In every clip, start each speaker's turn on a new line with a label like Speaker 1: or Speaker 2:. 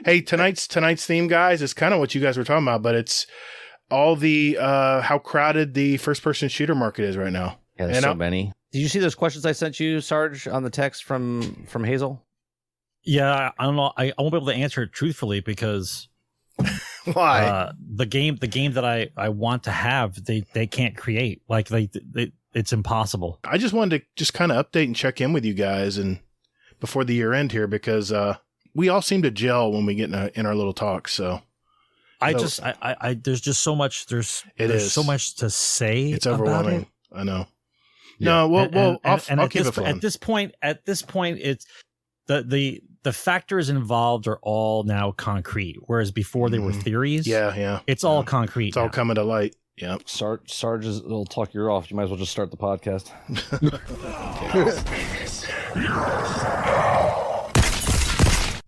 Speaker 1: Hey, tonight's theme, guys, is kind of what you guys were talking about, but it's all the how crowded the first-person shooter market is right now.
Speaker 2: Yeah, there's so many. Did you see those questions I sent you, Sarge, on the text from Hazel?
Speaker 3: Yeah, I don't know. I won't be able to answer it truthfully because
Speaker 1: why?
Speaker 3: The game that I want to have, they can't create. Like it's impossible.
Speaker 1: I just wanted to just kind of update and check in with you guys and before the year end here because we all seem to gel when we get in our little talks. So
Speaker 3: there's just so much. There's so much to say.
Speaker 1: It's overwhelming. I know. Yeah. No, I'll keep it fun.
Speaker 3: At this point, it's the factors involved are all now concrete, whereas before they were theories.
Speaker 1: Yeah.
Speaker 3: It's all concrete.
Speaker 1: It's all coming to light. Yeah.
Speaker 2: Sarge will talk your ear off. You might as well just start the podcast.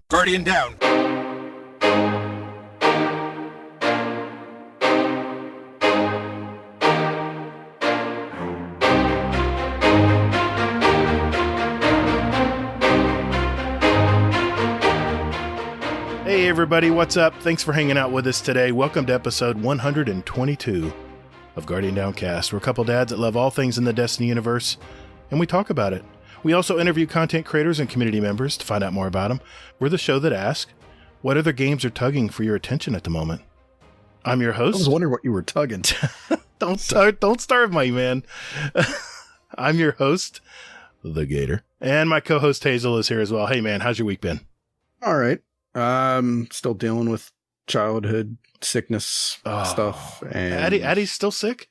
Speaker 4: Guardian down.
Speaker 1: Hey everybody, what's up? Thanks for hanging out with us today. Welcome to episode 122 of Guardian Downcast. We're a couple dads that love all things in the Destiny universe, and we talk about it. We also interview content creators and community members to find out more about them. We're the show that asks, what other games are tugging for your attention at the moment? I'm your host.
Speaker 5: I was wondering what you were tugging.
Speaker 1: Don't starve me, man. I'm your host, the Gatr. And my co-host Hazel is here as well. Hey man, how's your week been?
Speaker 5: All right. Still dealing with childhood sickness stuff. And
Speaker 1: Addie's still sick?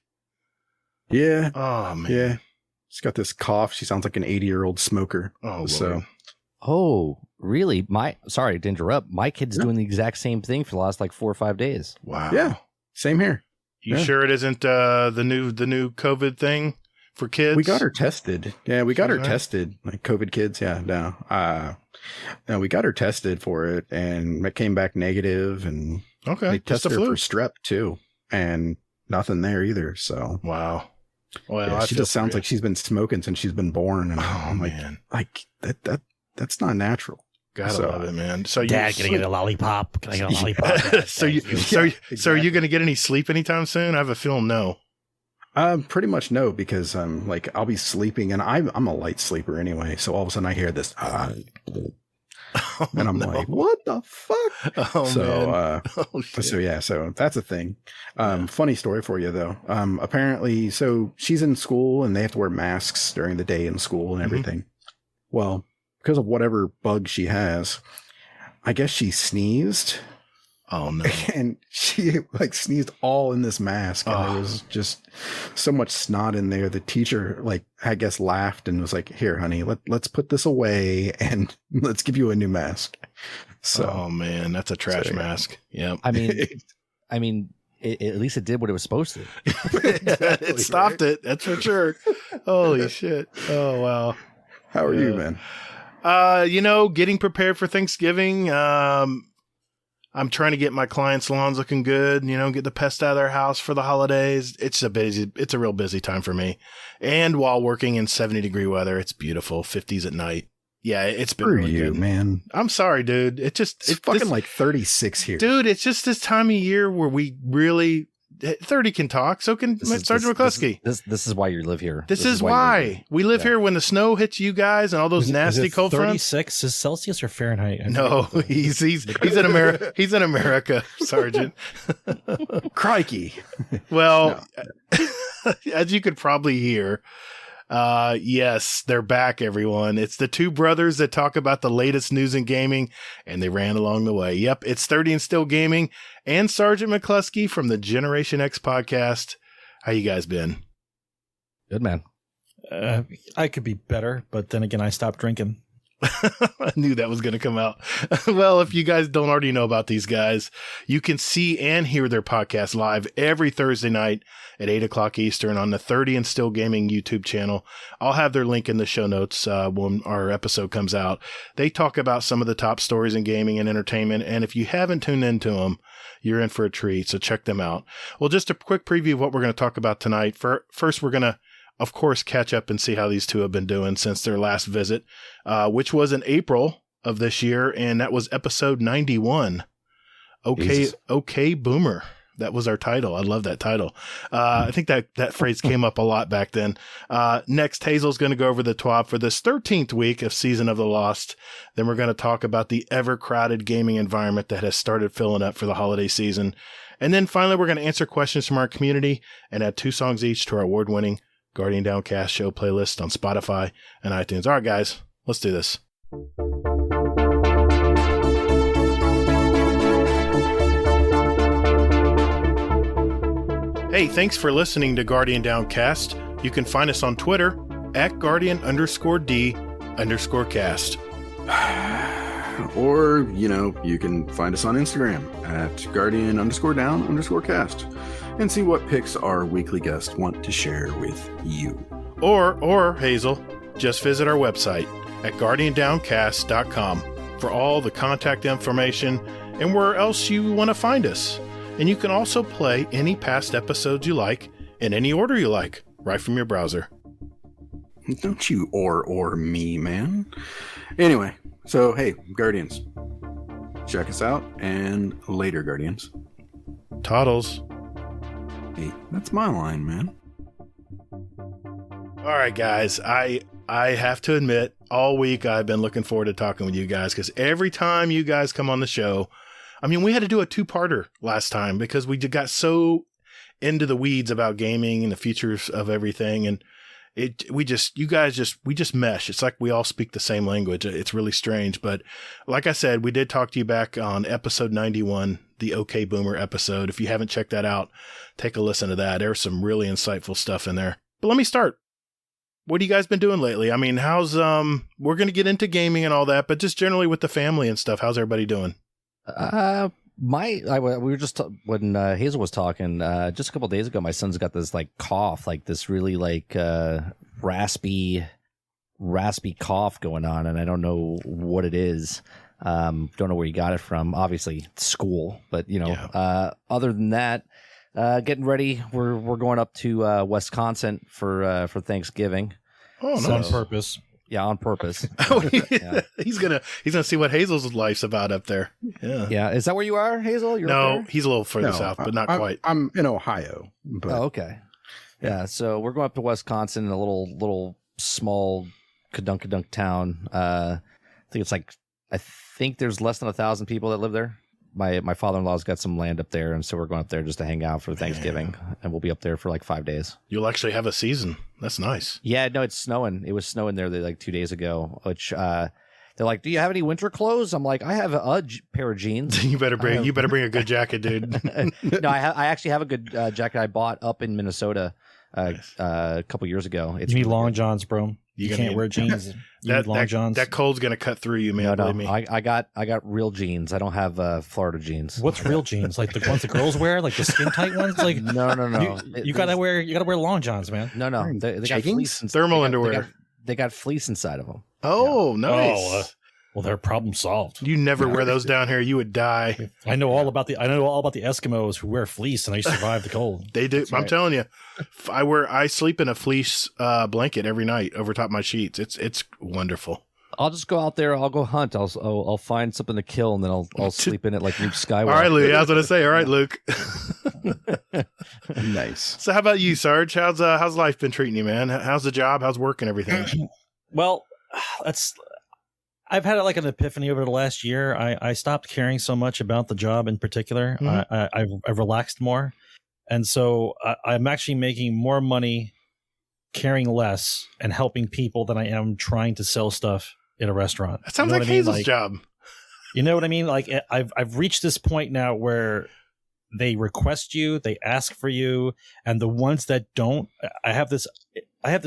Speaker 5: Yeah.
Speaker 1: Oh man.
Speaker 5: Yeah. She's got this cough. She sounds like an 80-year-old smoker.
Speaker 1: Oh,
Speaker 5: so.
Speaker 1: Lord.
Speaker 2: Oh, really? Sorry to interrupt. My kid's doing the exact same thing for the last 4 or 5 days.
Speaker 1: Wow.
Speaker 5: Yeah. Same here.
Speaker 1: You sure it isn't the new COVID thing for kids?
Speaker 5: We got her tested. Yeah, we got her tested. Like COVID kids. Yeah. No, we got her tested for it, and it came back negative. And they tested her for strep too, and nothing there either. So
Speaker 1: wow. Well,
Speaker 5: yeah, she just sounds like she's been smoking since she's been born, and I'm like that's not natural.
Speaker 1: Gotta love it, man. So
Speaker 3: Dad, can I get a lollipop? Can I get a lollipop?
Speaker 1: So are you going to get any sleep anytime soon? I have a feeling no.
Speaker 5: Pretty much no, because I'll be sleeping, and I'm a light sleeper anyway. So all of a sudden I hear this, and I'm like, what the fuck?
Speaker 1: Oh, man.
Speaker 5: So that's a thing. Funny story for you though. Apparently, so she's in school and they have to wear masks during the day in school and everything. Mm-hmm. Well, because of whatever bug she has, I guess she sneezed.
Speaker 1: Oh no.
Speaker 5: And she sneezed all in this mask, and there was just so much snot in there. The teacher I guess laughed and was like, "Here, honey, let's put this away and let's give you a new mask." So,
Speaker 1: oh man, that's a trash mask. Yeah.
Speaker 2: I mean, at least it did what it was supposed to.
Speaker 1: Exactly, it stopped it. That's for sure. Holy shit. Oh wow.
Speaker 5: How are you, man?
Speaker 1: Getting prepared for Thanksgiving. I'm trying to get my clients' lawns looking good, get the pest out of their house for the holidays. It's a real busy time for me. And while working in 70-degree weather, it's beautiful, 50s at night. Yeah, it's been really good,
Speaker 5: man.
Speaker 1: I'm sorry, dude. It's
Speaker 5: fucking 36 here.
Speaker 1: Dude, it's just this time of year where we really 30 can talk, so can Sergeant McClusky.
Speaker 2: This is why you live here.
Speaker 1: This is why we live here when the snow hits you guys and all those nasty cold fronts.
Speaker 3: 36 is Celsius or Fahrenheit?
Speaker 1: No, he's in America. He's in America, Sergeant.
Speaker 5: Crikey.
Speaker 1: Well, as you could probably hear, yes, they're back, everyone. It's the two brothers that talk about the latest news in gaming, and they ran along the way. Yep, it's 30 and Still Gaming and Sergeant McClusky from the Generation X podcast. How you guys been?
Speaker 2: Good, man.
Speaker 3: I could be better, but then again, I stopped drinking.
Speaker 1: I knew that was going to come out. Well, if you guys don't already know about these guys, you can see and hear their podcast live every Thursday night at 8 o'clock Eastern on the 30 and Still Gaming YouTube channel. I'll have their link in the show notes when our episode comes out. They talk about some of the top stories in gaming and entertainment, and if you haven't tuned into them, you're in for a treat, so check them out. Well, just a quick preview of what we're going to talk about tonight. First, we're going to, of course, catch up and see how these two have been doing since their last visit, which was in April of this year, and that was episode 91.
Speaker 5: Jesus.
Speaker 1: Okay, Boomer. That was our title. I love that title. I think that phrase came up a lot back then. Next, Hazel's going to go over the TWAB for this 13th week of Season of the Lost. Then we're going to talk about the ever-crowded gaming environment that has started filling up for the holiday season. And then finally, we're going to answer questions from our community and add 2 songs each to our award-winning Guardian Downcast show playlist on Spotify and iTunes. All right, guys, let's do this. Hey, thanks for listening to Guardian Downcast. You can find us on Twitter at Guardian_D_cast.
Speaker 5: Or, you can find us on Instagram at Guardian_Down_cast and see what picks our weekly guests want to share with you.
Speaker 1: Or Hazel, just visit our website at GuardianDowncast.com for all the contact information and where else you want to find us. And you can also play any past episodes you like in any order you like, right from your browser.
Speaker 5: Don't you or me, man. Anyway, so hey, Guardians, check us out, and later, Guardians.
Speaker 1: Toddles.
Speaker 5: Hey, that's my line, man.
Speaker 1: All right, guys, I have to admit, all week I've been looking forward to talking with you guys because every time you guys come on the show, I mean, we had to do a 2-parter last time because we got so into the weeds about gaming and the futures of everything. And we just mesh. It's like we all speak the same language. It's really strange. But like I said, we did talk to you back on episode 91, the OK Boomer episode. If you haven't checked that out, take a listen to that. There's some really insightful stuff in there. But let me start. What have you guys been doing lately? I mean, how's, we're going to get into gaming and all that, but just generally with the family and stuff, how's everybody doing?
Speaker 2: We were just when Hazel was talking just a couple of days ago. My son's got this like cough, like this really like raspy cough going on, and I don't know what it is. Don't know where he got it from. Obviously, school, but other than that, getting ready. We're going up to Wisconsin for Thanksgiving.
Speaker 1: Oh,
Speaker 3: so,
Speaker 1: nice.
Speaker 3: on purpose.
Speaker 2: Yeah, on purpose.
Speaker 1: Yeah. He's gonna see what Hazel's life's about up there. Yeah.
Speaker 2: Yeah. Is that where you are, Hazel? You're
Speaker 1: no,
Speaker 2: up there?
Speaker 1: he's a little further south, but not quite.
Speaker 5: I'm in Ohio. But
Speaker 2: Oh, okay. Yeah. So we're going up to Wisconsin, a little small kadunk town. I think there's less than 1,000 people that live there. My father-in-law's got some land up there, and so we're going up there just to hang out for Thanksgiving, and we'll be up there for like 5 days.
Speaker 1: You'll actually have a season. That's nice.
Speaker 2: Yeah, no, it's snowing. It was snowing there like 2 days ago, which they're like, "Do you have any winter clothes?" I'm like, "I have a pair of jeans."
Speaker 1: You better bring a good jacket, dude.
Speaker 2: No, I actually have a good jacket I bought up in Minnesota a couple years ago.
Speaker 3: You need long johns, bro. You can't wear jeans. You need long johns.
Speaker 1: That cold's gonna cut through you, man.
Speaker 2: No,
Speaker 1: believe me.
Speaker 2: I got real jeans. I don't have Florida jeans.
Speaker 3: What's real jeans? Like the ones the girls wear, like the skin tight ones? Like
Speaker 2: no.
Speaker 3: You gotta wear long johns, man.
Speaker 2: No. They got fleece and
Speaker 1: thermal underwear.
Speaker 2: They got fleece inside of them.
Speaker 1: Oh, nice.
Speaker 3: Oh, well, they're problem solved.
Speaker 1: You never wear those down here. You would die.
Speaker 3: I know all about the Eskimos who wear fleece and they survive the cold.
Speaker 1: They do. I'm telling you, I sleep in a fleece blanket every night over top my sheets. It's wonderful.
Speaker 2: I'll just go out there. I'll go hunt. I'll find something to kill, and then I'll sleep in it like Luke Skywalker.
Speaker 1: All right, Luke. I was going to say. All right, Luke.
Speaker 5: Nice.
Speaker 1: So, how about you, Sarge? How's life been treating you, man? How's the job? How's work and everything?
Speaker 3: Well, I've had like an epiphany over the last year. I stopped caring so much about the job in particular.
Speaker 1: Mm-hmm.
Speaker 3: I've relaxed more, and so I'm actually making more money caring less and helping people than I am trying to sell stuff in a restaurant.
Speaker 1: That sounds like Hazel's job.
Speaker 3: You know what I mean? Like I've reached this point now where they request you, they ask for you, and the ones that don't, I have this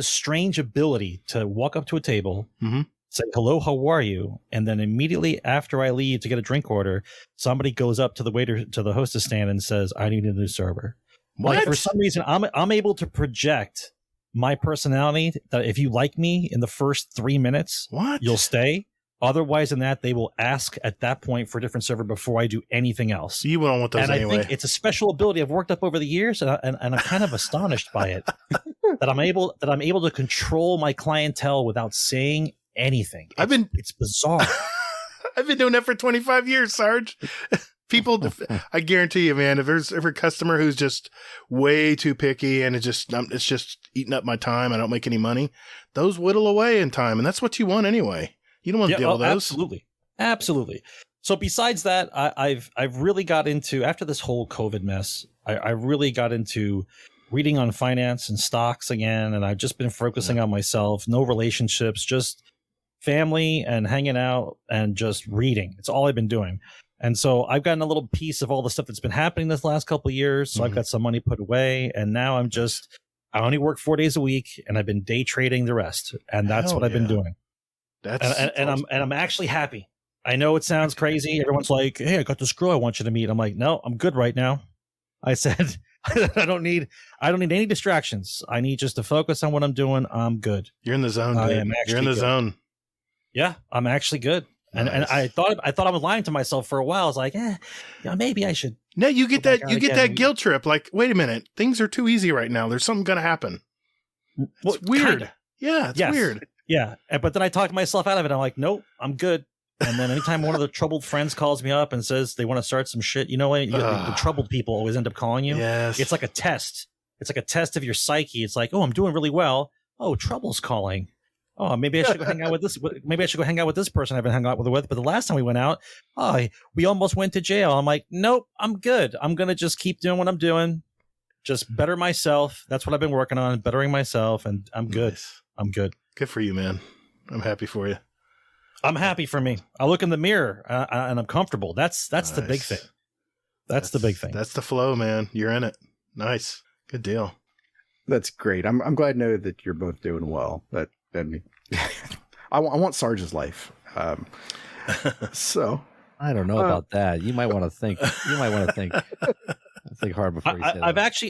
Speaker 3: strange ability to walk up to a table, say, "Hello, how are you?" And then immediately after I leave to get a drink order, somebody goes up to the waiter, to the hostess stand and says, "I need a new server."
Speaker 1: What?
Speaker 3: Like, for some reason, I'm able to project my personality that if you like me in the first 3 minutes, you'll stay. Otherwise than that, they will ask at that point for a different server before I do anything else.
Speaker 1: You won't want those anyway.
Speaker 3: I think it's a special ability I've worked up over the years, and I'm kind of astonished by it. that I'm able to control my clientele without saying anything. It's bizarre.
Speaker 1: I've been doing that for 25 years, Sarge. People, I guarantee you, man, if there's every customer who's just way too picky and it's just eating up my time, I don't make any money, those whittle away in time. And that's what you want anyway. You don't want to deal with those.
Speaker 3: Absolutely. So besides that, I've really got into, after this whole COVID mess, I really got into reading on finance and stocks again. And I've just been focusing on myself, no relationships, just family and hanging out and just reading. It's all I've been doing. And so I've gotten a little piece of all the stuff that's been happening this last couple of years. So I've got some money put away. And now I only work 4 days a week and I've been day trading the rest. And that's what I've been doing. I'm actually happy. I know it sounds crazy. Everyone's like, hey, I got this girl I want you to meet. I'm like, no, I'm good right now. I said, I don't need any distractions. I need just to focus on what I'm doing. I'm good.
Speaker 1: You're in the zone, dude. You're in the zone.
Speaker 3: Yeah, I'm actually good. Nice. And I thought I was lying to myself for a while. I was like, maybe I should. No,
Speaker 1: you get that guilt trip. Like, wait a minute, things are too easy right now. There's something going to happen. It's weird. Kinda. Yeah, it's weird.
Speaker 3: Yeah, but then I talked myself out of it. I'm like, nope, I'm good. And then anytime one of the troubled friends calls me up and says they want to start some shit, you know what? The troubled people always end up calling you.
Speaker 1: Yes.
Speaker 3: It's like a test. It's like a test of your psyche. It's like, oh, I'm doing really well. Oh, trouble's calling. Oh, maybe I should go hang out with this. Maybe I should go hang out with this person I haven't hung out with. But the last time we went out, we almost went to jail. I'm like, nope, I'm good. I'm going to just keep doing what I'm doing. Just better myself. That's what I've been working on, bettering myself. And I'm good.
Speaker 1: Nice.
Speaker 3: I'm good.
Speaker 1: Good for you, man. I'm happy for you.
Speaker 3: I'm happy for me. I look in the mirror and I'm comfortable. That's nice. The big thing. That's the big thing.
Speaker 1: That's the flow, man. You're in it. Nice. Good deal.
Speaker 5: That's great. I'm glad to know that you're both doing well. I want Sarge's life. So
Speaker 2: I don't know about that. You might want to think. Think hard before you say that.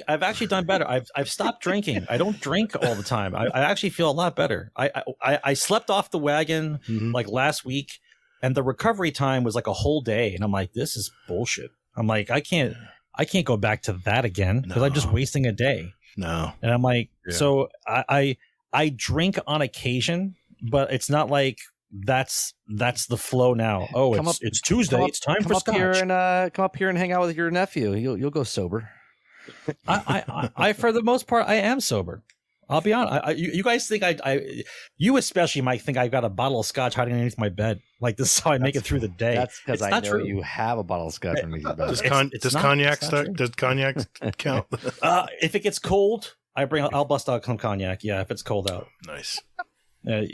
Speaker 3: I've actually done better. I've stopped drinking. I don't drink all the time. I actually feel a lot better. I slept off the wagon like last week, and the recovery time was like a whole day. And I'm like, this is bullshit. I'm like, I can't go back to that again because I'm just wasting a day.
Speaker 1: No.
Speaker 3: And I'm like, so I drink on occasion, but it's not like that's the flow now. Oh, it's Tuesday. It's time for scotch.
Speaker 2: Come up here and hang out with your nephew. You'll go sober.
Speaker 3: I for the most part, I am sober. I'll be honest. You guys think you especially might think I've got a bottle of scotch hiding underneath my bed. Like this is how I make it through the day.
Speaker 2: That's because I know true. You have a bottle of scotch underneath your bed.
Speaker 1: Does cognac count?
Speaker 3: If it gets cold, I'll bust out some cognac. Yeah, if it's cold out.
Speaker 1: Nice.
Speaker 3: There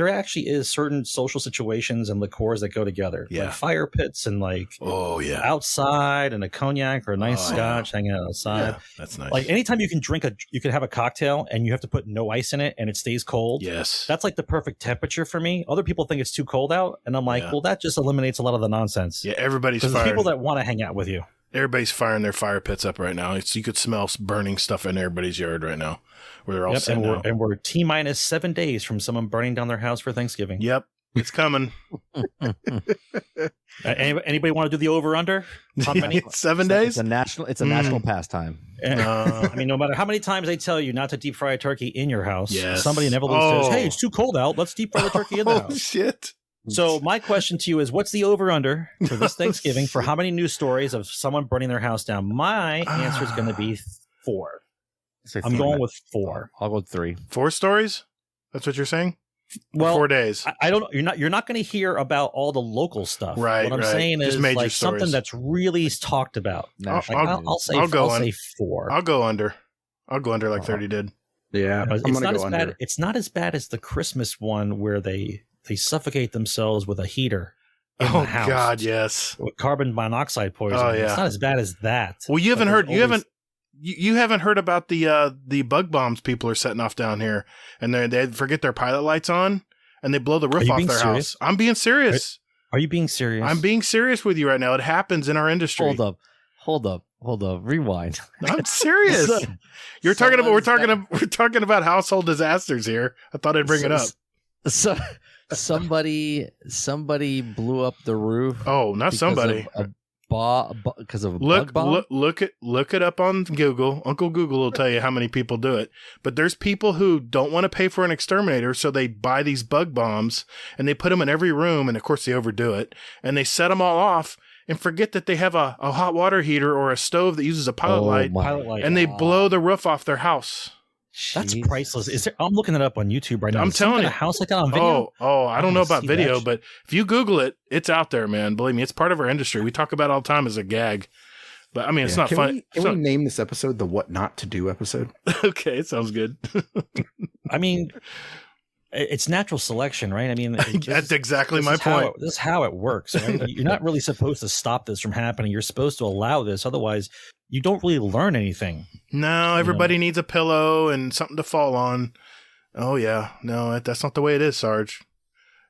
Speaker 3: actually is certain social situations and liqueurs that go together, like fire pits and outside and a cognac or a nice scotch hanging out outside.
Speaker 1: Yeah, that's nice.
Speaker 3: Like anytime you can have a cocktail and you have to put no ice in it and it stays cold.
Speaker 1: Yes,
Speaker 3: that's like the perfect temperature for me. Other people think it's too cold out, and I'm like, well, that just eliminates a lot of the nonsense.
Speaker 1: Yeah, everybody's
Speaker 3: firing. There's people that want to hang out with you.
Speaker 1: Everybody's firing their fire pits up right now. You could smell burning stuff in everybody's yard right now. Where they're all sitting down.
Speaker 3: And we're T-minus 7 days from someone burning down their house for Thanksgiving.
Speaker 1: Yep, it's coming.
Speaker 3: Anybody want to do the over/under? How many?
Speaker 1: 7 days?
Speaker 2: It's a national pastime.
Speaker 3: I mean, no matter how many times they tell you not to deep fry a turkey in your house, somebody inevitably says, "Hey, it's too cold out. Let's deep fry the turkey in the house."
Speaker 1: Shit.
Speaker 3: So my question to you is, what's the over/under for this Thanksgiving for how many news stories of someone burning their house down? My answer is going to be 4. I'm going with 4.
Speaker 2: I'll go with 3.
Speaker 1: 4 stories? That's what you're saying?
Speaker 3: Well,
Speaker 1: 4 days.
Speaker 3: I don't. You're not going to hear about all the local stuff.
Speaker 1: Right.
Speaker 3: What I'm saying is like something that's really talked about. I'll say 4.
Speaker 1: I'll go under. I'll go under like 30 did.
Speaker 5: Yeah,
Speaker 3: it's not as bad. It's not as bad as the Christmas one where they suffocate themselves with a heater. In the house
Speaker 1: God, yes.
Speaker 3: With carbon monoxide poisoning. Oh, yeah. It's not as bad as that.
Speaker 1: Well, you haven't heard. You haven't heard about the bug bombs people are setting off down here, and they forget their pilot lights on, and they blow the roof off their house. I'm being serious.
Speaker 3: Are you being serious?
Speaker 1: I'm being serious with you right now. It happens in our industry.
Speaker 2: Hold up. Rewind.
Speaker 1: I'm serious. We're talking about household disasters here. I thought I'd bring it up.
Speaker 2: So somebody blew up the roof.
Speaker 1: Oh, not somebody.
Speaker 2: because of a bug bomb?
Speaker 1: Look it up on Google. Uncle Google will tell you how many people do it. But there's people who don't want to pay for an exterminator, so they buy these bug bombs and they put them in every room, and of course they overdo it, and they set them all off and forget that they have a hot water heater or a stove that uses a pilot light, and they blow the roof off their house.
Speaker 3: That's priceless. I'm looking it up on YouTube right now.
Speaker 1: I'm telling you,
Speaker 3: a house like that on video.
Speaker 1: I don't know about video, but if you Google it, it's out there, man. Believe me, it's part of our industry. We talk about it all the time as a gag, but I mean, it's not fun.
Speaker 5: Can we name this episode the "What Not to Do" episode?
Speaker 1: Okay, it sounds good.
Speaker 3: I mean, it's natural selection, right? I mean,
Speaker 1: that's exactly my point.
Speaker 3: This is how it works. Right? You're not really supposed to stop this from happening. You're supposed to allow this. Otherwise, you don't really learn anything.
Speaker 1: No, everybody needs a pillow and something to fall on. Oh, yeah. No, that's not the way it is, Sarge.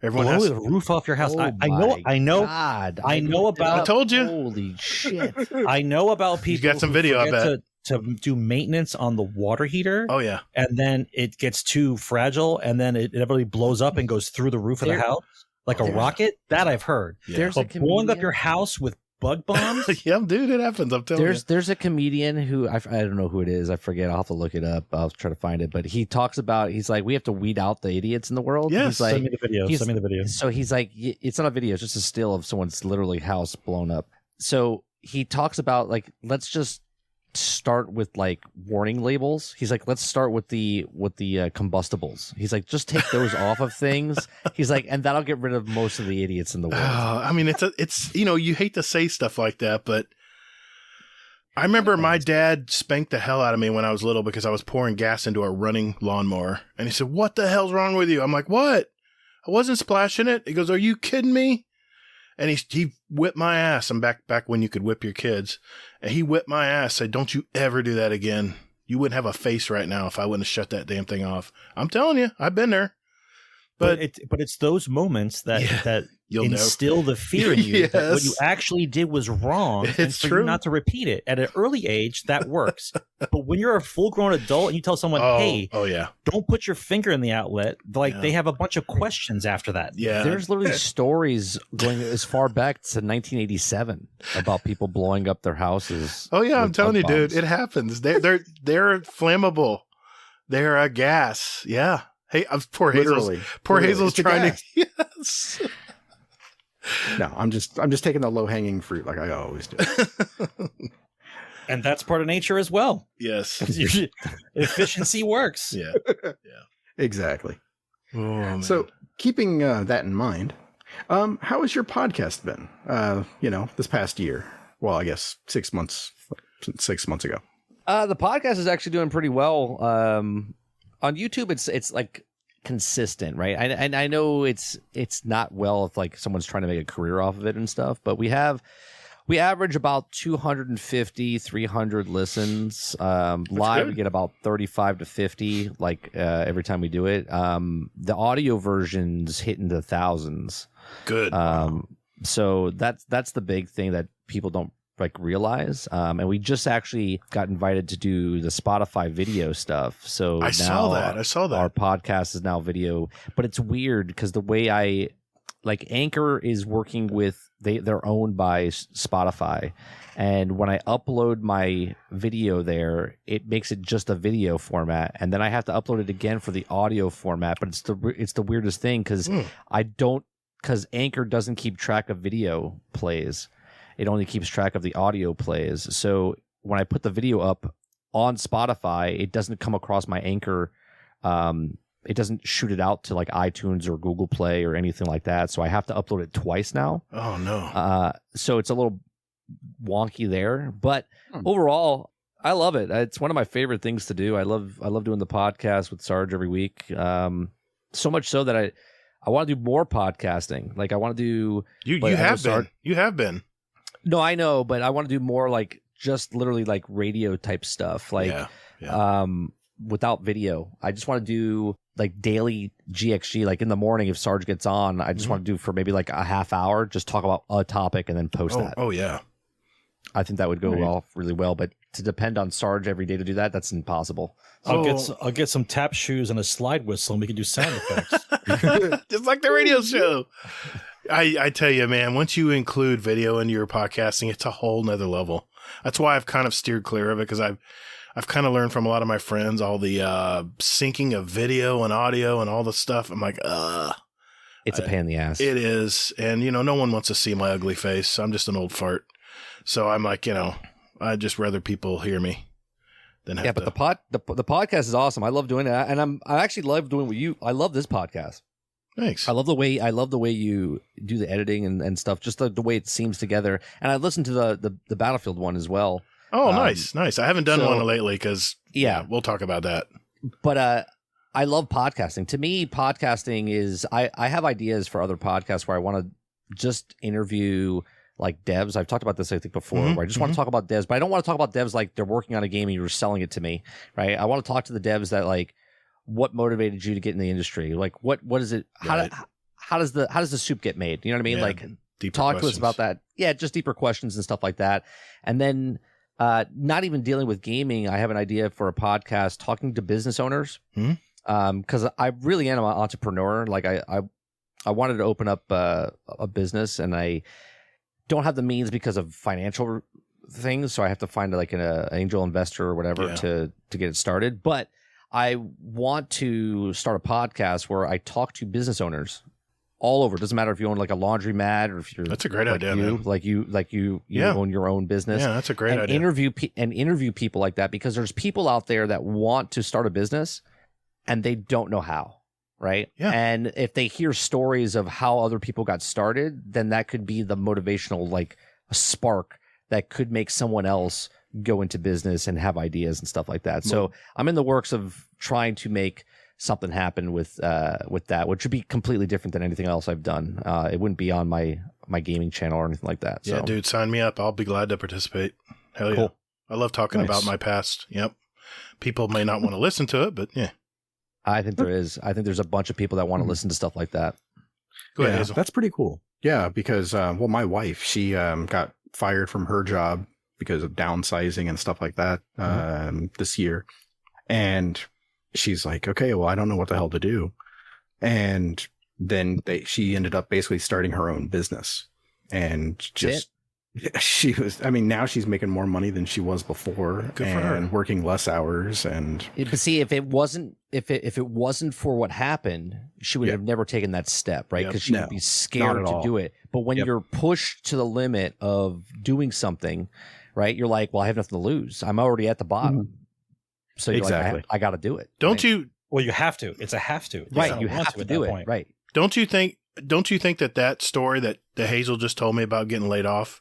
Speaker 1: Everyone
Speaker 3: blow
Speaker 1: has
Speaker 3: the roof off your house.
Speaker 2: Oh
Speaker 3: I know.
Speaker 2: God.
Speaker 3: I know about.
Speaker 1: I told you.
Speaker 2: Holy shit!
Speaker 3: I know about people.
Speaker 1: You got some video, I bet.
Speaker 3: To do maintenance on the water heater.
Speaker 1: Oh yeah,
Speaker 3: and then it gets too fragile, and then it inevitably blows up and goes through the roof of the house like a rocket. That I've heard.
Speaker 1: Yeah.
Speaker 3: But blowing up your house with bug bombs.
Speaker 1: Yeah, dude, it happens. I'm telling you.
Speaker 2: There's a comedian who I don't know who it is. I forget. I'll have to look it up. I'll try to find it. But he talks about, he's like, we have to weed out the idiots in the world.
Speaker 1: Yes.
Speaker 2: He's like,
Speaker 3: send me the video.
Speaker 2: So he's like, it's not a video. It's just a still of someone's literally house blown up. So he talks about like, let's just start with like warning labels. He's like, let's start with the combustibles. He's like, just take those off of things. He's like, and that'll get rid of most of the idiots in the world.
Speaker 1: I mean, it's you hate to say stuff like that, but I remember my dad spanked the hell out of me when I was little because I was pouring gas into a running lawnmower, and he said, "What the hell's wrong with you?" I'm like, "What? I wasn't splashing it." He goes, "Are you kidding me?" And he whipped my ass. I'm back when you could whip your kids. And he whipped my ass, said, "Don't you ever do that again. You wouldn't have a face right now if I wouldn't have shut that damn thing off." I'm telling you, I've been there. But
Speaker 3: it's those moments that
Speaker 1: You'll
Speaker 3: instill the fear in you
Speaker 1: Yes.
Speaker 3: that what you actually did was wrong.
Speaker 1: It's
Speaker 3: and for
Speaker 1: true.
Speaker 3: you not to repeat it. At an early age, that works. But when you're a full-grown adult and you tell someone, hey, don't put your finger in the outlet, they have a bunch of questions after that.
Speaker 1: Yeah.
Speaker 2: There's literally stories going as far back to 1987 about people blowing up their houses.
Speaker 1: Oh yeah, I'm
Speaker 2: with
Speaker 1: telling you,
Speaker 2: bug
Speaker 1: dude,
Speaker 2: bombs.
Speaker 1: it happens. They're flammable. They're a gas. Yeah. Hey, poor Hazel's
Speaker 5: It's a
Speaker 1: trying
Speaker 5: gas.
Speaker 1: to. Yes.
Speaker 5: No, I'm just taking the low hanging fruit like I always do.
Speaker 3: And that's part of nature as well.
Speaker 1: Yes.
Speaker 3: Efficiency works.
Speaker 1: Yeah.
Speaker 5: Exactly.
Speaker 1: Oh, man.
Speaker 5: So keeping that in mind, how has your podcast been? This past year. Well, I guess 6 months ago.
Speaker 2: The podcast is actually doing pretty well. On YouTube, it's like consistent, right? And I know it's not well if like someone's trying to make a career off of it and stuff, but we average about 250, 300 listens. Live,
Speaker 1: good.
Speaker 2: we get about 35 to 50, every time we do it. The audio version's hitting the thousands.
Speaker 1: Good.
Speaker 2: So that's the big thing that people don't realize. And we just actually got invited to do the Spotify video stuff. So
Speaker 1: I saw that.
Speaker 2: Our podcast is now video, but it's weird because the way Anchor is working with, they're owned by Spotify. And when I upload my video there, it makes it just a video format. And then I have to upload it again for the audio format. But it's the weirdest thing because because Anchor doesn't keep track of video plays. It only keeps track of the audio plays. So when I put the video up on Spotify, it doesn't come across my Anchor. It doesn't shoot it out to iTunes or Google Play or anything like that. So I have to upload it twice now.
Speaker 1: Oh no.
Speaker 2: So it's a little wonky there, but overall, I love it. It's one of my favorite things to do. I love doing the podcast with Sarge every week. So much so that I want to do more podcasting. I want to do. You
Speaker 1: have been.
Speaker 2: No, I know, but I want to do more just literally radio type stuff. Without video. I just want to do daily GXG. In the morning, if Sarge gets on, I just want to do for maybe a half hour, just talk about a topic and then post that.
Speaker 1: Oh yeah.
Speaker 2: I think that would go really well, but to depend on Sarge every day to do that, that's impossible.
Speaker 3: I'll get some tap shoes and a slide whistle and we can do sound effects.
Speaker 1: Just like the radio show. I tell you, man, once you include video into your podcasting, it's a whole nother level. That's why I've kind of steered clear of it, because I've kind of learned from a lot of my friends all the syncing of video and audio and all the stuff. I'm like,
Speaker 2: it's a pain in the ass.
Speaker 1: It is. And, no one wants to see my ugly face. I'm just an old fart. So I'm like, I'd just rather people hear me than have
Speaker 2: but the podcast is awesome. I love doing it. And I actually love doing what I love this podcast.
Speaker 1: Thanks.
Speaker 2: I love the way you do the editing and stuff, just the way it seems together. And I listened to the Battlefield one as well.
Speaker 1: Oh, nice. I haven't done one lately because we'll talk about that.
Speaker 2: But I love podcasting. To me, podcasting is I have ideas for other podcasts where I want to just interview like devs. I've talked about this, I think, before, where I just want to talk about devs, but I don't want to talk about devs like they're working on a game and you're selling it to me, right? I want to talk to the devs that like, what motivated you to get in the industry? Like, what is it? How does the soup get made? You know what I mean?
Speaker 1: Yeah,
Speaker 2: like,
Speaker 1: questions.
Speaker 2: talk to us about that. Yeah, just deeper questions and stuff like that. And then, not even dealing with gaming, I have an idea for a podcast talking to business owners. Because I really am an entrepreneur. Like, I wanted to open up a business, and I don't have the means because of financial things, so I have to find like an angel investor or whatever to get it started. But I want to start a podcast where I talk to business owners all over. It doesn't matter if you own like a laundromat or if you're
Speaker 1: that's a great idea,
Speaker 2: man. Like you own your own business.
Speaker 1: Yeah, that's a great idea.
Speaker 2: Interview people like that, because there's people out there that want to start a business and they don't know how. Right.
Speaker 1: Yeah.
Speaker 2: And if they hear stories of how other people got started, then that could be the motivational, like a spark that could make someone else go into business and have ideas and stuff like that. So I'm in the works of trying to make something happen with that, which would be completely different than anything else I've done. It wouldn't be on my gaming channel or anything like that.
Speaker 1: Yeah, dude, sign me up. I'll be glad to participate. Hell
Speaker 2: cool.
Speaker 1: Yeah. I love talking about my past. Yep. People may not want to listen to it, but yeah.
Speaker 2: I think there is. I think there's a bunch of people that want to listen to stuff like that.
Speaker 1: Go ahead, Hazel.
Speaker 5: That's pretty cool. Yeah, because my wife, she got fired from her job because of downsizing and stuff like that this year, and she's like, okay, well, I don't know what the hell to do, and then she ended up basically starting her own business, and just. She was, now she's making more money than she was before.
Speaker 1: Good for her.
Speaker 5: And working less hours. And
Speaker 2: but see, if it wasn't for what happened, she would have never taken that step, right? Because she would be scared to do it. But when you're pushed to the limit of doing something, right? You're like, well, I have nothing to lose. I'm already at the bottom. So you're like, I got to do it.
Speaker 1: Don't you?
Speaker 3: Well, you have to. It's a have to.
Speaker 2: Right. You have to do it. Right.
Speaker 1: Don't you think that story that Hazel just told me about getting laid off,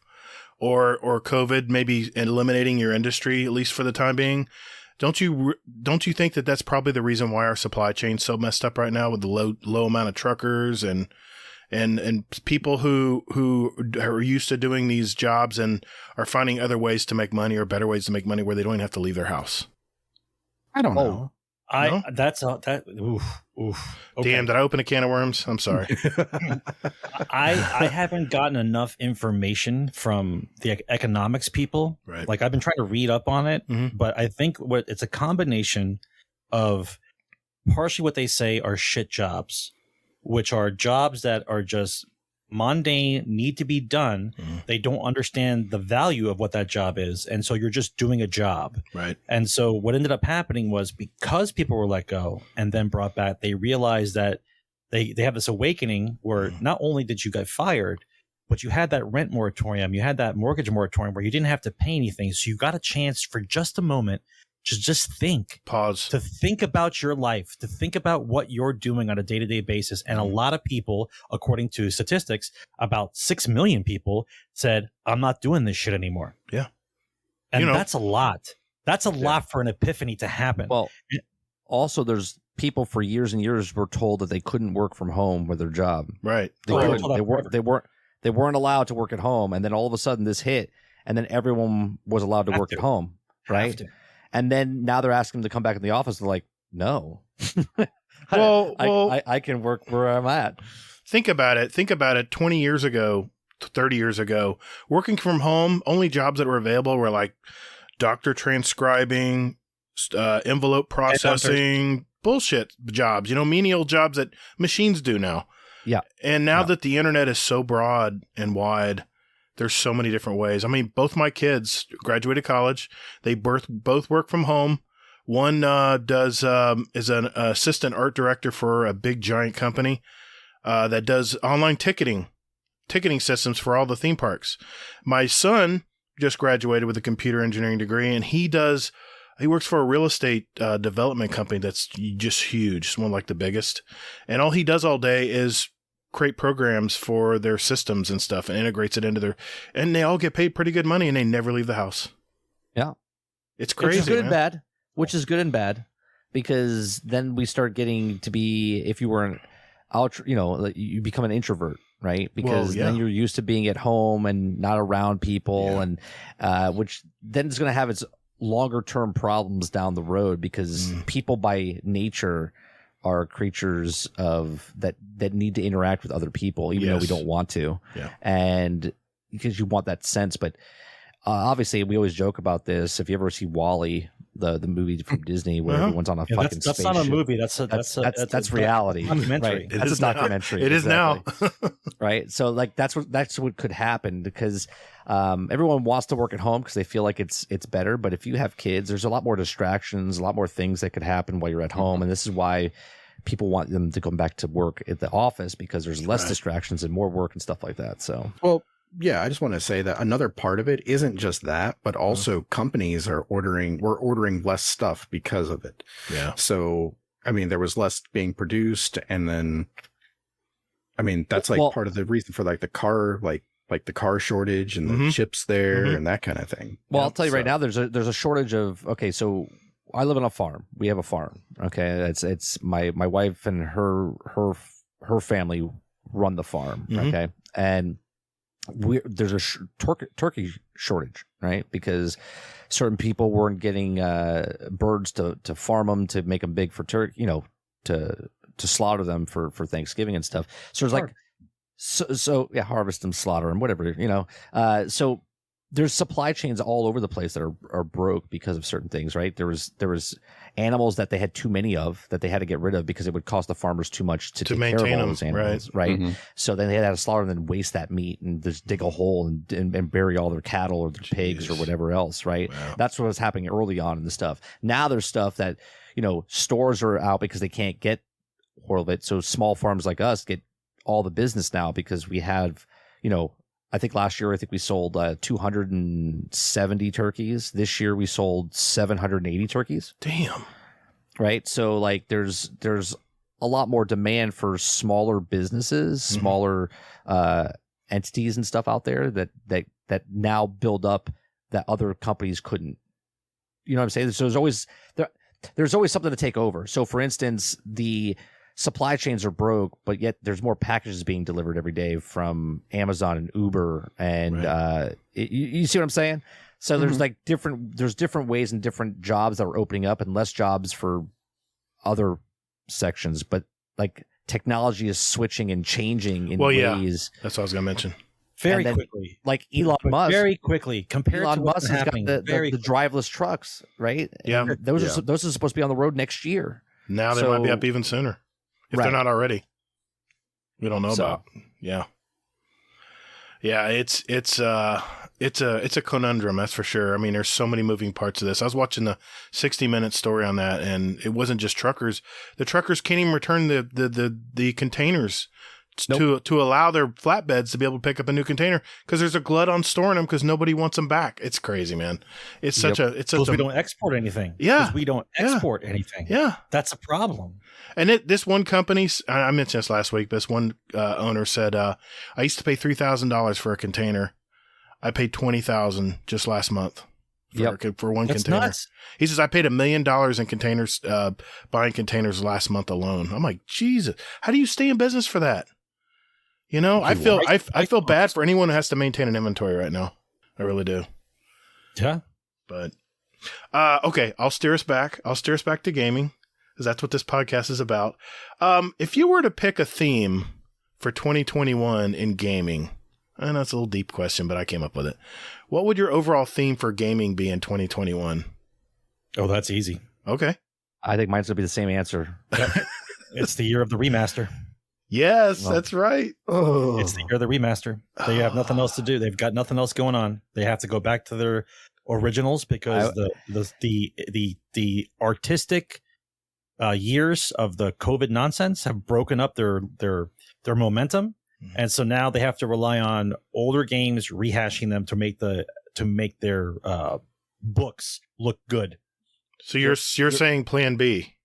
Speaker 1: or COVID maybe eliminating your industry, at least for the time being, don't you think that that's probably the reason why our supply chain's so messed up right now with the low amount of truckers and people who are used to doing these jobs and are finding other ways to make money or better ways to make money where they don't even have to leave their house?
Speaker 5: I don't know.
Speaker 3: Oof.
Speaker 1: Okay. Damn, did I open a can of worms? I'm sorry.
Speaker 3: I haven't gotten enough information from the economics people.
Speaker 1: Right.
Speaker 3: Like, I've been trying to read up on it, but I think it's a combination of partially what they say are shit jobs, which are jobs that are just mundane, need to be done. They don't understand the value of what that job is, and so you're just doing a job.
Speaker 1: Right.
Speaker 3: And so what ended up happening was, because people were let go and then brought back, they realized that they have this awakening where not only did you get fired, but you had that rent moratorium, you had that mortgage moratorium where you didn't have to pay anything. So you got a chance for just a moment to just think.
Speaker 1: Pause.
Speaker 3: To think about your life, to think about what you're doing on a day-to-day basis. And a lot of people, according to statistics, about 6 million people said, I'm not doing this shit anymore.
Speaker 1: Yeah.
Speaker 3: And that's a lot. That's a lot for an epiphany to happen.
Speaker 2: Well, also there's people for years and years were told that they couldn't work from home with their job.
Speaker 1: Right.
Speaker 2: They weren't allowed to work at home. And then all of a sudden this hit, and then everyone was allowed to work at home. Right. And then now they're asking them to come back in the office. They're like, no. I can work where I'm at.
Speaker 1: Think about it. 20 years ago, 30 years ago, working from home, only jobs that were available were like doctor transcribing, envelope processing, bullshit jobs, menial jobs that machines do now.
Speaker 2: Yeah.
Speaker 1: And now that the internet is so broad and wide, there's so many different ways. I mean, both my kids graduated college. They both work from home. One is an assistant art director for a big giant company that does online ticketing systems for all the theme parks. My son just graduated with a computer engineering degree, and he works for a real estate development company that's just huge. It's one like the biggest. And all he does all day is create programs for their systems and stuff and integrates it into and they all get paid pretty good money and they never leave the house.
Speaker 2: Yeah.
Speaker 1: It's crazy.
Speaker 2: Which is good
Speaker 1: and
Speaker 2: bad. Which is good and bad, because then we start getting to be, if you were you become an introvert, right? Because then you're used to being at home and not around people, and which then is going to have its longer term problems down the road, because people by nature are creatures that need to interact with other people, even though we don't want to. Yeah. And because you want that sense, but obviously we always joke about this. If you ever see WALL-E, the movie from Disney where everyone's on a fucking spaceship.
Speaker 3: That's not a movie. That's
Speaker 2: reality.
Speaker 3: Documentary.
Speaker 2: Right? That's a documentary.
Speaker 1: It is now.
Speaker 2: Right. So like that's what could happen, because everyone wants to work at home because they feel like it's better. But if you have kids, there's a lot more distractions, a lot more things that could happen while you're at home, and this is why people want them to come back to work at the office, because there's less distractions and more work and stuff like that. So
Speaker 5: yeah, I just want to say that another part of it isn't just that, but also companies we're ordering less stuff because of it. Yeah. So, I mean, there was less being produced, and then, I mean, that's like part of the reason for like the car, like the car shortage and the chips there and that kind of thing.
Speaker 2: Well, I'll tell you right now, there's a shortage of, so I live on a farm. We have a farm. Okay. It's my wife and her family run the farm. Okay. And there's a turkey shortage, right? Because certain people weren't getting birds to farm them, to make them big for turkey, to slaughter them for Thanksgiving and stuff. So it's like, harvest them, slaughter them, whatever, so there's supply chains all over the place that are broke because of certain things, right? There was animals that they had too many of that they had to get rid of because it would cost the farmers too much to take
Speaker 1: maintain
Speaker 2: care of all
Speaker 1: them,
Speaker 2: those animals, right? Mm-hmm. So then they had to slaughter and then waste that meat and just dig a hole and bury all their cattle or their pigs or whatever else, right? Wow. That's what was happening early on in the stuff. Now there's stuff that, stores are out because they can't get all of it. So small farms like us get all the business now because we have, I think last year, we sold 270 turkeys. This year we sold 780 turkeys.
Speaker 1: Damn.
Speaker 2: Right. So like there's a lot more demand for smaller businesses, smaller entities and stuff out there that now build up that other companies couldn't. You know what I'm saying? So there's always something to take over. So for instance, the supply chains are broke, but yet there's more packages being delivered every day from Amazon and Uber, and you see what I'm saying? So there's like different ways and different jobs that are opening up, and less jobs for other sections. But like technology is switching and changing in ways.
Speaker 1: That's what I was gonna mention.
Speaker 3: Very quickly,
Speaker 2: like Elon Musk.
Speaker 3: Very quickly, compared
Speaker 2: Elon
Speaker 3: to what's
Speaker 2: Musk has got
Speaker 3: happening.
Speaker 2: the driveless trucks, right?
Speaker 1: Yeah,
Speaker 2: and those are supposed to be on the road next year.
Speaker 1: Now they might be up even sooner. If they're not already, we don't know about. Yeah, it's a conundrum, that's for sure. I mean, there's so many moving parts of this. I was watching the 60-minute story on that, and it wasn't just truckers. The truckers can't even return the containers to allow their flatbeds to be able to pick up a new container because there's a glut on storing them because nobody wants them back. It's crazy, man. It's such a
Speaker 3: we don't export anything.
Speaker 1: Yeah,
Speaker 3: we don't export anything.
Speaker 1: Yeah,
Speaker 3: that's a problem.
Speaker 1: And this one company, I mentioned this last week, but this one owner said, I used to pay $3,000 for a container. I paid $20,000 just last month for one container. Nuts. He says, I paid $1 million in containers, buying containers last month alone. I'm like, Jesus, how do you stay in business for that? I feel bad for anyone who has to maintain an inventory right now. I really do.
Speaker 3: Yeah.
Speaker 1: But, okay, I'll steer us back to gaming, because that's what this podcast is about. If you were to pick a theme for 2021 in gaming, I know it's a little deep question, but I came up with it. What would your overall theme for gaming be in 2021?
Speaker 3: Oh, that's easy.
Speaker 1: Okay.
Speaker 2: I think mine's going to be the same answer.
Speaker 3: It's the year of the remaster.
Speaker 1: Yes,
Speaker 2: Well,
Speaker 1: that's right.
Speaker 5: Oh,
Speaker 3: It's the year of the remaster. They have nothing else to do. They've got nothing else going on. They have to go back to their originals because the artistic years of the COVID nonsense have broken up their momentum, and so now they have to rely on older games, rehashing them to make their books look good.
Speaker 1: So you're saying Plan B?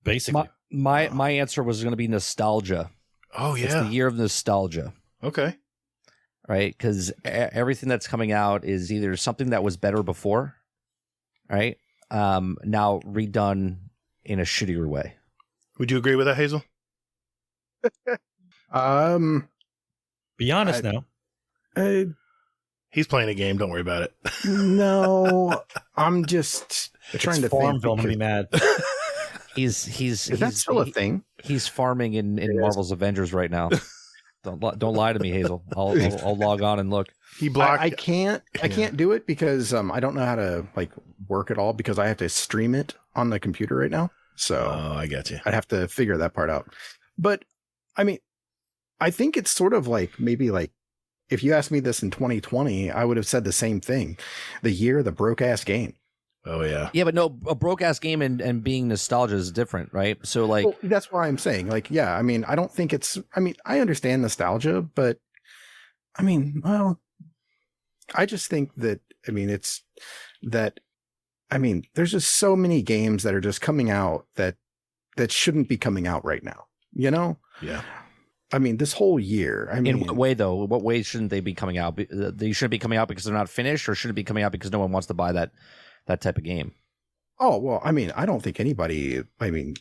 Speaker 3: Basically,
Speaker 2: My answer was going to be nostalgia.
Speaker 1: Oh
Speaker 2: It's
Speaker 1: yeah.
Speaker 2: the year of nostalgia,
Speaker 1: Okay.
Speaker 2: right? Because everything that's coming out is either something that was better before, right? Now redone in a shittier way.
Speaker 1: Would you agree with that, Hazel?
Speaker 3: be honest now.
Speaker 1: He's playing a game. Don't worry about it.
Speaker 5: no, I'm just trying to think.
Speaker 3: Farmville to be mad.
Speaker 2: Is
Speaker 5: that still a thing?
Speaker 2: He's farming in Marvel's Avengers right now. Don't lie to me, Hazel. I'll log on and look.
Speaker 1: He blocked.
Speaker 5: I can't do it because I don't know how to like work at all because I have to stream it on the computer right now. So
Speaker 1: I got you.
Speaker 5: I'd have to figure that part out. But I mean, I think it's sort of like maybe like if you asked me this in 2020, I would have said the same thing. The year of the broke ass game.
Speaker 1: Oh yeah.
Speaker 2: Yeah, but no, a broke ass game and being nostalgia is different, right? So like,
Speaker 5: Well, that's why I'm saying like, yeah, I mean, I don't think it's, I mean, I understand nostalgia, but I mean, well, I just think that, I mean, it's that, I mean, there's just so many games that are just coming out that shouldn't be coming out right now, you know?
Speaker 1: Yeah.
Speaker 5: I mean, this whole year, I mean,
Speaker 2: in what way though? What way shouldn't they be coming out? They shouldn't be coming out because they're not finished, or should it be coming out because no one wants to buy that type of game?
Speaker 5: oh, well, I mean, I don't think anybody, I mean,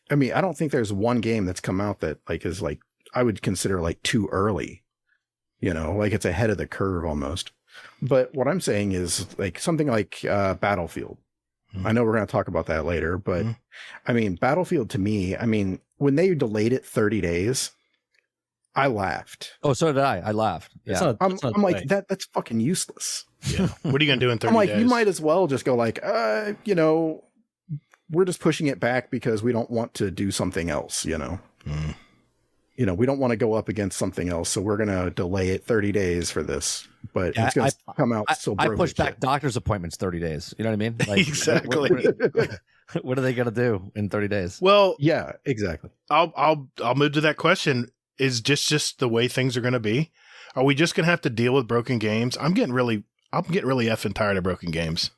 Speaker 5: I don't think there's one game that's come out that like is like, I would consider like too early, you know, like it's ahead of the curve almost. But what I'm saying is like something like Battlefield. I know we're going to talk about that later, but I mean, Battlefield to me, I mean, when they delayed it 30 days, I laughed.
Speaker 2: Oh, so did I. I laughed. Yeah.
Speaker 5: I'm like, that's fucking useless.
Speaker 1: Yeah. What are you gonna do in 30
Speaker 5: I'm like,
Speaker 1: days?
Speaker 5: you might as well just go like, you know, we're just pushing it back because we don't want to do something else, you know. You know, we don't want to go up against something else, so we're gonna delay it 30 days for this. But it's gonna come out so
Speaker 2: I
Speaker 5: broken.
Speaker 2: pushed back doctor's appointments 30 days. You know what I mean? Like,
Speaker 1: Exactly.
Speaker 2: What are they gonna do in 30 days?
Speaker 1: Well,
Speaker 5: Yeah, exactly.
Speaker 1: I'll move to that question. Is just the way things are going to be? Are we just going to have to deal with broken games? I'm getting really effing tired of broken games.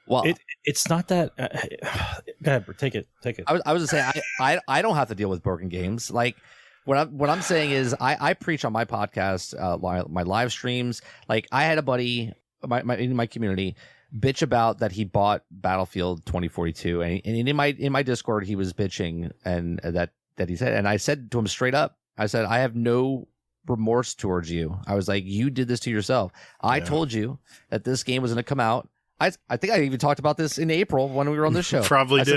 Speaker 2: Well,
Speaker 3: It's not that. Go ahead, Bert, take it.
Speaker 2: I was gonna say I don't have to deal with broken games. Like what I'm saying is I preach on my podcast, my live streams. Like I had a buddy in my community bitch about that he bought Battlefield 2042, and in my Discord he was bitching and that he said, and I said to him straight up, I said, I have no remorse towards you. I was like, you did this to yourself. I told you that this game was going to come out. I think I even talked about this in April when we were on this show.
Speaker 1: Probably
Speaker 2: I
Speaker 1: did.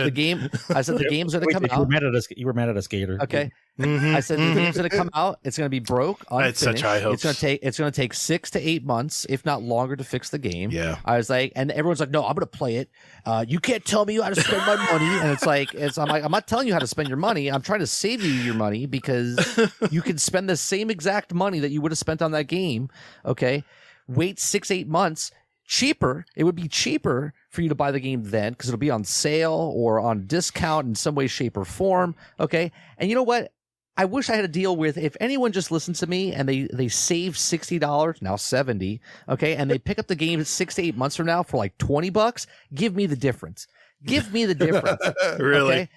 Speaker 2: I said the game's going to come out.
Speaker 3: You were mad at us, Gatr.
Speaker 2: Okay. I said the game's going to come out. It's going to be broke.
Speaker 1: I had such high hopes.
Speaker 2: It's going to take 6 to 8 months, if not longer, to fix the game.
Speaker 1: Yeah.
Speaker 2: I was like, and everyone's like, no, I'm going to play it. You can't tell me how to spend my money. And it's like, I'm not telling you how to spend your money. I'm trying to save you your money because you can spend the same exact money that you would have spent on that game. Okay. Wait 6-8 months. Cheaper. It would be cheaper for you to buy the game then because it'll be on sale or on discount in some way, shape, or form. Okay. And you know what? I wish I had a deal with if anyone just listens to me and they save $60, now $70, okay, and they pick up the game 6 to 8 months from now for like $20, give me the difference. Give me the difference.
Speaker 1: Really?
Speaker 2: Okay?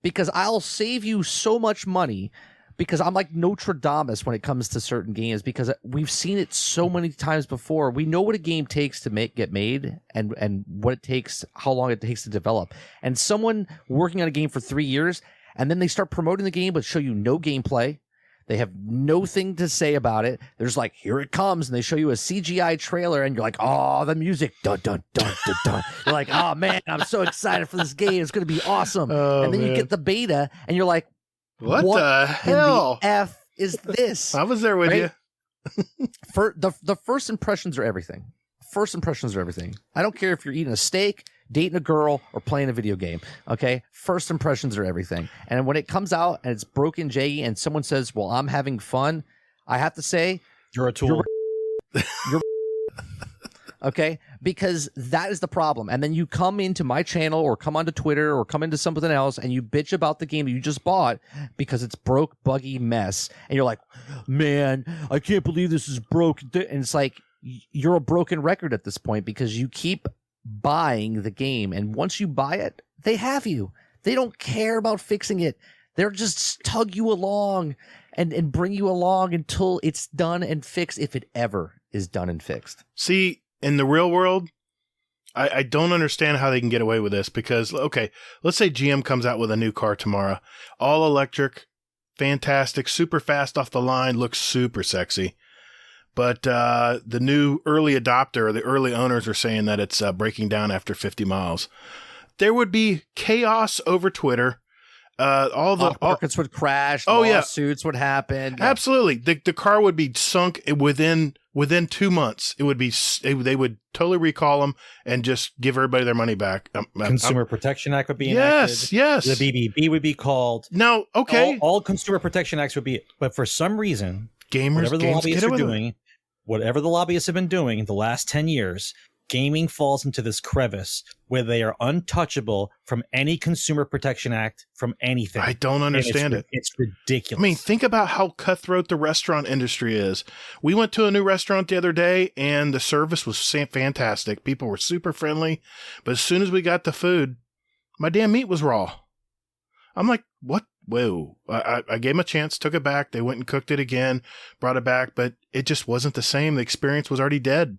Speaker 2: Because I'll save you so much money because I'm like Nostradamus when it comes to certain games because we've seen it so many times before. We know what a game takes to get made and what it takes, how long it takes to develop. And someone working on a game for 3 years and then they start promoting the game but show you no gameplay. They have nothing to say about it. There's like, here it comes, and they show you a CGI trailer, and you're like, oh, the music, dun, dun, dun, dun, dun. You're like, oh, man, I'm so excited for this game. It's going to be awesome.
Speaker 1: Oh,
Speaker 2: and then
Speaker 1: man.
Speaker 2: you get the beta, and you're like,
Speaker 1: What the hell?
Speaker 2: in the F is this?
Speaker 1: I was there with
Speaker 2: Right?
Speaker 1: you.
Speaker 2: For the first impressions are everything. first impressions are everything. I don't care if you're eating a steak, dating a girl, or playing a video game. Okay, first impressions are everything. And when it comes out and it's broken, jaggy, and someone says, "Well, I'm having fun," I have to say,
Speaker 3: You're a tool.
Speaker 2: You're okay, because that is the problem. And then you come into my channel or come onto Twitter or come into something else and you bitch about the game that you just bought because it's broke, buggy mess. And you're like, man, I can't believe this is broke. And it's like, you're a broken record at this point because you keep buying the game. And once you buy it, they have you. They don't care about fixing it. They're just tug you along and bring you along until it's done and fixed, if it ever is done and fixed.
Speaker 1: See, in the real world, I don't understand how they can get away with this because, okay, let's say GM comes out with a new car tomorrow. All electric, fantastic, super fast off the line, looks super sexy. But the new early adopter, the early owners are saying that it's breaking down after 50 miles. There would be chaos over Twitter.
Speaker 2: Markets would crash. Lawsuits would happen. Yeah.
Speaker 1: Absolutely. The car would be sunk within 2 months. It would be, they would totally recall them and just give everybody their money back.
Speaker 3: Consumer Protection Act would be enacted.
Speaker 1: Yes.
Speaker 3: The BBB would be called.
Speaker 1: No, okay.
Speaker 3: All Consumer Protection Acts would be, but for some reason,
Speaker 1: whatever the
Speaker 3: lobbyists have been doing the last 10 years, gaming falls into this crevice where they are untouchable from any Consumer Protection Act, from anything.
Speaker 1: I don't understand it.
Speaker 3: It's ridiculous.
Speaker 1: I mean, think about how cutthroat the restaurant industry is. We went to a new restaurant the other day and the service was fantastic. People were super friendly. But as soon as we got the food, my damn meat was raw. I'm like, what? Whoa. I gave them a chance, took it back. They went and cooked it again, brought it back, but it just wasn't the same. The experience was already dead.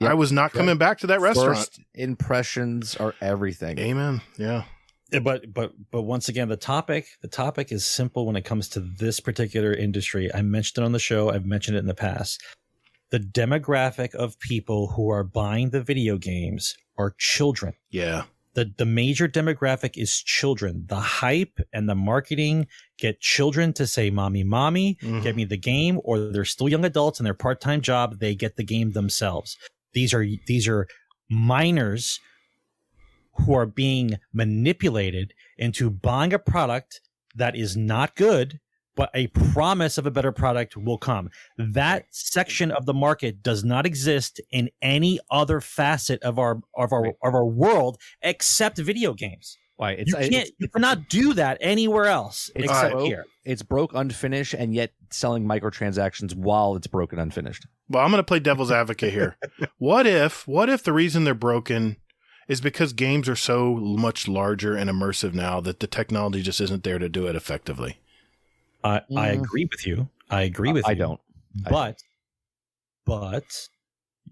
Speaker 1: Yep. I was not coming back to that restaurant.
Speaker 2: First impressions are everything.
Speaker 1: Amen. Yeah.
Speaker 3: But once again, the topic is simple when it comes to this particular industry. I mentioned it on the show. I've mentioned it in the past. The demographic of people who are buying the video games are children.
Speaker 1: Yeah.
Speaker 3: The major demographic is children. The hype and the marketing get children to say, mommy, get me the game, or they're still young adults in their part-time job. They get the game themselves. These are minors who are being manipulated into buying a product that is not good, but a promise of a better product will come. That section of the market does not exist in any other facet of our world except video games.
Speaker 2: Why
Speaker 3: You cannot do that anywhere else except here.
Speaker 2: It's broke, unfinished, and yet selling microtransactions while it's broken, unfinished.
Speaker 1: Well, I'm going to play devil's advocate here. What if the reason they're broken is because games are so much larger and immersive now that the technology just isn't there to do it effectively?
Speaker 3: I agree with you. I
Speaker 2: don't.
Speaker 3: But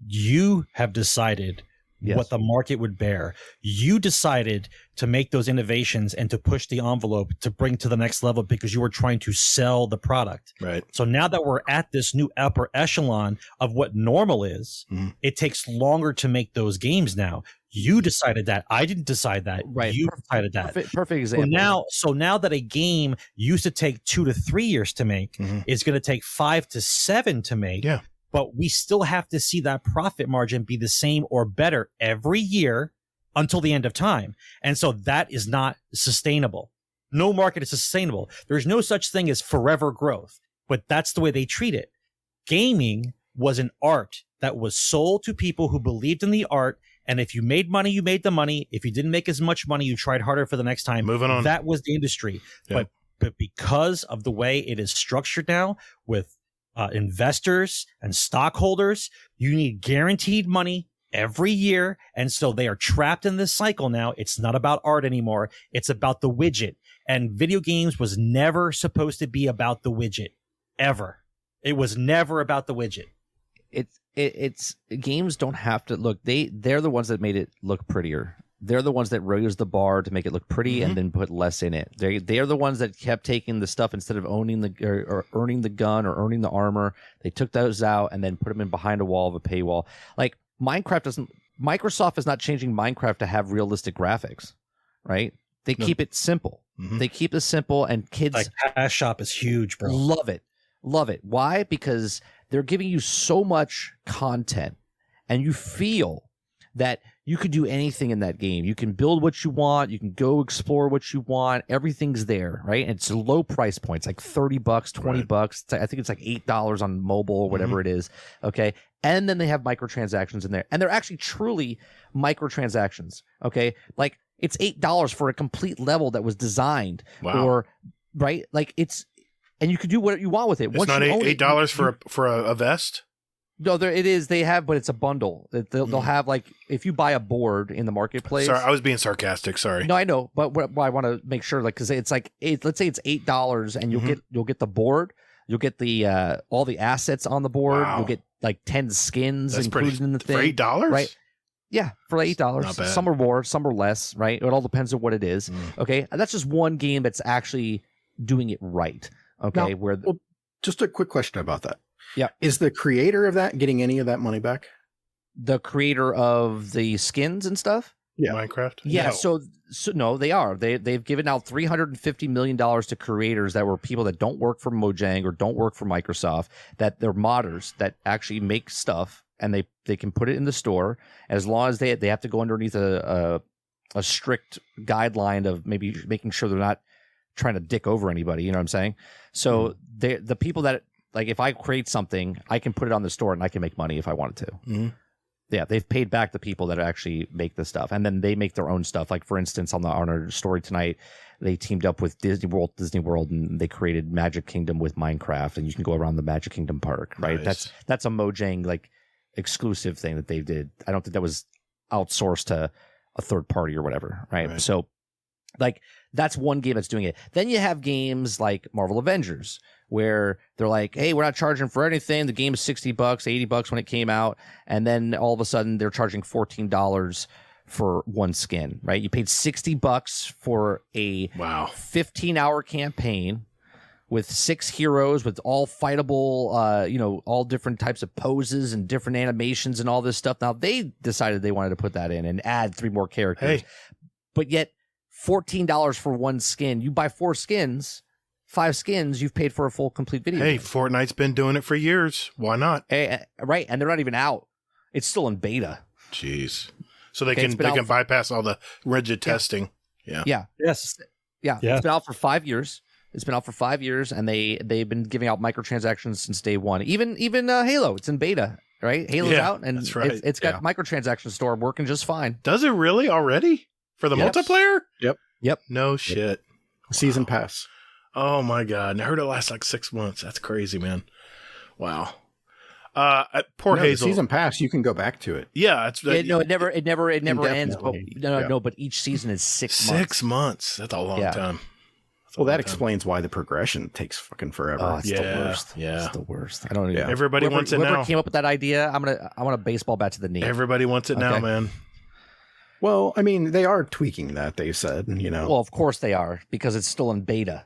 Speaker 3: you have decided what the market would bear. You decided to make those innovations and to push the envelope to bring to the next level because you were trying to sell the product.
Speaker 1: Right.
Speaker 3: So now that we're at this new upper echelon of what normal is, it takes longer to make those games now. You decided that. I didn't decide that.
Speaker 2: Right.
Speaker 3: You decided that.
Speaker 2: Perfect example.
Speaker 3: So now that a game used to take 2 to 3 years to make is going to take 5 to 7 to make.
Speaker 1: Yeah.
Speaker 3: But we still have to see that profit margin be the same or better every year until the end of time. And so that is not sustainable. No market is sustainable. There's no such thing as forever growth, but that's the way they treat it. Gaming was an art that was sold to people who believed in the art. And if you made money, you made the money. If you didn't make as much money, you tried harder for the next time.
Speaker 1: Moving on.
Speaker 3: That was the industry.
Speaker 1: Yeah.
Speaker 3: But because of the way it is structured now with investors and stockholders, you need guaranteed money every year. And so they are trapped in this cycle now. It's not about art anymore. It's about the widget. And video games was never supposed to be about the widget, ever. It was never about the widget.
Speaker 2: It's games don't have to look. They're the ones that made it look prettier. They're the ones that raised the bar to make it look pretty and then put less in it. They're the ones that kept taking the stuff instead of owning or earning the gun or earning the armor. They took those out and then put them in behind a wall of a paywall. Like Microsoft is not changing Minecraft to have realistic graphics, right? They keep it simple. They keep it simple, and kids
Speaker 3: like Cash Shop is huge, bro.
Speaker 2: Love it. Why? Because they're giving you so much content and you feel that you could do anything in that game. You can build what you want. You can go explore what you want. Everything's there, right? And it's a low price points, like $30, $20. I think it's like $8 on mobile or whatever it is. Okay. And then they have microtransactions in there. And they're actually truly microtransactions. Okay. Like it's $8 for a complete level that was designed.
Speaker 1: Wow.
Speaker 2: Or, right? Like it's, and you can do what you want with it.
Speaker 1: It's not $8 for a vest?
Speaker 2: No, it is. They have, but it's a bundle. They'll have like if you buy a board in the marketplace.
Speaker 1: Sorry, I was being sarcastic. Sorry.
Speaker 2: No, I know, but what I want to make sure, like, because it's like let's say it's $8, and you'll get the board, you'll get the all the assets on the board, you'll get like 10 skins included in the thing
Speaker 1: for $8,
Speaker 2: right? Yeah, for $8.
Speaker 1: Not bad.
Speaker 2: Some are more, some are less, right? It all depends on what it is. Okay, and that's just one game that's actually doing it right. Okay,
Speaker 5: now, just a quick question about that.
Speaker 2: Yeah.
Speaker 5: Is the creator of that getting any of that money back?
Speaker 2: The creator of the skins and stuff?
Speaker 5: Yeah.
Speaker 1: Minecraft?
Speaker 2: Yeah. No. So no, they are. They've given out $350 million to creators that were people that don't work for Mojang or don't work for Microsoft, that they're modders that actually make stuff, and they can put it in the store as long as they have to go underneath a strict guideline of maybe making sure they're not trying to dick over anybody. You know what I'm saying? So the people that, like, if I create something, I can put it on the store and I can make money if I wanted to. Yeah, they've paid back the people that actually make the stuff, and then they make their own stuff. Like, for instance, on our story tonight, they teamed up with Disney World, and they created Magic Kingdom with Minecraft, and you can go around the Magic Kingdom park. Right,
Speaker 1: Nice.
Speaker 2: that's a Mojang like exclusive thing that they did. I don't think that was outsourced to a third party or whatever. Right. So, like, that's one game that's doing it. Then you have games like Marvel Avengers, where they're like, hey, we're not charging for anything. The game is $60, $80 when it came out. And then all of a sudden they're charging $14 for one skin, right? You paid $60 for a 15-hour campaign with 6 heroes with all fightable, all different types of poses and different animations and all this stuff. Now, they decided they wanted to put that in and add 3 more characters.
Speaker 1: Hey.
Speaker 2: But yet $14 for one skin. You buy 4 skins, 5 skins, you've paid for a full complete video.
Speaker 1: Hey, Fortnite's been doing it for years. Why not?
Speaker 2: Hey, right, and they're not even out. It's still in beta.
Speaker 1: Jeez. So they can bypass all the rigid testing. Yeah.
Speaker 2: Yeah.
Speaker 3: Yes.
Speaker 2: Yeah.
Speaker 3: Yeah.
Speaker 2: It's been out for 5 years. And they've been giving out microtransactions since day one. Even Halo, it's in beta, right? Halo's out, and
Speaker 1: that's right.
Speaker 2: it's got microtransaction store working just fine.
Speaker 1: Does it really already? For the multiplayer?
Speaker 5: Yep.
Speaker 1: No shit.
Speaker 5: Season pass.
Speaker 1: Oh my God. And I heard it lasts like 6 months. That's crazy, man. Wow. Poor Hazel.
Speaker 5: Season pass, you can go back to it.
Speaker 1: Yeah.
Speaker 2: It never ends. But
Speaker 5: Indefinitely.
Speaker 2: but each season is 6 months.
Speaker 1: 6 months. That's a long time.
Speaker 5: Well, that explains why the progression takes fucking forever.
Speaker 2: Oh, it's the worst.
Speaker 1: Yeah.
Speaker 2: It's the worst. I don't even.
Speaker 1: Everybody wants it now.
Speaker 2: Whoever came up with that idea, I want a baseball bat to the knee.
Speaker 1: Everybody wants it now, man.
Speaker 5: Well, I mean, they are tweaking that, they said,
Speaker 2: Well, of course they are, because it's still in beta.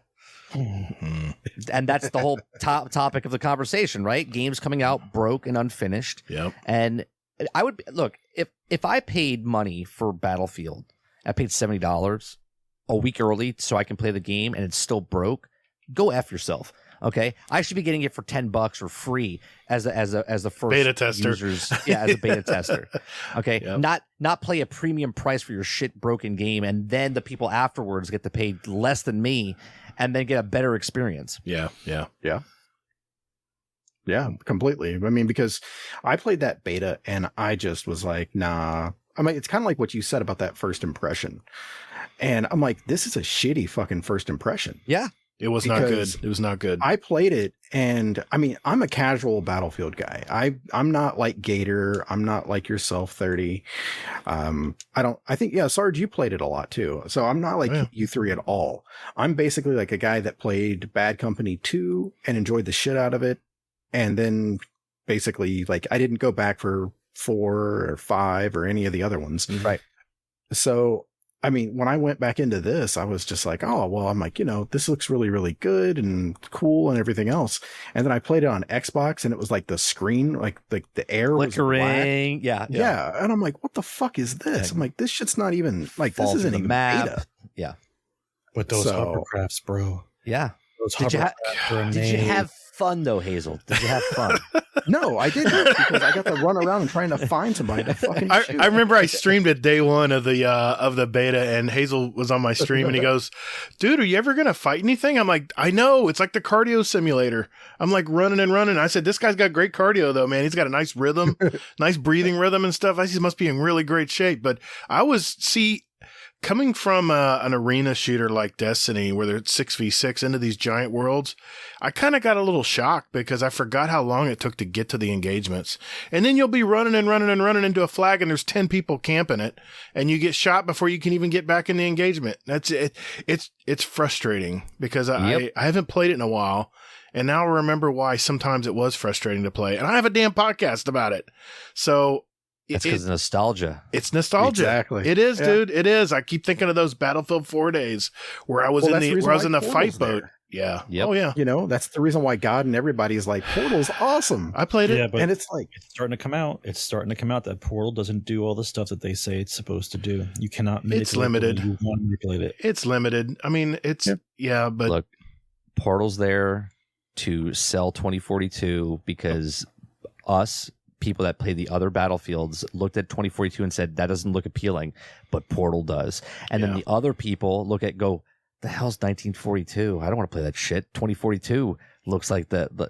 Speaker 2: And that's the whole topic of the conversation, right? Games coming out broke and unfinished.
Speaker 1: Yep.
Speaker 2: And I would look, if I paid money for Battlefield, I paid $70 a week early so I can play the game and it's still broke, go F yourself. Okay, I should be getting it for $10 or free as the first
Speaker 5: beta tester.
Speaker 2: Users, as a beta tester. Okay, not play a premium price for your shit broken game, and then the people afterwards get to pay less than me, and then get a better experience.
Speaker 5: Yeah, completely. I mean, because I played that beta and I just was like, nah. I mean, it's kind of like what you said about that first impression, and I'm like, this is a shitty fucking first impression.
Speaker 2: Yeah.
Speaker 1: It was not good. It was not good.
Speaker 5: I played it, and I mean, I'm a casual Battlefield guy. I'm not like Gatr. I'm not like yourself, 30. I think Sarge, you played it a lot too. So I'm not like you three at all. I'm basically like a guy that played Bad Company 2 and enjoyed the shit out of it. And then basically, like, I didn't go back for 4 or 5 or any of the other ones.
Speaker 2: Right.
Speaker 5: So, I mean, when I went back into this, I was just like, oh, well, I'm like, this looks really, really good and cool and everything else. And then I played it on Xbox and it was like the screen, like the air
Speaker 2: flickering.
Speaker 5: Was black. Yeah. And I'm like, what the fuck is this? I'm like, this shit's not even like, this isn't even beta.
Speaker 2: Yeah.
Speaker 3: With those hovercrafts, bro.
Speaker 2: Yeah.
Speaker 3: Those
Speaker 2: did you have fun though, Hazel? Did you have fun?
Speaker 5: No, I didn't, because I got to run around and trying to find somebody to fucking shoot.
Speaker 1: I remember I streamed at day one of the beta, and Hazel was on my stream, and he goes, "Dude, are you ever gonna fight anything?" I'm like, "I know, it's like the cardio simulator." I'm like running and running. I said, "This guy's got great cardio, though, man. He's got a nice rhythm, nice breathing rhythm and stuff. I see he must be in really great shape." But I was coming from an arena shooter like Destiny, where they're 6v6 into these giant worlds, I kind of got a little shocked because I forgot how long it took to get to the engagements. And then you'll be running and running and running into a flag, and there's 10 people camping it, and you get shot before you can even get back in the engagement. That's it. It's frustrating because I haven't played it in a while. And now I remember why sometimes it was frustrating to play. And I have a damn podcast about it. So
Speaker 2: it's because of nostalgia.
Speaker 1: It's nostalgia.
Speaker 5: Exactly.
Speaker 1: It is, dude. It is. I keep thinking of those Battlefield 4 days where I was in the fight boat. Yeah.
Speaker 2: Yep.
Speaker 1: Oh yeah.
Speaker 5: You know, that's the reason why God and everybody is like, Portal's awesome.
Speaker 1: I played it,
Speaker 3: but
Speaker 5: and it's like
Speaker 3: it's starting to come out. It's starting to come out that Portal doesn't do all the stuff that they say it's supposed to do. You cannot manipulate
Speaker 1: it's limited.
Speaker 3: You want to manipulate it.
Speaker 1: It's limited. I mean, it's but
Speaker 2: look, Portal's there to sell 2042 because us people that play the other Battlefields looked at 2042 and said that doesn't look appealing, but Portal does. And then the other people look at go, the hell's 1942? I don't want to play that shit. 2042 looks like the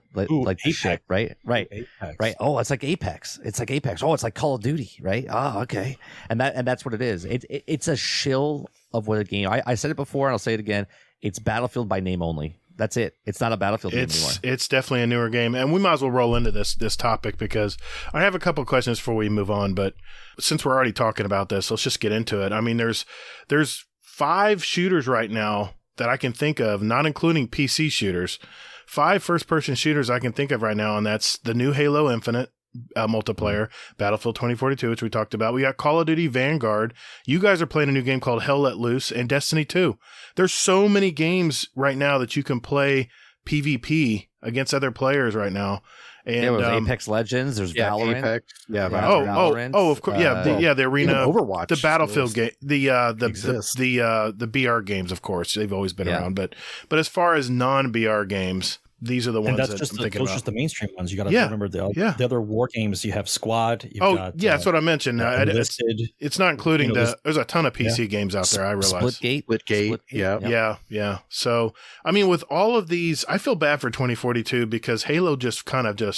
Speaker 2: shit, right?
Speaker 3: Apex.
Speaker 2: Right. Oh, it's like Apex. It's like Apex. Oh, it's like Call of Duty, right? Oh, okay. And that's what it is. It's a shill of what a game. I said it before and I'll say it again. It's Battlefield by name only. That's it. It's not a Battlefield game anymore.
Speaker 1: It's definitely a newer game, and we might as well roll into this topic because I have a couple of questions before we move on. But since we're already talking about this, let's just get into it. I mean, there's 5 shooters right now that I can think of, not including PC shooters. 5 first-person shooters I can think of right now, and that's the new Halo Infinite multiplayer, Battlefield 2042, which we talked about. We got Call of Duty Vanguard. You guys are playing a new game called Hell Let Loose, and Destiny 2. There's so many games right now that you can play PvP against other players right now. And
Speaker 2: there's Apex Legends. There's Valorant.
Speaker 5: Apex. Yeah.
Speaker 2: Valorant.
Speaker 1: Of course. The arena,
Speaker 5: Overwatch,
Speaker 1: the Battlefield game, the BR games. Of course, they've always been around. But as far as non-BR games, these are the ones that I'm thinking about.
Speaker 3: Those are just the mainstream ones. You got to remember the other war games. You have Squad.
Speaker 1: That's what I mentioned. It's not including there's a ton of PC games out there. I realize
Speaker 5: Splitgate.
Speaker 1: Yeah. So I mean, with all of these, I feel bad for 2042 because Halo just kind of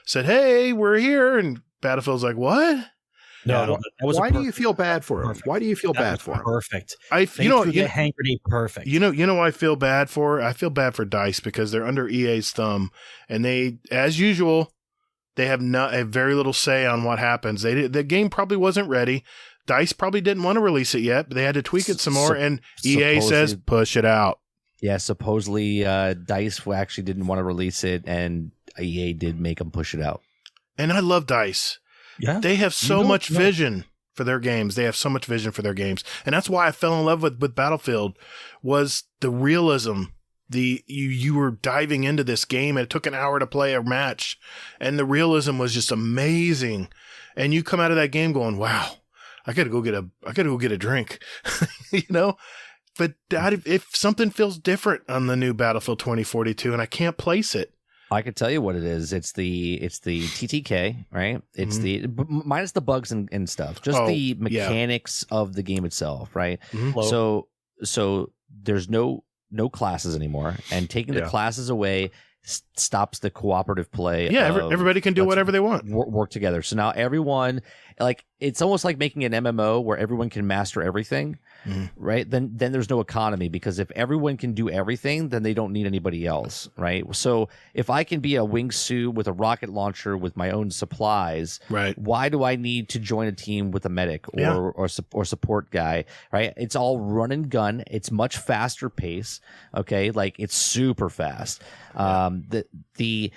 Speaker 1: said, "Hey, we're here," and Battlefield's like, "What?"
Speaker 3: No,
Speaker 5: why do you feel bad for him? Why do you feel bad for him?
Speaker 3: Perfect.
Speaker 1: Hand
Speaker 3: grenade perfect.
Speaker 1: You know I feel bad for? I feel bad for DICE because they're under EA's thumb, and they, as usual, they have very little say on what happens. The game probably wasn't ready. DICE probably didn't want to release it yet, but they had to tweak it some more, and EA says push it out.
Speaker 2: Yeah, supposedly DICE actually didn't want to release it, and EA did make them push it out.
Speaker 1: And I love DICE.
Speaker 3: Yeah,
Speaker 1: they have so much vision for their games. They have so much vision for their games. And that's why I fell in love with Battlefield was the realism. You were diving into this game and it took an hour to play a match. And the realism was just amazing. And you come out of that game going, wow, I gotta go get a drink. But if something feels different on the new Battlefield 2042 and I can't place it.
Speaker 2: I could tell you what it is. It's the TTK, right? It's the minus the bugs and stuff, just the mechanics of the game itself, right?
Speaker 1: Mm-hmm.
Speaker 2: So there's no classes anymore, and taking the classes away stops the cooperative play.
Speaker 1: Yeah, everybody can do whatever they want.
Speaker 2: Work together. So now everyone, it's almost like making an MMO where everyone can master everything, right? Then there's no economy because if everyone can do everything, then they don't need anybody else, right? So if I can be a wingsuit with a rocket launcher with my own supplies,
Speaker 1: right?
Speaker 2: Why do I need to join a team with a medic or support guy, right? It's all run and gun. It's much faster pace. Okay, like it's super fast. They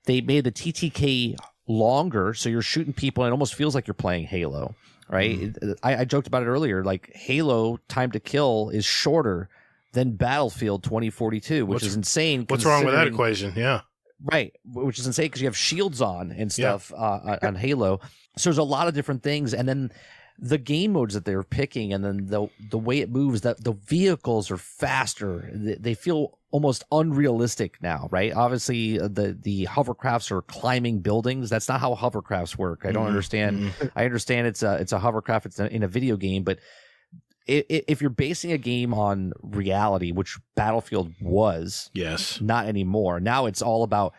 Speaker 2: made the TTK longer, so you're shooting people and it almost feels like you're playing Halo, right? I joked about it earlier, like Halo time to kill is shorter than Battlefield 2042, which is insane.
Speaker 1: What's wrong with that equation? Yeah.
Speaker 2: Right, which is insane because you have shields on and stuff on Halo. So there's a lot of different things, and then the game modes that they're picking, and then the way it moves, that the vehicles are faster. They feel almost unrealistic now, right? Obviously, the hovercrafts are climbing buildings. That's not how hovercrafts work. I don't understand. I understand it's a hovercraft. It's in a video game, but if you're basing a game on reality, which Battlefield was,
Speaker 1: yes,
Speaker 2: not anymore. Now it's all about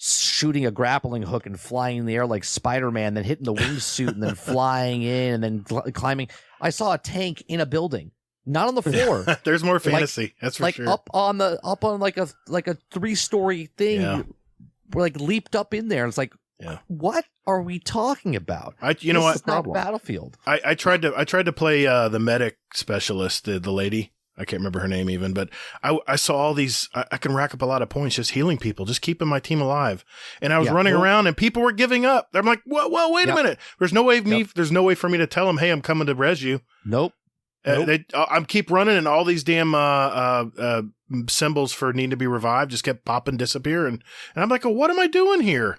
Speaker 2: shooting a grappling hook and flying in the air like Spider-Man, then hitting the wingsuit and then flying in and then climbing. I saw a tank in a building, not on the floor.
Speaker 1: There's more fantasy. That's for sure.
Speaker 2: Up on like a 3-story thing.
Speaker 1: Yeah.
Speaker 2: We're like leaped up in there. It's like, what are we talking about?
Speaker 1: You know what?
Speaker 2: It's not Battlefield.
Speaker 1: I tried to play the medic specialist, the lady. I can't remember her name even, but I saw all these. I can rack up a lot of points just healing people, just keeping my team alive. And I was running around, and people were giving up. I'm like, well, wait a minute. There's no way There's no way for me to tell them, hey, I'm coming to res you.
Speaker 2: Nope.
Speaker 1: I'm keep running, and all these damn symbols for need to be revived just kept popping, disappearing. And I'm like, oh, what am I doing here?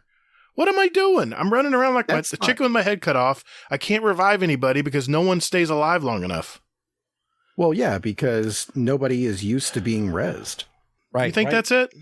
Speaker 1: What am I doing? I'm running around like a chicken with my head cut off. I can't revive anybody because no one stays alive long enough.
Speaker 5: Well, yeah, because nobody is used to being rezzed.
Speaker 1: Right. You think that's it?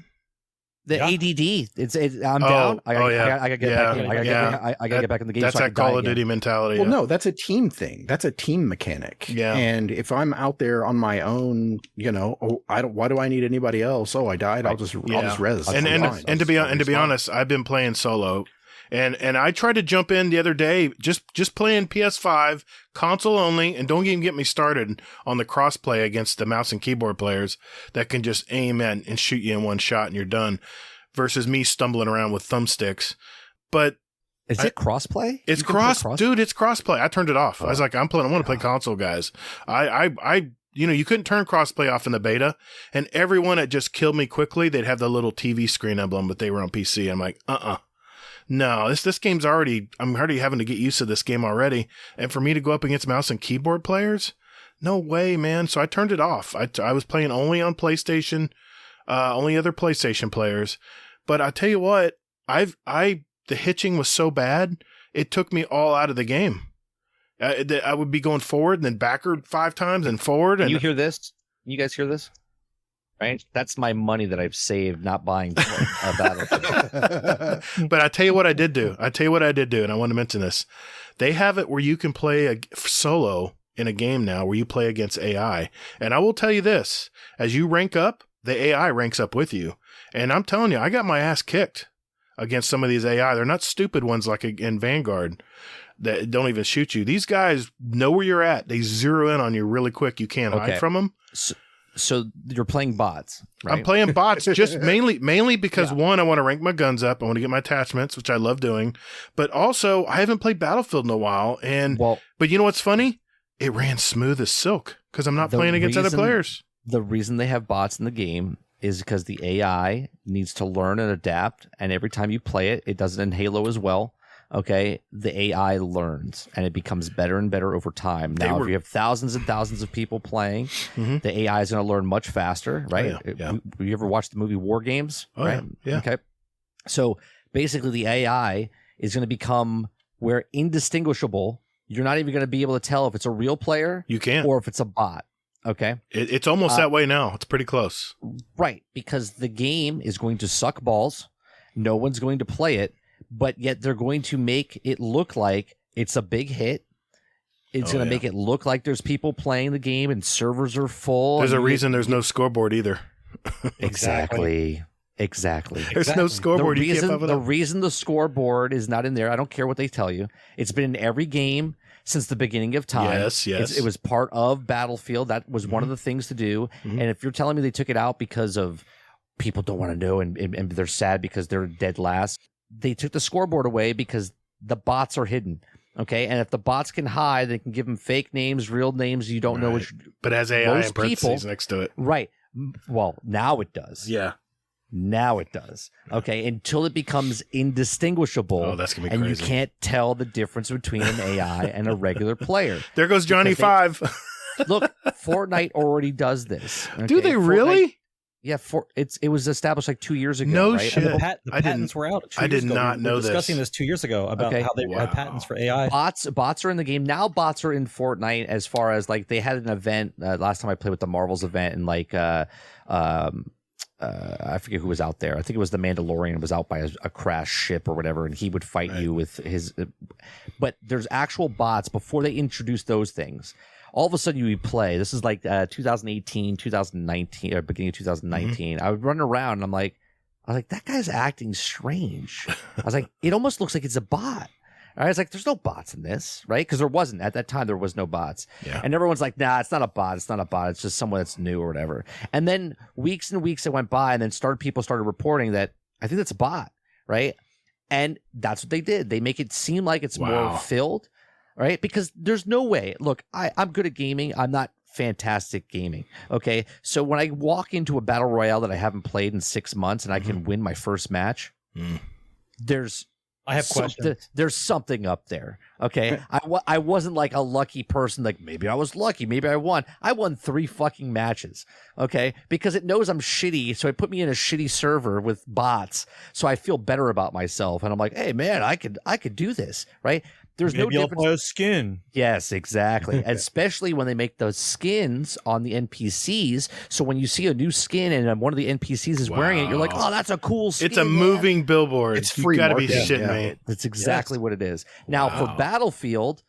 Speaker 2: The ADD. I'm down. I gotta get back in. I gotta get back in the game.
Speaker 1: That's that Call of Duty mentality.
Speaker 5: Well, no, that's a team thing. That's a team mechanic.
Speaker 1: Yeah.
Speaker 5: And if I'm out there on my own, why do I need anybody else? Oh, I died. I'll just res.
Speaker 1: And to be honest, I've been playing solo. And I tried to jump in the other day, just playing PS5, console only, and don't even get me started on the crossplay against the mouse and keyboard players that can just aim and shoot you in one shot and you're done, versus me stumbling around with thumbsticks. But
Speaker 2: is it crossplay?
Speaker 1: It's dude. It's crossplay. I turned it off. I was like, I want to play console, guys. You couldn't turn crossplay off in the beta, and everyone that just killed me quickly, they'd have the little TV screen emblem, but they were on PC. I'm like, no, this game's I'm already having to get used to this game already. And for me to go up against mouse and keyboard players, no way, man. So I turned it off. I was playing only on PlayStation, only other PlayStation players. But I tell you what, the hitching was so bad, it took me all out of the game. I would be going forward and then backward 5 times and forward. And
Speaker 2: you hear this? You guys hear this? Right, that's my money that I've saved not buying a Battlefield.
Speaker 1: But I tell you what I did do, and I want to mention this. They have it where you can play a solo in a game now where you play against AI. And I will tell you this, as you rank up, the AI ranks up with you. And I'm telling you, I got my ass kicked against some of these AI. They're not stupid ones like in Vanguard that don't even shoot you. These guys know where you're at. They zero in on you really quick. You can't hide from them.
Speaker 2: So you're playing bots, right?
Speaker 1: I'm playing bots just mainly because one, I want to rank my guns up. I want to get my attachments, which I love doing. But also, I haven't played Battlefield in a while. But you know what's funny? It ran smooth as silk because I'm not playing against other players.
Speaker 2: The reason they have bots in the game is because the AI needs to learn and adapt. And every time you play it, it does it in Halo as well. Okay, the AI learns and it becomes better and better over time. Now, if you have thousands and thousands of people playing, the AI is going to learn much faster, right?
Speaker 1: Oh, yeah.
Speaker 2: You ever watched the movie War Games?
Speaker 1: Oh,
Speaker 2: right?
Speaker 1: Yeah.
Speaker 2: Okay. So basically, the AI is going to become where indistinguishable. You're not even going to be able to tell if it's a real player or if it's a bot. Okay.
Speaker 1: It's almost that way now. It's pretty close.
Speaker 2: Right. Because the game is going to suck balls. No one's going to play it. But yet they're going to make it look like it's a big hit. It's going to make it look like there's people playing the game and servers are full.
Speaker 1: There's a reason there's no scoreboard either.
Speaker 2: Exactly.
Speaker 1: There's no scoreboard.
Speaker 2: The reason the scoreboard is not in there, I don't care what they tell you. It's been in every game since the beginning of time.
Speaker 1: Yes.
Speaker 2: It was part of Battlefield. That was one of the things to do. And if you're telling me they took it out because of people don't want to know and they're sad because they're dead last, they took the scoreboard away because the bots are hidden. Okay. And if the bots can hide, they can give them fake names, real names. You don't know which.
Speaker 1: But as AI in parentheses next to it.
Speaker 2: Right. Well, now it does.
Speaker 1: Yeah.
Speaker 2: Now it does. Okay. Until it becomes indistinguishable.
Speaker 1: Oh, that's going to be crazy.
Speaker 2: And you can't tell the difference between an AI and a regular player.
Speaker 1: There goes Johnny 5.
Speaker 2: Look, Fortnite already does this. Okay?
Speaker 1: Do they really?
Speaker 2: Yeah, it was established like 2 years ago.
Speaker 1: No
Speaker 2: right?
Speaker 1: shit.
Speaker 3: The patents were out.
Speaker 1: I did not know
Speaker 3: this. We were discussing this 2 years ago about how they had patents for AI.
Speaker 2: Bots are in the game now. Bots are in Fortnite as far as like they had an event last time I played with the Marvels event and like I forget who was out there. I think it was the Mandalorian was out by a crashed ship or whatever, and he would fight you with his. But there's actual bots before they introduce those things. All of a sudden, you would play. This is like 2018, 2019, or beginning of 2019. I would run around, and I was like, that guy's acting strange. I was like, it almost looks like it's a bot. I was like, there's no bots in this, right? Because there wasn't. At that time, there was no bots.
Speaker 1: Yeah.
Speaker 2: And everyone's like, nah, it's not a bot. It's not a bot. It's just someone that's new or whatever. And then weeks and weeks that went by, and then people started reporting that I think that's a bot, right? And that's what they did. They make it seem like it's more filled, right? Because there's no way. Look, I'm good at gaming. I'm not fantastic gaming. Okay. So when I walk into a battle royale that I haven't played in 6 months and I can win my first match,
Speaker 3: I have questions.
Speaker 2: There's something up there. Okay. I wasn't like a lucky person. Like maybe I was lucky. Maybe I won. I won 3 fucking matches. Okay. Because it knows I'm shitty. So it put me in a shitty server with bots. So I feel better about myself. And I'm like, hey man, I could do this. Right. There's
Speaker 3: Maybe
Speaker 2: no
Speaker 3: I'll
Speaker 2: difference.
Speaker 3: buy a skin.
Speaker 2: Yes, exactly. Especially when they make those skins on the NPCs. So when you see a new skin and one of the NPCs is wearing it, you're like, oh, that's a cool skin.
Speaker 1: It's a moving billboard.
Speaker 5: It's
Speaker 1: you
Speaker 5: free
Speaker 1: got to be
Speaker 5: marketing.
Speaker 1: shitting me.
Speaker 2: That's exactly what it is. Now for Battlefield,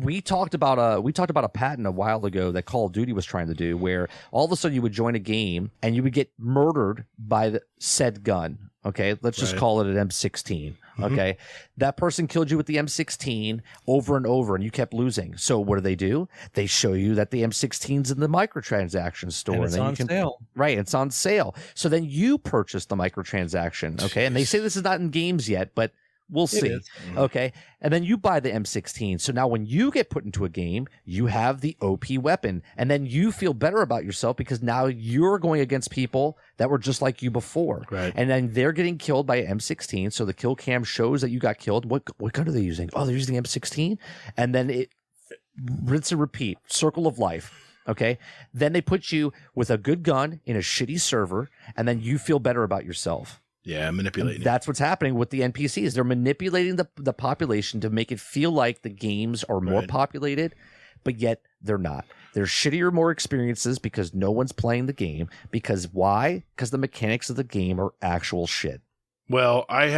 Speaker 2: we talked about a patent a while ago that Call of Duty was trying to do, where all of a sudden you would join a game and you would get murdered by the said gun. Okay, let's just call it an M16. Okay, that person killed you with the M16 over and over, and you kept losing. So what do? They show you that the M16's in the microtransaction store,
Speaker 3: And it's on sale.
Speaker 2: Right, it's on sale. So then you purchase the microtransaction. Okay, and they say this is not in games yet, but we'll see. Okay. And then you buy the M16. So now when you get put into a game, you have the OP weapon. And then you feel better about yourself because now you're going against people that were just like you before.
Speaker 1: Right.
Speaker 2: And then they're getting killed by an M16. So the kill cam shows that you got killed. What gun are they using? Oh, they're using the M16. And then it rinse and repeat. Circle of life. Okay. Then they put you with a good gun in a shitty server. And then you feel better about yourself.
Speaker 1: Yeah, manipulating.
Speaker 2: That's what's happening with the NPCs. They're manipulating the population to make it feel like the games are more populated, but yet they're not. There's shittier, more experiences because no one's playing the game. Because why? Because the mechanics of the game are actual shit.
Speaker 1: Well, I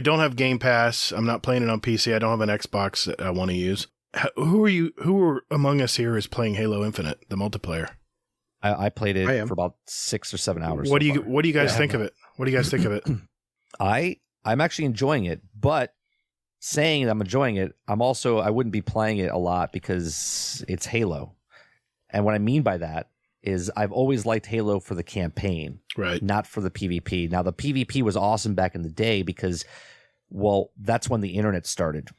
Speaker 1: don't have Game Pass. I'm not playing it on PC. I don't have an Xbox that I want to use. Who among us here is playing Halo Infinite, the multiplayer?
Speaker 2: I played it for about 6 or 7 hours.
Speaker 1: What do you guys think of it? What do you guys think of it?
Speaker 2: I'm actually enjoying it, but saying I'm enjoying it, I wouldn't be playing it a lot because it's Halo. And what I mean by that is I've always liked Halo for the campaign,
Speaker 1: right?
Speaker 2: Not for the PvP. Now the PvP was awesome back in the day because, well, that's when the internet started.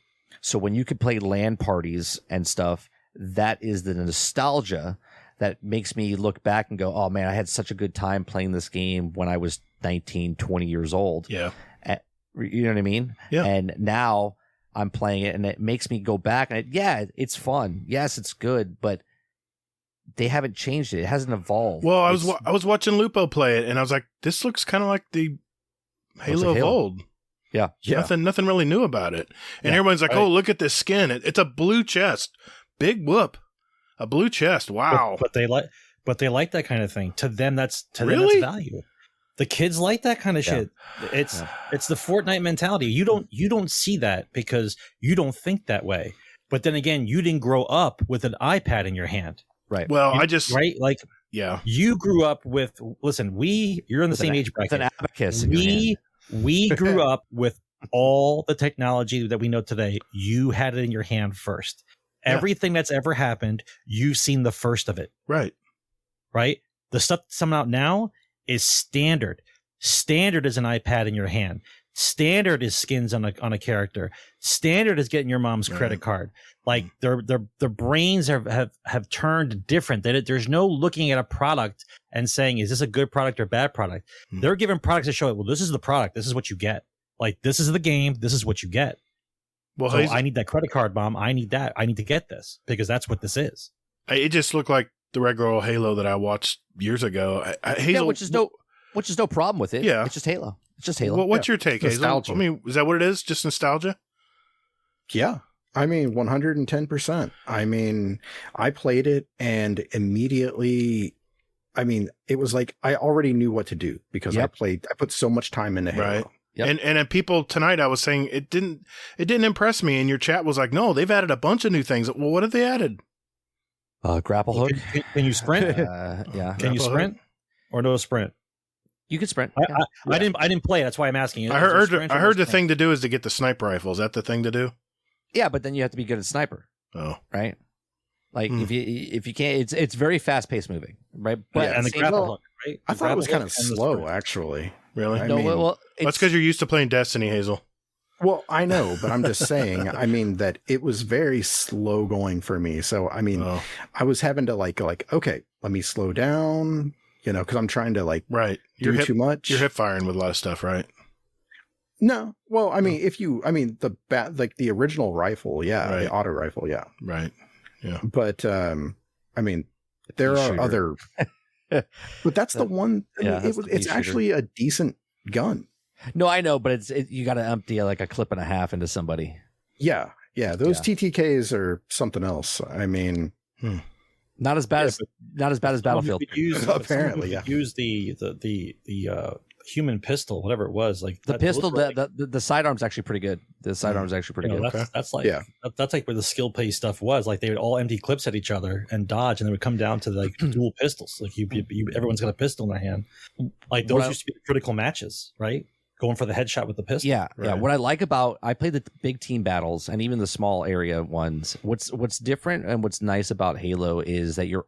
Speaker 2: So when you could play LAN parties and stuff, that is the nostalgia that makes me look back and go, oh man, I had such a good time playing this game when I was 19, 20 years old.
Speaker 1: Yeah.
Speaker 2: You know what I mean?
Speaker 1: Yeah.
Speaker 2: And now I'm playing it and it makes me go back and it's fun. Yes, it's good, but they haven't changed it. It hasn't evolved.
Speaker 1: Well, I was watching Lupo play it and I was like, this looks kind of like the Halo of old.
Speaker 2: Yeah.
Speaker 1: Nothing really new about it. And everyone's like, oh, look at this skin. It's a blue chest. Big whoop. A blue chest. Wow.
Speaker 3: But they like that kind of thing. To them, that's value. The kids like that kind of shit. It's the Fortnite mentality. You don't see that because you don't think that way. But then again, you didn't grow up with an iPad in your hand.
Speaker 2: Right.
Speaker 1: Well,
Speaker 3: You grew up with, listen, you're in the same age bracket.
Speaker 2: With an abacus in your hand.
Speaker 3: We grew up with all the technology that we know today. You had it in your hand first. Everything that's ever happened, you've seen the first of it.
Speaker 1: Right.
Speaker 3: Right? The stuff that's coming out now is standard. Standard is an iPad in your hand. Standard is skins on a character. Standard is getting your mom's credit card. Like their brains have turned different. There's no looking at a product and saying, is this a good product or bad product? They're giving products to show it. Well, this is the product. This is what you get. Like this is the game. This is what you get. Well, so I need that credit card, Mom. I need that. I need to get this because that's what this is.
Speaker 1: It just looked like the regular old Halo that I watched years ago. Hazel,
Speaker 2: which is no problem with it.
Speaker 1: Yeah,
Speaker 2: it's just Halo. It's just Halo.
Speaker 1: What's your take, Hazel?
Speaker 5: Nostalgia.
Speaker 1: I mean, is that what it is? Just nostalgia?
Speaker 5: Yeah. I mean, 110%. I mean, I played it and immediately I mean, it was like I already knew what to do because I put so much time into Halo.
Speaker 1: Right.
Speaker 2: Yep.
Speaker 1: And people tonight, I was saying it didn't impress me. And your chat was like, no, they've added a bunch of new things. Well, what have they added?
Speaker 2: Grapple hook.
Speaker 3: Can you sprint?
Speaker 2: Yeah.
Speaker 3: Can you sprint or no sprint?
Speaker 2: You can sprint.
Speaker 3: I didn't play it. That's why I'm asking you.
Speaker 1: I heard the thing to do is to get the sniper rifle. Is that the thing to do?
Speaker 2: Yeah, but then you have to be good at sniper.
Speaker 1: Oh,
Speaker 2: right. Like if you can't, it's very fast paced moving, right? But
Speaker 3: and the grapple hook, right?
Speaker 5: I thought it was kind of slow, actually.
Speaker 1: Really?
Speaker 5: I
Speaker 2: no,
Speaker 5: mean,
Speaker 2: well,
Speaker 1: that's because you're used to playing Destiny, Hazel.
Speaker 5: Well, I know, but I'm just saying, I mean, that it was very slow going for me. So, I mean, I was having to like, okay, let me slow down, because I'm trying to do too much.
Speaker 1: You're hip firing with a lot of stuff, right?
Speaker 5: No. Well, I mean, the original rifle, the auto rifle, yeah.
Speaker 1: Right. Yeah.
Speaker 5: But, I mean, there are other, but that's the one, it's actually a decent gun.
Speaker 2: No, I know, but you got to empty like a clip and a half into somebody.
Speaker 5: Yeah. Those TTKs are something else. I mean,
Speaker 2: not as bad as Battlefield.
Speaker 5: Apparently,
Speaker 3: use the human pistol, whatever it was, like
Speaker 2: the pistol. The sidearm's actually pretty good. The sidearm's actually pretty good.
Speaker 3: That's like where the skill pay stuff was. Like they would all empty clips at each other and dodge, and they would come down to like dual pistols. Like everyone's got a pistol in their hand. Like those used to be critical matches, right? Going for the headshot with the pistol.
Speaker 2: Yeah, right. Yeah. What I like I played the big team battles and even the small area ones. What's different and what's nice about Halo is that you're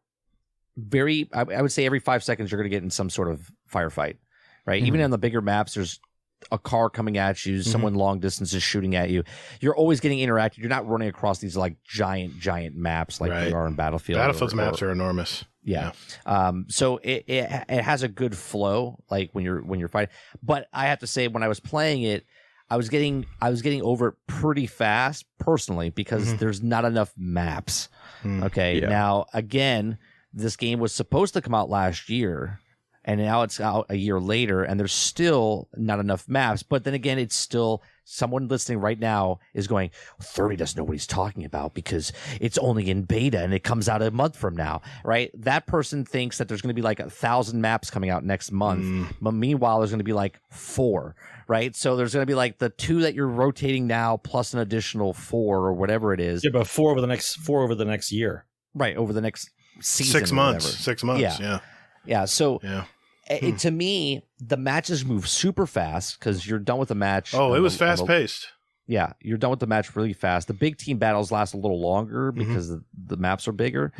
Speaker 2: I would say every 5 seconds you're going to get in some sort of firefight, right? Even on the bigger maps, there's a car coming at you, someone long distance is shooting at you. You're always getting interacted. You're not running across these like giant maps like you are in Battlefield.
Speaker 1: Battlefield's maps are enormous.
Speaker 2: Yeah. So it has a good flow, like when you're fighting. But I have to say, when I was playing it, I was getting over it pretty fast personally because there's not enough maps. Okay. Yeah. Now again, this game was supposed to come out last year, and now it's out a year later, and there's still not enough maps. But then again, it's still someone listening right now is going, 30 doesn't know what he's talking about because it's only in beta and it comes out a month from now, right? That person thinks that there's going to be like 1,000 maps coming out next month. But meanwhile, there's going to be like 4, right? So there's going to be like the 2 that you're rotating now plus an additional 4 or whatever it is.
Speaker 3: Yeah, but 4 over the next year.
Speaker 2: Right, over the next season.
Speaker 1: 6 months. 6 months,
Speaker 2: Yeah, so to me, the matches move super fast because you're done with the match.
Speaker 1: Oh, it was fast paced.
Speaker 2: Yeah, you're done with the match really fast. The big team battles last a little longer because the maps are bigger.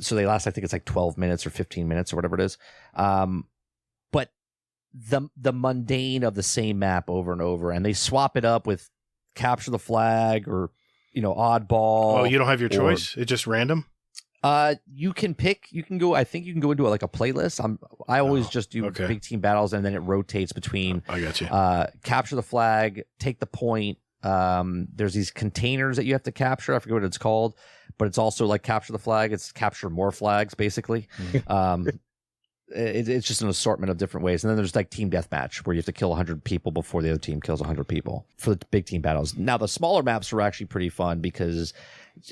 Speaker 2: So they last, I think it's like 12 minutes or 15 minutes or whatever it is. But the mundane of the same map over and over, and they swap it up with capture the flag or oddball.
Speaker 1: Oh, you don't have your choice? It's just random?
Speaker 2: You can pick. You can go. I think you can go into like a playlist. I always just do big team battles, and then it rotates between.
Speaker 1: I got you.
Speaker 2: Capture the flag, take the point. There's these containers that you have to capture. I forget what it's called, but it's also like capture the flag. It's capture more flags, basically. It's just an assortment of different ways. And then there's like team deathmatch where you have to kill 100 people before the other team kills 100 people for the big team battles. Now the smaller maps are actually pretty fun because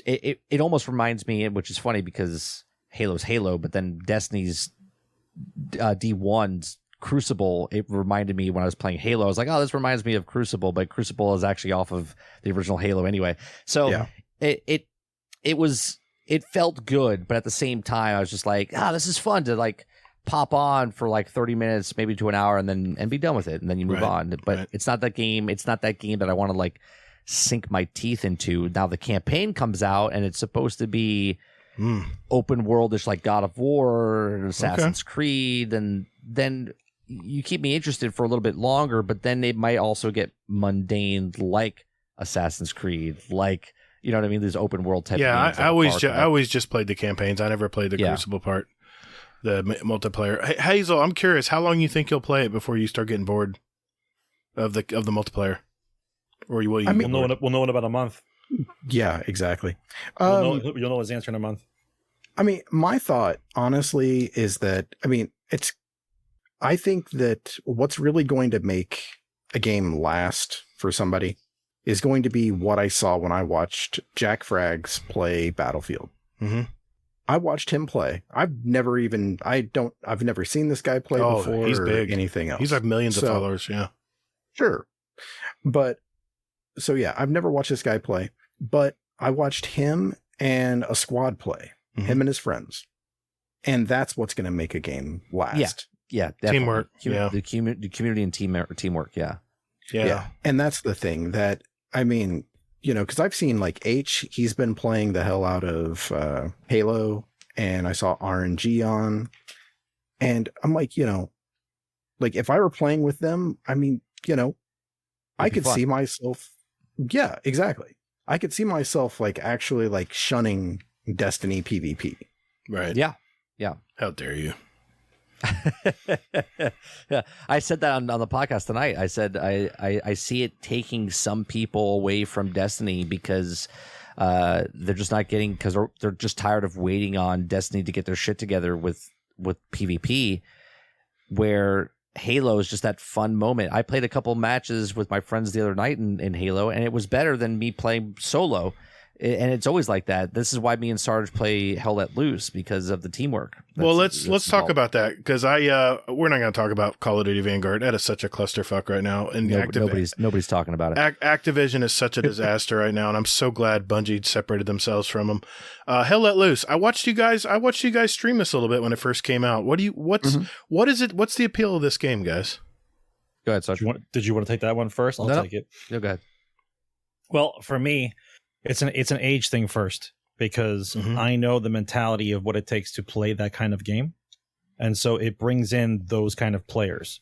Speaker 2: it almost reminds me, which is funny because Halo's Halo, but then Destiny's D1's Crucible, it reminded me when I was playing Halo. I was like, oh, this reminds me of Crucible, but Crucible is actually off of the original Halo anyway. So it felt good, but at the same time, I was just like, this is fun to like pop on for like 30 minutes, maybe to an hour, and be done with it, and then you move on. But it's not that game. It's not that game that I want to like sink my teeth into. Now the campaign comes out, and it's supposed to be open worldish like God of War and Assassin's Creed, and then you keep me interested for a little bit longer. But then it might also get mundane like Assassin's Creed, like you know what I mean? These open world type.
Speaker 1: Yeah,
Speaker 2: games
Speaker 1: I always just played the campaigns. I never played the Crucible part. The multiplayer. Hey, Hazel, I'm curious, how long you think you'll play it before you start getting bored of the multiplayer? Or will you?
Speaker 3: We'll know in about a month.
Speaker 5: Yeah, exactly.
Speaker 3: You'll know his answer in a month.
Speaker 5: I mean, my thought, honestly, is that I think that what's really going to make a game last for somebody is going to be what I saw when I watched Jack Frags play Battlefield. I watched him play. I've never seen this guy play before.
Speaker 1: He's big.
Speaker 5: Or anything else.
Speaker 1: He's like millions of followers. Yeah.
Speaker 5: Sure. But so yeah, I've never watched this guy play, but I watched him and a squad play, him and his friends. And that's what's going to make a game last.
Speaker 2: Yeah. Definitely.
Speaker 1: Teamwork. Yeah.
Speaker 2: The community and teamwork. Yeah.
Speaker 1: Yeah.
Speaker 5: And that's the thing that, I mean, you know, because I've seen like H, he's been playing the hell out of Halo, and I saw RNG on, and I'm like, you know, like if I were playing with them, I mean, you know, I could see myself. Yeah, exactly. I could see myself like actually like shunning Destiny PvP.
Speaker 1: Right.
Speaker 2: Yeah.
Speaker 1: How dare you?
Speaker 2: Yeah, I said that on the podcast tonight. I said I see it taking some people away from Destiny because they're just not getting, because they're just tired of waiting on Destiny to get their shit together with PvP, where Halo is just that fun moment. I played a couple matches with my friends the other night in Halo, and it was better than me playing solo. And it's always like that. This is why me and Sarge play Hell Let Loose, because of the teamwork.
Speaker 1: Well, let's talk about that, because we're not going to talk about Call of Duty Vanguard. That is such a clusterfuck right now, and
Speaker 2: nobody's talking about it.
Speaker 1: Activision is such a disaster right now, and I'm so glad Bungie separated themselves from them. Hell Let Loose. I watched you guys stream this a little bit when it first came out. What is it? What's the appeal of this game, guys?
Speaker 2: Go ahead, Sarge.
Speaker 3: Did you want to take that one first? I'll take it.
Speaker 2: No, go ahead.
Speaker 3: Well, for me, it's an age thing first, because I know the mentality of what it takes to play that kind of game. And so it brings in those kind of players.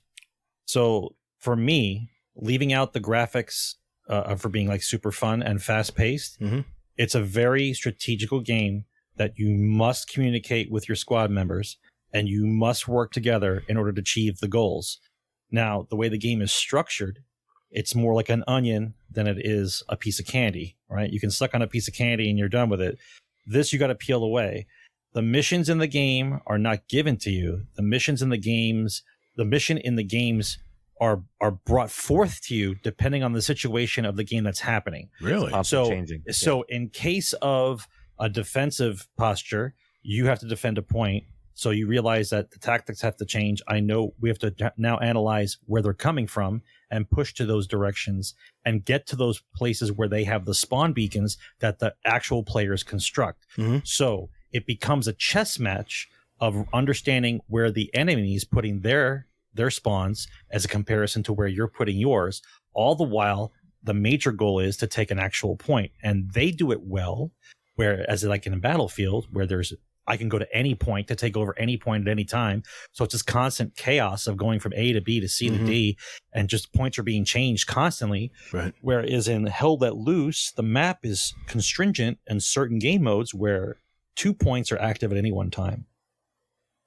Speaker 3: So for me, leaving out the graphics for being like super fun and fast paced, it's a very strategical game that you must communicate with your squad members, and you must work together in order to achieve the goals. Now, the way the game is structured, it's more like an onion than it is a piece of candy, right? You can suck on a piece of candy and you're done with it. This, you got to peel away. The missions in the game are not given to you. The mission in the games are brought forth to you depending on the situation of the game that's happening.
Speaker 1: Really?
Speaker 3: So in case of a defensive posture, you have to defend a point. So you realize that the tactics have to change. I know we have to now analyze where they're coming from and push to those directions and get to those places where they have the spawn beacons that the actual players construct. So it becomes a chess match of understanding where the enemy is putting their spawns as a comparison to where you're putting yours. All the while, the major goal is to take an actual point. And they do it well, whereas like in a battlefield where I can go to any point to take over any point at any time. So it's this constant chaos of going from A to B to C to D, and just points are being changed constantly.
Speaker 1: Right.
Speaker 3: Whereas in Hell Let Loose, the map is constringent in certain game modes where 2 points are active at any one time.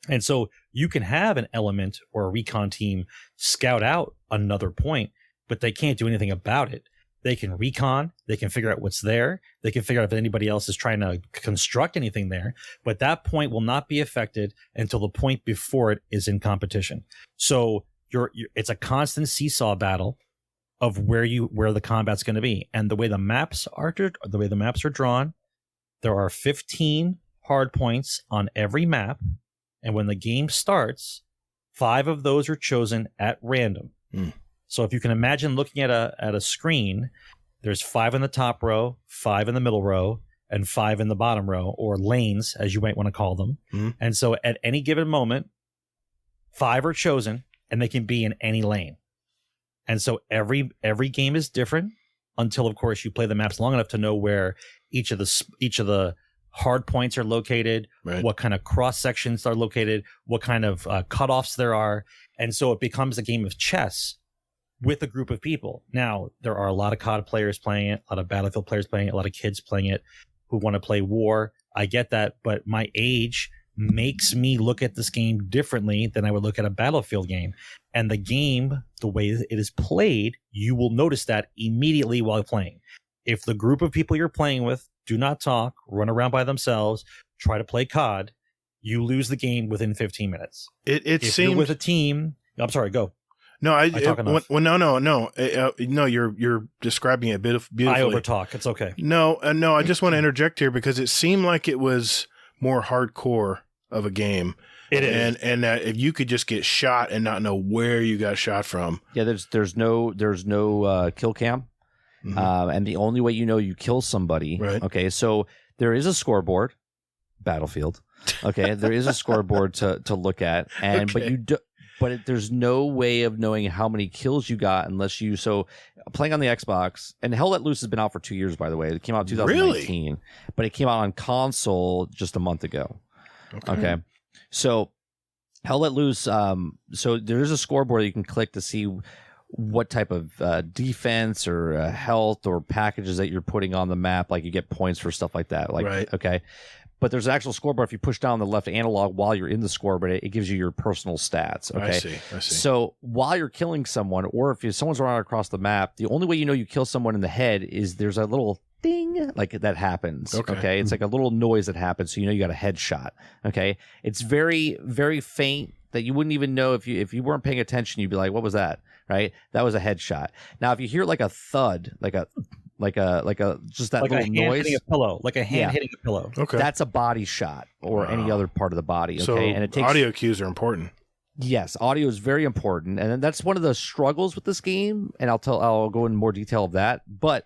Speaker 3: And so you can have an element or a recon team scout out another point, but they can't do anything about it. They can recon, they can figure out what's there, they can figure out if anybody else is trying to construct anything there, but that point will not be affected until the point before it is in competition. So it's a constant seesaw battle of where the combat's going to be. And the way the maps are drawn, there are 15 hard points on every map, and when the game starts, 5 of those are chosen at random. So if you can imagine looking at a screen, there's 5 in the top row, 5 in the middle row, and 5 in the bottom row, or lanes, as you might want to call them. And so at any given moment, 5 are chosen, and they can be in any lane. And so every game is different until, of course, you play the maps long enough to know where each of the hard points are located, what kind of cross sections are located, what kind of cutoffs there are. And so it becomes a game of chess with a group of people. Now, there are a lot of COD players playing it, a lot of Battlefield players playing it, a lot of kids playing it who want to play war. I get that, but my age makes me look at this game differently than I would look at a Battlefield game. And the game, the way it is played, you will notice that immediately while playing. If the group of people you're playing with do not talk, run around by themselves, try to play COD, you lose the game within 15 minutes.
Speaker 1: If
Speaker 3: seems you're with a team. I'm sorry, go.
Speaker 1: No, no. You're describing it beautifully.
Speaker 3: I overtalk. It's okay.
Speaker 1: No. I just want to interject here because it seemed like it was more hardcore of a game.
Speaker 3: It is.
Speaker 1: And if you could just get shot and not know where you got shot from.
Speaker 2: Yeah, there's no kill cam.
Speaker 1: Mhm.
Speaker 2: And the only way you know you kill somebody,
Speaker 1: Right.
Speaker 2: okay, so there is a scoreboard, Battlefield, okay, there is a scoreboard to look at, and
Speaker 1: Okay.
Speaker 2: there's no way of knowing how many kills you got unless you, so playing on the Xbox, and Hell Let Loose has been out for 2 years, by the way. It came out in 2019, but it came out on console just a month ago. Okay. So Hell Let Loose, so there is a scoreboard you can click to see what type of defense or health or packages that you're putting on the map. Like you get points for stuff like that. Like,
Speaker 1: Right.
Speaker 2: okay. But there's an actual scoreboard. If you push down the left analog while you're in the scoreboard, it gives you your personal stats. Okay.
Speaker 1: I see.
Speaker 2: So while you're killing someone, or if someone's running across the map, the only way you know you kill someone in the head is there's a little ding like that happens. Okay. It's like a little noise that happens, so you know you got a headshot. Okay. It's very, very faint that you wouldn't even know if you weren't paying attention. You'd be like, what was that? Right. That was a headshot. Now, if you hear like a thud, like a just that
Speaker 3: like a
Speaker 2: little
Speaker 3: hand
Speaker 2: noise,
Speaker 3: hitting a pillow, like a hand hitting a pillow.
Speaker 1: Okay.
Speaker 2: that's a body shot or any other part of the body. Okay.
Speaker 1: So
Speaker 2: And it takes
Speaker 1: audio cues are important.
Speaker 2: Yes, audio is very important, and that's one of the struggles with this game. And I'll go into more detail of that. But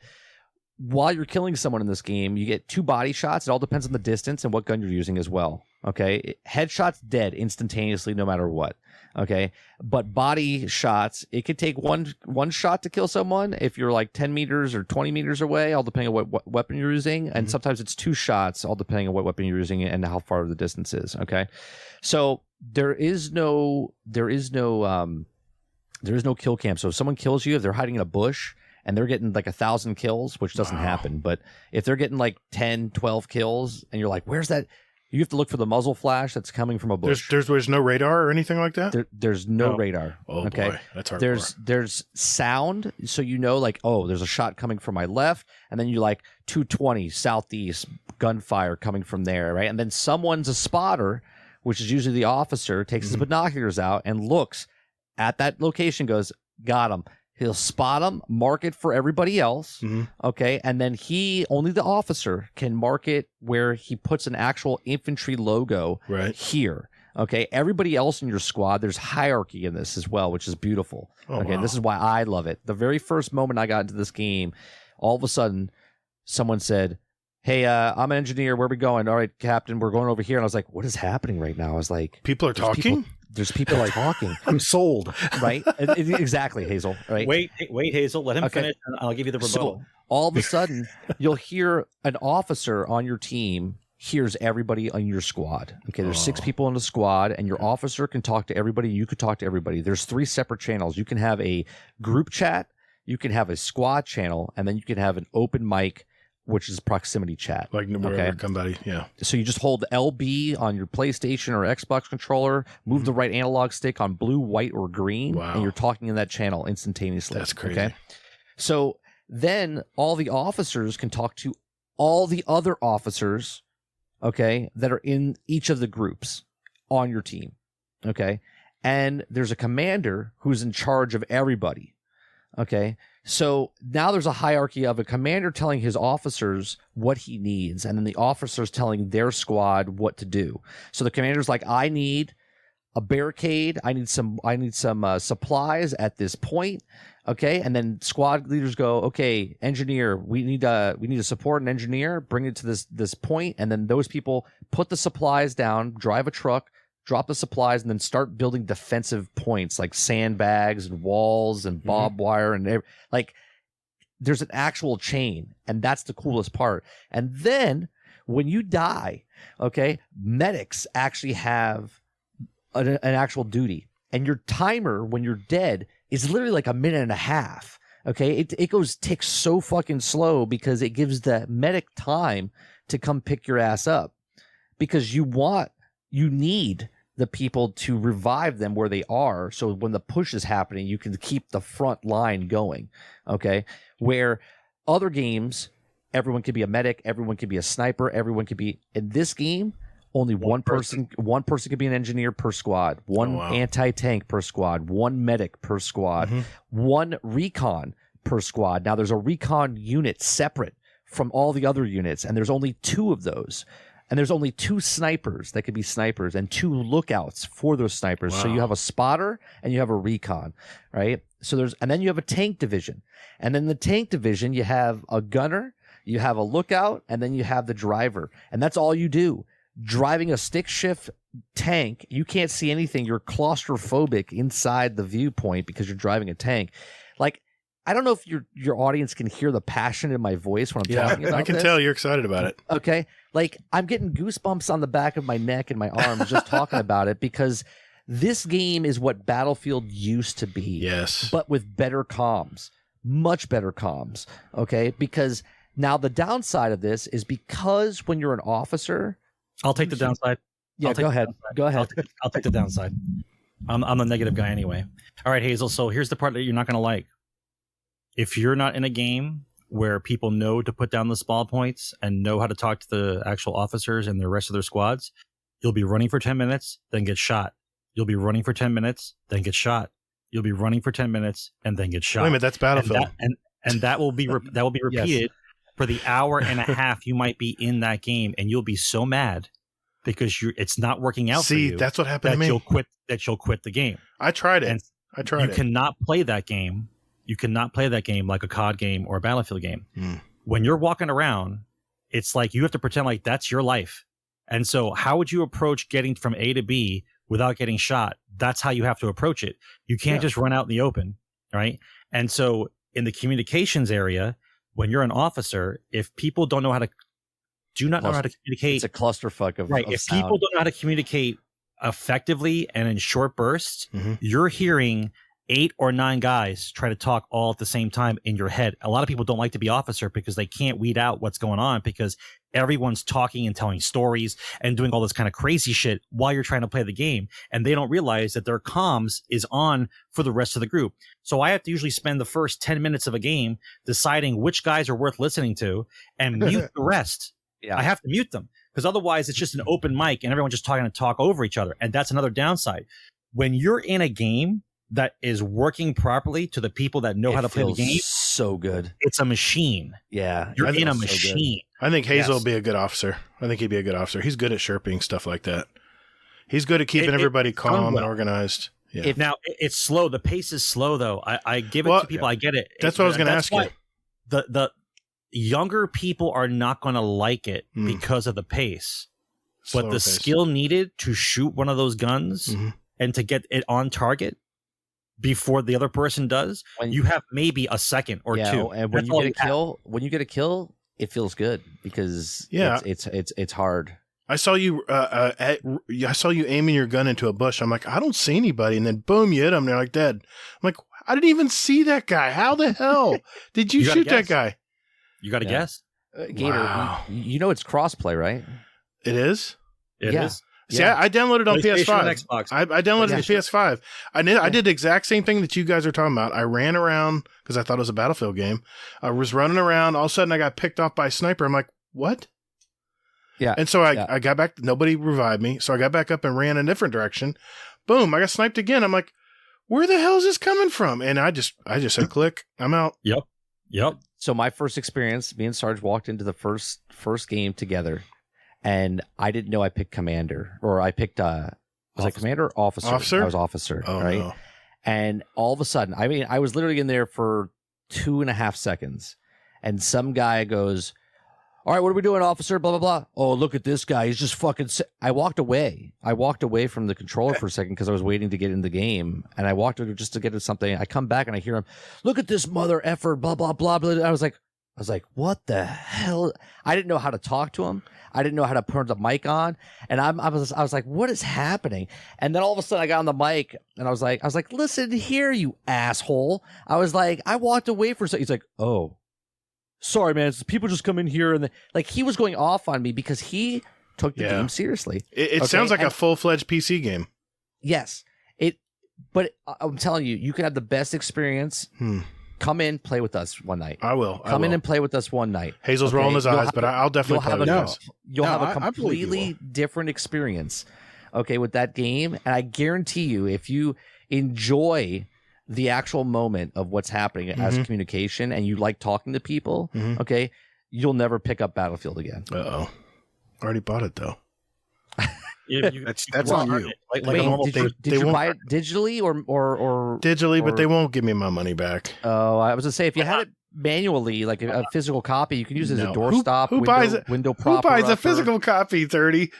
Speaker 2: while you're killing someone in this game, you get 2 body shots. It all depends on the distance and what gun you're using as well. Okay, headshots dead instantaneously, no matter what. Okay, but body shots, it could take one shot to kill someone if you're like 10 meters or 20 meters away, all depending on what weapon you're using. And sometimes it's 2 shots, all depending on what weapon you're using and how far the distance is. Okay, so there is no kill cam. So if someone kills you, if they're hiding in a bush and they're getting like 1,000 kills, which doesn't happen, but if they're getting like 10, 12 kills and you're like, where's that? You have to look for the muzzle flash that's coming from a bush.
Speaker 1: There's no radar or anything like that?
Speaker 2: There's no radar.
Speaker 1: Oh,
Speaker 2: okay.
Speaker 1: boy. That's hardcore.
Speaker 2: There's sound, so you know, like, oh, there's a shot coming from my left, and then you like 220 southeast gunfire coming from there, right? And then someone's a spotter, which is usually the officer, takes his binoculars out and looks at that location, goes, got him. He'll spot him, mark it for everybody else, okay? And then only the officer can mark it where he puts an actual infantry logo here, okay? Everybody else in your squad, there's hierarchy in this as well, which is beautiful, okay? Wow. This is why I love it. The very first moment I got into this game, all of a sudden, someone said, hey, I'm an engineer. Where are we going? All right, Captain, we're going over here. And I was like, what is happening right now? I was like,
Speaker 1: people are talking?
Speaker 2: There's people like talking.
Speaker 5: I'm sold.
Speaker 2: Right? Exactly, Hazel. Right?
Speaker 3: Wait, Hazel. Let him finish, and I'll give you the rebuttal.
Speaker 2: So all of a sudden, you'll hear an officer on your team hears everybody on your squad. Okay, there's 6 people in the squad, and your officer can talk to everybody. You could talk to everybody. There's 3 separate channels. You can have a group chat, you can have a squad channel, and then you can have an open mic, which is proximity chat.
Speaker 1: Like wherever somebody, yeah.
Speaker 2: So you just hold LB on your PlayStation or Xbox controller, move the right analog stick on blue, white, or green, and you're talking in that channel instantaneously.
Speaker 1: That's crazy.
Speaker 2: Okay? So then all the officers can talk to all the other officers, okay, that are in each of the groups on your team, okay? And there's a commander who's in charge of everybody, okay? So now there's a hierarchy of a commander telling his officers what he needs, and then the officers telling their squad what to do. So the commander's like, I need a barricade. I need some supplies at this point. Okay. And then squad leaders go, okay, engineer, we need to support an engineer, bring it to this point. And then those people put the supplies down, drive a truck, drop the supplies, and then start building defensive points like sandbags and walls and barbed wire and like there's an actual chain, and that's the coolest part. And then when you die, okay, medics actually have an actual duty, and your timer when you're dead is literally like 1.5 minutes. Okay, it ticks so fucking slow because it gives the medic time to come pick your ass up, because you need the people to revive them where they are, so when the push is happening, you can keep the front line going, okay? Where other games, everyone could be a medic, everyone could be a sniper, everyone could be... In this game, only one person could be an engineer per squad, one anti-tank per squad, one medic per squad, one recon per squad. Now, there's a recon unit separate from all the other units, and there's only 2 of those. And there's only 2 snipers that could be snipers and 2 lookouts for those snipers.
Speaker 1: Wow.
Speaker 2: So you have a spotter and you have a recon, right? And then you have a tank division. And in the tank division, you have a gunner, you have a lookout, and then you have the driver. And that's all you do. Driving a stick shift tank, you can't see anything. You're claustrophobic inside the viewpoint because you're driving a tank. Like, I don't know if your audience can hear the passion in my voice when I'm talking about this.
Speaker 1: I can tell you're excited about it.
Speaker 2: Okay. Like, I'm getting goosebumps on the back of my neck and my arms just talking about it, because this game is what Battlefield used to be.
Speaker 1: Yes.
Speaker 2: But with better comms, much better comms. Okay. Because now the downside of this is because when you're an officer.
Speaker 3: I'll take the downside.
Speaker 2: Yeah, go ahead. Go ahead.
Speaker 3: I'll take the downside. I'm the negative guy anyway. All right, Hazel. So here's the part that you're not going to like. If you're not in a game where people know to put down the spawn points and know how to talk to the actual officers and the rest of their squads, you'll be running for 10 minutes, then get shot. You'll be running for 10 minutes, then get shot. You'll be running for 10 minutes and then get shot.
Speaker 1: Wait a minute, that's Battlefield.
Speaker 3: And that will be repeated for the hour and a half you might be in that game, and you'll be so mad because it's not working out for you.
Speaker 1: See, that's what happened to me.
Speaker 3: You'll quit the game.
Speaker 1: I tried it.
Speaker 3: You cannot play that game. You cannot play that game like a COD game or a Battlefield game. When you're walking around, it's like you have to pretend like that's your life. And so how would you approach getting from A to B without getting shot? That's how you have to approach it. You can't just run out in the open, right? And so in the communications area, when you're an officer, if people do not know how to communicate,
Speaker 2: it's a clusterfuck of
Speaker 3: if
Speaker 2: sound.
Speaker 3: people don't know how to communicate effectively and in short bursts, you're hearing 8 or 9 guys try to talk all at the same time in your head. A lot of people don't like to be officer because they can't weed out what's going on, because everyone's talking and telling stories and doing all this kind of crazy shit while you're trying to play the game. And they don't realize that their comms is on for the rest of the group. So I have to usually spend the first 10 minutes of a game deciding which guys are worth listening to and mute the rest. I have to mute them, because otherwise it's just an open mic and everyone's just talk over each other. And that's another downside. When you're in a game that is working properly to the people that know how to play the game,
Speaker 2: so good.
Speaker 3: It's a machine.
Speaker 2: Yeah.
Speaker 3: You're in a machine.
Speaker 1: I think Hazel will be a good officer. I think he'd be a good officer. He's good at chirping, stuff like that. He's good at keeping everybody calm and organized. Yeah.
Speaker 3: Now, it's slow. The pace is slow, though. I give it to people. I get it.
Speaker 1: That's what I was going to ask you.
Speaker 3: The younger people are not going to like it because of the pace. But the skill needed to shoot one of those guns and to get it on target before the other person does, you have maybe a second or two.
Speaker 2: And when you get a kill, it feels good, because it's hard.
Speaker 1: I saw you aiming your gun into a bush. I'm like, I don't see anybody, and then boom, you hit them. They're like dead. I'm like, I didn't even see that guy. How the hell did you shoot that guy?
Speaker 3: You got to guess.
Speaker 2: Gatr, you know it's crossplay, right?
Speaker 1: It is.
Speaker 3: It is.
Speaker 1: See, I downloaded on PS5.
Speaker 3: Xbox.
Speaker 1: I downloaded on PS5. I did the exact same thing that you guys are talking about. I ran around because I thought it was a Battlefield game. I was running around. All of a sudden, I got picked off by a sniper. I'm like, what?
Speaker 2: Yeah.
Speaker 1: And so I got back. Nobody revived me. So I got back up and ran in a different direction. Boom. I got sniped again. I'm like, where the hell is this coming from? And I just said, click. I'm out.
Speaker 3: Yep.
Speaker 2: So my first experience, me and Sarge walked into the first game together. And I didn't know I picked commander, or I picked, was I commander or officer?
Speaker 1: Officer?
Speaker 2: I was officer,
Speaker 1: oh,
Speaker 2: right?
Speaker 1: No.
Speaker 2: And all of a sudden, I mean, I was literally in there for 2.5 seconds. And some guy goes, all right, what are we doing, officer? Blah, blah, blah. Oh, look at this guy. He's just fucking I walked away. I walked away from the controller for a second because I was waiting to get in the game. And I walked just to get to something. I come back and I hear him, look at this mother effer, blah, blah, blah, blah. I was like, what the hell? I didn't know how to talk to him. I didn't know how to turn the mic on. And I was like, what is happening? And then all of a sudden I got on the mic and I was like, listen here, you asshole. I was like, I walked away for a second. He's like, oh, sorry, man. People just come in here. And like, he was going off on me because he took the game seriously.
Speaker 1: It sounds like a full-fledged PC game.
Speaker 2: Yes. But I'm telling you, you can have the best experience. Come in, play with us one night.
Speaker 1: I will.
Speaker 2: Come in and play with us one night.
Speaker 1: Hazel's rolling his eyes, but I'll definitely play with us.
Speaker 2: You'll have a completely different experience, okay, with that game. And I guarantee you, if you enjoy the actual moment of what's happening as communication and you like talking to people, okay, you'll never pick up Battlefield again.
Speaker 1: Uh-oh. Already bought it though.
Speaker 5: That's on you.
Speaker 2: Wait, did you buy it digitally or
Speaker 1: digitally? But they won't give me my money back.
Speaker 2: Oh, I was gonna say if you had it manually, like a physical copy, you can use it as a doorstop.
Speaker 1: Who buys it?
Speaker 2: Window prop.
Speaker 1: Who buys a physical copy? 30.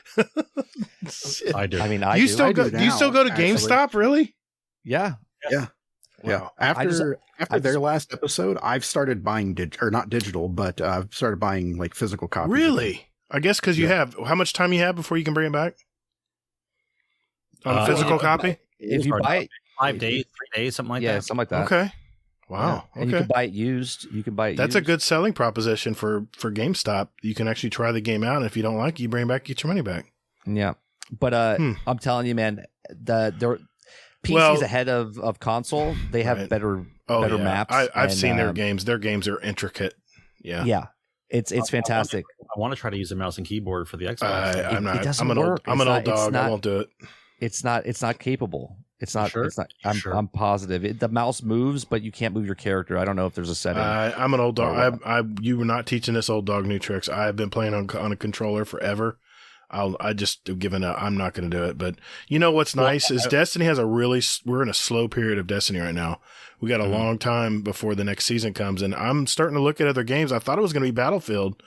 Speaker 3: I do.
Speaker 2: I mean,
Speaker 1: Do you still go to GameStop? Really?
Speaker 2: Yeah.
Speaker 5: Yeah. Yeah. After their last episode, I've started buying not digital, but I've started buying like physical copies.
Speaker 1: Really? I guess because you have how much time you have before you can bring it back on a physical copy.
Speaker 2: If you buy it
Speaker 3: 5 days, 3 days, something like that.
Speaker 2: Yeah, something like that.
Speaker 1: Okay. Wow.
Speaker 2: Yeah. And you can buy it used. You can buy it.
Speaker 1: That's
Speaker 2: used.
Speaker 1: a good selling proposition for GameStop. You can actually try the game out, and if you don't like it, you bring it back, get your money back.
Speaker 2: Yeah, but I'm telling you, man, PC's ahead of console. They have better maps.
Speaker 1: I've seen their games. Their games are intricate. Yeah.
Speaker 2: Yeah. It's fantastic.
Speaker 3: I want to try to use a mouse and keyboard for the Xbox.
Speaker 2: It doesn't work.
Speaker 1: I'm an old dog. I won't do it.
Speaker 2: It's not capable. It's not.
Speaker 3: Sure?
Speaker 2: It's not. I'm positive. The mouse moves, but you can't move your character. I don't know if there's a setting.
Speaker 1: I'm an old dog. You were not teaching this old dog new tricks. I've been playing on a controller forever. I just have given up. I'm not going to do it. But you know what's nice is Destiny has we're in a slow period of Destiny right now. We got a long time before the next season comes, and I'm starting to look at other games. I thought it was going to be Battlefield,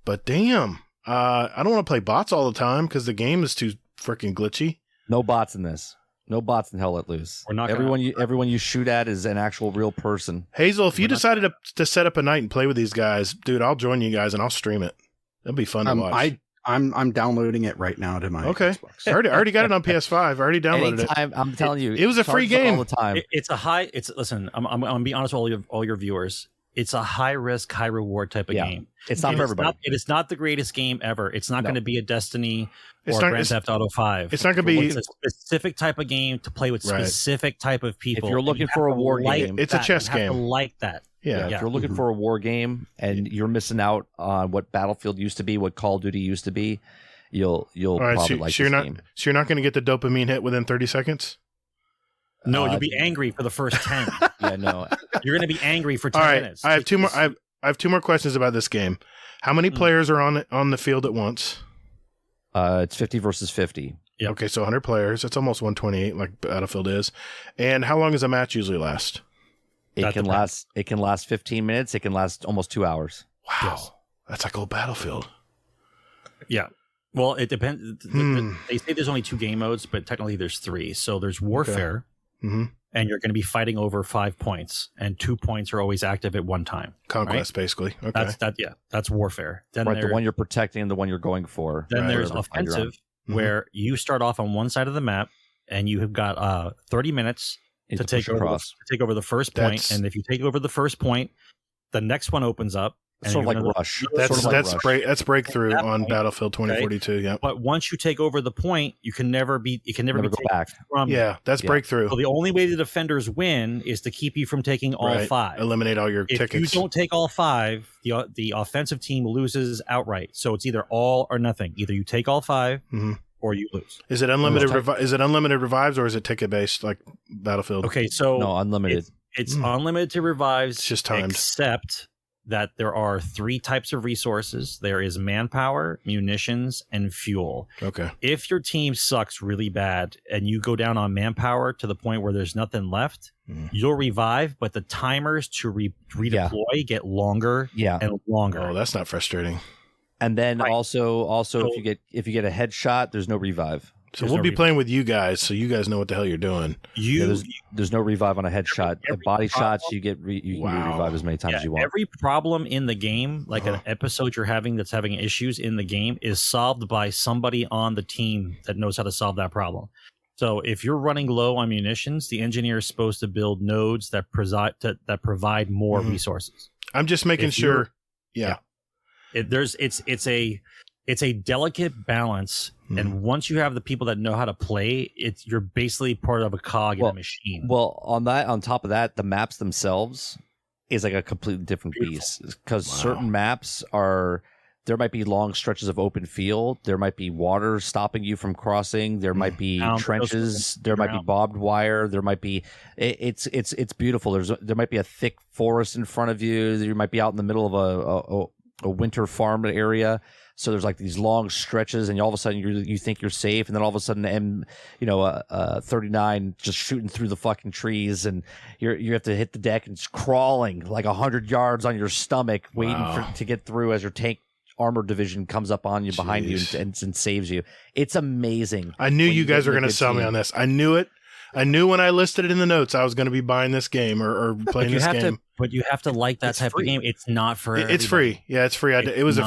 Speaker 1: but damn, I don't want to play bots all the time because the game is too freaking glitchy.
Speaker 2: No bots in this. No bots in Hell Let Loose.
Speaker 3: We're not
Speaker 2: everyone you shoot at is an actual real person.
Speaker 1: Hazel, if you decided to set up a night and play with these guys, dude, I'll join you guys and I'll stream it. It'll be fun to watch.
Speaker 5: I'm downloading it right now to my Xbox.
Speaker 1: I already got it on PS5. I already downloaded it.
Speaker 2: I'm telling you,
Speaker 1: it was a free game
Speaker 2: all the time.
Speaker 3: Listen, I'm gonna be honest with all your viewers. It's a high risk, high reward type of game.
Speaker 2: It's not for everybody.
Speaker 3: It is not the greatest game ever. It's not going to be a Destiny or Grand Theft Auto 5.
Speaker 1: It's not going to be
Speaker 3: a specific type of game to play with specific type of people.
Speaker 2: If you're looking for a war game,
Speaker 1: it's a chess game.
Speaker 3: You have to like that.
Speaker 1: Yeah.
Speaker 2: If you're looking for a war game and you're missing out on what Battlefield used to be, what Call of Duty used to be, you'll probably like this game.
Speaker 1: So you're not going to get the dopamine hit within 30 seconds?
Speaker 3: No, you'll be angry for the first 10.
Speaker 2: Yeah, no.
Speaker 3: You're going to be angry for 10 minutes.
Speaker 1: I have two more. I have two more questions about this game. How many players are on the field at once?
Speaker 2: It's 50 versus 50.
Speaker 1: Yep. Okay, so 100 players. That's almost 128, like Battlefield is. And how long does a match usually last?
Speaker 2: It can last 15 minutes. It can last almost 2 hours.
Speaker 1: Wow, yes. That's like old Battlefield.
Speaker 3: Yeah. Well, it depends. They say there's only 2 game modes, but technically there's 3. So there's Warfare.
Speaker 1: Mm-hmm.
Speaker 3: And you're going to be fighting over 5 points, and 2 points are always active at one time.
Speaker 1: Conquest, basically. Okay,
Speaker 3: that's warfare. Then
Speaker 2: the one you're protecting and the one you're going for.
Speaker 3: Then there's offensive, where you start off on one side of the map, and you have got 30 minutes to take over the first point. And if you take over the first point, the next one opens up.
Speaker 2: Sort of like Rush.
Speaker 1: That's breakthrough on Battlefield 2042. Yeah.
Speaker 3: But once you take over the point, you can never be
Speaker 2: go back.
Speaker 3: From
Speaker 1: that's breakthrough.
Speaker 3: So the only way the defenders win is to keep you from taking all 5.
Speaker 1: Eliminate all your tickets.
Speaker 3: If you don't take all 5, the offensive team loses outright. So it's either all or nothing. Either you take all 5 or you lose.
Speaker 1: Is it unlimited? Is it unlimited revives or is it ticket based like Battlefield?
Speaker 3: Okay, so
Speaker 2: no, unlimited.
Speaker 3: It's unlimited revives.
Speaker 1: It's just timed.
Speaker 3: Except that there are 3 types of resources. There is manpower, munitions, and fuel.
Speaker 1: Okay.
Speaker 3: If your team sucks really bad and you go down on manpower to the point where there's nothing left, you'll revive, but the timers to redeploy get longer and longer.
Speaker 1: Oh, that's not frustrating.
Speaker 2: And then also if you get a headshot, there's no revive.
Speaker 1: So we'll be playing with you guys, so you guys know what the hell you're doing.
Speaker 2: There's no revive on a headshot. Body shots, you can revive as many times as you want.
Speaker 3: Every problem in the game, like an episode you're having that's having issues in the game, is solved by somebody on the team that knows how to solve that problem. So if you're running low on munitions, the engineer is supposed to build nodes that provide more resources.
Speaker 1: I'm just making sure. Yeah.
Speaker 3: It's a delicate balance, and once you have the people that know how to play, you're basically part of a cog in a machine.
Speaker 2: Well, on top of that, the maps themselves is like a completely different beast, because certain maps there might be long stretches of open field, there might be water stopping you from crossing, there might be trenches, there might be barbed wire, there might be it's beautiful. There might be a thick forest in front of you. You might be out in the middle of winter farm area. So there's like these long stretches, and all of a sudden you think you're safe, and then all of a sudden the 39 just shooting through the fucking trees, and you have to hit the deck and it's crawling like 100 yards on your stomach, waiting to get through as your tank armor division comes up on you behind you and saves you. It's amazing.
Speaker 1: I knew you guys were going to sell me on this. I knew it. I knew when I listed it in the notes I was going to be buying this game or playing this game.
Speaker 3: But you have to like that type of game. It's not for everybody.
Speaker 1: It's free. Yeah, it's free. It was a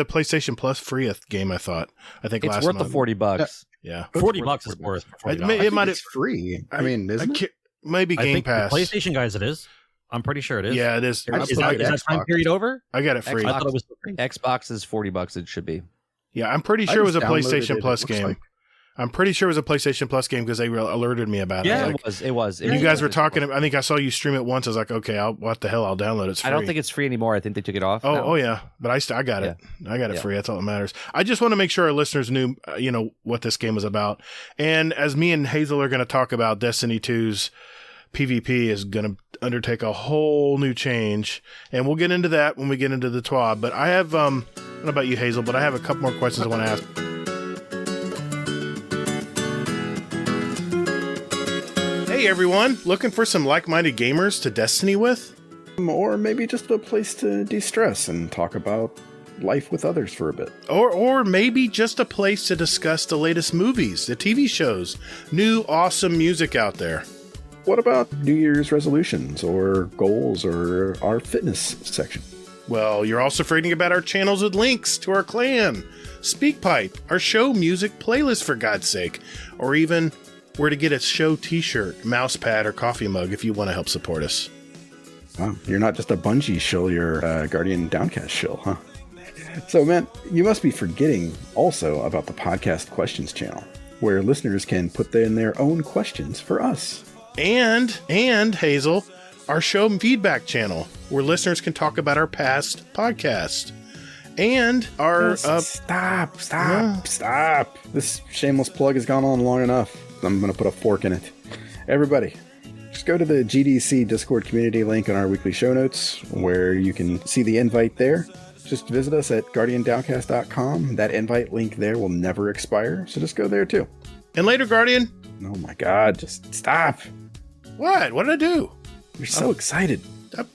Speaker 1: PlayStation Plus free game. I think
Speaker 2: it's
Speaker 1: last
Speaker 2: worth
Speaker 1: month.
Speaker 2: the $40.
Speaker 1: Yeah,
Speaker 3: $40 is worth.
Speaker 1: It might.
Speaker 5: It's free. I mean, isn't it?
Speaker 1: Maybe Game Pass.
Speaker 3: PlayStation guys, it is. I'm pretty sure it is.
Speaker 1: Yeah, it is.
Speaker 3: Is that time period over?
Speaker 1: I got it free.
Speaker 3: I thought it was free.
Speaker 2: Xbox is $40. It should be.
Speaker 1: Yeah, I'm pretty sure it was a PlayStation Plus game. I'm pretty sure it was a PlayStation Plus game because they alerted me about it.
Speaker 2: Yeah,
Speaker 1: like,
Speaker 2: it was.
Speaker 1: You guys were talking. I think I saw you stream it once. I was like, okay, what the hell? I'll download it. It's free.
Speaker 2: I don't think it's free anymore. I think they took it off.
Speaker 1: Oh yeah, but I got it. I got it free. That's all that matters. I just want to make sure our listeners knew, what this game was about. And as me and Hazel are going to talk about, Destiny 2's PvP is going to undertake a whole new change, and we'll get into that when we get into the TWAB. But I have, I don't know about you, Hazel, but I have a couple more questions I want to ask. Hey everyone, looking for some like-minded gamers to Destiny with?
Speaker 5: Or maybe just a place to de-stress and talk about life with others for a bit.
Speaker 1: Or maybe just a place to discuss the latest movies, the TV shows, new awesome music out there.
Speaker 5: What about New Year's resolutions or goals or our fitness section?
Speaker 1: Well, you're also forgetting about our channels with links to our clan, Speakpipe, our show music playlist for God's sake, or even where to get a show t-shirt, mouse pad, or coffee mug if you want to help support us.
Speaker 5: Wow, you're not just a Bungie shill, you're a Guardian Downcast shill, huh? So, man, you must be forgetting also about the podcast questions channel, where listeners can put in their own questions for us.
Speaker 1: And Hazel, our show feedback channel, where listeners can talk about our past podcast. And our...
Speaker 5: Stop. This shameless plug has gone on long enough. I'm going to put a fork in it. Everybody, just go to the GDC Discord community link in our weekly show notes, where you can see the invite there. Just visit us at guardiandowncast.com. That invite link there will never expire, so just go there too.
Speaker 1: And later, Guardian.
Speaker 5: Oh my God, just stop.
Speaker 1: What? What did I do?
Speaker 5: You're so excited.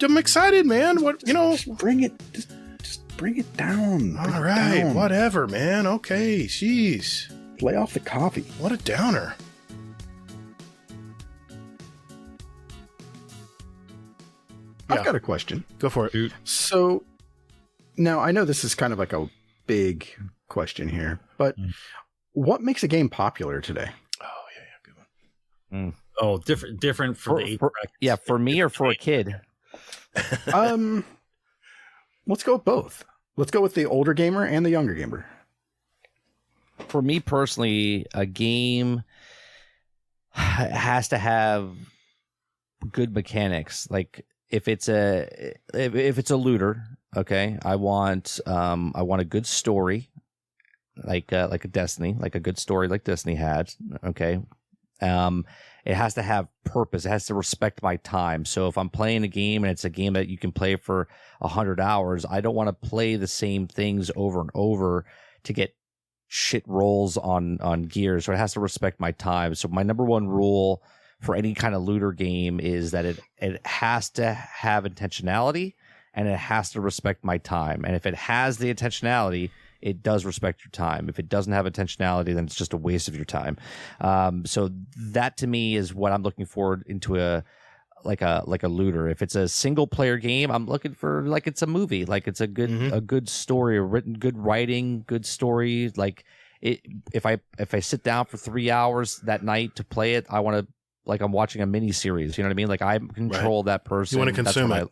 Speaker 1: I'm excited, man. What,
Speaker 5: Just bring it. Just bring it down.
Speaker 1: All right, whatever, man. Okay, jeez.
Speaker 5: Lay off the coffee.
Speaker 1: What a downer.
Speaker 5: I've got a question.
Speaker 1: Go for it.
Speaker 5: So, now I know this is kind of like a big question here, but what makes a game popular today?
Speaker 1: Oh, yeah, good one.
Speaker 3: Oh, different for the age bracket.
Speaker 2: Yeah, for me or for a kid?
Speaker 5: Let's go with both. Let's go with the older gamer and the younger gamer.
Speaker 2: For me personally, a game has to have good mechanics. Like if it's a looter, okay, I want a good story, like a Destiny, like a good story like Destiny had. Okay, it has to have purpose. It has to respect my time. So if I'm playing a game and it's a game that you can play for 100 hours, I don't want to play the same things over and over to get shit rolls on gear. So it has to respect my time. So my number one rule for any kind of looter game is that it has to have intentionality and it has to respect my time. And if it has the intentionality, it does respect your time. If it doesn't have intentionality, then it's just a waste of your time. So that to me is what I'm looking for into a looter. If it's a single player game, I'm looking for like it's a movie, like it's a good story, a written good writing, good story. Like if I sit down for 3 hours that night to play it, I want to like I'm watching a mini series. You know what I mean? Like I control that person.
Speaker 1: You want to consume it.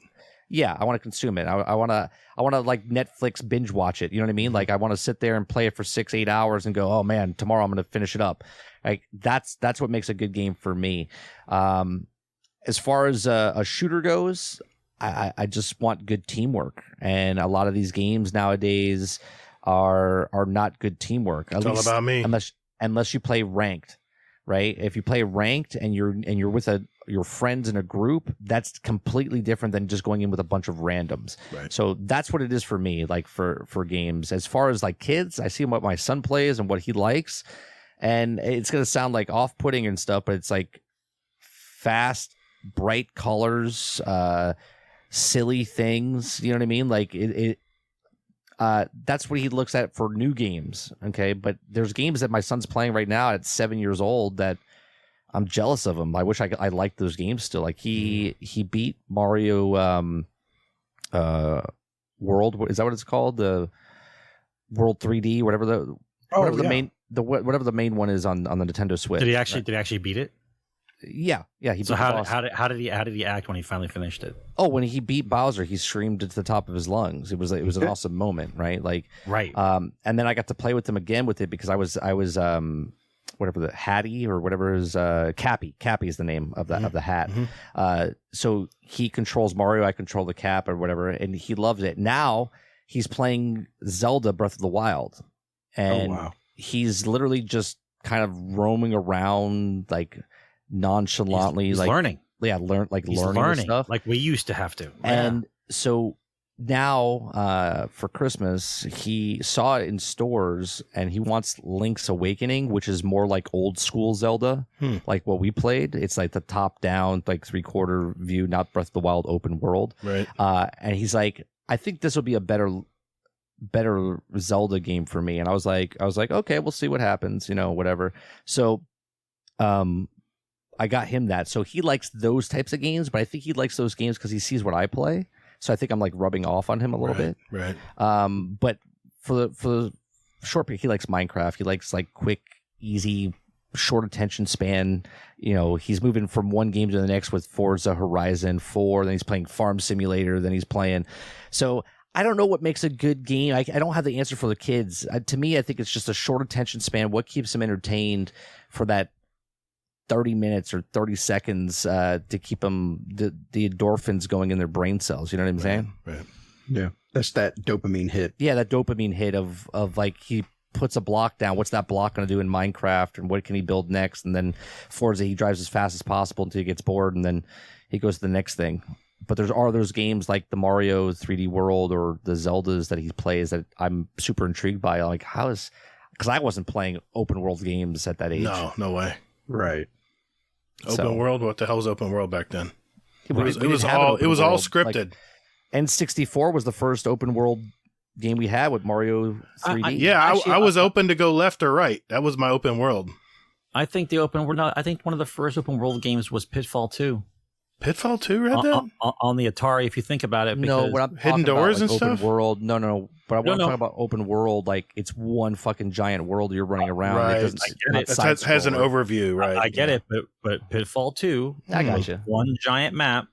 Speaker 2: Yeah, I want to consume it. I want to like Netflix binge watch it. You know what I mean? Like I want to sit there and play it for 6-8 hours and go, oh man, tomorrow I'm going to finish it up. Like that's what makes a good game for me. As far as a shooter goes, I just want good teamwork, and a lot of these games nowadays are not good teamwork.
Speaker 1: It's all about me.
Speaker 2: Unless you play ranked, right? If you play ranked and you're with a your friends in a group, that's completely different than just going in with a bunch of randoms.
Speaker 1: Right.
Speaker 2: So that's what it is for me, like for games. As far as like kids, I see what my son plays and what he likes, and it's gonna sound like off-putting and stuff, but it's like fast, bright colors, silly things. You know what I mean? Like that's what he looks at for new games. Okay, but there's games that my son's playing right now at 7 years old that I'm jealous of him. I wish I liked those games still. Like he beat Mario World. Is that what it's called? The World 3D, whatever the main one is on the Nintendo Switch.
Speaker 3: Did he actually beat it?
Speaker 2: Yeah. He beat
Speaker 3: so how did he act when he finally finished it?
Speaker 2: Oh, when he beat Bowser, he screamed it to the top of his lungs. It was an awesome moment, right? Like
Speaker 3: right.
Speaker 2: And then I got to play with him again with it because I was whatever the Hattie or whatever is Cappy. Cappy is the name of the hat.
Speaker 1: Mm-hmm.
Speaker 2: So he controls Mario, I control the Cap or whatever, and he loves it. Now he's playing Zelda Breath of the Wild, and he's literally just kind of roaming around like nonchalantly,
Speaker 3: he's
Speaker 2: like
Speaker 3: learning.
Speaker 2: Yeah, learning stuff
Speaker 3: like we used to have to.
Speaker 2: And so now for Christmas, he saw it in stores and he wants Link's Awakening, which is more like old school Zelda, like what we played. It's like the top down, like 3/4 view, not Breath of the Wild open world.
Speaker 1: Right.
Speaker 2: And he's like, I think this will be a better Zelda game for me. And I was like, okay, we'll see what happens, whatever. So, I got him that. So he likes those types of games, but I think he likes those games because he sees what I play. So I think I'm like rubbing off on him a little bit.
Speaker 1: Right.
Speaker 2: But for the short period, he likes Minecraft. He likes like quick, easy, short attention span. He's moving from one game to the next with Forza Horizon 4. Then he's playing Farm Simulator. Then he's playing. So I don't know what makes a good game. I don't have the answer for the kids. To me, I think it's just a short attention span. What keeps them entertained for that 30 minutes or 30 seconds to keep them the endorphins going in their brain cells. You know what I'm saying?
Speaker 1: Right.
Speaker 5: Yeah. That's that dopamine hit.
Speaker 2: Yeah, that dopamine hit of like he puts a block down. What's that block going to do in Minecraft, and what can he build next? And then Forza, he drives as fast as possible until he gets bored, and then he goes to the next thing. But there's those games like the Mario 3D World or the Zeldas that he plays that I'm super intrigued by. Like because I wasn't playing open world games at that age.
Speaker 1: No way.
Speaker 5: Right.
Speaker 1: Open world? What the hell was open world back then? It was
Speaker 2: all
Speaker 1: all scripted.
Speaker 2: Like, N64 was the first open world game we had with Mario 3D.
Speaker 1: I was open to go left or right. That was my open world.
Speaker 3: I think I think one of the first open world games was Pitfall 2.
Speaker 1: Pitfall 2, Red Dead?
Speaker 3: On the Atari, if you think about it.
Speaker 2: No, what I'm
Speaker 1: Hidden Doors and stuff?
Speaker 2: Open world. No. But when I'm talking about open world, like it's one fucking giant world you're running around.
Speaker 1: Right.
Speaker 2: It
Speaker 1: has an overview, right?
Speaker 3: I get it, but Pitfall 2,
Speaker 2: I got you.
Speaker 3: One giant map.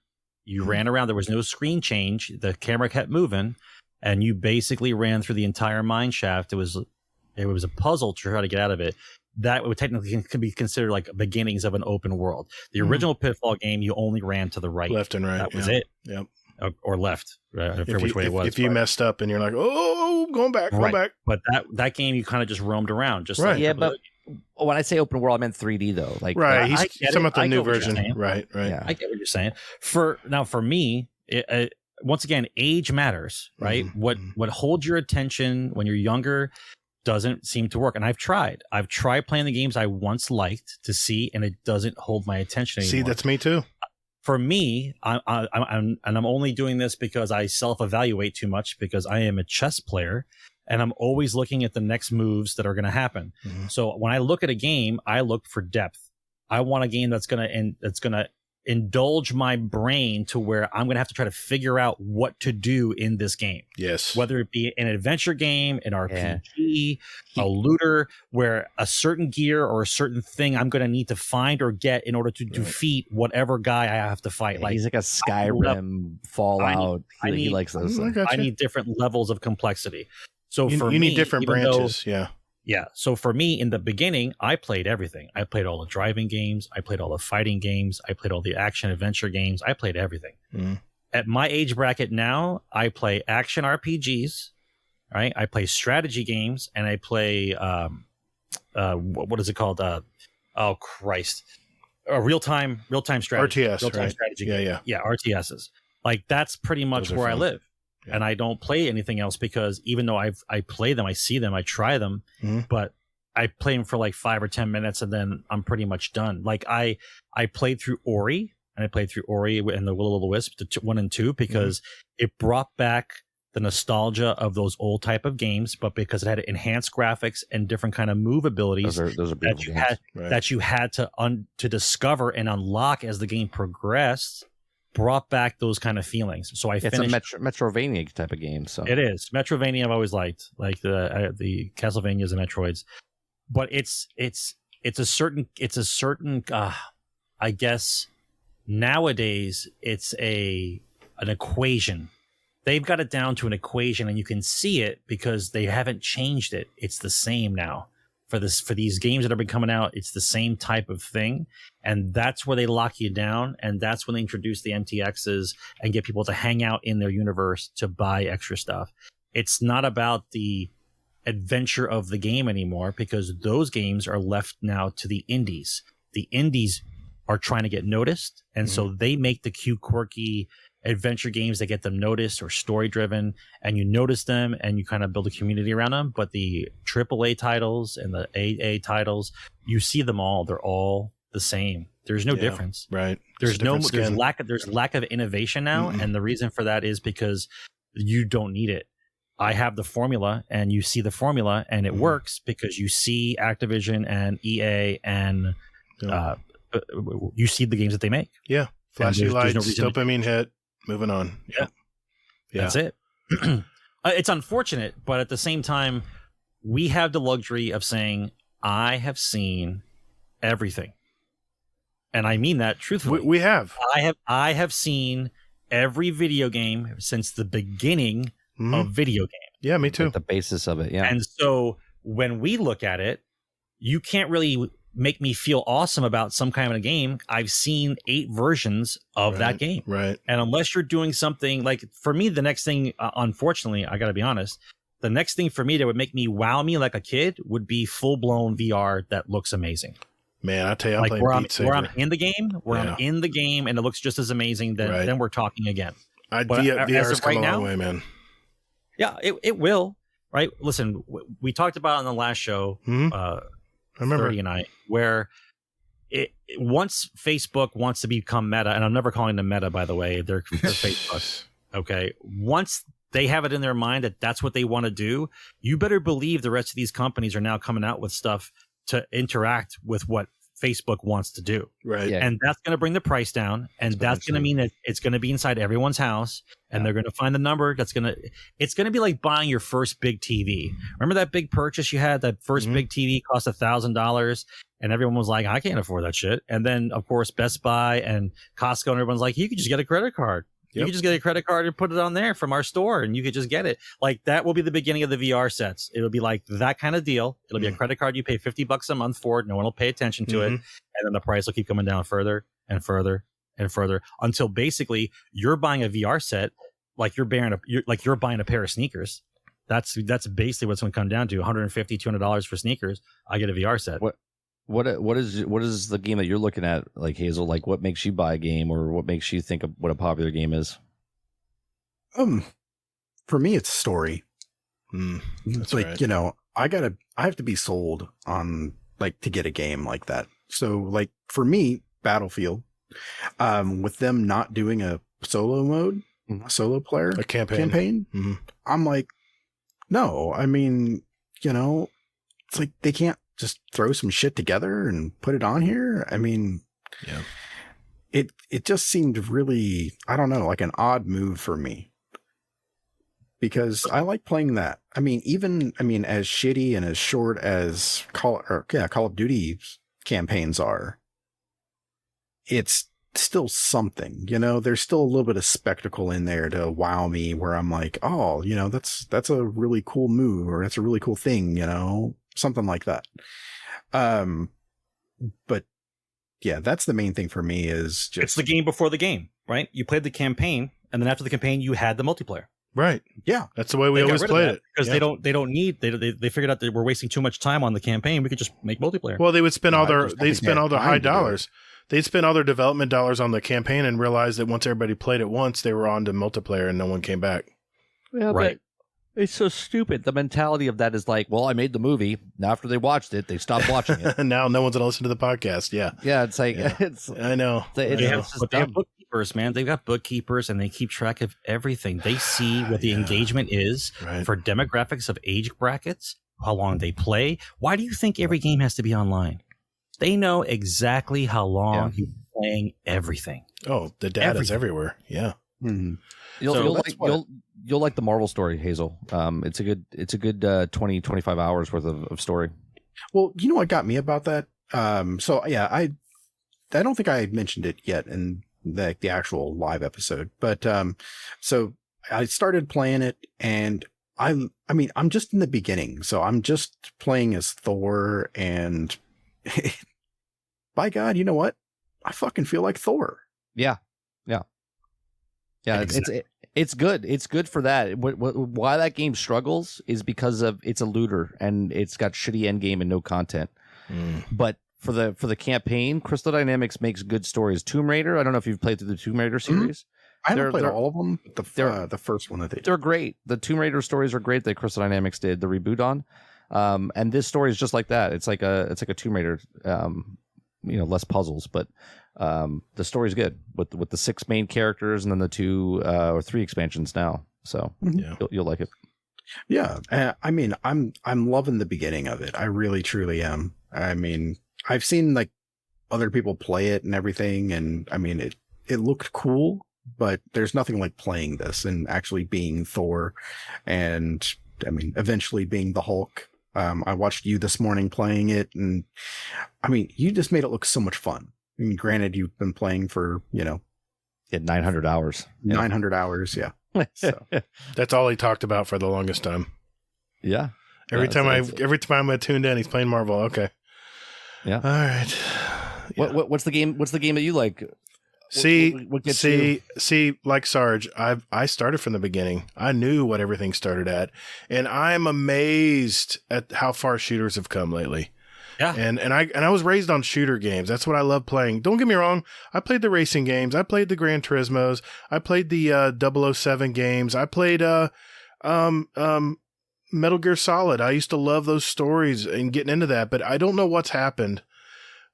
Speaker 3: You ran around. There was no screen change. The camera kept moving, and you basically ran through the entire mine shaft. It was a puzzle to try to get out of it. That would technically can be considered like beginnings of an open world. The original Pitfall game, you only ran to the right,
Speaker 1: left and right.
Speaker 3: That was it.
Speaker 1: Yep.
Speaker 3: Or left. I forget which way it was.
Speaker 1: If you messed up and you're like, going back.
Speaker 3: But that game, you kind of just roamed around. Just
Speaker 1: right.
Speaker 2: Yeah, but when I say open world, I meant 3D though. Like
Speaker 1: right, he's talking about the new version. Right.
Speaker 2: Yeah.
Speaker 3: I get what you're saying. For me, once again, age matters, right? What holds your attention when you're younger doesn't seem to work. And I've tried playing the games I once liked to see, and it doesn't hold my attention anymore.
Speaker 1: See, that's me too.
Speaker 3: For me, I'm only doing this because I self-evaluate too much because I am a chess player and I'm always looking at the next moves that are going to happen. Mm-hmm. So when I look at a game, I look for depth. I want a game that's going to indulge my brain to where I'm going to have to try to figure out what to do in this game.
Speaker 1: Yes.
Speaker 3: Whether it be an adventure game, an RPG, a looter, where a certain gear or a certain thing I'm going to need to find or get in order to defeat whatever guy I have to fight.
Speaker 2: Yeah, he's like a Skyrim, Fallout. He likes those.
Speaker 3: I need different levels of complexity. So
Speaker 1: you need different branches.
Speaker 3: Yeah. So for me, in the beginning, I played everything. I played all the driving games. I played all the fighting games. I played all the action adventure games. I played everything. Mm. At my age bracket now, I play action RPGs, right? I play strategy games, and I play what is it called? Oh Christ! real-time strategy.
Speaker 1: RTS,
Speaker 3: real-time
Speaker 1: right?
Speaker 3: strategy.
Speaker 1: Yeah.
Speaker 3: RTSs. Like that's pretty much
Speaker 1: Those are
Speaker 3: where I
Speaker 1: fun.
Speaker 3: live.
Speaker 1: Yeah.
Speaker 3: And I don't play anything else because even though I play them, I see them, I try them, but I play them for like 5 or 10 minutes and then I'm pretty much done. Like I played through Ori and and the Will o' the Wisp, 1 and 2, because it brought back the nostalgia of those old type of games, but because it had enhanced graphics and different kind of move abilities
Speaker 2: Those are beautiful games.
Speaker 3: that you had to discover and unlock as the game progressed, brought back those kind of feelings. So I finished.
Speaker 2: It's a Metrovania type of game. So
Speaker 3: it is Metrovania. I've always liked, like the Castlevanias and Metroids, but it's a certain I guess nowadays it's an equation. They've got it down to an equation, and you can see it because they haven't changed it. It's the same now for these games that have been coming out. It's the same type of thing, and that's where they lock you down, and that's when they introduce the MTXs and get people to hang out in their universe to buy extra stuff. It's not about the adventure of the game anymore because those games are left now to the indies. The indies are trying to get noticed, and so they make the cute, quirky adventure games that get them noticed or story driven, and you notice them and you kind of build a community around them. But the AAA titles and the AA titles, you see them all. They're all the same. There's no difference.
Speaker 1: Right.
Speaker 3: There's lack of innovation now. And the reason for that is because you don't need it. I have the formula and you see the formula and it works because you see Activision and EA and you see the games that they make.
Speaker 1: Yeah. Flashy lights,
Speaker 3: no reason
Speaker 1: dopamine hit. Moving on. Yeah.
Speaker 3: That's it. It's unfortunate, but at the same time, we have the luxury of saying, I have seen everything. And I mean that truthfully.
Speaker 1: We have.
Speaker 3: I have seen every video game since the beginning of video games.
Speaker 1: Yeah, me too.
Speaker 2: Like the basis of it, yeah.
Speaker 3: And so when we look at it, you can't really make me feel awesome about some kind of a game. I've seen 8 versions of that game.
Speaker 1: Right.
Speaker 3: And unless you're doing something like, for me, the next thing, unfortunately, I got to be honest, the next thing for me that would make me wow me like a kid would be full blown VR that looks amazing.
Speaker 1: Man, I tell you, I'm
Speaker 3: like
Speaker 1: playing Beat Saber.
Speaker 3: where I'm in the game, and it looks just as amazing, then we're talking again.
Speaker 1: VR's come a long way, man.
Speaker 3: Yeah, it will. Right? Listen, we talked about on the last show,
Speaker 1: I remember
Speaker 3: 30 and I, where once Facebook wants to become Meta, and I'm never calling them Meta, by the way, they're Facebook. Okay. Once they have it in their mind that that's what they want to do, you better believe the rest of these companies are now coming out with stuff to interact with what Facebook wants to do.
Speaker 1: Right.
Speaker 2: Yeah.
Speaker 3: And that's going to bring the price down. And that's going to mean that it's going to be inside everyone's house. And they're going to find the number it's going to be like buying your first big TV. Remember that big purchase you had? That first big TV cost $1,000 and everyone was like, I can't afford that shit. And then of course, Best Buy and Costco and everyone's like, you could just get a credit card. You could just get a credit card and put it on there from our store and you could just get it. Like that will be the beginning of the VR sets. It'll be like that kind of deal. It'll be a credit card. You pay $50 a month for it. No one will pay attention to it. And then the price will keep coming down further and further and further until basically you're buying a VR set like you're buying a pair of sneakers. That's basically what's going to come down to $150, $200 for sneakers. I get a VR set.
Speaker 2: What is the game that you're looking at, like Hazel? Like, what makes you buy a game, or what makes you think of what a popular game is?
Speaker 5: For me, it's story. It's like,
Speaker 1: right.
Speaker 5: I have to be sold on like to get a game like that. So like for me, Battlefield, with them not doing a solo mode, solo player,
Speaker 1: a campaign.
Speaker 5: I'm like, no, I mean, it's like they can't just throw some shit together and put it on here. I mean, it just seemed really, I don't know, like an odd move for me because I like playing that. I mean, as shitty and as short as Call of Duty campaigns are, it's still something, there's still a little bit of spectacle in there to wow me where I'm like, oh, that's a really cool move or that's a really cool thing, something like that. But yeah, that's the main thing for me is just
Speaker 3: it's the game before the game, right? You played the campaign and then after the campaign you had the multiplayer.
Speaker 1: Right.
Speaker 5: Yeah.
Speaker 1: That's the way we always played it.
Speaker 3: Because they don't need they figured out that we're wasting too much time on the campaign. We could just make multiplayer.
Speaker 1: Well, they would spend all their high dollars. they'd spent all their development dollars on the campaign and realized that once everybody played it once, they were on to multiplayer and no one came back.
Speaker 2: Yeah,
Speaker 3: Right.
Speaker 2: But it's so stupid. The mentality of that is like, well, I made the movie. Now, after they watched it, they stopped watching it.
Speaker 1: And now no one's going to listen to the podcast. Yeah.
Speaker 2: Yeah, it's like,
Speaker 1: Yeah.
Speaker 2: it's
Speaker 1: I know.
Speaker 2: It's
Speaker 3: They
Speaker 2: just
Speaker 3: have
Speaker 2: dumb.
Speaker 3: bookkeepers, man. They've got bookkeepers, and they keep track of everything. They see what the engagement is
Speaker 1: Right.
Speaker 3: for demographics of age brackets, how long they play. Why do you think every game has to be online? They know exactly how long you're playing everything.
Speaker 1: Oh, the data's everywhere. Yeah.
Speaker 5: Mhm.
Speaker 2: You'll like the Marvel story, Hazel. It's a good 20, 25 hours worth of story.
Speaker 5: Well, you know what got me about that? So yeah, I don't think I mentioned it yet in the actual live episode, but so I started playing it, and I mean, I'm just in the beginning, so I'm just playing as Thor, and by God, you know what? I fucking feel like Thor.
Speaker 2: Yeah.
Speaker 3: Exactly.
Speaker 2: It's good. It's good for that. Why that game struggles is because of it's a looter and it's got shitty end game and no content. But for the campaign, Crystal Dynamics makes good stories. Tomb Raider. I don't know if you've played through the Tomb Raider series.
Speaker 5: I haven't played
Speaker 2: they're-
Speaker 5: all of them. But the first one that they did.
Speaker 2: They're great. The Tomb Raider stories are great that Crystal Dynamics did the reboot on. And this story is just like that. It's like a Tomb Raider. Less puzzles, but the story's good with the 6 main characters and then the 2 or 3 expansions now. So
Speaker 1: Yeah.
Speaker 2: you'll like it.
Speaker 5: Yeah, I mean, I'm loving the beginning of it. I really, truly am. I mean, I've seen like other people play it and everything, and I mean, it looked cool, but there's nothing like playing this and actually being Thor, and I mean, eventually being the Hulk. I watched you this morning playing it, and I mean, you just made it look so much fun. I mean, granted, you've been playing for
Speaker 2: 900 hours.
Speaker 5: 900 hours, yeah. So.
Speaker 1: That's all he talked about for the longest time.
Speaker 2: Yeah.
Speaker 1: Every
Speaker 2: Yeah,
Speaker 1: time I tuned in, he's playing Marvel. Okay.
Speaker 2: Yeah.
Speaker 1: All right.
Speaker 2: What's the game? What's the game that you like? What gets you?
Speaker 1: See, like Sarge, I started from the beginning. I knew what everything started at, and I'm amazed at how far shooters have come lately.
Speaker 3: Yeah.
Speaker 1: And I was raised on shooter games. That's what I love playing. Don't get me wrong. I played the racing games. I played the Gran Turismos. I played the 007 games. I played Metal Gear Solid. I used to love those stories and getting into that, but I don't know what's happened.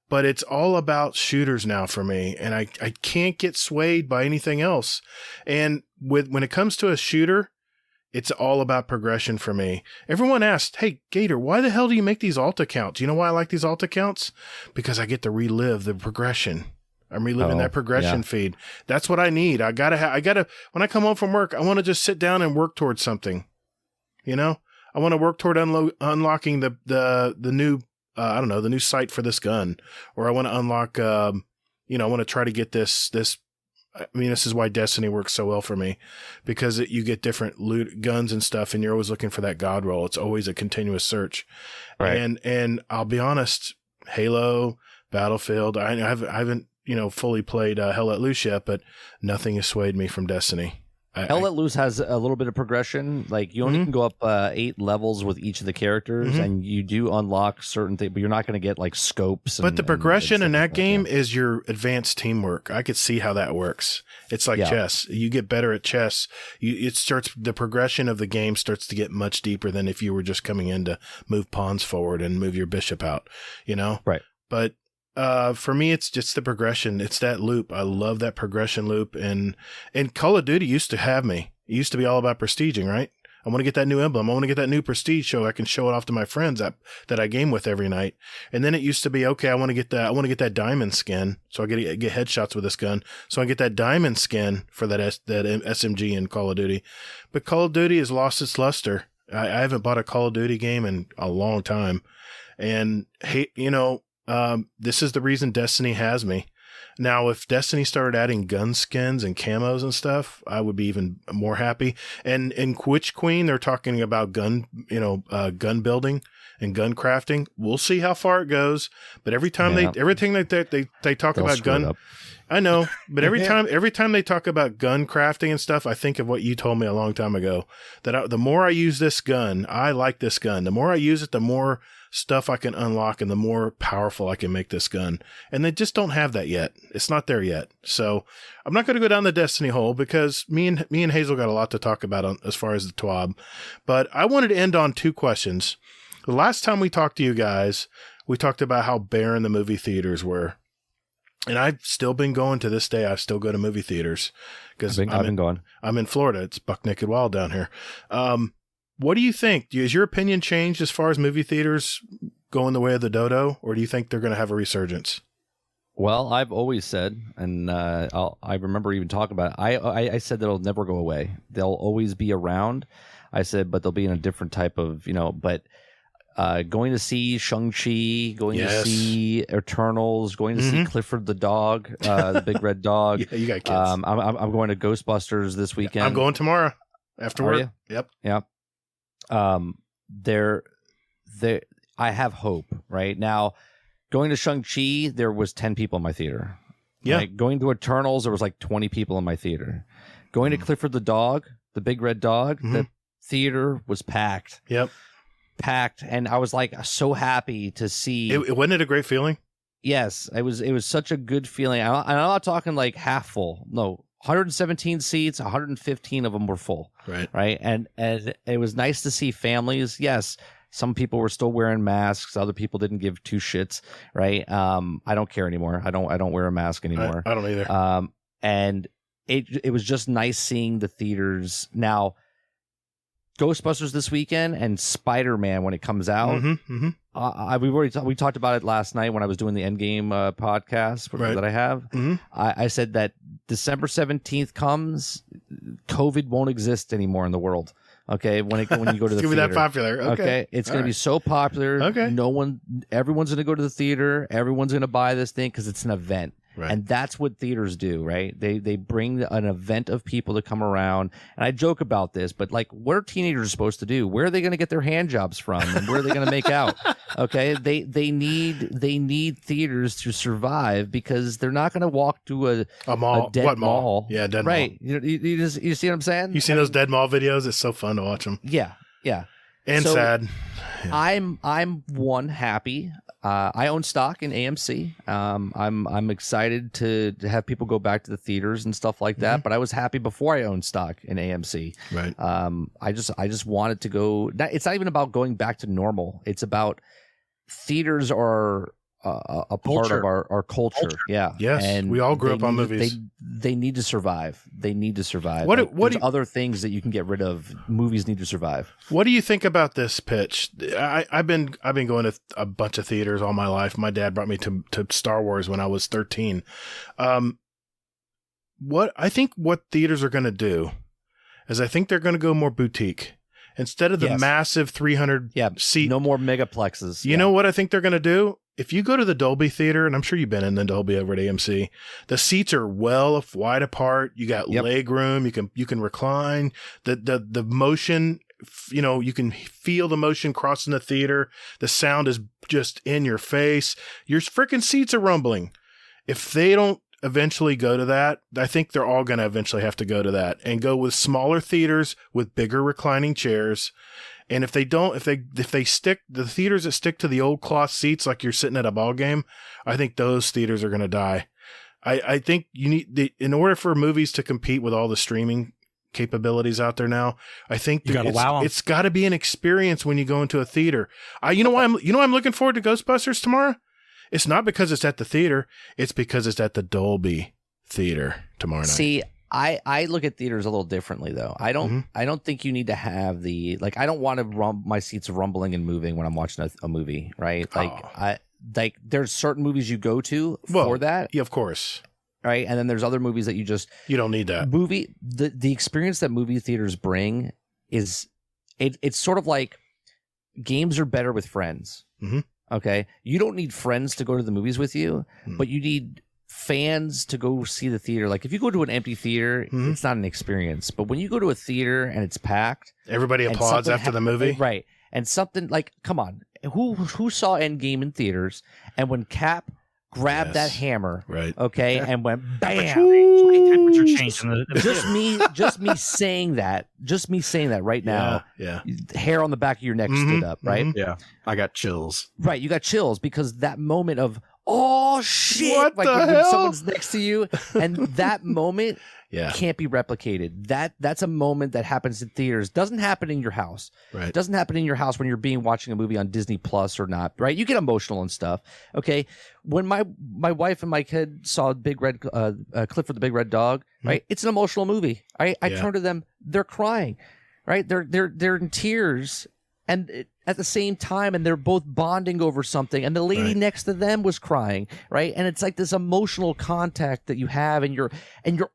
Speaker 1: But it's all about shooters now for me, and I can't get swayed by anything else. And when it comes to a shooter, it's all about progression for me. Everyone asked, hey, Gatr, why the hell do you make these alt accounts? You know why I like these alt accounts? Because I get to relive the progression. I'm reliving that progression feed. That's what I need. I gotta, when I come home from work, I want to just sit down and work towards something. You know, I want to work toward unlocking the new, the new sight for this gun, or I want to unlock, I want to try to get this. I mean, this is why Destiny works so well for me, because you get different loot guns and stuff, and you're always looking for that god roll. It's always a continuous search.
Speaker 2: Right.
Speaker 1: And I'll be honest, Halo, Battlefield, I haven't, fully played Hell Let Loose yet, but nothing has swayed me from Destiny.
Speaker 2: Hell Let Loose has a little bit of progression. Like you only can go up 8 levels with each of the characters, and you do unlock certain things, but you're not going to get like scopes.
Speaker 1: But the progression in that game is your advanced teamwork. I could see how that works. It's like chess. You get better at chess. The progression of the game starts to get much deeper than if you were just coming in to move pawns forward and move your bishop out, Right. But for me, it's just the progression. It's that loop. I love that progression loop. And Call of Duty used to have me. It used to be all about prestiging, right? I want to get that new emblem. I want to get that new prestige so I can show it off to my friends that I game with every night. And then it used to be, okay, I want to get that diamond skin. So I get headshots with this gun. So I get that diamond skin for that SMG in Call of Duty. But Call of Duty has lost its luster. I haven't bought a Call of Duty game in a long time. And this is the reason Destiny has me. Now, if Destiny started adding gun skins and camos and stuff, I would be even more happy. And in Witch Queen, they're talking about gun building and gun crafting. We'll see how far it goes. But every time everything that they talk about gun, I know, but every time they talk about gun crafting and stuff, I think of what you told me a long time ago. That the more I use this gun, I like this gun. The more I use it, the more stuff I can unlock and the more powerful I can make this gun. And they just don't have that yet. It's not there yet. So I'm not going to go down the Destiny hole because me and Hazel got a lot to talk about as far as the TWAB. But I wanted to end on 2 questions. The last time we talked to you guys, we talked about how barren the movie theaters were. And I've still been going to this day. I still go to movie theaters because I've been going. I'm in Florida. It's buck naked wild down here. What do you think? Has your opinion changed as far as movie theaters going the way of the dodo, or do you think they're going to have a resurgence?
Speaker 2: Well, I've always said, and I remember even talking about it. I said that it'll never go away. They'll always be around. I said, but they'll be in a different type of, but going to see Shang-Chi, going to see Eternals, going to see Clifford the dog, the big red dog.
Speaker 1: Yeah, you got kids.
Speaker 2: I'm going to Ghostbusters this weekend.
Speaker 1: I'm going tomorrow after work. Yep.
Speaker 2: Yeah. I have hope right now. Going to Shang-Chi, there was 10 people in my theater. Yeah. Right? Going to Eternals, there was like 20 people in my theater. Going to Clifford the dog, the big red dog, the theater was packed.
Speaker 1: Yep.
Speaker 2: Packed, and I was like so happy to see.
Speaker 1: Wasn't it a great feeling?
Speaker 2: Yes, it was such a good feeling. I'm not talking like half full. No, 117 seats, 115 of them were full. Right, and it was nice to see families. Yes, some people were still wearing masks. Other people didn't give 2 shits. Right. I don't care anymore. I don't wear a mask anymore.
Speaker 1: I don't either.
Speaker 2: And it was just nice seeing the theaters now. Ghostbusters this weekend and Spider-Man when it comes out. We talked about it last night when I was doing the Endgame podcast that I have. I said that December 17th comes, COVID won't exist anymore in the world. Okay, when you go to the
Speaker 1: it's
Speaker 2: theater,
Speaker 1: gonna be that popular. Okay,
Speaker 2: it's gonna be so popular.
Speaker 1: Okay,
Speaker 2: everyone's gonna go to the theater. Everyone's gonna buy this thing because it's an event.
Speaker 1: Right.
Speaker 2: And that's what theaters do, right? They bring an event of people to come around. And I joke about this, but like, what are teenagers supposed to do? Where are they going to get their hand jobs from? And where are they going to make out? Okay, they need theaters to survive because they're not going to walk to a mall. A dead mall.
Speaker 1: Yeah, dead
Speaker 2: right.
Speaker 1: mall.
Speaker 2: Right. You see what I'm saying?
Speaker 1: You seen those dead mall videos? It's so fun to watch them.
Speaker 2: Yeah. Yeah.
Speaker 1: And so, sad.
Speaker 2: Yeah. I'm happy. I own stock in AMC. I'm excited to have people go back to the theaters and stuff like that. But I was happy before I owned stock in AMC.
Speaker 1: Right.
Speaker 2: I just wanted to go. It's not even about going back to normal. It's about theaters are a part of our culture. Yeah.
Speaker 1: Yes. And we all grew up on movies.
Speaker 2: They need to survive. They need to survive.
Speaker 1: There's
Speaker 2: other things that you can get rid of. Movies need to survive.
Speaker 1: What do you think about this pitch? I've been going to a bunch of theaters all my life. My dad brought me to Star Wars when I was 13. What theaters are going to do is I think they're going to go more boutique. Instead of the massive 300 seat.
Speaker 2: No more megaplexes.
Speaker 1: You know what I think they're going to do? If you go to the Dolby Theater, and I'm sure you've been in the Dolby over at AMC, the seats are wide apart. You got leg room. You can recline. The motion, you can feel the motion crossing the theater. The sound is just in your face. Your freaking seats are rumbling. If they don't eventually go to that, I think they're all going to eventually have to go to that and go with smaller theaters with bigger reclining chairs. And if they don't, if they stick the theaters that stick to the old cloth seats, like you're sitting at a ball game, I think those theaters are going to die. I think you need in order for movies to compete with all the streaming capabilities out there now, I think it's got to be an experience when you go into a theater. You know why I'm looking forward to Ghostbusters tomorrow? It's not because it's at the theater. It's because it's at the Dolby Theater tomorrow night.
Speaker 2: See, I look at theaters a little differently though. I don't think you need to have I don't want to my seats rumbling and moving when I'm watching a movie, right? There's certain movies you go to for that.
Speaker 1: Yeah, of course.
Speaker 2: Right? And then there's other movies that you don't need that. The experience that movie theaters bring is it's sort of like games are better with friends.
Speaker 1: Mm-hmm.
Speaker 2: Okay? You don't need friends to go to the movies with you, but you need fans to go see the theater. Like if you go to an empty theater, it's not an experience. But when you go to a theater and it's packed,
Speaker 1: everybody applauds after the movie,
Speaker 2: right? And something like, come on, who saw Endgame in theaters? And when Cap grabbed that hammer,
Speaker 1: right?
Speaker 2: Okay, and went bam.
Speaker 3: Temperature change.
Speaker 2: Just me saying that right now.
Speaker 1: Yeah.
Speaker 2: Hair on the back of your neck stood up, right?
Speaker 5: Yeah, I got chills.
Speaker 2: Right, you got chills because that moment of oh shit,
Speaker 1: What
Speaker 2: like
Speaker 1: the
Speaker 2: when
Speaker 1: hell?
Speaker 2: someone's next to you, and that moment can't be replicated. That's a moment that happens in theaters. Doesn't happen in your house.
Speaker 1: Right.
Speaker 2: Doesn't happen in your house when you're watching a movie on Disney Plus or not. Right. You get emotional and stuff. Okay. When my wife and my kid saw Big Red Clifford the Big Red Dog. Right. It's an emotional movie. I turn to them. They're crying. Right. They're in tears. And at the same time, and they're both bonding over something, and the lady next to them was crying, right? And it's like this emotional contact that you have, and you're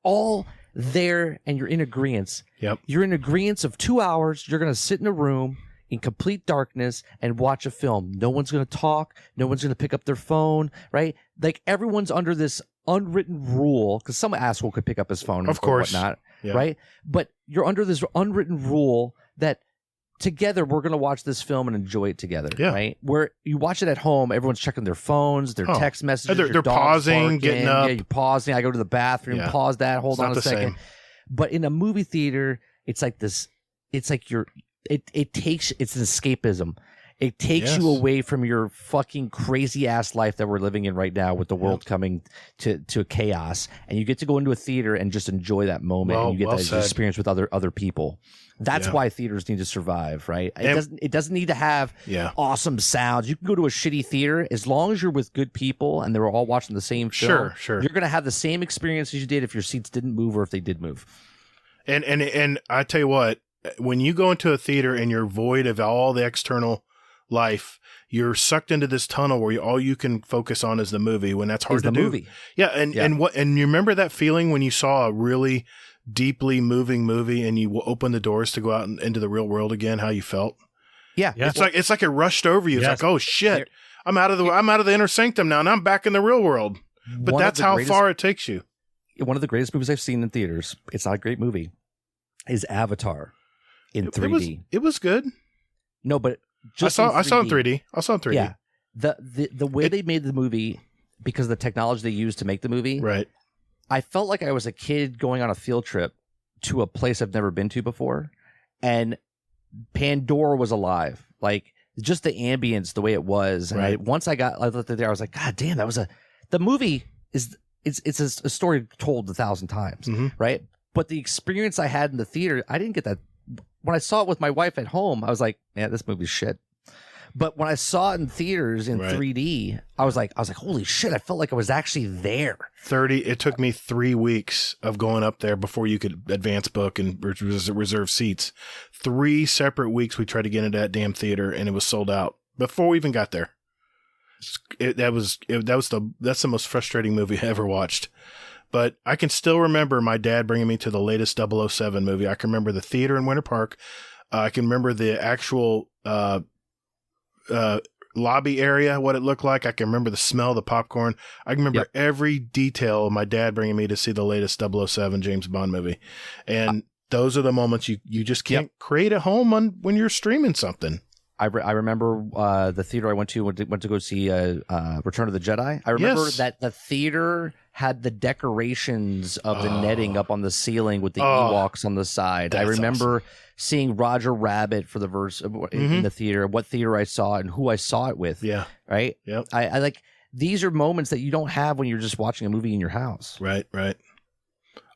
Speaker 2: all there, and you're in agreement.
Speaker 1: Yep.
Speaker 2: You're in agreement of 2 hours. You're going to sit in a room in complete darkness and watch a film. No one's going to talk. No one's going to pick up their phone, right? Like everyone's under this unwritten rule, because some asshole could pick up his phone,
Speaker 1: of course,
Speaker 2: or whatnot, right? But you're under this unwritten rule that together we're going to watch this film and enjoy it together, right? Where you watch it at home, everyone's checking their phones, their text messages,
Speaker 1: they're pausing,
Speaker 2: barking,
Speaker 1: getting up.
Speaker 2: Yeah, you're pausing. I go to the bathroom, pause that, hold on a second.
Speaker 1: Same.
Speaker 2: But in a movie theater, it's like this. It's like it's an escapism. It takes you away from your fucking crazy ass life that we're living in right now, with the world coming to chaos, and you get to go into a theater and just enjoy that moment, and you get that experience with other people. That's why theaters need to survive, right? It doesn't need to have awesome sounds. You can go to a shitty theater as long as you're with good people and they're all watching the same film.
Speaker 1: Sure.
Speaker 2: You're gonna have the same experience as you did if your seats didn't move or if they did move.
Speaker 1: And I tell you what, when you go into a theater and you're void of all the external life, you're sucked into this tunnel where all you can focus on is the movie, when that's hard to do.
Speaker 2: Movie.
Speaker 1: Yeah, and you remember that feeling when you saw a really deeply moving movie and you open the doors to go out into the real world again, how you felt?
Speaker 2: Yeah.
Speaker 1: It's like it rushed over you. It's like, oh shit, I'm out of the inner sanctum now, and I'm back in the real world. But that's how far it takes you.
Speaker 2: One of the greatest movies I've seen in theaters, it's not a great movie, is Avatar in 3D.
Speaker 1: It was good.
Speaker 2: No, but
Speaker 1: I saw it in 3D. I saw it in 3D.
Speaker 2: Yeah. The way they made the movie, because of the technology they used to make the movie,
Speaker 1: right?
Speaker 2: I felt like I was a kid going on a field trip to a place I've never been to before, and Pandora was alive. Like just the ambience, the way it was. And
Speaker 1: right.
Speaker 2: Once I looked at there, I was like, God damn, the movie is it's a story told 1,000 times, right? But the experience I had in the theater, I didn't get that. When I saw it with my wife at home, I was like, man, this movie's shit. But when I saw it in theaters in 3D, I was like, holy shit! I felt like I was actually there. It
Speaker 1: took me 3 weeks of going up there before you could advance book and reserve seats. 3 separate weeks we tried to get into that damn theater, and it was sold out before we even got there. That's the most frustrating movie I ever watched. But I can still remember my dad bringing me to the latest 007 movie. I can remember the theater in Winter Park. I can remember the actual lobby area, what it looked like. I can remember the smell of the popcorn. I can remember every detail of my dad bringing me to see the latest 007 James Bond movie. And those are the moments you just can't create at home when you're streaming something.
Speaker 2: I remember the theater I went to go see Return of the Jedi. I remember that the theater had the decorations of the netting up on the ceiling with the Ewoks on the side. I remember seeing Roger Rabbit for the verse in the theater, what theater I saw it and who I saw it with. Yeah. Right? Yep. I like, these are moments that you don't have when you're just watching a movie in your house.
Speaker 1: Right.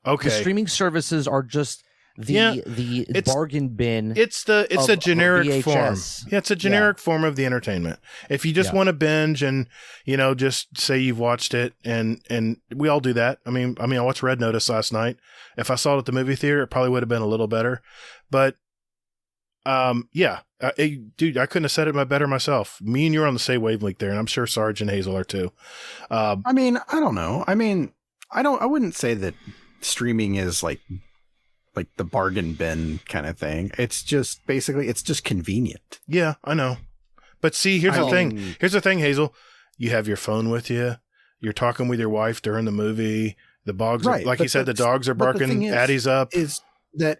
Speaker 1: Okay.
Speaker 2: The streaming services are just the bargain bin.
Speaker 1: It's a generic form. Yeah, it's a generic form of the entertainment. If you just want to binge and just say you've watched it, and we all do that. I mean, I watched Red Notice last night. If I saw it at the movie theater, it probably would have been a little better. But dude, I couldn't have said it better myself. Me and you are on the same wavelength there, and I'm sure Sarge and Hazel are too.
Speaker 5: I don't know. I wouldn't say that streaming is like the bargain bin kind of thing. It's just convenient.
Speaker 1: Yeah, I know. But see, here's the thing. Here's the thing, Hazel. You have your phone with you. You're talking with your wife during the movie. The dogs, like you said, the dogs are barking. Addie's up.
Speaker 5: Is that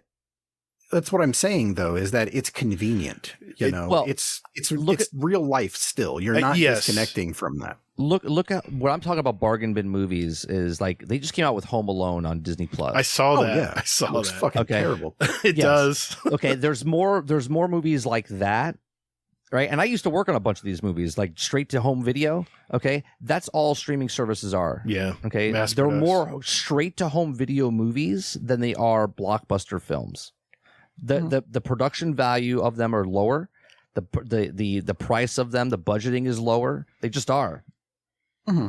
Speaker 5: That's what I'm saying, though, is that it's convenient. It's real life still. You're not disconnecting from that.
Speaker 2: Look at what I'm talking about. Bargain bin movies is like they just came out with Home Alone on Disney Plus.
Speaker 1: I saw that.
Speaker 5: Yeah.
Speaker 1: I saw
Speaker 5: it looks
Speaker 1: that.
Speaker 5: Fucking terrible.
Speaker 1: It does.
Speaker 2: Okay, there's more movies like that, right? And I used to work on a bunch of these movies, like straight to home video. Okay, that's all streaming services are.
Speaker 1: Yeah.
Speaker 2: Okay, there are more straight to home video movies than they are blockbuster films. The production value of them are lower. The price of them, the budgeting is lower. They just are.
Speaker 5: Mm-hmm.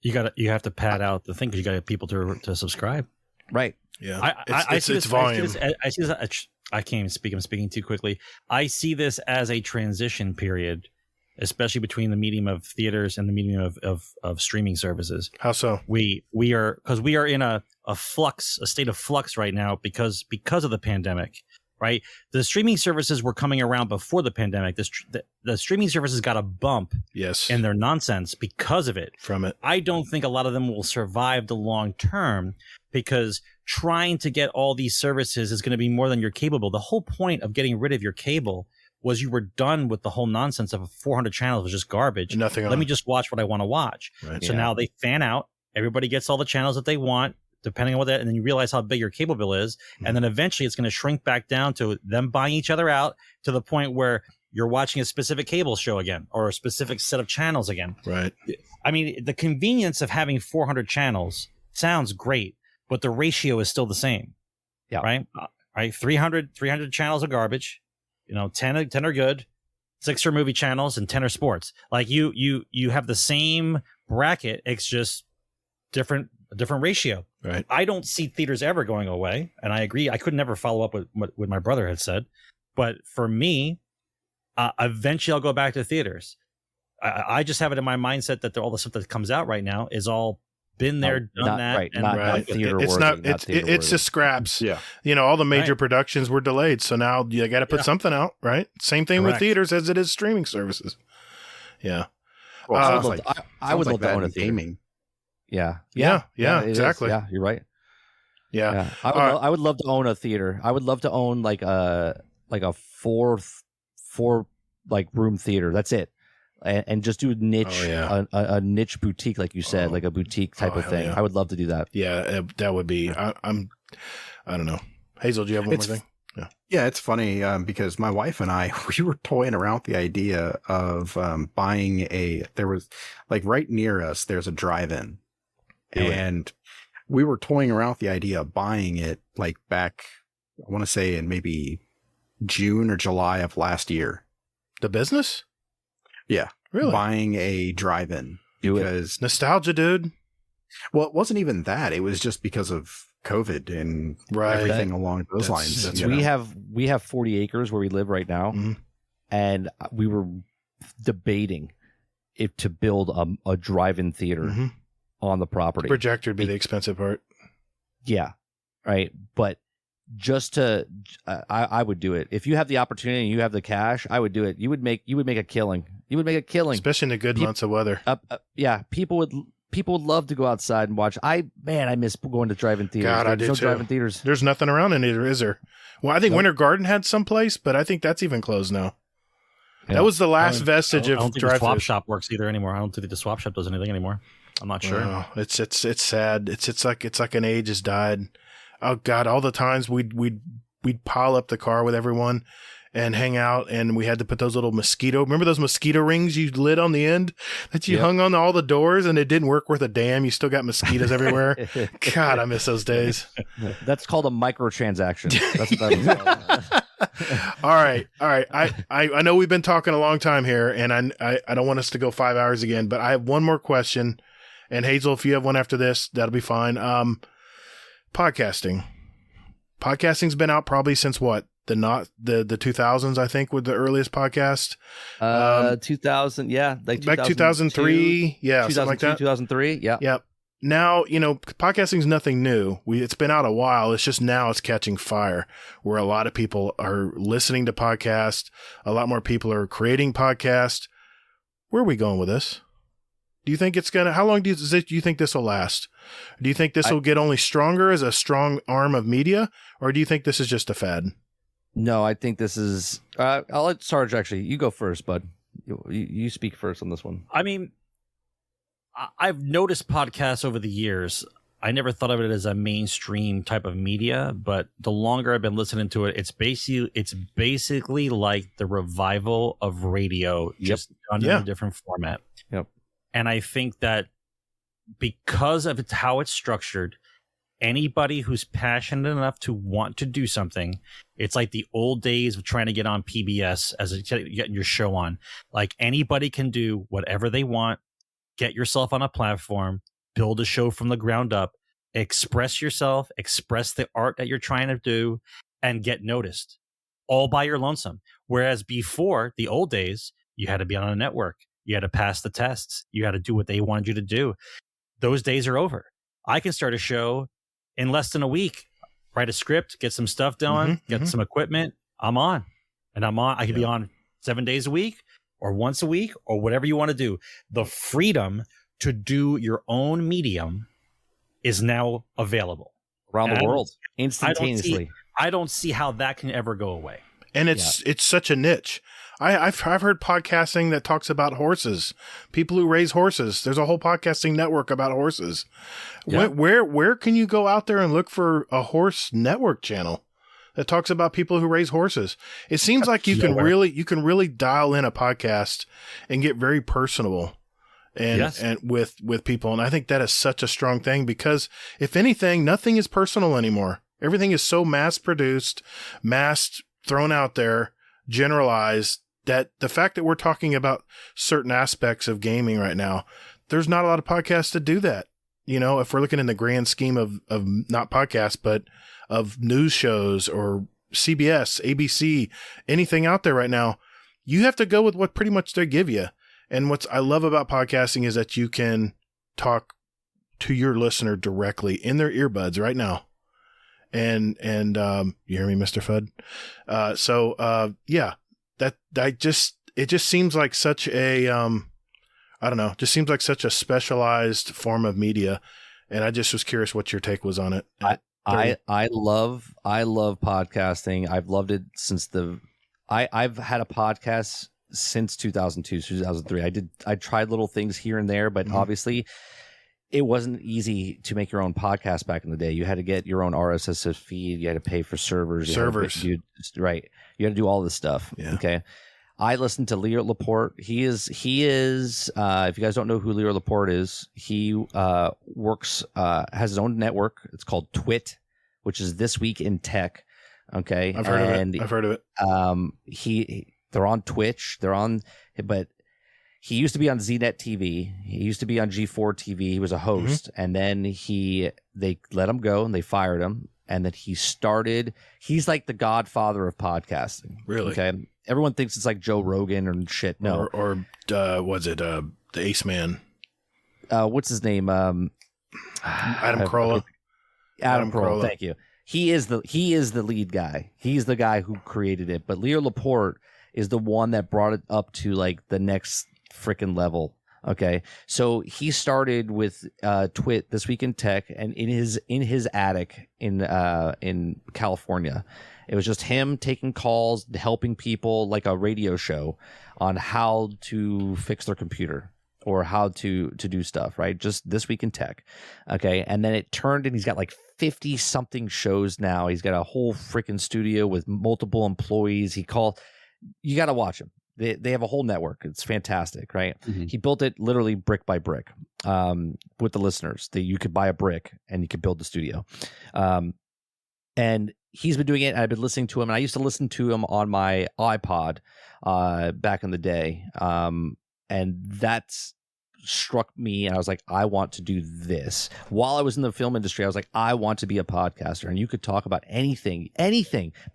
Speaker 3: You have to pad out the thing because you got to get people to subscribe.
Speaker 2: Right.
Speaker 1: Yeah.
Speaker 3: It's
Speaker 1: volume.
Speaker 3: I see this. I can't even speak. I'm speaking too quickly. I see this as a transition period, especially between the medium of theaters and the medium of streaming services.
Speaker 1: How so?
Speaker 3: We are in a state of flux right now because of the pandemic. Right, the streaming services were coming around before the pandemic. The streaming services got a bump, in their nonsense because of it.
Speaker 1: From it,
Speaker 3: I don't think a lot of them will survive the long term because trying to get all these services is going to be more than you're capable. The whole point of getting rid of your cable was you were done with the whole nonsense of 400 channels was just garbage.
Speaker 1: Nothing.
Speaker 3: Let me just watch what I want to watch.
Speaker 1: Right.
Speaker 3: So now they fan out. Everybody gets all the channels that they want, depending on what that, and then you realize how big your cable bill is, and then eventually it's going to shrink back down to them buying each other out to the point where you're watching a specific cable show again or a specific set of channels again.
Speaker 1: Right.
Speaker 3: I mean, the convenience of having 400 channels sounds great, but the ratio is still the same.
Speaker 2: Yeah.
Speaker 3: Right. 300 channels are garbage. 10 are good. 6 are movie channels and 10 are sports. Like you have the same bracket. It's just a different ratio.
Speaker 1: Right.
Speaker 3: I don't see theaters ever going away, and I agree. I could never follow up with what my brother had said, but for me, eventually I'll go back to theaters. I just have it in my mindset that all the stuff that comes out right now is all been there, done that,
Speaker 2: right,
Speaker 3: and
Speaker 2: not theater
Speaker 1: it's
Speaker 2: worthy,
Speaker 1: not. It's just scraps.
Speaker 5: Yeah.
Speaker 1: All the major productions were delayed, so now you got to put something out. Right. Same thing with theaters as it is streaming services. Yeah.
Speaker 5: Well,
Speaker 2: I would love to own a theater.
Speaker 5: Gaming.
Speaker 1: Yeah, exactly.
Speaker 2: Yeah, you're right.
Speaker 1: Yeah.
Speaker 2: I would love to own a theater. I would love to own like a four like room theater. That's it, and just do niche a niche boutique, like you said, like a boutique type of thing. I would love to do that.
Speaker 1: Yeah, that would be. I don't know. Hazel, do you have one more thing?
Speaker 5: Yeah, it's funny because my wife and I, we were toying around with the idea of buying there was like right near us, there's a drive-in. And we were toying around with the idea of buying it like back, I want to say in maybe June or July of last year.
Speaker 1: The business?
Speaker 5: Yeah.
Speaker 1: Really?
Speaker 5: Buying a drive-in. Because
Speaker 1: nostalgia, dude.
Speaker 5: Well, it wasn't even that. It was just because of COVID and everything along those lines.
Speaker 2: We have 40 acres where we live right now.
Speaker 1: Mm-hmm.
Speaker 2: And we were debating if to build a drive-in theater on the property.
Speaker 1: The projector would be the expensive part.
Speaker 2: Yeah. Right. But just to, I would do it. If you have the opportunity and you have the cash, I would do it. You would make a killing.
Speaker 1: Especially in the good months of weather.
Speaker 2: Yeah. People would love to go outside and watch. I miss going to drive-in theaters.
Speaker 1: God, I do
Speaker 2: too.
Speaker 1: drive-in
Speaker 2: theaters.
Speaker 1: There's nothing around in either, is there? Well, I think Winter Garden had some place, but I think that's even closed now. Yeah. That was the last vestige of drive-thru.
Speaker 3: I don't think the swap shop works either anymore. I don't think the swap shop does anything anymore. I'm not sure.
Speaker 1: Wow. It's sad. It's like an age has died. Oh God, all the times we'd pile up the car with everyone and hang out, and we had to put those little remember those mosquito rings you lit on the end that you hung on all the doors, and it didn't work worth a damn. You still got mosquitoes everywhere. God, I miss those days.
Speaker 2: That's called a microtransaction. That's what that is.
Speaker 1: All right. I know we've been talking a long time here, and I don't want us to go 5 hours again, but I have one more question. And Hazel, if you have one after this, that'll be fine. Podcasting. Podcasting's been out probably since what? The 2000s, I think, with the earliest podcast.
Speaker 2: 2000, yeah, like
Speaker 1: back 2003, yeah, something like that.
Speaker 2: 2003, yeah.
Speaker 1: Yep. Now, podcasting's nothing new. It's been out a while. It's just now it's catching fire, where a lot of people are listening to podcasts. A lot more people are creating podcasts. Where are we going with this? Do you think it's gonna? How long do you think this will last? Do you think this will get only stronger as a strong arm of media, or do you think this is just a fad?
Speaker 2: No, I think this is. I'll let Sarge actually. You go first, bud. You speak first on this one.
Speaker 3: I mean, I've noticed podcasts over the years. I never thought of it as a mainstream type of media, but the longer I've been listening to it, it's basically like the revival of radio, just done in a different format.
Speaker 2: Yep.
Speaker 3: And I think that because of how it's structured, anybody who's passionate enough to want to do something, it's like the old days of trying to get on PBS as getting your show on. Like anybody can do whatever they want, get yourself on a platform, build a show from the ground up, express yourself, express the art that you're trying to do, and get noticed all by your lonesome. Whereas before, the old days, you had to be on a network. You had to pass the tests. You had to do what they wanted you to do. Those days are over. I can start a show in less than a week, write a script, get some stuff done, get some equipment. I'm on. And I'm on. I can be on 7 days a week or once a week or whatever you want to do. The freedom to do your own medium is now available
Speaker 2: around the world instantaneously.
Speaker 3: I don't see how that can ever go away.
Speaker 1: And it's such a niche. I've heard podcasting that talks about horses, people who raise horses. There's a whole podcasting network about horses. Yeah. Where can you go out there and look for a horse network channel that talks about people who raise horses? It seems like you can really dial in a podcast and get very personable and with people. And I think that is such a strong thing because if anything, nothing is personal anymore. Everything is so mass produced, thrown out there, generalized, that the fact that we're talking about certain aspects of gaming right now, there's not a lot of podcasts that do that. You know, if we're looking in the grand scheme of not podcasts, but of news shows or CBS, ABC, anything out there right now, you have to go with what pretty much they give you. And what I love about podcasting is that you can talk to your listener directly in their earbuds right now. And you hear me, Mr. Fudd? It just seems like such a, I don't know, just seems like such a specialized form of media. And I just was curious what your take was on it.
Speaker 2: I love podcasting. I've loved it since I've had a podcast since 2002, 2003. I tried little things here and there, but obviously it wasn't easy to make your own podcast back in the day. You had to get your own RSS feed. You had to pay for servers. Right. You had to do all this stuff. Yeah. Okay. I listened to Leo Laporte. He is. If you guys don't know who Leo Laporte is, he works, has his own network. It's called TWIT, which is This Week in Tech. Okay.
Speaker 1: I've heard of it. They're
Speaker 2: on Twitch. But he used to be on ZNet TV. He used to be on G4 TV. He was a host, and then they let him go and they fired him. And then he's like the godfather of podcasting. Really? Okay. Everyone thinks it's like Joe Rogan or shit. No.
Speaker 1: Or was it the Ace Man?
Speaker 2: What's his name? Adam
Speaker 1: Carolla.
Speaker 2: Adam Carolla. Thank you. He is the lead guy. He's the guy who created it. But Leo Laporte is the one that brought it up to like the next freaking level. Okay, so he started with Twit, This Week in Tech, and in his attic in California. It was just him taking calls, helping people, like a radio show on how to fix their computer or how to do stuff, right? Just This Week in Tech. Okay, and then it turned, and he's got like 50 something shows now. He's got a whole freaking studio with multiple employees. You got to watch him. They have a whole network. It's fantastic, right? Mm-hmm. He built it literally brick by brick with the listeners. That you could buy a brick and you could build the studio. And he's been doing it. And I've been listening to him. And I used to listen to him on my iPod back in the day. And that's struck me. And I was like, I want to do this. While I was in the film industry, I was like, I want to be a podcaster. And you could talk about anything,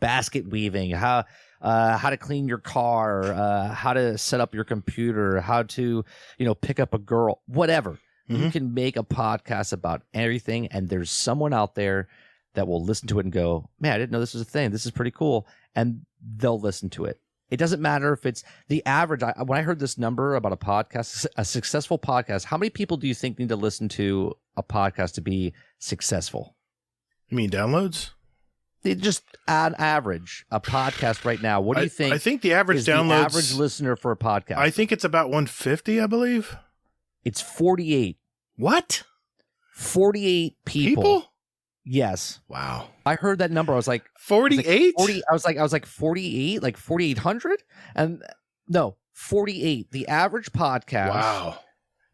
Speaker 2: basket weaving, how to clean your car, how to set up your computer, how to, pick up a girl, whatever. Mm-hmm. You can make a podcast about everything, and there's someone out there that will listen to it and go, man, I didn't know this was a thing. This is pretty cool. And they'll listen to it. It doesn't matter if it's the average. When I heard this number about a podcast, a successful podcast, how many people do you think need to listen to a podcast to be successful?
Speaker 1: You mean downloads?
Speaker 2: just on average, a podcast right now. What do you think?
Speaker 1: I think the average
Speaker 2: is
Speaker 1: downloads.
Speaker 2: the average listener for a podcast.
Speaker 1: I think it's about 150, I believe.
Speaker 2: It's 48.
Speaker 1: What?
Speaker 2: 48 people? Yes.
Speaker 1: Wow.
Speaker 2: I heard that number. I was like
Speaker 1: 48?
Speaker 2: I was like 48, like 4,800? And no, 48. The average podcast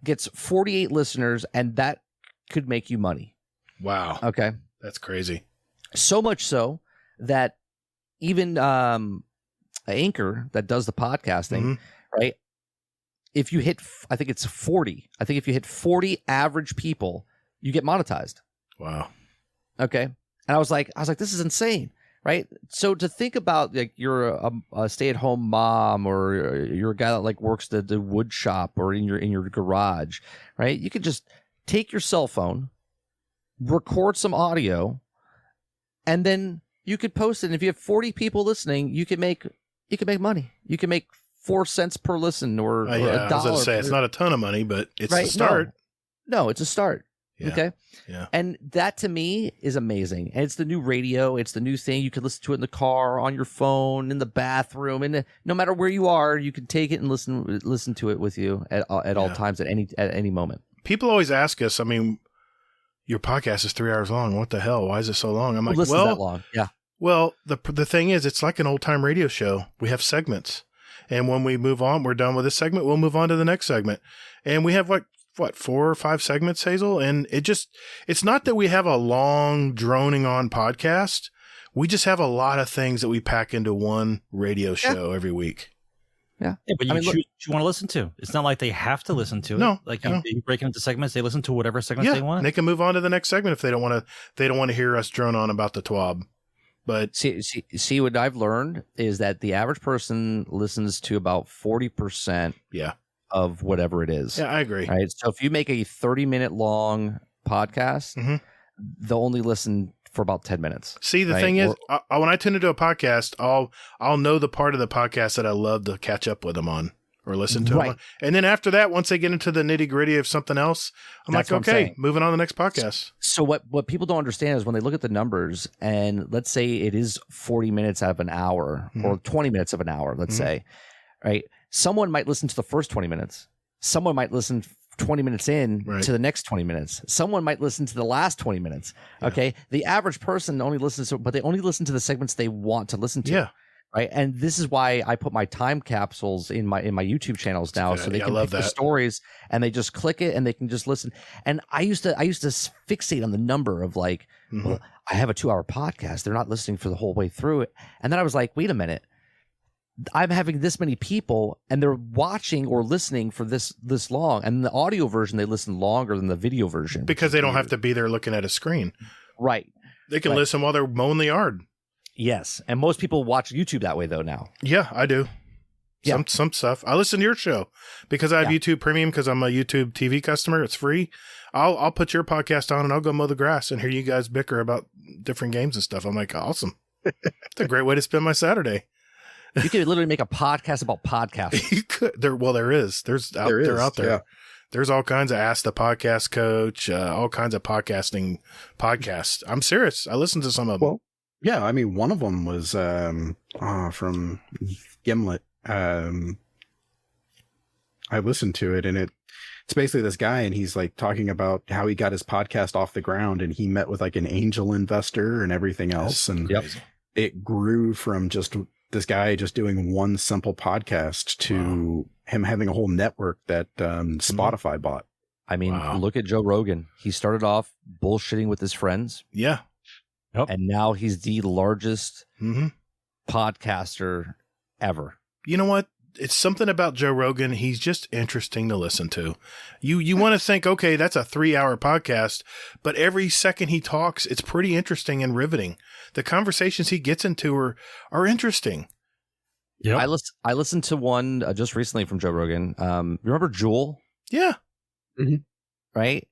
Speaker 2: gets 48 listeners, and that could make you money.
Speaker 1: Wow.
Speaker 2: Okay.
Speaker 1: That's crazy.
Speaker 2: So much so that even Anchor that does the podcasting, right? If you hit, I think it's 40. I think if you hit 40 average people, you get monetized.
Speaker 1: Wow.
Speaker 2: Okay. And I was like, this is insane, right? So to think about, like, you're a stay-at-home mom, or you're a guy that like works the wood shop or in your garage, right? You could just take your cell phone, record some audio, and then you could post it. And if you have 40 people listening, you can make money. You can make 4 cents per listen, or $1.
Speaker 1: I was going to say, it's not a ton of money, but it's a start.
Speaker 2: No, it's a start.
Speaker 1: Yeah.
Speaker 2: Okay.
Speaker 1: Yeah.
Speaker 2: And that to me is amazing. And it's the new radio. It's the new thing. You can listen to it in the car, on your phone, in the bathroom, and no matter where you are, you can take it and listen to it with you at all times, at any moment.
Speaker 1: People always ask us, I mean, your podcast is 3 hours long. What the hell? Why is it so long? I'm like,
Speaker 2: that long. Yeah.
Speaker 1: Well, the thing is, it's like an old time radio show. We have segments. And when we move on, we're done with this segment, we'll move on to the next segment. And we have 4 or 5 segments, Hazel? And it's not that we have a long droning on podcast. We just have a lot of things that we pack into one radio show every week.
Speaker 3: Yeah. But you choose what you want to listen to. It's not like they have to listen to it.
Speaker 1: No.
Speaker 3: Like you break it into segments, they listen to whatever segments they want.
Speaker 1: They can move on to the next segment if they don't want to hear us drone on about the TWAB. But
Speaker 2: see what I've learned is that the average person listens to about 40% of whatever it is.
Speaker 1: Yeah, I agree.
Speaker 2: Right. So if you make a 30-minute long podcast, they'll only listen for about 10 minutes.
Speaker 1: See, the thing is, when I tune into a podcast, I'll know the part of the podcast that I love to catch up with them on or listen to them on. And then after that, once they get into the nitty gritty of something else, I'm okay, moving on to the next podcast.
Speaker 2: So what people don't understand is when they look at the numbers, and let's say it is 40 minutes out of an hour or 20 minutes of an hour, let's say, right? Someone might listen to the first 20 minutes. Someone might listen 20 minutes in to the next 20 minutes. Someone might listen to the last 20 minutes. Okay. The average person only listens to, but they only listen to the segments they want to listen to. Yeah. Right. And this is why I put my time capsules in my YouTube channels now, so they can pick the stories and they just click it and they can just listen. And I used to fixate on the number of like, well, I have a 2-hour podcast. They're not listening for the whole way through it. And then I was like, wait a minute. I'm having this many people and they're watching or listening for this long, and the audio version, they listen longer than the video version.
Speaker 1: Because they don't have to be there looking at a screen.
Speaker 2: Right.
Speaker 1: They can listen while they're mowing the yard.
Speaker 2: Yes. And most people watch YouTube that way though now.
Speaker 1: Yeah, I do. Yeah. Some stuff. I listen to your show because I have YouTube Premium, because I'm a YouTube TV customer. It's free. I'll put your podcast on and I'll go mow the grass and hear you guys bicker about different games and stuff. I'm like, awesome. It's a great way to spend my Saturday.
Speaker 2: You could literally make a podcast about podcasting.
Speaker 1: You could. There is. They're out there. Yeah. There's all kinds of Ask the Podcast Coach, all kinds of podcasting podcasts. I'm serious. I listened to some of them.
Speaker 5: Well, yeah. I mean, one of them was from Gimlet. I listened to it, and it's basically this guy, and he's like talking about how he got his podcast off the ground, and he met with like an angel investor and everything else, and it grew from just this guy just doing one simple podcast to him having a whole network that Spotify bought.
Speaker 2: I mean, look at Joe Rogan. He started off bullshitting with his friends.
Speaker 1: Yeah.
Speaker 2: Yep. And now he's the largest podcaster ever.
Speaker 1: You know what? It's something about Joe Rogan. He's just interesting to listen to. You want to think, okay, that's a 3-hour podcast, but every second he talks, it's pretty interesting and riveting. The conversations he gets into are interesting.
Speaker 2: Yeah, I listened to one just recently from Joe Rogan. Remember Jewel?
Speaker 1: Yeah.
Speaker 2: Right?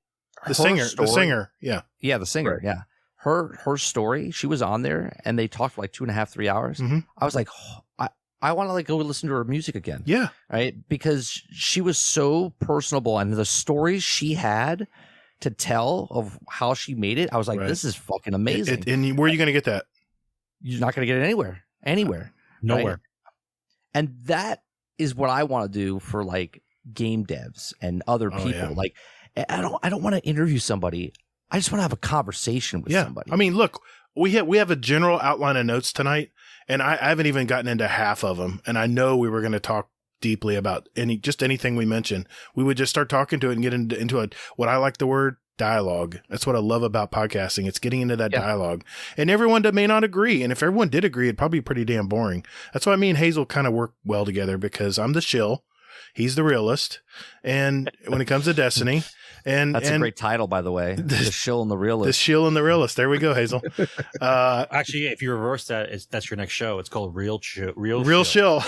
Speaker 1: The singer. Yeah.
Speaker 2: Yeah, the singer. Right. Yeah. Her story, she was on there and they talked for like 2.5, 3 hours. I was like, I want to like go listen to her music again. Yeah. Right. Because she was so personable, and the stories she had to tell of how she made it, I was like, this is fucking amazing.
Speaker 1: And where are you going to get that?
Speaker 2: you're not going to get it anywhere.
Speaker 3: Nowhere.
Speaker 2: Right? And that is what I want to do for like game devs and other people.
Speaker 1: Yeah.
Speaker 2: Like, I don't want to interview somebody. I just want to have a conversation with somebody.
Speaker 1: I mean, look, we have a general outline of notes tonight, and I haven't even gotten into half of them. And I know we were going to talk deeply about anything we mentioned. We would just start talking to it and get into what I like the word dialogue. That's what I love about podcasting. It's getting into that dialogue. And everyone may not agree. And if everyone did agree, it'd probably be pretty damn boring. That's why me and Hazel kind of work well together, because I'm the shill. He's the realist. And when it comes to Destiny, that's
Speaker 2: a great title, by the way. The shill and the realist.
Speaker 1: The shill and the realist. There we go, Hazel.
Speaker 3: Actually, if you reverse that, that's your next show. It's called Real
Speaker 1: Shill.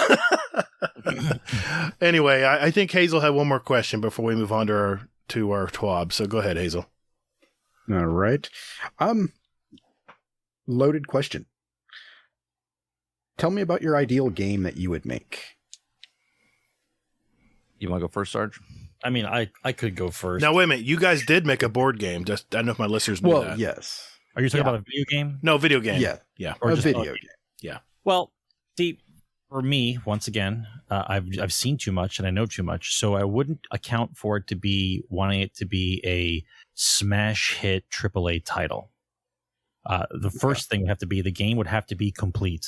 Speaker 1: Anyway, I think Hazel had one more question before we move on to our TWAB. So go ahead, Hazel.
Speaker 5: All right. Loaded question. Tell me about your ideal game that you would make.
Speaker 2: You want to go first, Sarge?
Speaker 3: I mean, I could go first.
Speaker 1: Now, wait a minute. You guys did make a board game. Just, I don't know if my listeners knew that.
Speaker 5: Yes.
Speaker 3: Are you talking about a video game?
Speaker 1: No, video game.
Speaker 5: Yeah.
Speaker 3: Or
Speaker 5: a
Speaker 3: just
Speaker 5: video game.
Speaker 1: Yeah.
Speaker 3: Well, see, for me, once again, I've seen too much and I know too much, so I wouldn't account for it to be wanting it to be a smash hit AAA title. The first thing would have to be the game would have to be complete.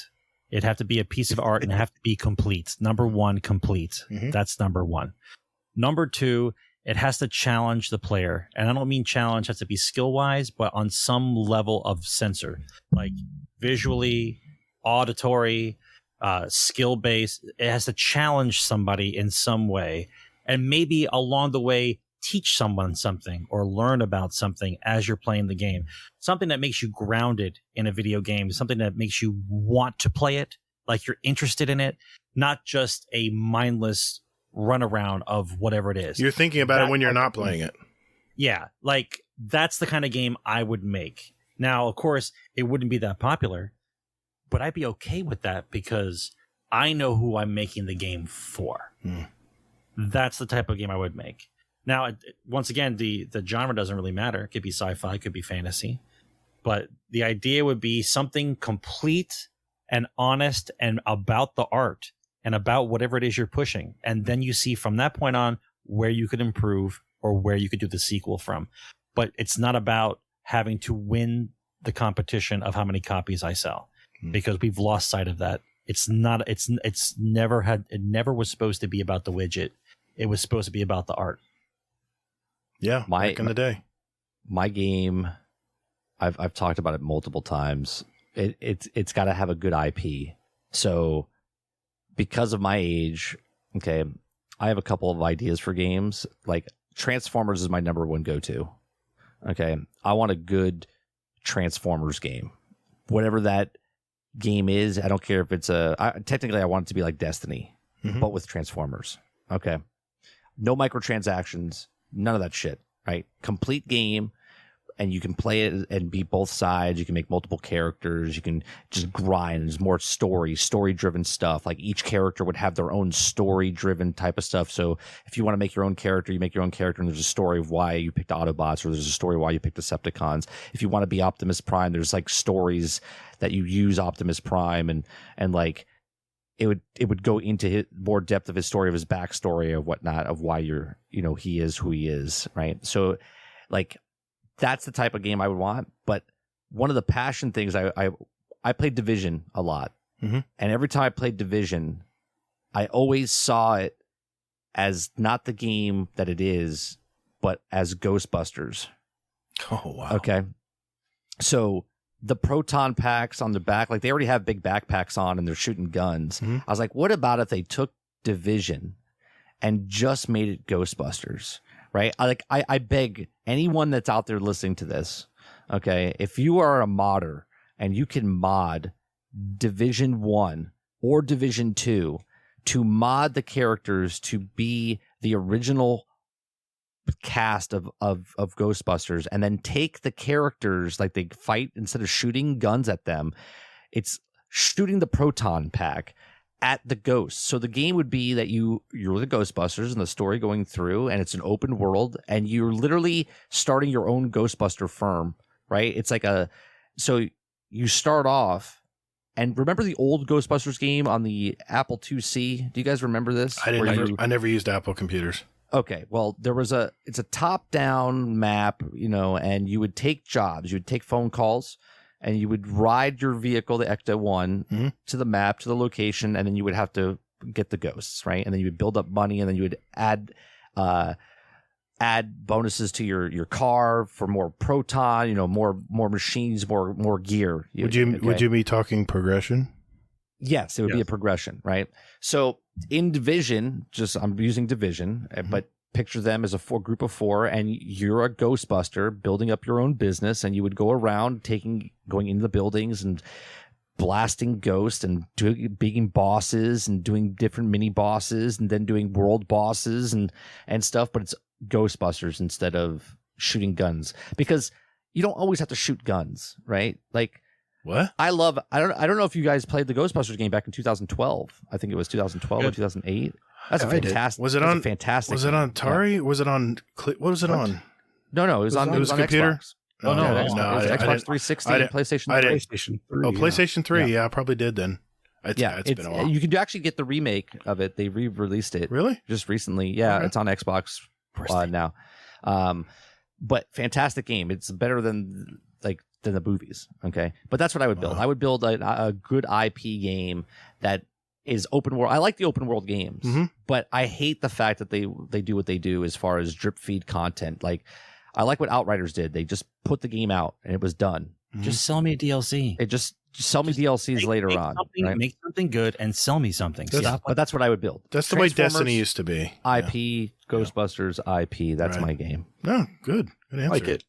Speaker 3: It'd have to be a piece of art and have to be complete. Number one, complete.
Speaker 1: Mm-hmm.
Speaker 3: That's number one. Number two, it has to challenge the player. And I don't mean challenge has to be skill-wise, but on some level of sensor, like visually, auditory, skill-based. It has to challenge somebody in some way. And maybe along the way, teach someone something or learn about something as you're playing the game. Something that makes you grounded in a video game, something that makes you want to play it, like you're interested in it, not just a mindless runaround of whatever it is.
Speaker 1: You're thinking about it when you're not playing it.
Speaker 3: Yeah, like that's the kind of game I would make. Now, of course, it wouldn't be that popular, but I'd be okay with that because I know who I'm making the game for. That's the type of game I would make. Now, once again, the genre doesn't really matter. It could be sci-fi, it could be fantasy. But the idea would be something complete and honest and about the art and about whatever it is you're pushing. And then you see from that point on where you could improve or where you could do the sequel from. But it's not about having to win the competition of how many copies I sell, because we've lost sight of that. It never was supposed to be about the widget. It was supposed to be about the art.
Speaker 1: Yeah, back in the day.
Speaker 2: My game, I've talked about it multiple times. It's got to have a good IP. So because of my age, okay, I have a couple of ideas for games. Like Transformers is my number one go-to. Okay, I want a good Transformers game. Whatever that game is, I don't care if it's technically I want it to be like Destiny, but with Transformers. Okay. No microtransactions, none of that shit, right? Complete game, and you can play it and be both sides. You can make multiple characters. You can just grind. There's more story-driven stuff. Like each character would have their own story-driven type of stuff. So if you want to make your own character, you make your own character, and there's a story of why you picked Autobots, or there's a story why you picked Decepticons. If you want to be Optimus Prime, there's like stories that you use Optimus Prime, and like it would go into more depth of his story, of his backstory, of whatnot, of why he is who he is, right? So like that's the type of game I would want. But one of the passion things, I played Division a lot. And every time I played Division, I always saw it as not the game that it is, but as Ghostbusters.
Speaker 1: Oh, wow.
Speaker 2: Okay. So the proton packs on the back, like they already have big backpacks on and they're shooting guns. I was like, what about if they took Division and just made it Ghostbusters? Right? I beg anyone that's out there listening to this, okay, if you are a modder and you can mod Division 1 or Division 2 to mod the characters to be the original cast of Ghostbusters, and then take the characters, like they fight, instead of shooting guns at them, it's shooting the proton pack at the ghosts. So the game would be that you're the Ghostbusters and the story going through, and it's an open world, and you're literally starting your own Ghostbuster firm, right? It's like so you start off And remember the old Ghostbusters game on the Apple IIc? Do you guys remember this?
Speaker 1: I never used Apple computers.
Speaker 2: Okay, well, it's a top-down map, and you would take jobs, you would take phone calls, and you would ride your vehicle, the Ecto-1, to the map, to the location, and then you would have to get the ghosts, right? And then you would build up money, and then you would add bonuses to your car for more proton, more machines, more gear.
Speaker 1: Would you be talking progression?
Speaker 2: Yes, it would be a progression, right? So in Division, I'm using Division, but picture them as a group of 4, and you're a Ghostbuster building up your own business, and you would go around going into the buildings and blasting ghosts and being bosses and doing different mini bosses and then doing world bosses and stuff, but it's Ghostbusters instead of shooting guns, because you don't always have to shoot guns, right? Like,
Speaker 1: what?
Speaker 2: I don't know if you guys played the Ghostbusters game back in 2012. I think it was 2012 or 2008. That's fantastic.
Speaker 1: Was it on
Speaker 2: fantastic?
Speaker 1: Was it on Atari? Yeah. Was it on? What was it on?
Speaker 2: No, it was on
Speaker 1: computer.
Speaker 2: Xbox. Oh no, it was Xbox 360 and PlayStation 3.
Speaker 5: PlayStation 3.
Speaker 1: Oh, PlayStation 3. Yeah, I probably did then. It's been a while.
Speaker 2: You can actually get the remake of it. They re-released it.
Speaker 1: Really?
Speaker 2: Just recently. Yeah,
Speaker 1: okay.
Speaker 2: It's on Xbox now. But fantastic game. It's better than the movies. Okay, but that's what I would build. I would build a good IP game that is open world. I like the open world games, but I hate the fact that they do what they do as far as drip feed content. Like, I like what Outriders did. They just put the game out and it was done.
Speaker 3: Just sell me a DLC.
Speaker 2: Just sell me DLCs later on. Right?
Speaker 3: Make something good and sell me something.
Speaker 2: But that's what I would build.
Speaker 1: That's the way Destiny used to be.
Speaker 2: IP, Ghostbusters, IP. That's my game.
Speaker 1: No, good answer.
Speaker 5: Like it.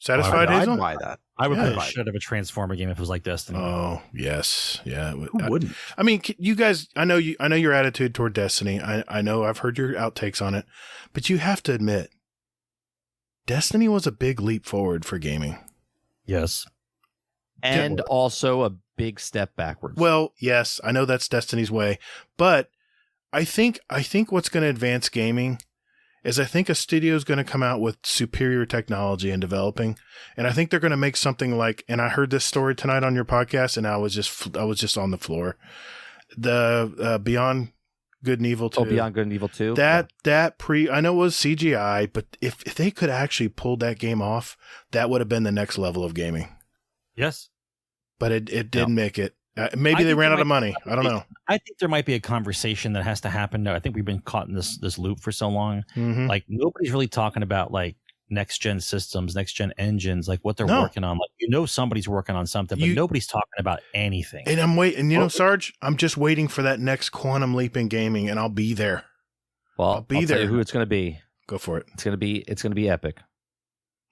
Speaker 1: Satisfied, Hazel?
Speaker 5: I'd buy that.
Speaker 3: I would play a shit of a Transformer game if it was like Destiny.
Speaker 1: Oh, yes. Yeah.
Speaker 5: Who wouldn't?
Speaker 1: I mean, you guys, I know your attitude toward Destiny. I know I've heard your outtakes on it, but you have to admit, Destiny was a big leap forward for gaming.
Speaker 3: Yes.
Speaker 2: And also a big step backwards.
Speaker 1: Well, yes, I know that's Destiny's way, but I think what's going to advance gaming is I think a studio is going to come out with superior technology in developing, and I think they're going to make something like. And I heard this story tonight on your podcast, and I was just on the floor. The Beyond Good and Evil 2.
Speaker 2: Oh, Beyond Good and Evil 2?
Speaker 1: I know it was CGI, but if they could actually pull that game off, that would have been the next level of gaming.
Speaker 3: Yes.
Speaker 1: But it didn't make it. Maybe they ran out of money. I don't know.
Speaker 3: I think there might be a conversation that has to happen. I think we've been caught in this loop for so long. Like, nobody's really talking about like next gen systems, next gen engines, like what they're working on. Like, somebody's working on something, but nobody's talking about anything.
Speaker 1: And I'm waiting. Sarge, I'm just waiting for that next quantum leap in gaming, and I'll be there.
Speaker 2: Well, I'll tell you who it's going to be.
Speaker 1: Go for it.
Speaker 2: It's going to be Epic.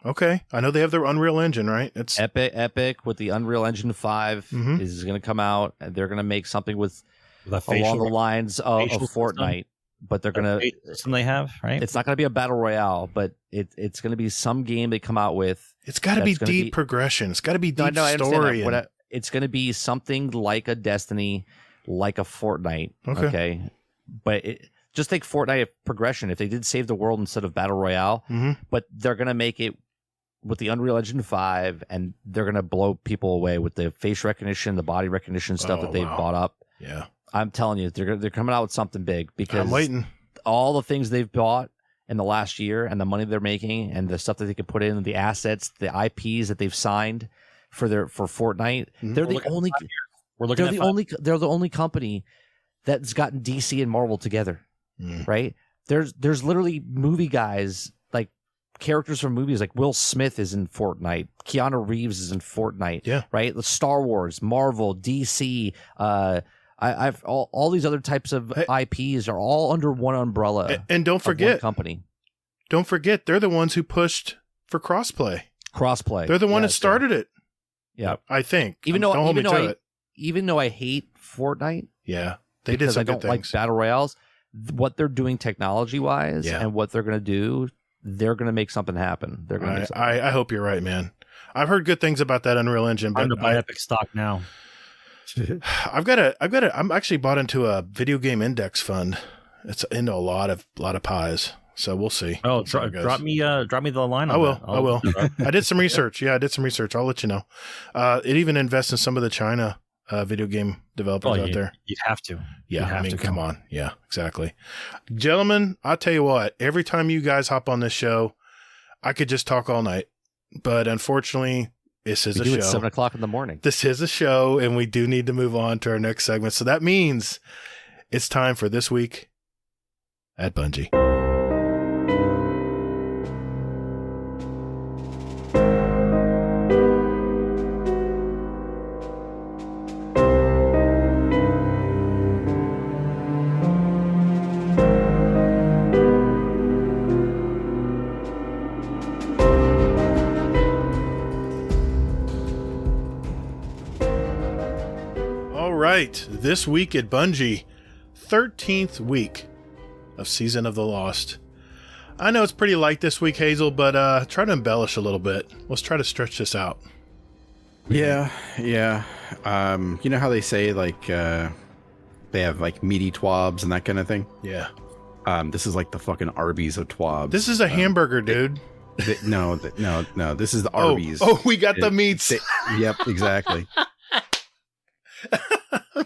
Speaker 1: Okay, I know they have their Unreal Engine, right? It's
Speaker 2: Epic with the Unreal Engine 5 is going to come out, and they're going to make something with along the lines of Fortnite, but they're going to
Speaker 3: system they have, right?
Speaker 2: It's not going to be a battle royale, but it's going to be some game they come out with.
Speaker 1: It's got to be deep progression. It's got to be deep story.
Speaker 2: It's going to be something like a Destiny, like a Fortnite. Okay, but just take Fortnite progression. If they did save the world instead of battle royale, but they're going to make it with the Unreal Engine 5, and they're going to blow people away with the face recognition, the body recognition stuff that they've bought up.
Speaker 1: Yeah.
Speaker 2: I'm telling you, they're coming out with something big, because
Speaker 1: I'm waiting.
Speaker 2: All the things they've bought in the last year and the money they're making and the stuff that they can put in, the assets, the IPs that they've signed for Fortnite, they're the only company that's gotten DC and Marvel together, right? There's literally movie guys, like characters from movies, like Will Smith is in Fortnite, Keanu Reeves is in Fortnite, right? The Star Wars, Marvel, DC, I've all these other types of IPs are all under one umbrella.
Speaker 1: And don't forget,
Speaker 2: company.
Speaker 1: Don't forget, they're the ones who pushed for crossplay.
Speaker 2: They're
Speaker 1: the one that started it.
Speaker 2: Yeah,
Speaker 1: I think.
Speaker 2: Even though I hate Fortnite,
Speaker 1: they did some
Speaker 2: I don't like battle royales. What they're doing technology wise and what they're going to do, they're going to make something happen. They're going to.
Speaker 1: I hope you're right, man. I've heard good things about that Unreal Engine, but
Speaker 3: I'm going to buy Epic stock now.
Speaker 1: I'm actually bought into a video game index fund, it's into a lot of pies. So we'll see.
Speaker 3: Oh, drop me the line.
Speaker 1: I will. I did some research. Yeah, I did some research. I'll let you know. It even invests in some of the China video game developers out there.
Speaker 3: You'd have to.
Speaker 1: Yeah, come on. Yeah, exactly. Gentlemen, I'll tell you what, every time you guys hop on this show, I could just talk all night. But unfortunately, this is a show.
Speaker 2: At 7 o'clock in the morning.
Speaker 1: This is a show, and we do need to move on to our next segment. So that means it's time for This Week at Bungie. This week at Bungie, 13th week of Season of the Lost. I know it's pretty light this week, Hazel, but try to embellish a little bit. Let's try to stretch this out.
Speaker 5: Yeah. You know how they say like they have like meaty TWABs and that kind of thing?
Speaker 1: Yeah.
Speaker 5: This is like the fucking Arby's of TWABs.
Speaker 1: This is a hamburger, dude.
Speaker 5: No. This is the Arby's.
Speaker 1: Oh, we got the meats.
Speaker 5: Yep, exactly.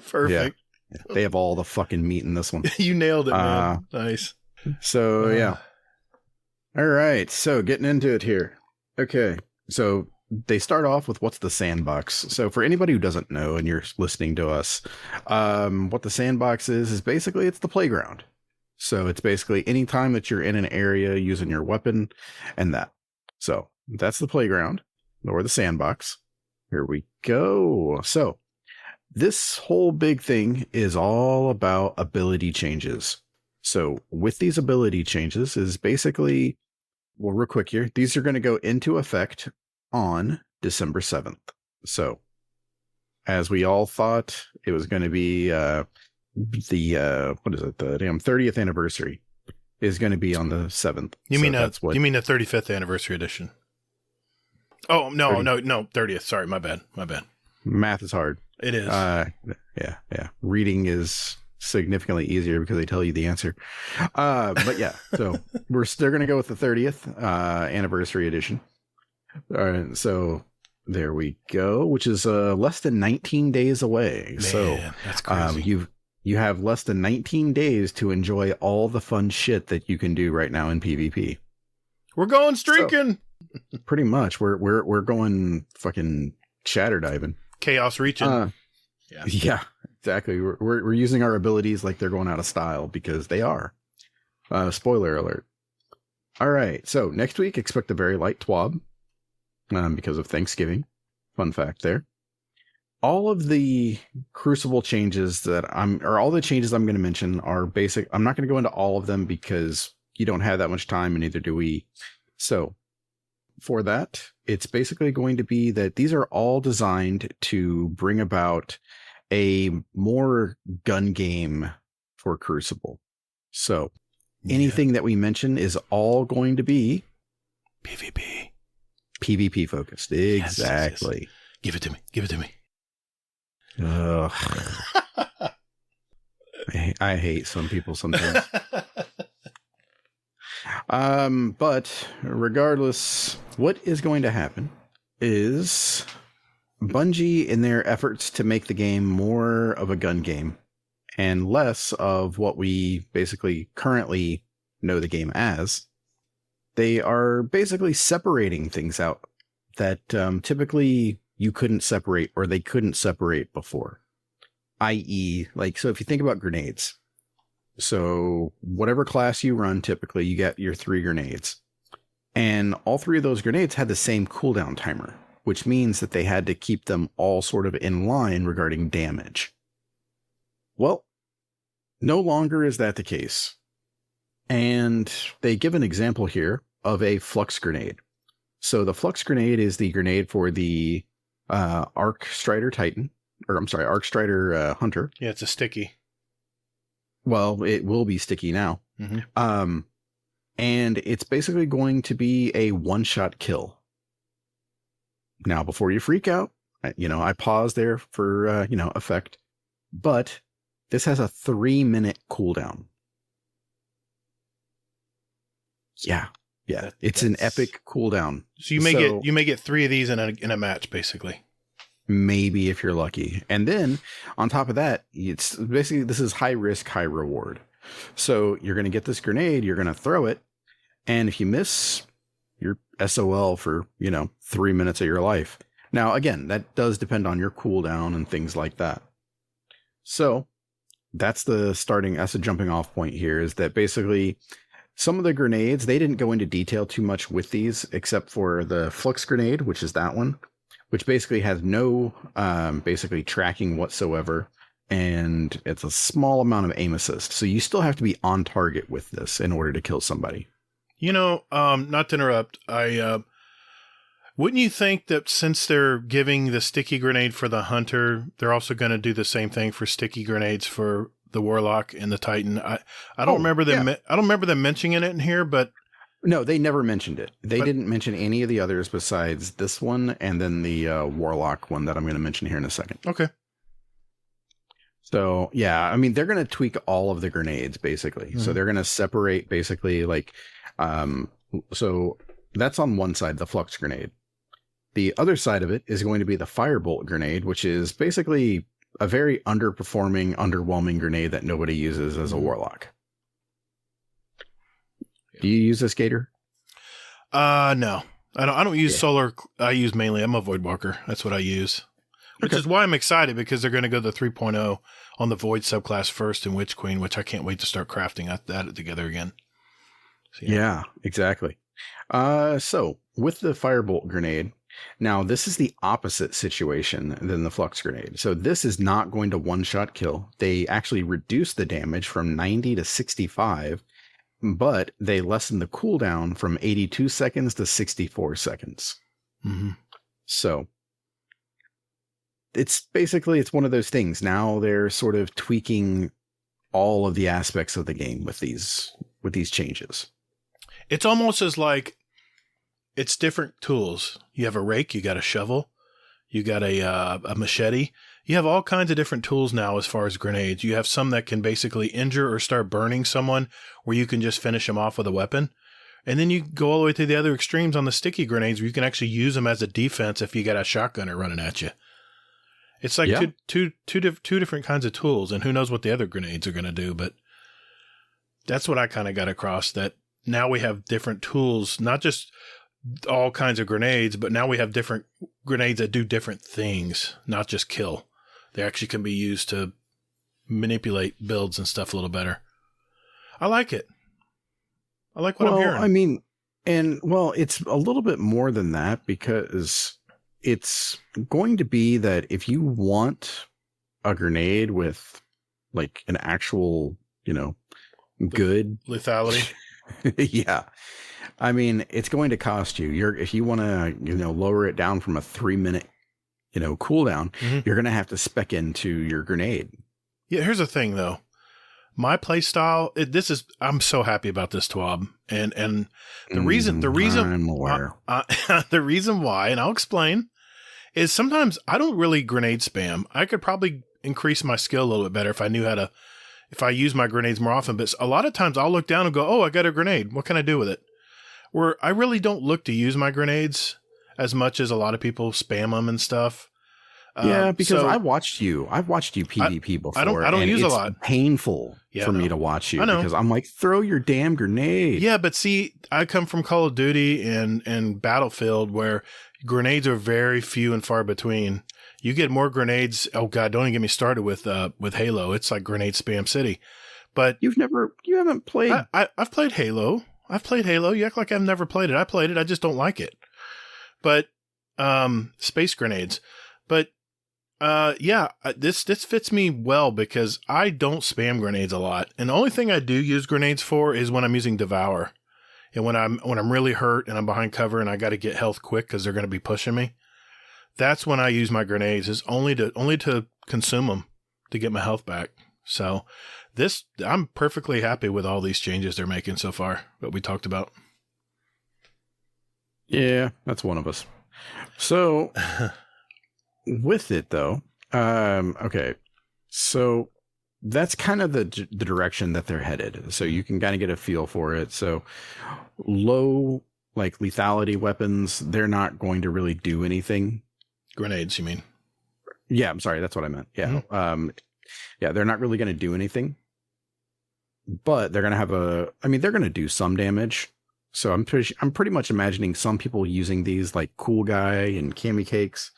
Speaker 1: Perfect.
Speaker 5: Yeah. They have all the fucking meat in this one.
Speaker 1: You nailed it, man. Nice.
Speaker 5: So, yeah. All right. So, getting into it here. Okay. So, they start off with what's the sandbox. So, for anybody who doesn't know and you're listening to us, what the sandbox is basically it's the playground. So, it's basically any time that you're in an area using your weapon and that. So, that's the playground or the sandbox. Here we go. So, this whole big thing is all about ability changes. So with these ability changes is basically, well, real quick here, these are going to go into effect on December 7th. So as we all thought it was going to be the damn 30th anniversary is going to be on the 7th.
Speaker 1: You mean the 35th anniversary edition? Oh, no, 30th. Sorry, my bad.
Speaker 5: Math is hard.
Speaker 1: It is.
Speaker 5: Yeah. Reading is significantly easier because they tell you the answer. But yeah, so they're going to go with the 30th anniversary edition. So there we go, which is less than 19 days away. Man, so
Speaker 1: that's crazy.
Speaker 5: You have less than 19 days to enjoy all the fun shit that you can do right now in PvP.
Speaker 1: We're going streaking.
Speaker 5: So, pretty much. We're going fucking shatter diving.
Speaker 1: Chaos reaching.
Speaker 5: Yeah, exactly. We're using our abilities like they're going out of style because they are. Spoiler alert. All right. So next week, expect a very light TWAB because of Thanksgiving. Fun fact there. All of the Crucible changes all the changes I'm going to mention are basic. I'm not going to go into all of them because you don't have that much time and neither do we. So for that, it's basically going to be that these are all designed to bring about a more gun game for Crucible. So anything that we mention is all going to be PvP focused. Exactly.
Speaker 1: Yes. Give it to me.
Speaker 5: Ugh. I hate some people sometimes. But regardless, what is going to happen is Bungie, in their efforts to make the game more of a gun game and less of what we basically currently know the game as, they are basically separating things out that typically you couldn't separate or they couldn't separate before. I.e., like, so if you think about grenades, so whatever class you run, typically you get your 3 grenades. And all 3 of those grenades had the same cooldown timer, which means that they had to keep them all sort of in line regarding damage. Well, no longer is that the case. And they give an example here of a flux grenade. So the flux grenade is the grenade for the Arc Strider Titan, or I'm sorry, Arc Strider Hunter.
Speaker 1: Yeah, it's a sticky.
Speaker 5: Well, it will be sticky now.
Speaker 1: Mm-hmm.
Speaker 5: And it's basically going to be a one-shot kill. Now, before you freak out, I paused there for, effect. But this has a 3-minute cooldown. Yeah. It's an epic cooldown.
Speaker 1: So you may get 3 of these in a match, basically.
Speaker 5: Maybe if you're lucky. And then on top of that, it's basically, this is high risk, high reward. So you're going to get this grenade, you're going to throw it, and if you miss, you're SOL for 3 minutes of your life. Now again, that does depend on your cooldown and things like that. So that's the jumping off point here, is that basically some of the grenades, they didn't go into detail too much with these, except for the flux grenade, which is that one, which basically has no basically tracking whatsoever. And it's a small amount of aim assist. So you still have to be on target with this in order to kill somebody.
Speaker 1: Not to interrupt, wouldn't you think that since they're giving the sticky grenade for the hunter, they're also going to do the same thing for sticky grenades for the warlock and the titan? I don't remember them. Yeah. I don't remember them mentioning it in here, but
Speaker 5: no, they never mentioned it. They didn't mention any of the others besides this one and then the warlock one that I'm going to mention here in a second.
Speaker 1: Okay.
Speaker 5: So yeah, I mean, they're going to tweak all of the grenades basically. Mm-hmm. So they're going to separate basically so that's on one side, the flux grenade. The other side of it is going to be the firebolt grenade, which is basically a very underwhelming grenade that nobody uses as a warlock. Do you use this, Gatr?
Speaker 1: No, I don't use solar. I use mainly, I'm a Void Walker. That's what I use, which is why I'm excited, because they're going to go the 3.0 on the Void subclass first in Witch Queen, which I can't wait to start crafting that together again. So, yeah,
Speaker 5: exactly. So with the firebolt grenade, now this is the opposite situation than the flux grenade. So this is not going to one-shot kill. They actually reduce the damage from 90 to 65, but they lessen the cooldown from 82 seconds to 64 seconds.
Speaker 1: Mm-hmm.
Speaker 5: So it's one of those things. Now they're sort of tweaking all of the aspects of the game with these changes.
Speaker 1: It's almost as like it's different tools. You have a rake, you got a shovel, you got a machete. You have all kinds of different tools now as far as grenades. You have some that can basically injure or start burning someone, where you can just finish them off with a weapon. And then you go all the way to the other extremes on the sticky grenades, where you can actually use them as a defense if you got a shotgunner running at you. It's like two different kinds of tools, and who knows what the other grenades are going to do. But that's what I kind of got across, that now we have different tools, not just all kinds of grenades, but now we have different grenades that do different things, not just kill. They actually can be used to manipulate builds and stuff a little better. I like it. I like what I'm hearing.
Speaker 5: I mean, it's a little bit more than that, because it's going to be that if you want a grenade with like an actual, good
Speaker 1: lethality.
Speaker 5: Yeah. I mean, it's going to cost you. If you want to, lower it down from a 3-minute, cooldown, you're going to have to spec into your grenade.
Speaker 1: Yeah. Here's the thing though. My play style, I'm so happy about this TWAB, and the reason
Speaker 5: I'm aware.
Speaker 1: The reason why, and I'll explain, is sometimes I don't really grenade spam. I could probably increase my skill a little bit better if I use my grenades more often. But a lot of times I'll look down and go, oh, I got a grenade. What can I do with it? Where I really don't look to use my grenades as much as a lot of people spam them and stuff.
Speaker 5: Yeah, because I've watched you PvP before.
Speaker 1: I don't use a lot.
Speaker 5: It's painful for me to watch you,
Speaker 1: I know.
Speaker 5: Because I'm like, throw your damn grenade.
Speaker 1: Yeah, but see, I come from Call of Duty and Battlefield, where grenades are very few and far between. You get more grenades. Oh God, don't even get me started with Halo. It's like grenade spam city. But
Speaker 5: you haven't played.
Speaker 1: I've played Halo. You act like I've never played it. I played it. I just don't like it. But space grenades. But this fits me well, because I don't spam grenades a lot. And the only thing I do use grenades for is when I'm using Devour. And when I'm really hurt and I'm behind cover and I got to get health quick because they're going to be pushing me. That's when I use my grenades, is only to consume them to get my health back. So I'm perfectly happy with all these changes they're making so far that we talked about.
Speaker 5: Yeah, that's one of us. So with it though, okay. So that's kind of the direction that they're headed. So you can kind of get a feel for it. So low like lethality weapons, they're not going to really do anything.
Speaker 1: Grenades, you mean?
Speaker 5: Yeah, I'm sorry. That's what I meant. Yeah.
Speaker 1: Mm-hmm.
Speaker 5: Yeah, they're not really going to do anything, but they're going to have they're going to do some damage. So I'm pretty much imagining some people using these like Cool Guy and Cammy Cakes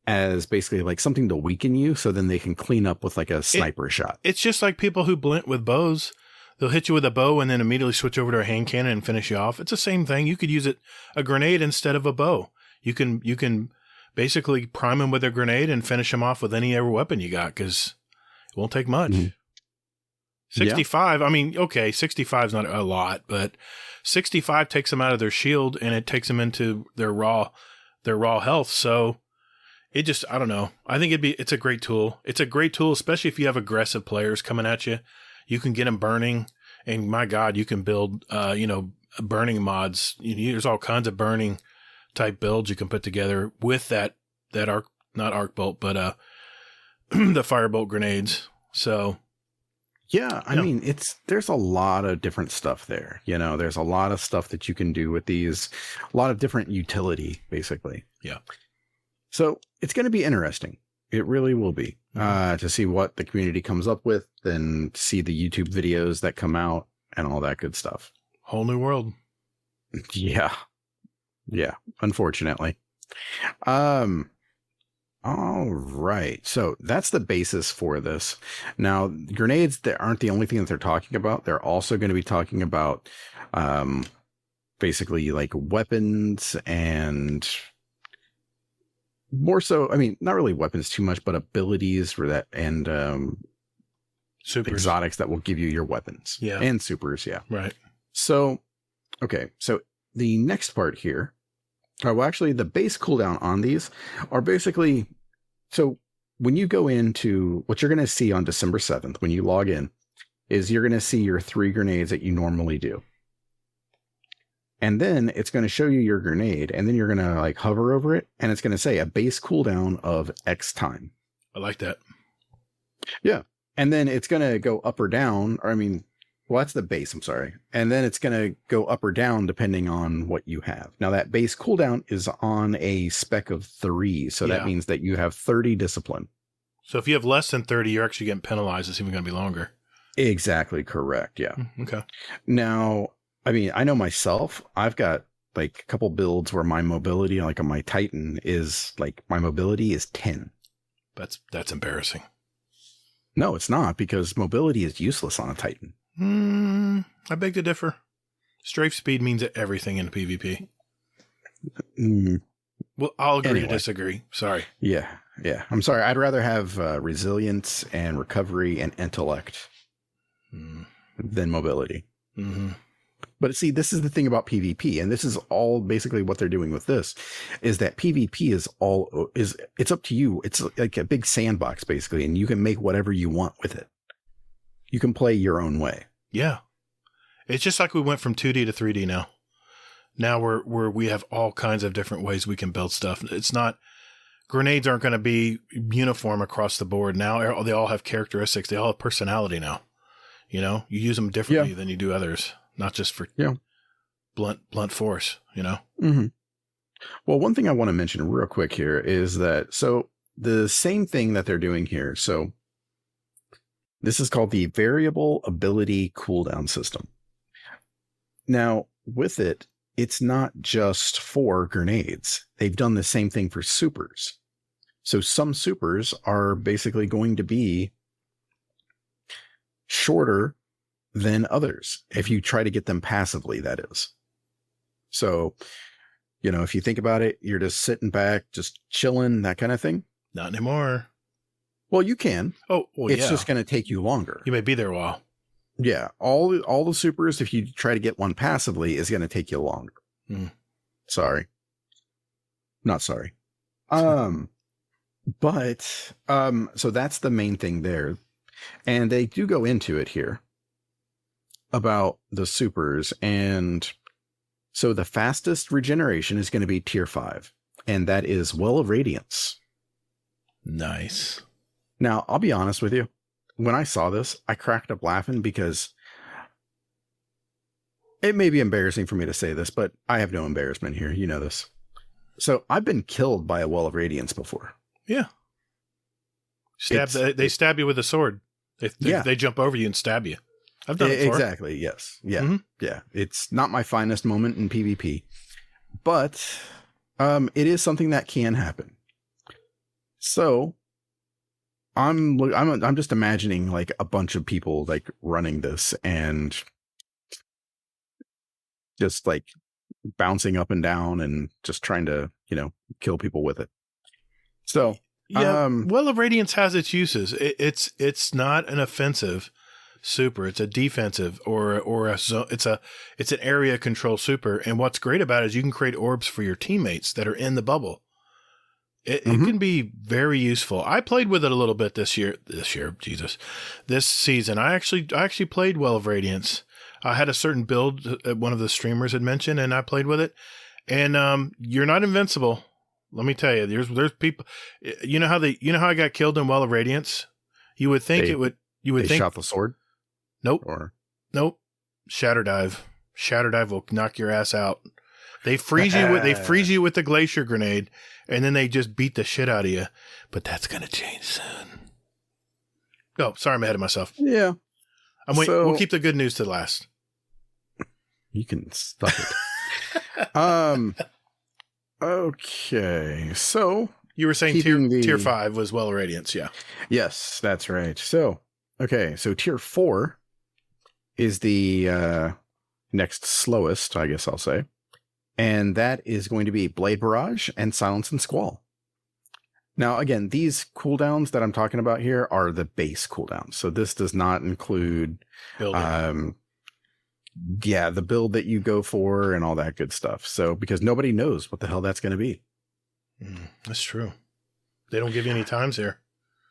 Speaker 5: as basically like something to weaken you. So then they can clean up with like a sniper shot.
Speaker 1: It's just like people who blint with bows. They'll hit you with a bow and then immediately switch over to a hand cannon and finish you off. It's the same thing. You could use a grenade instead of a bow. You can basically prime them with a grenade and finish them off with any other weapon you got because it won't take much. 65, I mean, okay, 65 is not a lot, but 65 takes them out of their shield and it takes them into their raw health. So it just, I don't know. I think it's a great tool. It's a great tool, especially if you have aggressive players coming at you. You can get them burning, and my God, you can build, burning mods. There's all kinds of burning type builds you can put together with that arc, not arc bolt, but the firebolt grenades. So.
Speaker 5: Yeah, I mean, there's a lot of different stuff there. There's a lot of stuff that you can do with these, a lot of different utility, basically.
Speaker 1: Yeah.
Speaker 5: So it's going to be interesting. It really will be to see what the community comes up with and see the YouTube videos that come out and all that good stuff.
Speaker 1: Whole new world.
Speaker 5: Yeah. Yeah. Unfortunately. All right. So that's the basis for this. Now, grenades that aren't the only thing that they're talking about. They're also going to be talking about basically like weapons and more so, I mean, not really weapons too much, but abilities for that and
Speaker 1: supers.
Speaker 5: Exotics that will give you your weapons.
Speaker 1: Yeah.
Speaker 5: And supers. Yeah.
Speaker 1: Right.
Speaker 5: So, okay. So the next part here. Well, actually, the base cooldown on these are basically, so when you go into what you're going to see on December 7th, when you log in, is you're going to see your 3 grenades that you normally do. And then it's going to show you your grenade, and then you're going to like hover over it, and it's going to say a base cooldown of X time.
Speaker 1: I like that.
Speaker 5: Yeah. And then it's going to go up or down, or I mean, well, that's the base, I'm sorry. And then it's going to go up or down depending on what you have. Now, that base cooldown is on a spec of 3. So that means that you have 30 discipline.
Speaker 1: So if you have less than 30, you're actually getting penalized. It's even going to be longer.
Speaker 5: Exactly correct. Yeah.
Speaker 1: Okay.
Speaker 5: Now, I mean, I know myself, I've got like a couple builds where my mobility, like on my Titan, is like my mobility is 10.
Speaker 1: That's embarrassing.
Speaker 5: No, it's not, because mobility is useless on a Titan.
Speaker 1: I beg to differ. Strafe speed means everything in PvP. Well, I'll agree to disagree. Sorry.
Speaker 5: Yeah. I'm sorry. I'd rather have resilience and recovery and intellect than mobility. Mm-hmm. But see, this is the thing about PvP, and this is all basically what they're doing with this, is that PvP it's up to you. It's like a big sandbox, basically, and you can make whatever you want with it. You can play your own way.
Speaker 1: Yeah. It's just like we went from 2D to 3D now. Now we have all kinds of different ways we can build stuff. It's not, grenades aren't going to be uniform across the board. Now they all have characteristics. They all have personality now. You use them differently than you do others, not just for blunt force,
Speaker 5: Mm-hmm. Well, one thing I want to mention real quick here is that, so the same thing that they're doing here. So this is called the variable ability cooldown system. Now, with it, it's not just for grenades. They've done the same thing for supers. So some supers are basically going to be shorter than others if you try to get them passively, that is. So, if you think about it, you're just sitting back, just chilling, that kind of thing.
Speaker 1: Not anymore.
Speaker 5: Well, you can.
Speaker 1: Oh, well,
Speaker 5: it's just going to take you longer.
Speaker 1: You may be there a while.
Speaker 5: Yeah. All the supers, if you try to get one passively, is going to take you longer. Sorry. Not sorry. But so that's the main thing there. And they do go into it here about the supers. And so the fastest regeneration is going to be tier 5. And that is Well of Radiance.
Speaker 1: Nice.
Speaker 5: Now, I'll be honest with you. when I saw this, I cracked up laughing because it may be embarrassing for me to say this, but I have no embarrassment here. You know this. So I've been killed by a Well of Radiance before.
Speaker 1: Yeah. They stab you with a sword. They jump over you and stab you. I've done it before.
Speaker 5: Exactly. Yes. Yeah.
Speaker 1: Mm-hmm.
Speaker 5: Yeah. It's not my finest moment in PvP, but it is something that can happen. So I'm just imagining like a bunch of people like running this and just like bouncing up and down and just trying to, kill people with it. So
Speaker 1: yeah, Well of Radiance has its uses. It's not an offensive super. It's a defensive it's an area control super. And what's great about it is you can create orbs for your teammates that are in the bubble. It can be very useful. I played with it a little bit this season. I actually played Well of Radiance. I had a certain build that one of the streamers had mentioned, and I played with it. And you're not invincible. Let me tell you, there's people. You know how I got killed in Well of Radiance. You would think
Speaker 5: they shot the sword.
Speaker 1: Nope. Nope. Shatter dive. Shatter dive will knock your ass out. They freeze you with the glacier grenade, and then they just beat the shit out of you. But that's gonna change soon. Oh, sorry, I'm ahead of myself.
Speaker 5: Yeah.
Speaker 1: We'll keep the good news to last.
Speaker 5: You can stop it. Okay. So
Speaker 1: you were saying tier 5 was Well of Radiance, yeah.
Speaker 5: Yes, that's right. So tier 4 is the next slowest, I guess I'll say. And that is going to be Blade Barrage and Silence and Squall. Now, again, these cooldowns that I'm talking about here are the base cooldowns. So this does not include the build that you go for and all that good stuff. So because nobody knows what the hell that's going to be.
Speaker 1: That's true. They don't give you any times here.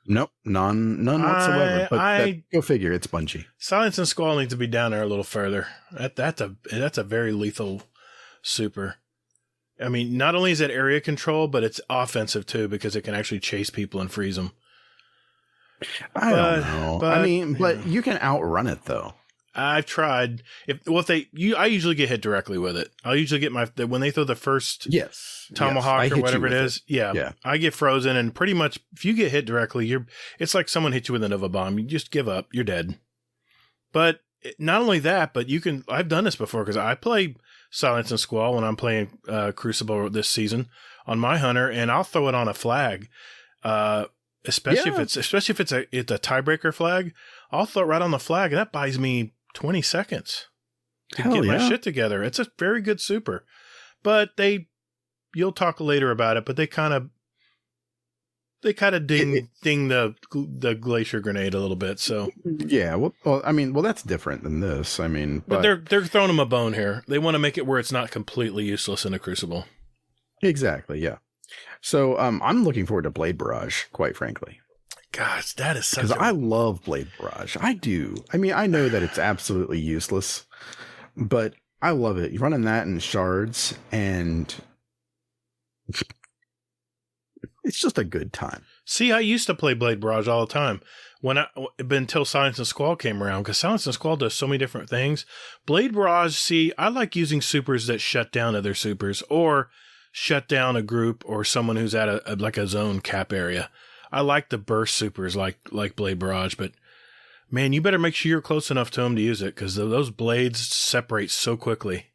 Speaker 5: Nope, none whatsoever. But go figure, it's Bungie.
Speaker 1: Silence and Squall need to be down there a little further. That's a very lethal super. I mean, not only is it area control, but it's offensive too because it can actually chase people and freeze them.
Speaker 5: I don't know. But you can outrun it though.
Speaker 1: I've tried. I usually get hit directly with it. I'll usually get when they throw the first tomahawk or whatever it is. Yeah, I get frozen, and pretty much if you get hit directly, it's like someone hit you with a Nova bomb. You just give up. You're dead. But not only that, but I've done this before because I play Silence and Squall when I'm playing Crucible this season on my hunter, and I'll throw it on a flag. Especially if it's a tiebreaker flag, I'll throw it right on the flag, and that buys me 20 seconds to get my shit together. It's a very good super, but you'll talk later about it, but they kind of ding the glacier grenade a little bit. So well, that's different than this. But they're throwing them a bone here. They want to make it where it's not completely useless in a Crucible.
Speaker 5: Exactly. Yeah. So I'm looking forward to Blade Barrage, quite frankly.
Speaker 1: Gosh, that is such
Speaker 5: because I love Blade Barrage. I do. I know that it's absolutely useless, but I love it. You're running that in shards, and it's just a good time.
Speaker 1: See, I used to play Blade Barrage all the time until Silence and Squall came around, because Silence and Squall does so many different things. Blade Barrage, I like using supers that shut down other supers or shut down a group or someone who's at a zone cap area. I like the burst supers like Blade Barrage, but man, you better make sure you're close enough to them to use it, because those blades separate so quickly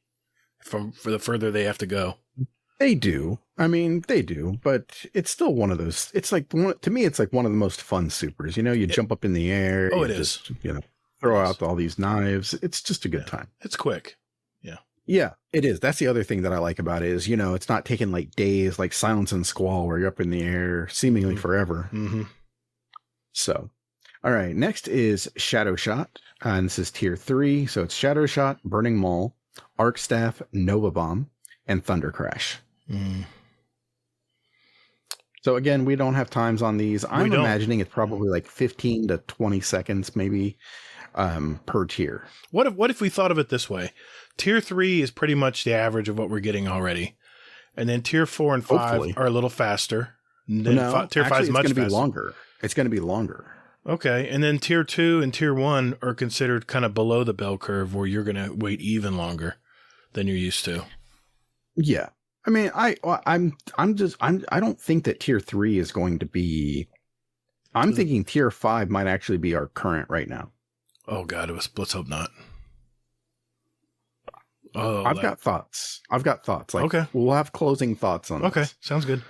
Speaker 1: for the further they have to go.
Speaker 5: They do. They do, but it's still one of those. It's like, to me, it's like one of the most fun supers. You jump up in the air.
Speaker 1: Oh, it is.
Speaker 5: Throw out all these knives. It's just a good time.
Speaker 1: It's quick.
Speaker 5: Yeah, it is. That's the other thing that I like about it is, it's not taking like days like Silence and Squall where you're up in the air seemingly forever.
Speaker 1: Mm-hmm.
Speaker 5: So, all right. Next is Shadow Shot. And this is tier 3. So it's Shadow Shot, Burning Maul, Arc Staff, Nova Bomb, and Thunder Crash. So again, we don't have times on these. I'm imagining it's probably like 15 to 20 seconds maybe per tier.
Speaker 1: What if we thought of it this way? Tier 3 is pretty much the average of what we're getting already. And then tier 4 and 5 are a little faster. And then tier 5 is much faster.
Speaker 5: It's going to be longer.
Speaker 1: Okay. And then tier 2 and tier 1 are considered kind of below the bell curve where you're going to wait even longer than you're used to.
Speaker 5: Yeah. I mean, I don't think that tier 3 is going to be, I'm thinking tier 5 might actually be our current right now.
Speaker 1: Oh God, let's hope not. Oh,
Speaker 5: I've got thoughts. Like,
Speaker 1: okay.
Speaker 5: We'll have closing thoughts on
Speaker 1: okay.
Speaker 5: this.
Speaker 1: Sounds good.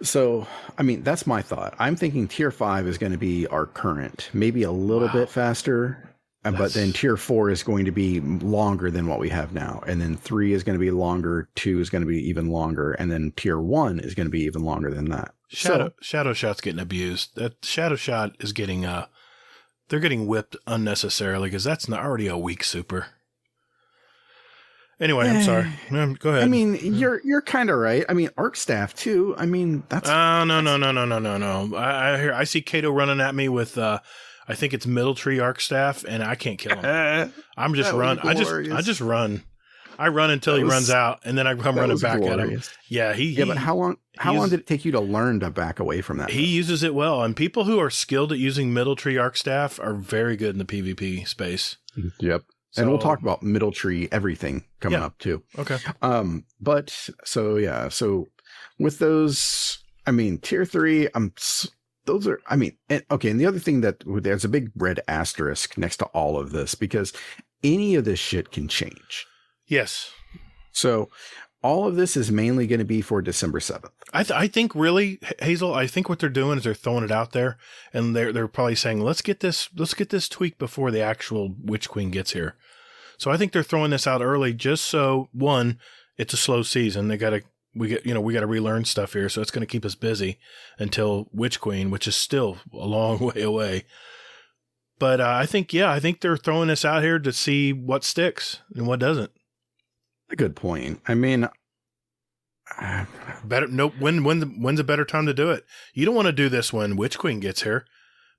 Speaker 5: So, I mean, that's my thought. I'm thinking tier 5 is going to be our current, maybe a little bit faster. But then tier 4 is going to be longer than what we have now. And then 3 is going to be longer. 2 is going to be even longer. And then tier 1 is going to be even longer than that.
Speaker 1: Shadow Shot's getting abused. That Shadow Shot is getting, they're getting whipped unnecessarily because that's not already a weak super. Anyway, I'm sorry. Go ahead.
Speaker 5: I mean, you're kind of right. I mean, Arc Staff too. I mean, that's
Speaker 1: no. I see Kato running at me with I think it's Middle Tree Arc Staff, and I can't kill him. I'm just run. I just run. I run until he runs out, and then I come running back at him. Yeah, but how long did it take you to learn to back away from that? He uses it well, and people who are skilled at using Middle Tree Arc Staff are very good in the PvP space.
Speaker 5: Yep. So, and we'll talk about Middle Tree everything coming up too.
Speaker 1: Okay.
Speaker 5: So with those, I mean, tier 3, those are, I mean, and the other thing that there's a big red asterisk next to all of this because any of this shit can change.
Speaker 1: Yes.
Speaker 5: So all of this is mainly going to be for December 7th.
Speaker 1: I think really, Hazel, I think what they're doing is they're throwing it out there and they're probably saying, let's get this tweak before the actual Witch Queen gets here. So I think they're throwing this out early just so, one, it's a slow season. We got to relearn stuff here. So it's going to keep us busy until Witch Queen, which is still a long way away. But I think they're throwing this out here to see what sticks and what doesn't.
Speaker 5: A good point. I mean,
Speaker 1: when's a better time to do it? You don't want to do this when Witch Queen gets here.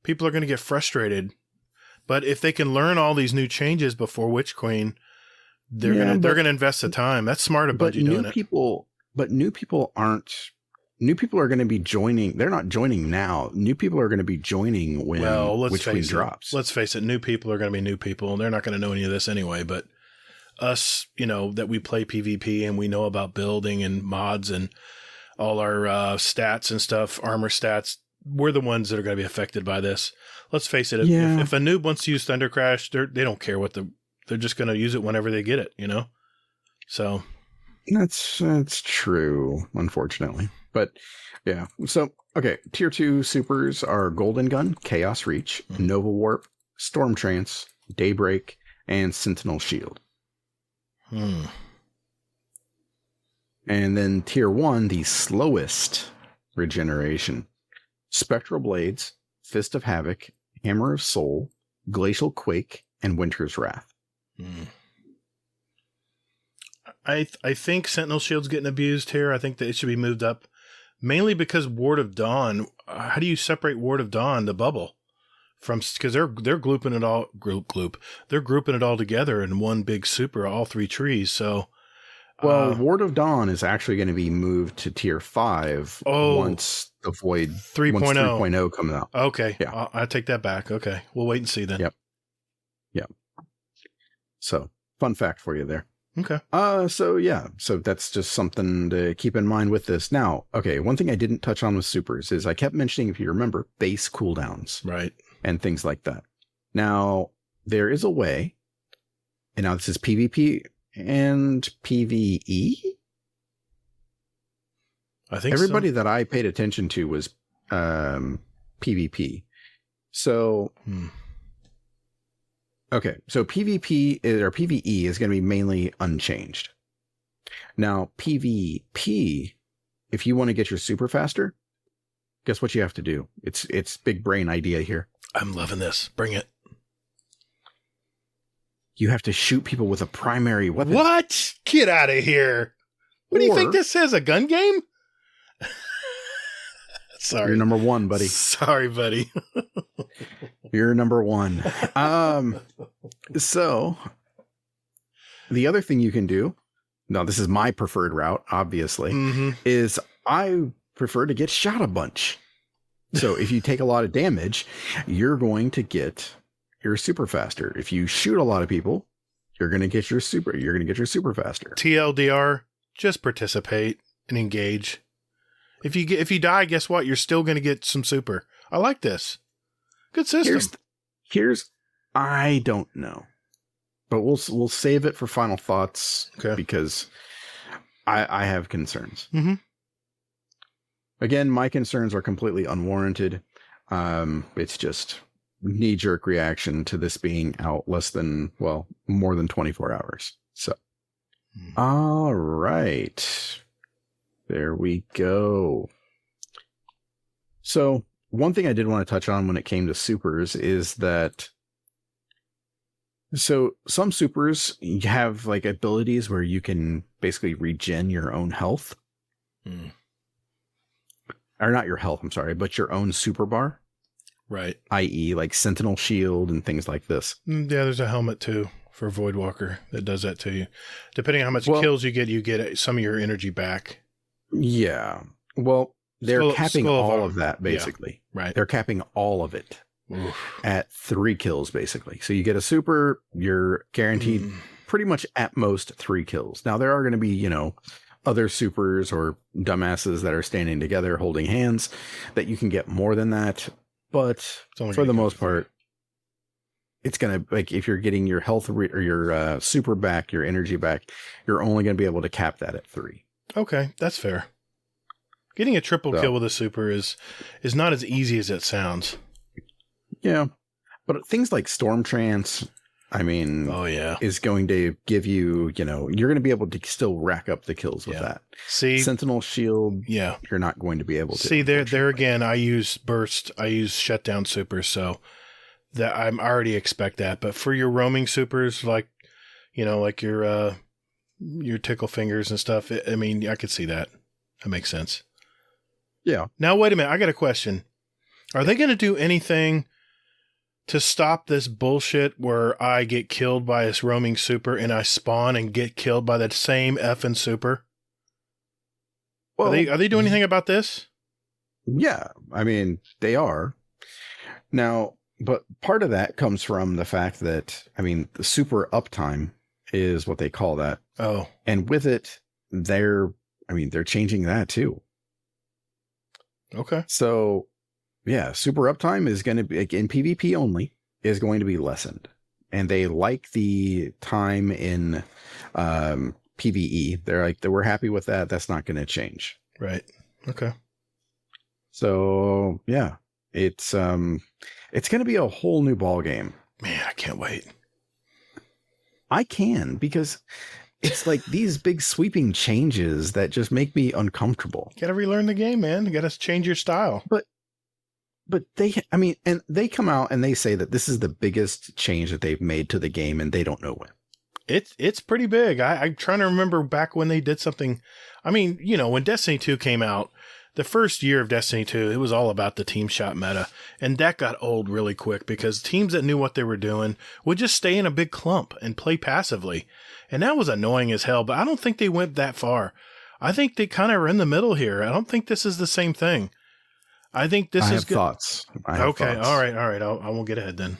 Speaker 1: People are going to get frustrated. But if they can learn all these new changes before Witch Queen, they're gonna invest the time. That's smart of Bungie doing it.
Speaker 5: But new people are going to be joining. They're not joining now. New people are going to be joining when Witch Queen drops.
Speaker 1: Let's face it. New people are going to be new people, and they're not going to know any of this anyway. But us, that we play PvP and we know about building and mods and all our stats and stuff, armor stats, we're the ones that are going to be affected by this. Let's face it. If a noob wants to use Thunder Crash, they don't care they're just going to use it whenever they get it, So
Speaker 5: that's true, unfortunately. But yeah. So, okay. Tier 2 supers are Golden Gun, Chaos Reach, Nova Warp, Storm Trance, Daybreak, and Sentinel Shield. And then tier 1, the slowest regeneration, Spectral Blades, Fist of Havoc, Hammer of Soul, Glacial Quake, and Winter's Wrath.
Speaker 1: I think Sentinel Shield's getting abused here. I think that it should be moved up, mainly because Ward of Dawn. How do you separate Ward of Dawn, the bubble, from? Because they're grouping it all. They're grouping it all together in one big super, all 3 trees. So,
Speaker 5: Ward of Dawn is actually going to be moved to tier 5 once the Void 3.0 comes out.
Speaker 1: Okay, yeah, I'll take that back. Okay, we'll wait and see then.
Speaker 5: Yep. So, fun fact for you there.
Speaker 1: Okay.
Speaker 5: So that's just something to keep in mind with this. Now, okay, one thing I didn't touch on with supers is I kept mentioning, if you remember, base cooldowns,
Speaker 1: right, and
Speaker 5: things like that. Now, there is a way, and now this is PvP and PvE.
Speaker 1: I think
Speaker 5: everybody that I paid attention to was PvP. So. Okay, so PvP or PvE is going to be mainly unchanged. Now, PvP, if you want to get your super faster, guess what you have to do? It's big brain idea here.
Speaker 1: I'm loving this. Bring it.
Speaker 5: You have to shoot people with a primary weapon.
Speaker 1: What? Get out of here. What do you think this is, a gun game? Sorry.
Speaker 5: You're number 1, buddy.
Speaker 1: Sorry, buddy.
Speaker 5: You're number 1. So the other thing you can do, now this is my preferred route, obviously, is I prefer to get shot a bunch. So if you take a lot of damage, you're going to get your super faster. If you shoot a lot of people, you're going to get your super faster.
Speaker 1: TLDR, just participate and engage. If you die, guess what? You're still going to get some super. I like this. Good system.
Speaker 5: Here's I don't know, but we'll save it for final thoughts because I have concerns.
Speaker 1: Mm-hmm.
Speaker 5: Again, my concerns are completely unwarranted. It's just knee-jerk reaction to this being out more than 24 hours. So, all right. There we go. So, one thing I did want to touch on when it came to supers is that some supers have like abilities where you can basically regen your own health. Or not your health, I'm sorry, but your own super bar.
Speaker 1: Right.
Speaker 5: I.e. like Sentinel Shield and things like this.
Speaker 1: Yeah, there's a helmet too for Voidwalker that does that to you. Depending on how much kills you get some of your energy back.
Speaker 5: Yeah. Well, they're capping all of that, basically.
Speaker 1: Yeah, right.
Speaker 5: They're capping all of it at 3 kills, basically. So you get a super, you're guaranteed pretty much at most 3 kills. Now, there are going to be, other supers or dumbasses that are standing together holding hands that you can get more than that. But for the most part, it's going to, like, if you're getting your health or your super back, your energy back, you're only going to be able to cap that at 3.
Speaker 1: Okay, that's fair. Getting a triple kill with a super is not as easy as it sounds.
Speaker 5: Yeah, but things like Storm Trance, I mean, is going to give you, you're going to be able to still rack up the kills with that.
Speaker 1: See,
Speaker 5: Sentinel Shield, you're not going to be able to.
Speaker 1: See, there again, I use burst, I use shutdown supers, so that I already expect that. But for your roaming supers, like your tickle fingers and stuff, I could see that. That makes sense.
Speaker 5: Yeah.
Speaker 1: Now, wait a minute. I got a question. Are they going to do anything to stop this bullshit where I get killed by this roaming super and I spawn and get killed by that same effing super? Well, are they doing anything about this?
Speaker 5: Yeah. I mean, they are. Now, but part of that comes from the fact that, the super uptime is what they call that.
Speaker 1: Oh.
Speaker 5: And with it, they're changing that too.
Speaker 1: Okay.
Speaker 5: So, yeah, super uptime is going to be, like, in PvP only, is going to be lessened. And they like the time in PvE. They're like, we're happy with that. That's not going to change.
Speaker 1: Right. Okay.
Speaker 5: So, yeah, it's going to be a whole new ball game.
Speaker 1: Man, I can't wait.
Speaker 5: I can, because it's like these big sweeping changes that just make me uncomfortable.
Speaker 1: You got to relearn the game, man. You got to change your style.
Speaker 5: But and they come out and they say that this is the biggest change that they've made to the game, and they don't know when.
Speaker 1: It's pretty big. I'm trying to remember back when they did something. When Destiny 2 came out, the first year of Destiny 2, it was all about the team shot meta. And that got old really quick because teams that knew what they were doing would just stay in a big clump and play passively. And that was annoying as hell, but I don't think they went that far. I think they kind of are in the middle here. I don't think this is the same thing. I think this is good.
Speaker 5: Thoughts.
Speaker 1: Okay. All right. I won't get ahead then.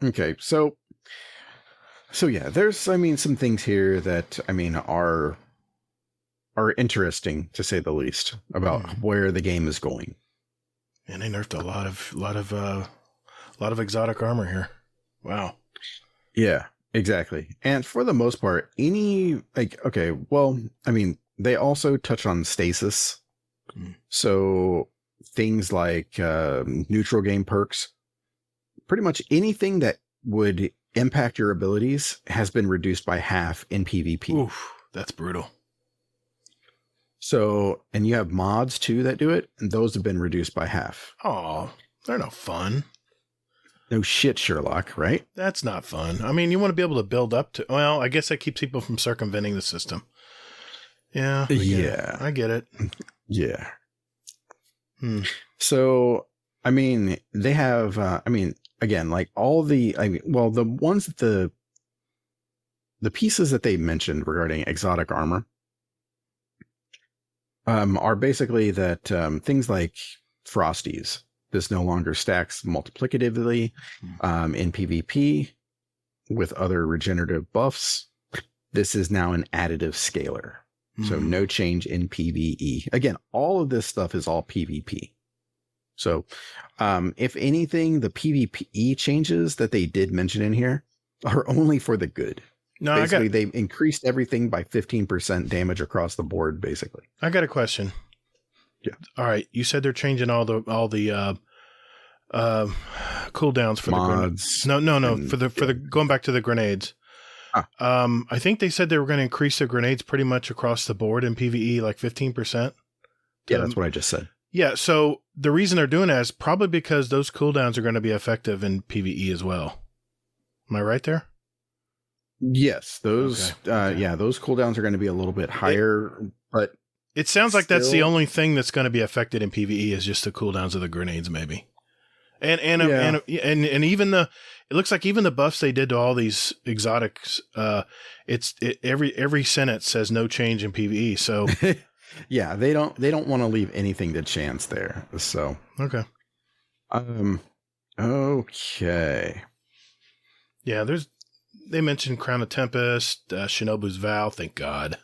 Speaker 5: Okay. So yeah, there's, some things here that, are interesting to say the least about where the game is going.
Speaker 1: And they nerfed a lot of exotic armor here. Wow.
Speaker 5: Yeah, exactly. And for the most part, they also touch on stasis. So things like neutral game perks, pretty much anything that would impact your abilities has been reduced by half in PvP.
Speaker 1: Oof, that's brutal.
Speaker 5: So, and you have mods too that do it, and those have been reduced by half.
Speaker 1: Oh, they're no fun.
Speaker 5: No shit, Sherlock, right?
Speaker 1: That's not fun. You want to be able to build up to, well, I guess that keeps people from circumventing the system. Yeah. I get it.
Speaker 5: Yeah. So, they have, again, like all the, the ones that the pieces that they mentioned regarding exotic armor, are basically that things like Frosties, this no longer stacks multiplicatively in PvP with other regenerative buffs. This is now an additive scaler. So no change in PvE. Again, all of this stuff is all PvP. So if anything, the PvE changes that they did mention in here are only for the good.
Speaker 1: No,
Speaker 5: basically, they increased everything by 15% damage across the board, basically.
Speaker 1: I got a question.
Speaker 5: Yeah.
Speaker 1: All right. You said they're changing all the cooldowns for
Speaker 5: mods.
Speaker 1: The grenades. No. For the going back to the grenades. I think they said they were going to increase the grenades pretty much across the board in PvE, like 15%.
Speaker 5: Yeah, that's what I just said.
Speaker 1: Yeah. So the reason they're doing that is probably because those cooldowns are going to be effective in PvE as well. Am I right there?
Speaker 5: Yes, those those cooldowns are going to be a little bit higher, but
Speaker 1: it sounds like that's the only thing that's going to be affected in PvE is just the cooldowns of the grenades, maybe. And even it looks like even the buffs they did to all these exotics, every sentence says no change in PvE. So
Speaker 5: yeah, they don't want to leave anything to chance there. So
Speaker 1: okay.
Speaker 5: Okay.
Speaker 1: Yeah, they mentioned Crown of Tempest, Shinobu's Vow, thank God.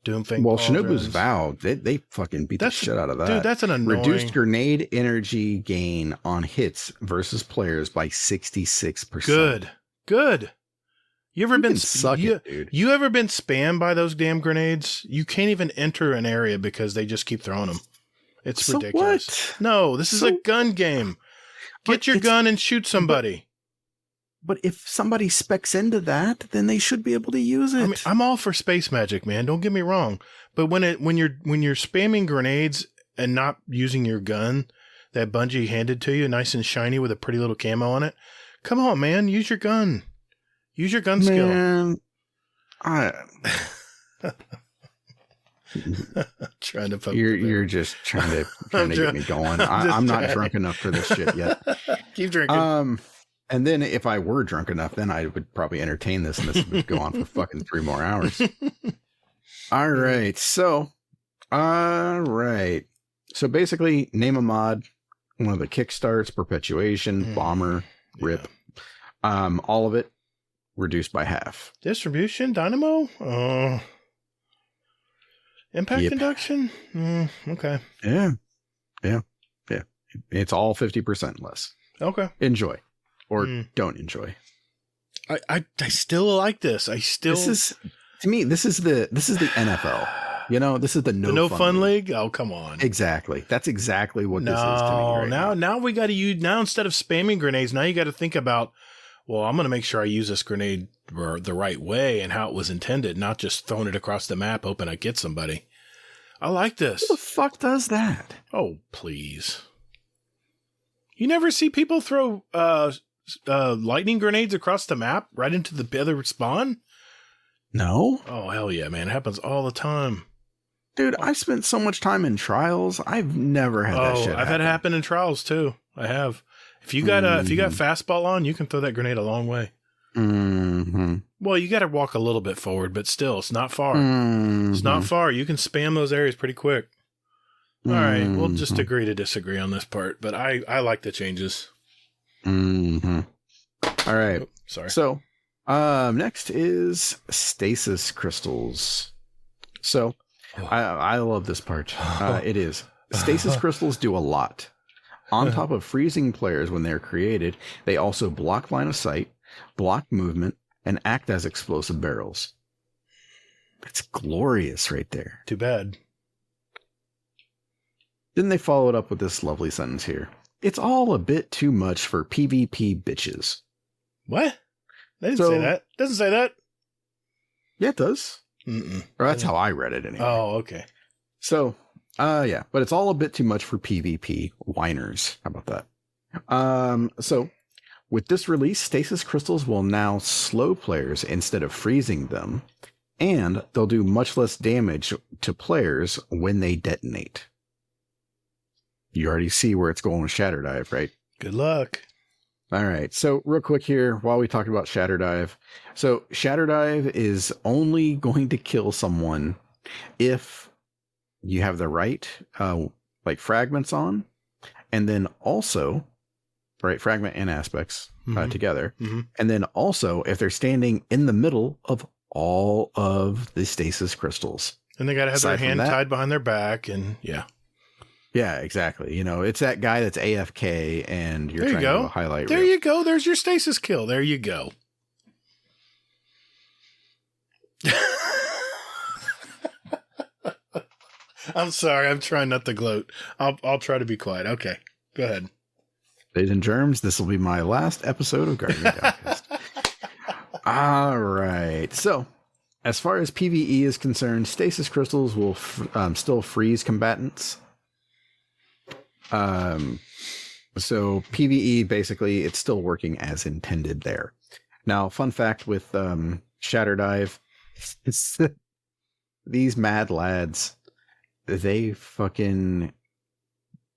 Speaker 1: Doomfang.
Speaker 5: Well, Shinobu's Vow, they fucking beat the shit out of that.
Speaker 1: Dude, that's an annoying.
Speaker 5: Reduced grenade energy gain on hits versus players by 66%.
Speaker 1: Good. You ever been
Speaker 5: dude?
Speaker 1: You ever been spammed by those damn grenades? You can't even enter an area because they just keep throwing them. It's ridiculous.
Speaker 5: What?
Speaker 1: No, this is a gun game. Get your gun and shoot somebody.
Speaker 5: But if somebody specs into that, then they should be able to use it.
Speaker 1: I mean, I'm all for space magic, man. Don't get me wrong. But when you're spamming grenades and not using your gun that Bungie handed to you, nice and shiny with a pretty little camo on it, come on, man, use your gun. Use your gun skill. Trying to poke
Speaker 5: you're just trying to get me going. I'm not drunk enough for this shit yet.
Speaker 1: Keep drinking.
Speaker 5: And then if I were drunk enough, then I would probably entertain this and this would go on for fucking 3 more hours. All right. So basically name a mod, one of the kickstarts, perpetuation, bomber, rip, all of it reduced by half.
Speaker 1: Distribution, dynamo, impact induction. Okay.
Speaker 5: Yeah. It's all 50% less.
Speaker 1: Okay.
Speaker 5: Enjoy. Or don't enjoy.
Speaker 1: I still like this.
Speaker 5: This is the NFL. You know, this is the no
Speaker 1: fun league. Oh, come on.
Speaker 5: Exactly. That's exactly what this is to me
Speaker 1: now we got to use, now instead of spamming grenades, now you got to think about, well, I'm going to make sure I use this grenade the right way and how it was intended, not just throwing it across the map hoping I get somebody. I like this.
Speaker 5: Who the fuck does that?
Speaker 1: Oh, please. You never see people throw lightning grenades across the map right into the other spawn?
Speaker 5: No.
Speaker 1: Oh, hell yeah, man. It happens all the time.
Speaker 5: Dude, I spent so much time in trials. I've never had that shit
Speaker 1: I've had it happen in trials too. I have. If you got fastball on, you can throw that grenade a long way.
Speaker 5: Mm-hmm.
Speaker 1: Well, you got to walk a little bit forward, but still, it's not far. Mm-hmm. It's not far. You can spam those areas pretty quick. All right, we'll just agree to disagree on this part, but I like the changes.
Speaker 5: Mm-hmm. All right.
Speaker 1: Oh, sorry.
Speaker 5: So, next is stasis crystals. So, I love this part. It is. Stasis crystals do a lot. On top of freezing players when they're created, they also block line of sight, block movement, and act as explosive barrels. That's glorious right there.
Speaker 1: Too bad.
Speaker 5: Then they followed up with this lovely sentence here. It's all a bit too much for PvP bitches.
Speaker 1: What? They didn't say that. Doesn't say that.
Speaker 5: Yeah, it does.
Speaker 1: Mm-mm.
Speaker 5: Or that's how I read it anyway.
Speaker 1: Oh, okay.
Speaker 5: So, yeah, but it's all a bit too much for PvP whiners. How about that? So with this release, stasis crystals will now slow players instead of freezing them, and they'll do much less damage to players when they detonate. You already see where it's going with Shatter Dive, right?
Speaker 1: Good luck.
Speaker 5: All right. So real quick here, while we talk about Shatter Dive. So Shatter Dive is only going to kill someone if you have the right like fragments on, and then also right fragment and aspects together, and then also if they're standing in the middle of all of the stasis crystals,
Speaker 1: and they got to have their hand tied behind their back, and
Speaker 5: yeah, exactly. You know, it's that guy that's AFK, and you're trying to highlight.
Speaker 1: There you go. There's your stasis kill. There you go. I'm sorry. I'm trying not to gloat. I'll try to be quiet. Okay, go ahead.
Speaker 5: Ladies and germs, this will be my last episode of Guardian Podcast. All right. So, as far as PvE is concerned, stasis crystals will still freeze combatants. So PvE, basically, it's still working as intended there. Now, fun fact with Shatter Dive, it's these mad lads, they fucking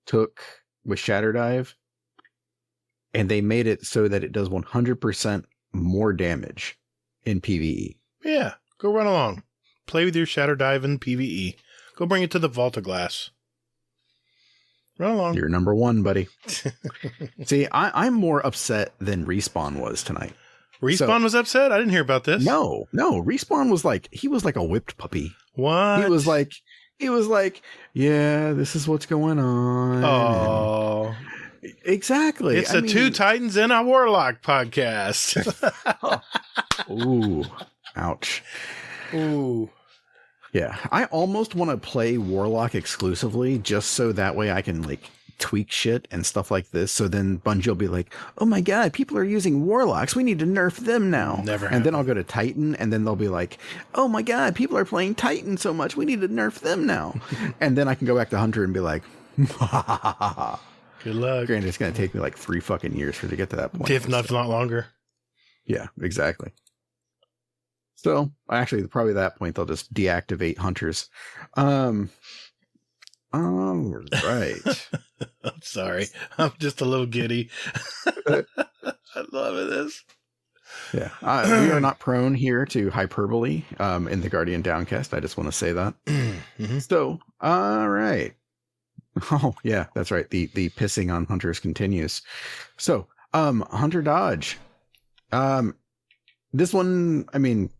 Speaker 5: took with Shatter Dive, and they made it so that it does 100% more damage in PvE.
Speaker 1: Yeah, go run along. Play with your Shatter Dive in PvE. Go bring it to the Vault of Glass. Run along.
Speaker 5: You're number one, buddy. See, I'm more upset than Respawn was tonight.
Speaker 1: Respawn was upset? I didn't hear about this.
Speaker 5: No. Respawn was like, he was like a whipped puppy.
Speaker 1: What?
Speaker 5: He was like, yeah, this is what's going on.
Speaker 1: Oh.
Speaker 5: Exactly.
Speaker 1: It's Two Titans and a Warlock podcast.
Speaker 5: Ooh. Ouch.
Speaker 1: Ooh.
Speaker 5: Yeah. I almost want to play Warlock exclusively just so that way I can like tweak shit and stuff like this. So then Bungie will be like, oh my God, people are using Warlocks. We need to nerf them now.
Speaker 1: Never
Speaker 5: And then I'll go to Titan, and then they'll be like, oh my God, people are playing Titan so much. We need to nerf them now. And then I can go back to Hunter and be like,
Speaker 1: good luck.
Speaker 5: Granted, it's going to take me like 3 fucking years to get to that point.
Speaker 1: If not longer.
Speaker 5: Yeah, exactly. So actually, probably at that point, they'll just deactivate Hunters. All right.
Speaker 1: I'm sorry. I'm just a little giddy. I love this.
Speaker 5: Yeah. We are not prone here to hyperbole in the Guardian Downcast. I just want to say that. So, all right. Oh, yeah, that's right. The pissing on Hunters continues. So, Hunter Dodge. This one, I mean,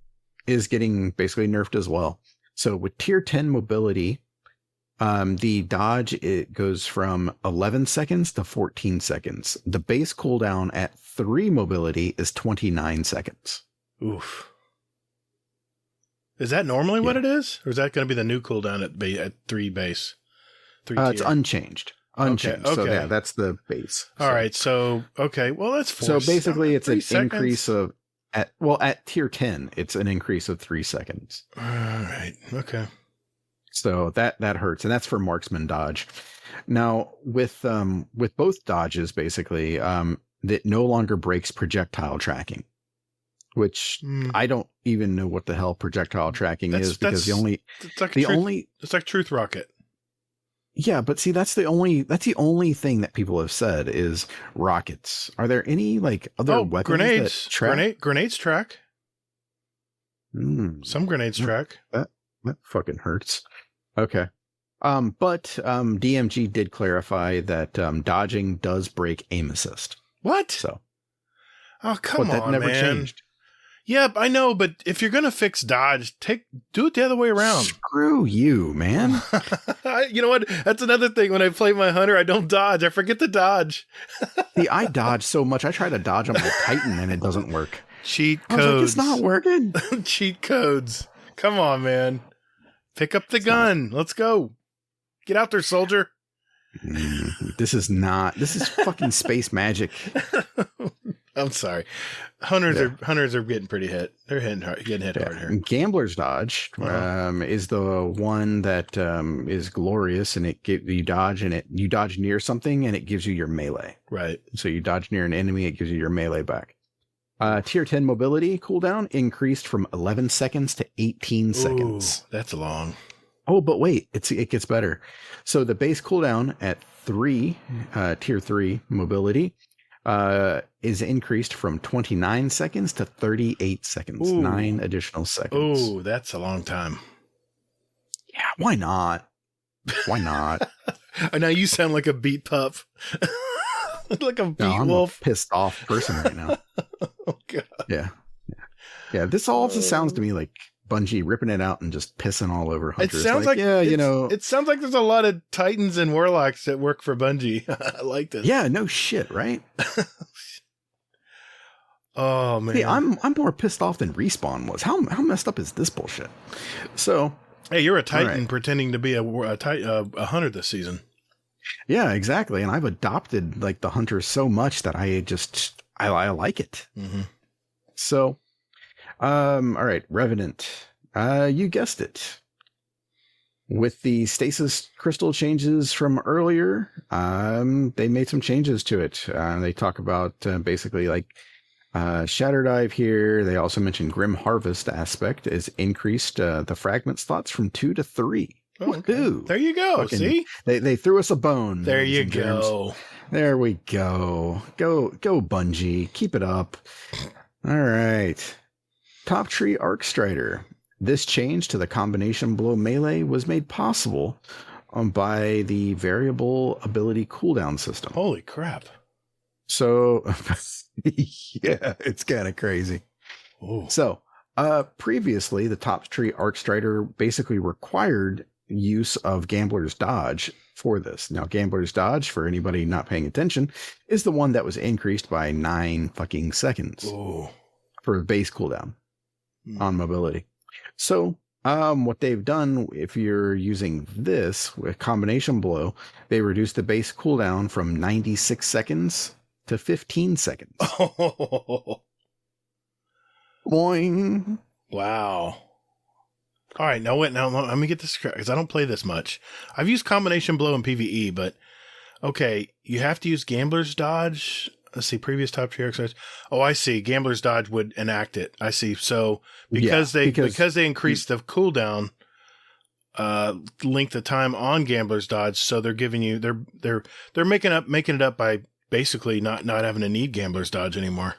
Speaker 5: is getting basically nerfed as well. So with tier 10 mobility, the dodge, it goes from 11 seconds to 14 seconds. The base cooldown at 3 mobility is 29 seconds.
Speaker 1: Oof. Is that normally what it is? Or is that going to be the new cooldown at 3 base?
Speaker 5: It's unchanged. Okay. So yeah, that's the base.
Speaker 1: All right. So, okay. Well, that's 4
Speaker 5: So basically it's an
Speaker 1: seconds.
Speaker 5: Increase of at tier 10, it's an increase of 3 seconds.
Speaker 1: All right. Okay.
Speaker 5: So that hurts. And that's for marksman dodge. Now with both dodges, basically, that no longer breaks projectile tracking, which I don't even know what the hell projectile tracking is, because it's
Speaker 1: like Truth Rocket.
Speaker 5: Yeah, but see, that's the only thing that people have said is rockets. Are there any like other weapons
Speaker 1: grenades?
Speaker 5: That track?
Speaker 1: Grenades track. Some grenades track.
Speaker 5: That fucking hurts. Okay. But DMG did clarify that dodging does break aim assist.
Speaker 1: What?
Speaker 5: So.
Speaker 1: Oh, come on,
Speaker 5: that never changed.
Speaker 1: Yeah, I know, but if you're gonna fix dodge, do it the other way around.
Speaker 5: Screw you, man.
Speaker 1: You know what? That's another thing. When I play my hunter, I don't dodge. I forget to dodge.
Speaker 5: See, I dodge so much. I try to dodge on my Titan and it doesn't work.
Speaker 1: Cheat codes.
Speaker 5: I was like, it's not working.
Speaker 1: Cheat codes. Come on, man. Pick up the gun. Let's go. Get out there, soldier.
Speaker 5: This is fucking space magic.
Speaker 1: I'm sorry. Hunters are getting pretty hit. They're getting hit hard here.
Speaker 5: Gambler's dodge is the one that is glorious, and you dodge near something and it gives you your melee.
Speaker 1: Right.
Speaker 5: So you dodge near an enemy, it gives you your melee back. Tier 10 mobility cooldown increased from 11 seconds to 18 seconds.
Speaker 1: That's long.
Speaker 5: Oh, but wait, it gets better. So the base cooldown at tier 3 mobility is increased from 29 seconds to 38 seconds. 9 additional seconds.
Speaker 1: Oh, that's a long time.
Speaker 5: Yeah, why not? Why not?
Speaker 1: Now you sound like a beat pup. Like a beat
Speaker 5: I'm
Speaker 1: wolf.
Speaker 5: a pissed off person right now.
Speaker 1: Oh, God.
Speaker 5: Yeah. This all just sounds to me like Bungie ripping it out and just pissing all over
Speaker 1: It
Speaker 5: hunters.
Speaker 1: sounds like
Speaker 5: it
Speaker 1: it sounds like there's a lot of Titans and Warlocks that work for Bungie. I like this.
Speaker 5: Yeah, no shit, right?
Speaker 1: Oh man.
Speaker 5: Hey, I'm more pissed off than Respawn was. How messed up is this bullshit? So,
Speaker 1: hey, you're a Titan
Speaker 5: right.
Speaker 1: pretending to be a hunter this season.
Speaker 5: yeah, exactly. And I've adopted like the hunter so much that I like it.
Speaker 1: Mm-hmm.
Speaker 5: So, all right, Revenant. You guessed it. With the stasis crystal changes from earlier, they made some changes to it. They talk about basically like Shatter Dive here. They also mentioned Grim Harvest aspect is increased the fragment slots from 2 to 3.
Speaker 1: Oh, okay.
Speaker 5: Woohoo.
Speaker 1: There you go.
Speaker 5: Fucking-
Speaker 1: See?
Speaker 5: They threw us a bone.
Speaker 1: There
Speaker 5: ladies
Speaker 1: you
Speaker 5: and germs.
Speaker 1: go.
Speaker 5: There we go. Go Bungie. Keep it up. All right. Top Tree Arc Strider. This change to the combination blow melee was made possible by the variable ability cooldown system.
Speaker 1: Holy crap.
Speaker 5: So, yeah, it's kind of crazy.
Speaker 1: Ooh.
Speaker 5: So, previously, the Top Tree Arc Strider basically required use of Gambler's Dodge for this. Now, Gambler's Dodge, for anybody not paying attention, is the one that was increased by 9 fucking seconds
Speaker 1: Ooh.
Speaker 5: for base cooldown on mobility. So, what they've done, if you're using this with combination blow, they reduced the base cooldown from 96 seconds to 15 seconds.
Speaker 1: Oh.
Speaker 5: Boing.
Speaker 1: Wow. All right, now let me get this correct because I don't play this much. I've used combination blow in PvE, but okay, you have to use Gambler's Dodge. Let's see, previous top tier exercise. Oh, I see. Gambler's Dodge would enact it. I see. So because they increased the cooldown length of time on Gambler's Dodge, so they're giving you they're making it up by basically not having to need Gambler's Dodge anymore.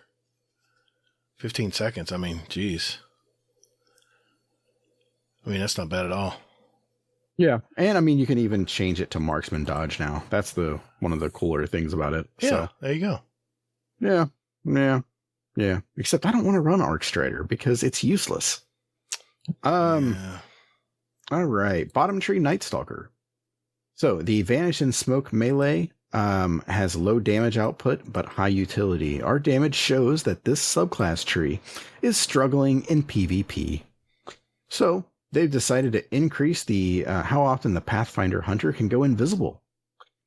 Speaker 1: 15 seconds. I mean, geez. I mean, that's not bad at all.
Speaker 5: Yeah. And I mean, you can even change it to Marksman Dodge now. That's one of the cooler things about it.
Speaker 1: Yeah,
Speaker 5: So,
Speaker 1: there you go.
Speaker 5: Yeah. Except I don't want to run Arc Strider because it's useless.
Speaker 1: Yeah.
Speaker 5: All right. Bottom Tree Night Stalker. So the Vanish and Smoke melee has low damage output but high utility. Our damage shows that this subclass tree is struggling in PvP. So they've decided to increase the how often the Pathfinder Hunter can go invisible.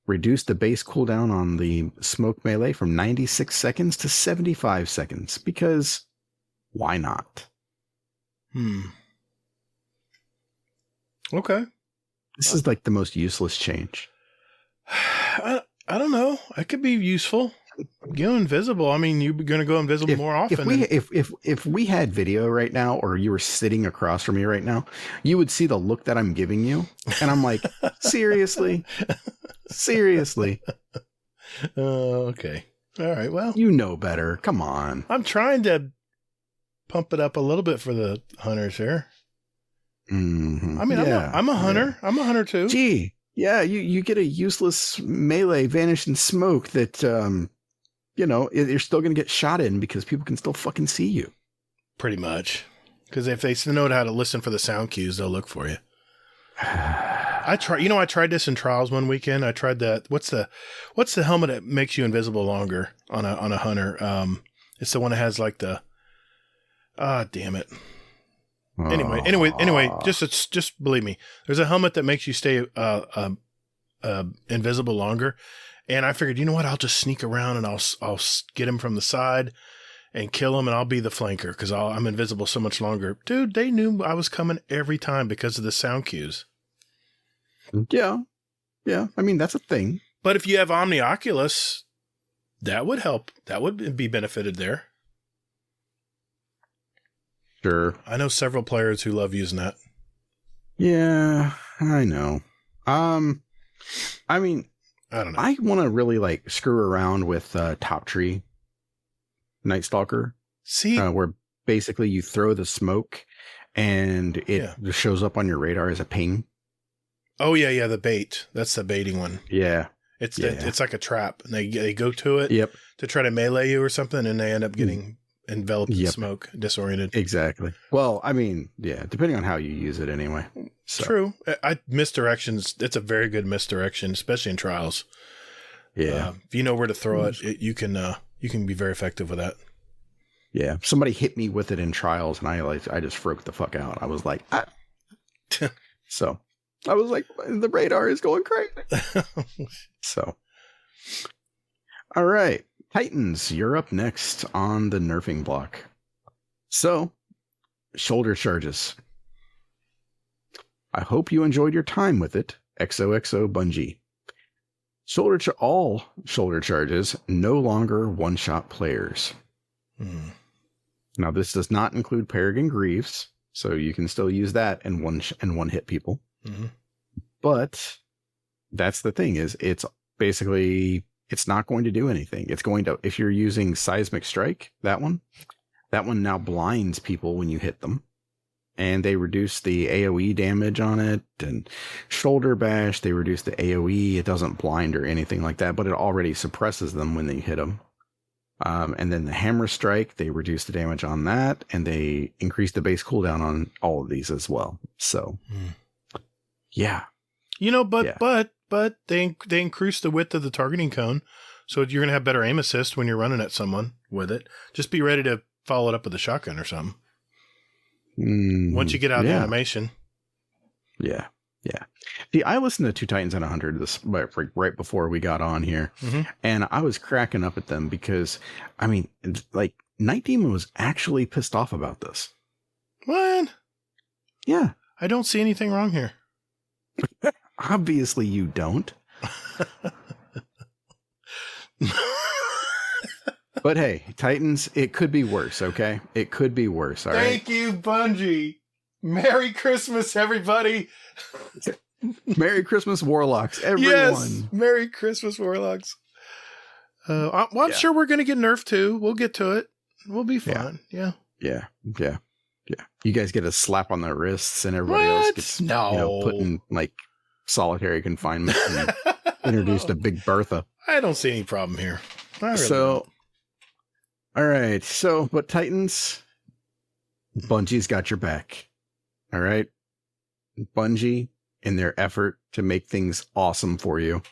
Speaker 5: Reduce the base cooldown on the smoke melee from 96 seconds to 75 seconds because why not?
Speaker 1: Okay.
Speaker 5: This is like the most useless change.
Speaker 1: I don't know. It could be useful. Go invisible. I mean, you're going to go invisible more often.
Speaker 5: If we had video right now, or you were sitting across from me right now, you would see the look that I'm giving you, and I'm like, seriously.
Speaker 1: Okay. All right. Well,
Speaker 5: You know better. Come on.
Speaker 1: I'm trying to pump it up a little bit for the hunters here.
Speaker 5: Mm-hmm.
Speaker 1: I mean,
Speaker 5: Yeah.
Speaker 1: I'm a hunter. Yeah. I'm a hunter too.
Speaker 5: Gee, yeah, you get a useless melee vanish and smoke that, you're still going to get shot in because people can still fucking see you.
Speaker 1: Pretty much. Because if they know how to listen for the sound cues, they'll look for you. I tried this in trials one weekend. I tried that. What's the helmet that makes you invisible longer on a hunter? It's the one that has like the, damn it. Anyway, just believe me. There's a helmet that makes you stay invisible longer, and I figured, you know what? I'll just sneak around and I'll get him from the side and kill him, and I'll be the flanker because I'm invisible so much longer. Dude, they knew I was coming every time because of the sound cues.
Speaker 5: Yeah. I mean, that's a thing.
Speaker 1: But if you have Omnioculus, that would help. That would be benefited there.
Speaker 5: Sure.
Speaker 1: I know several players who love using that.
Speaker 5: Yeah, I know. I mean,
Speaker 1: I don't know.
Speaker 5: I want to really like screw around with Top Tree Night Stalker.
Speaker 1: See,
Speaker 5: where basically you throw the smoke and it just shows up on your radar as a ping.
Speaker 1: Oh yeah, the bait. That's the baiting one.
Speaker 5: Yeah.
Speaker 1: It's like a trap, and they go to it
Speaker 5: Yep.
Speaker 1: to try to melee you or something, and they end up getting enveloped in smoke, disoriented.
Speaker 5: Exactly. Well, I mean, yeah, depending on how you use it anyway. So.
Speaker 1: True. Misdirections, it's a very good misdirection, especially in trials.
Speaker 5: Yeah.
Speaker 1: If you know where to throw it, you can be very effective with that.
Speaker 5: Yeah. Somebody hit me with it in trials, and I just freaked the fuck out. I was like, ah. So I was like, the radar is going crazy. So, all right. Titans, you're up next on the nerfing block. So, shoulder charges. I hope you enjoyed your time with it. XOXO Bungie. All shoulder charges no longer one-shot players. Now, this does not include Peregrine Greaves, so you can still use that and one hit people. But that's the thing, is it's basically, it's not going to do anything. It's going to, if you're using Seismic Strike, that one now blinds people when you hit them. And they reduce the AoE damage on it. And Shoulder Bash, they reduce the AoE. It doesn't blind or anything like that, but it already suppresses them when they hit them. And then the Hammer Strike, they reduce the damage on that, and they increase the base cooldown on all of these as well. So, yeah.
Speaker 1: But they increase the width of the targeting cone, so you're going to have better aim assist when you're running at someone with it. Just be ready to follow it up with a shotgun or something. Once you get out the animation.
Speaker 5: Yeah. See, I listened to Two Titans and 100 this right before we got on here, and I was cracking up at them because, I mean, like, Night Demon was actually pissed off about this.
Speaker 1: What?
Speaker 5: Yeah.
Speaker 1: I don't see anything wrong here.
Speaker 5: Obviously you don't. But hey, Titans, it could be worse, okay? It could be worse, all right?
Speaker 1: Thank you, Bungie. Merry Christmas, everybody.
Speaker 5: Merry Christmas, Warlocks, everyone.
Speaker 1: Yes, Merry Christmas, Warlocks. I'm sure we're going to get nerfed too. We'll get to it. We'll be fine. Yeah. You guys get a slap on the wrists, and everybody else gets put in like solitary confinement and introduced to Big Bertha. I don't see any problem here.
Speaker 5: All right. So, but Titans, Bungie's got your back. All right. Bungie, in their effort to make things awesome for you,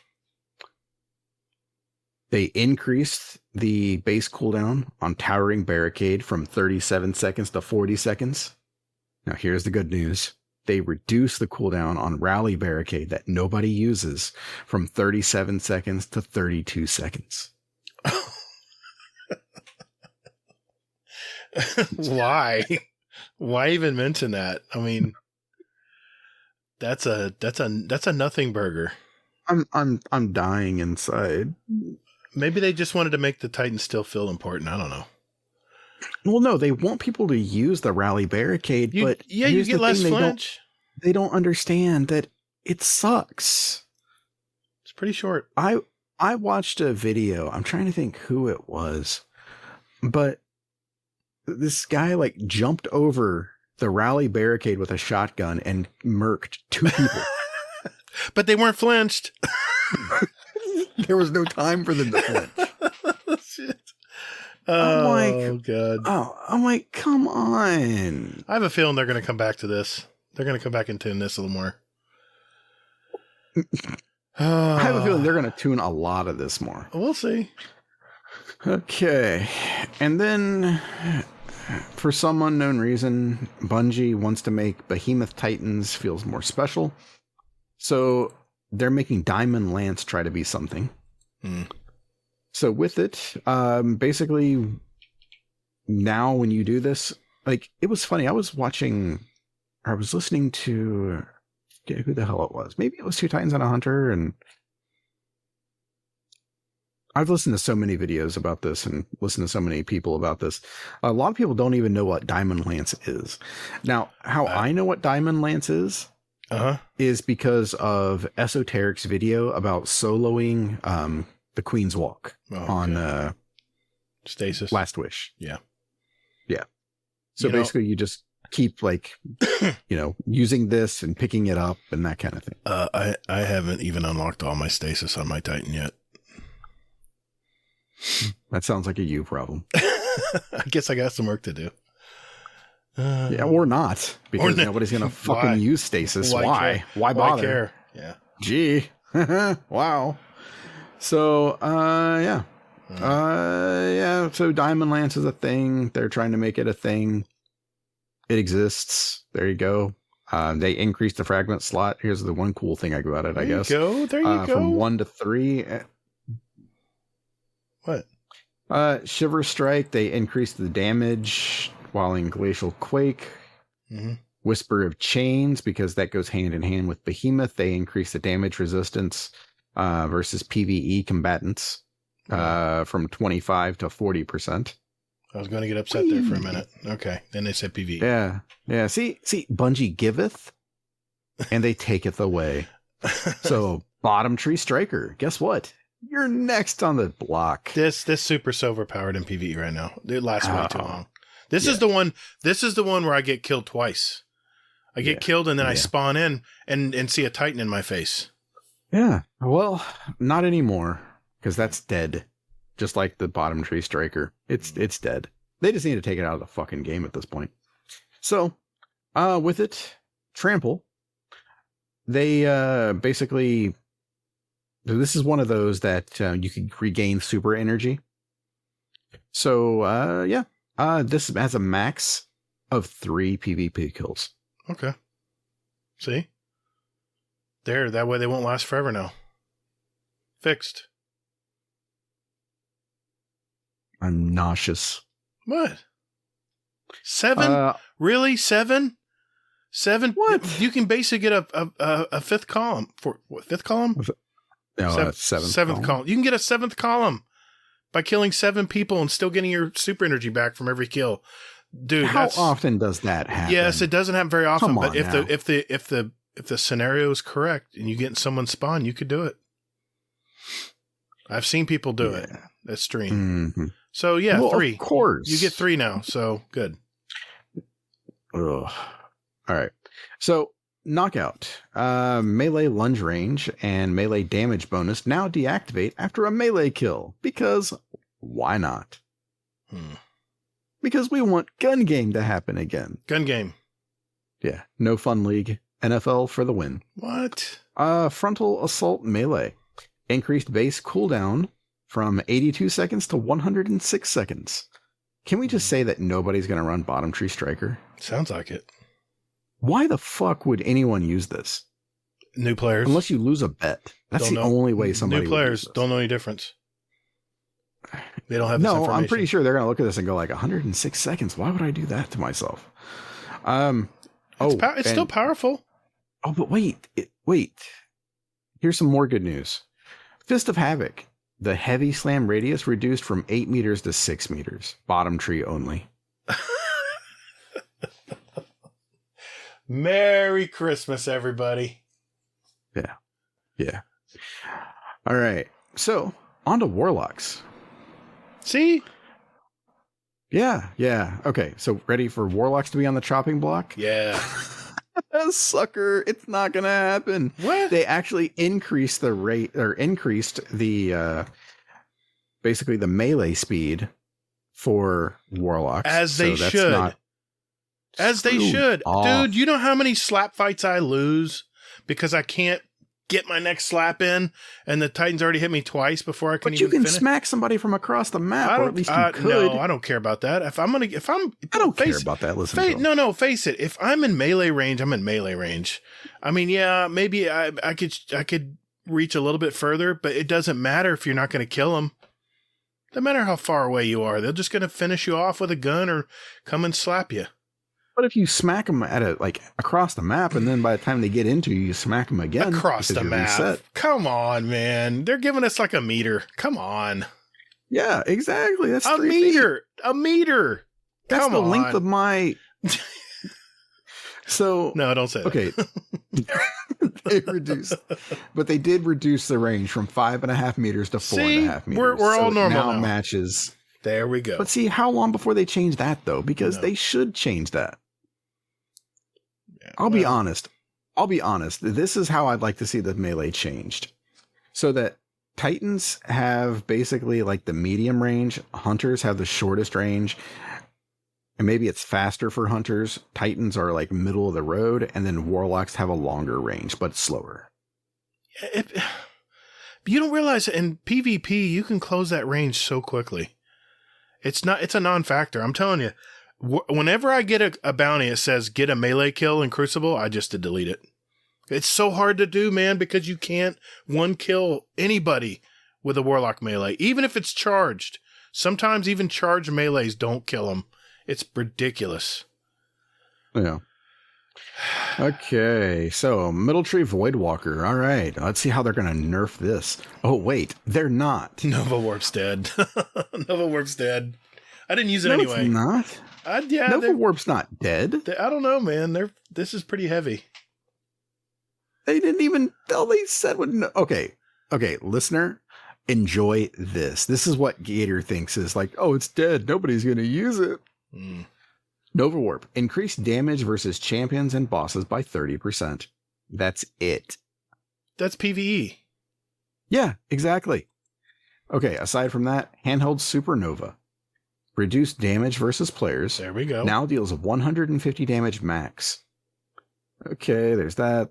Speaker 5: they increased the base cooldown on Towering Barricade from 37 seconds to 40 seconds. Now, here's the good news. They reduced the cooldown on Rally Barricade that nobody uses from 37 seconds to 32 seconds.
Speaker 1: Why? Why even mention that? I mean, that's a nothing burger.
Speaker 5: I'm dying inside.
Speaker 1: Maybe they just wanted to make the Titans still feel important. I don't know.
Speaker 5: Well, no, they want people to use the Rally Barricade, but
Speaker 1: you get less flinch.
Speaker 5: They don't understand that it sucks.
Speaker 1: It's pretty short.
Speaker 5: I watched a video. I'm trying to think who it was, but this guy like jumped over the Rally Barricade with a shotgun and murked 2 people.
Speaker 1: But they weren't flinched.
Speaker 5: There was no time for them to flinch.
Speaker 1: Shit.
Speaker 5: God. I'm like, come on.
Speaker 1: I have a feeling they're going to come back to this. They're going to come back and tune this a little more.
Speaker 5: I have a feeling they're going to tune a lot of this more.
Speaker 1: We'll see.
Speaker 5: Okay. And then, for some unknown reason, Bungie wants to make Behemoth Titans feels more special. So they're making Diamond Lance try to be something. So with it, basically, now when you do this, like, it was funny. I was listening to, who the hell it was. Maybe it was Two Titans and a Hunter, and I've listened to so many videos about this and listened to so many people about this. A lot of people don't even know what Diamond Lance is. Now, how I know what Diamond Lance is because of Esoteric's video about soloing the Queen's Walk on
Speaker 1: Stasis.
Speaker 5: Last Wish.
Speaker 1: Yeah.
Speaker 5: So basically you just keep like, using this and picking it up and that kind of thing.
Speaker 1: I haven't even unlocked all my stasis on my Titan yet.
Speaker 5: That sounds like a you problem.
Speaker 1: I guess I got some work to do.
Speaker 5: Yeah, or not, because nobody's going to fucking use stasis. Why? Why bother?
Speaker 1: Why care? Yeah.
Speaker 5: Gee. Wow. So, yeah. So Diamond Lance is a thing. They're trying to make it a thing. It exists. There you go. They increased the fragment slot. Here's the one cool thing I got it, I guess.
Speaker 1: There you go.
Speaker 5: From 1 to 3.
Speaker 1: What?
Speaker 5: Shiver Strike, they increased the damage while in Glacial Quake.
Speaker 1: Mm-hmm.
Speaker 5: Whisper of Chains, because that goes hand in hand with Behemoth. They increase the damage resistance versus PvE combatants from 25 to 40%.
Speaker 1: I was going to get upset there for a minute. Okay. Then they said PvE.
Speaker 5: Yeah. Yeah. See, Bungie giveth and they taketh away. So Bottom Tree Striker, guess what? You're next on the block.
Speaker 1: This super's overpowered in PvE right now. It lasts way too long. This is the one where I get killed twice. I get killed and then I spawn in and see a Titan in my face.
Speaker 5: Yeah. Well, not anymore, because that's dead. Just like the Bottom Tree Striker. It's dead. They just need to take it out of the fucking game at this point. So, with it, Trample, they basically... This is one of those that you can regain super energy. So, this has a max of 3 PvP kills.
Speaker 1: Okay. See? There, that way they won't last forever now. Fixed.
Speaker 5: I'm nauseous.
Speaker 1: What? 7? Really? 7? 7?
Speaker 5: What?
Speaker 1: You can basically get a fifth column. For what, fifth column?
Speaker 5: No, seventh
Speaker 1: column. You can get a 7th column by killing 7 people and still getting your super energy back from every kill. Dude,
Speaker 5: how often does that happen?
Speaker 1: Yes, it doesn't happen very often.
Speaker 5: Come on
Speaker 1: but if
Speaker 5: now.
Speaker 1: the scenario is correct and you get someone spawn, you could do it. I've seen people do it at stream. Mm-hmm. So yeah,
Speaker 5: well,
Speaker 1: 3.
Speaker 5: Of course,
Speaker 1: you get 3 now. So good.
Speaker 5: Ugh. All right. So knockout, melee lunge range and melee damage bonus now deactivate after a melee kill, because why not? Because we want gun game to happen again.
Speaker 1: Gun game.
Speaker 5: Yeah. No Fun League. NFL for the win.
Speaker 1: What?
Speaker 5: Frontal assault melee. Increased base cooldown from 82 seconds to 106 seconds. Can we just say that nobody's going to run Bottom Tree Striker?
Speaker 1: Sounds like it.
Speaker 5: Why the fuck would anyone use this?
Speaker 1: New players.
Speaker 5: Unless you lose a bet. That's the only way somebody
Speaker 1: New players
Speaker 5: would use
Speaker 1: don't know any difference. They don't have this information.
Speaker 5: I'm pretty sure they're going to look at this and go like 106 seconds. Why would I do that to myself?
Speaker 1: It's still powerful.
Speaker 5: Oh, but wait. Here's some more good news. Fist of Havoc. The heavy slam radius reduced from 8 meters to 6 meters. Bottom tree only.
Speaker 1: Merry Christmas, everybody.
Speaker 5: Yeah. All right. So, on to Warlocks.
Speaker 1: See?
Speaker 5: Yeah. Okay, so ready for Warlocks to be on the chopping block?
Speaker 1: Yeah.
Speaker 5: Sucker, it's not gonna happen.
Speaker 1: What?
Speaker 5: They actually increased the rate, or increased the basically the melee speed for Warlocks.
Speaker 1: As they should. As they should. Dude, you know how many slap fights I lose because I can't get my next slap in and the Titans already hit me twice before I can even finish?
Speaker 5: But you can smack somebody from across the map, or at least you could.
Speaker 1: No, I don't care about that. I don't
Speaker 5: care about that. Listen,
Speaker 1: no, face it. If I'm in melee range, I'm in melee range. I mean, yeah, maybe I could reach a little bit further, but it doesn't matter if you're not going to kill them. No matter how far away you are, they're just going to finish you off with a gun or come and slap you.
Speaker 5: But if you smack them at across the map, and then by the time they get into you, you smack them again
Speaker 1: across the map. Reset. Come on, man! They're giving us like a meter. Come on.
Speaker 5: Yeah, exactly. That's
Speaker 1: a meter. A meter.
Speaker 5: That's the length of my. So
Speaker 1: no, don't say that.
Speaker 5: Okay. They reduced, but they did reduce the range from 5.5 meters to 4.5 meters.
Speaker 1: We're all normal now.
Speaker 5: Matches.
Speaker 1: There we go.
Speaker 5: But see, how long before they change that though? Because they should change that. I'll be honest. This is how I'd like to see the melee changed. So that Titans have basically like the medium range, Hunters have the shortest range, and maybe it's faster for Hunters. Titans are like middle of the road, and then Warlocks have a longer range, but slower.
Speaker 1: You don't realize in PvP, you can close that range so quickly. It's a non-factor. I'm telling you, whenever I get a bounty that says get a melee kill in Crucible, I just delete it. It's so hard to do, man, because you can't one kill anybody with a Warlock melee, even if it's charged. Sometimes even charged melees don't kill them. It's ridiculous.
Speaker 5: Yeah. Okay, so Middle Tree Voidwalker. All right, let's see how they're going to nerf this. Oh, wait, they're not.
Speaker 1: Nova Warp's dead. Nova Warp's dead. I didn't use it anyway.
Speaker 5: It's not. Nova Warp's not dead.
Speaker 1: I don't know, man. This is pretty heavy.
Speaker 5: They didn't even tell. They said what. Okay, listener, enjoy this. This is what Gatr thinks is like. Oh, it's dead. Nobody's going to use it. Nova Warp. Increased damage versus champions and bosses by 30%. That's it.
Speaker 1: That's PvE.
Speaker 5: Yeah, exactly. Okay, aside from that, handheld Supernova. Reduced damage versus players.
Speaker 1: There we go.
Speaker 5: Now deals 150 damage max. Okay, there's that.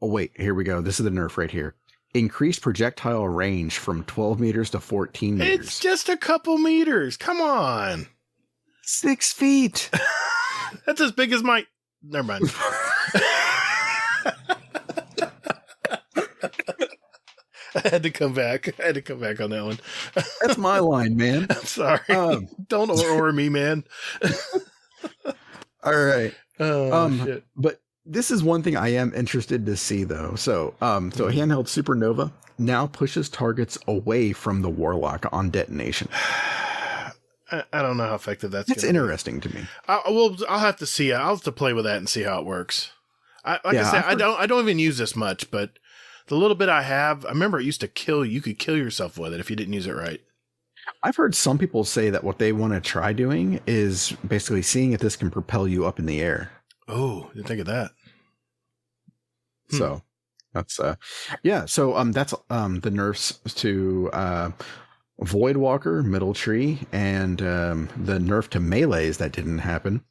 Speaker 5: Oh, wait, here we go. This is the nerf right here. Increased projectile range from 12 meters to 14 meters.
Speaker 1: It's just a couple meters. Come on.
Speaker 5: 6 feet.
Speaker 1: That's as big as my... Never mind. I had to come back on that one.
Speaker 5: That's my line, man.
Speaker 1: I'm sorry. Don't or me, man.
Speaker 5: All right.
Speaker 1: Shit.
Speaker 5: But this is one thing I am interested to see, though. So handheld Supernova now pushes targets away from the Warlock on detonation.
Speaker 1: I don't know how effective that's.
Speaker 5: It's interesting to me.
Speaker 1: I'll have to see. I'll have to play with that and see how it works. I don't even use this much, but the little bit I have, I remember it used to kill. You could kill yourself with it if you didn't use it right.
Speaker 5: I've heard some people say that what they want to try doing is basically seeing if this can propel you up in the air.
Speaker 1: Oh, didn't think of that.
Speaker 5: So that's yeah. So that's the nerfs to Voidwalker, Middle Tree, and the nerf to melees that didn't happen.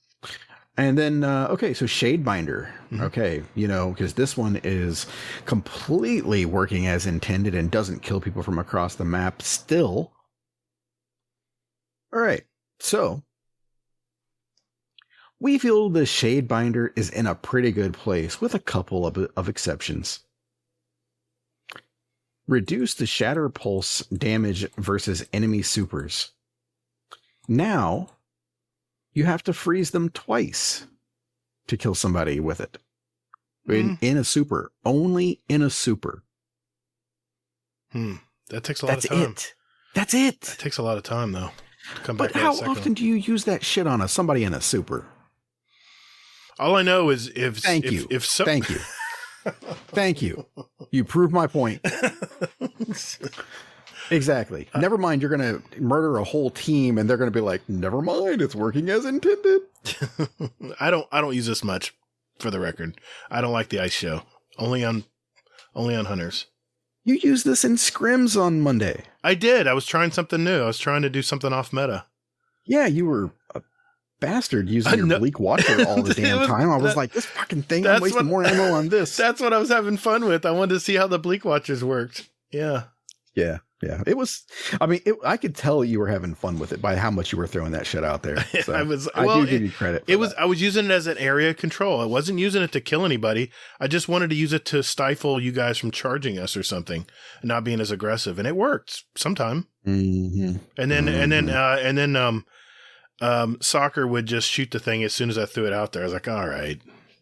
Speaker 5: And then okay, so Shadebinder. Okay, because this one is completely working as intended and doesn't kill people from across the map still. All right, so we feel the Shadebinder is in a pretty good place with a couple of exceptions. Reduce the shatter pulse damage versus enemy supers. Now, you have to freeze them twice to kill somebody with it. In a super. Only in a super.
Speaker 1: That takes a lot of time.
Speaker 5: That's it.
Speaker 1: That takes a lot of time, though.
Speaker 5: But how often do you use that shit on somebody in a super?
Speaker 1: All I know is
Speaker 5: Thank you. Thank you. You proved my point. Exactly. Never mind, you're going to murder a whole team and they're going to be like, never mind, it's working as intended.
Speaker 1: I don't use this much, for the record. I don't like the ice show. Only on hunters.
Speaker 5: You used this in scrims on Monday.
Speaker 1: I did. I was trying something new. I was trying to do something off meta.
Speaker 5: Yeah, you were a bastard using your Bleak Watcher all the damn time. I was like, this fucking thing, I'm wasting more ammo on this.
Speaker 1: That's what I was having fun with. I wanted to see how the Bleak Watchers worked. Yeah.
Speaker 5: Yeah. It was, I could tell you were having fun with it by how much you were throwing that shit out there. So I do give you credit.
Speaker 1: I was using it as an area control. I wasn't using it to kill anybody. I just wanted to use it to stifle you guys from charging us or something and not being as aggressive. And it worked sometime.
Speaker 5: Mm-hmm.
Speaker 1: And then Soccer would just shoot the thing as soon as I threw it out there. I was like, all right,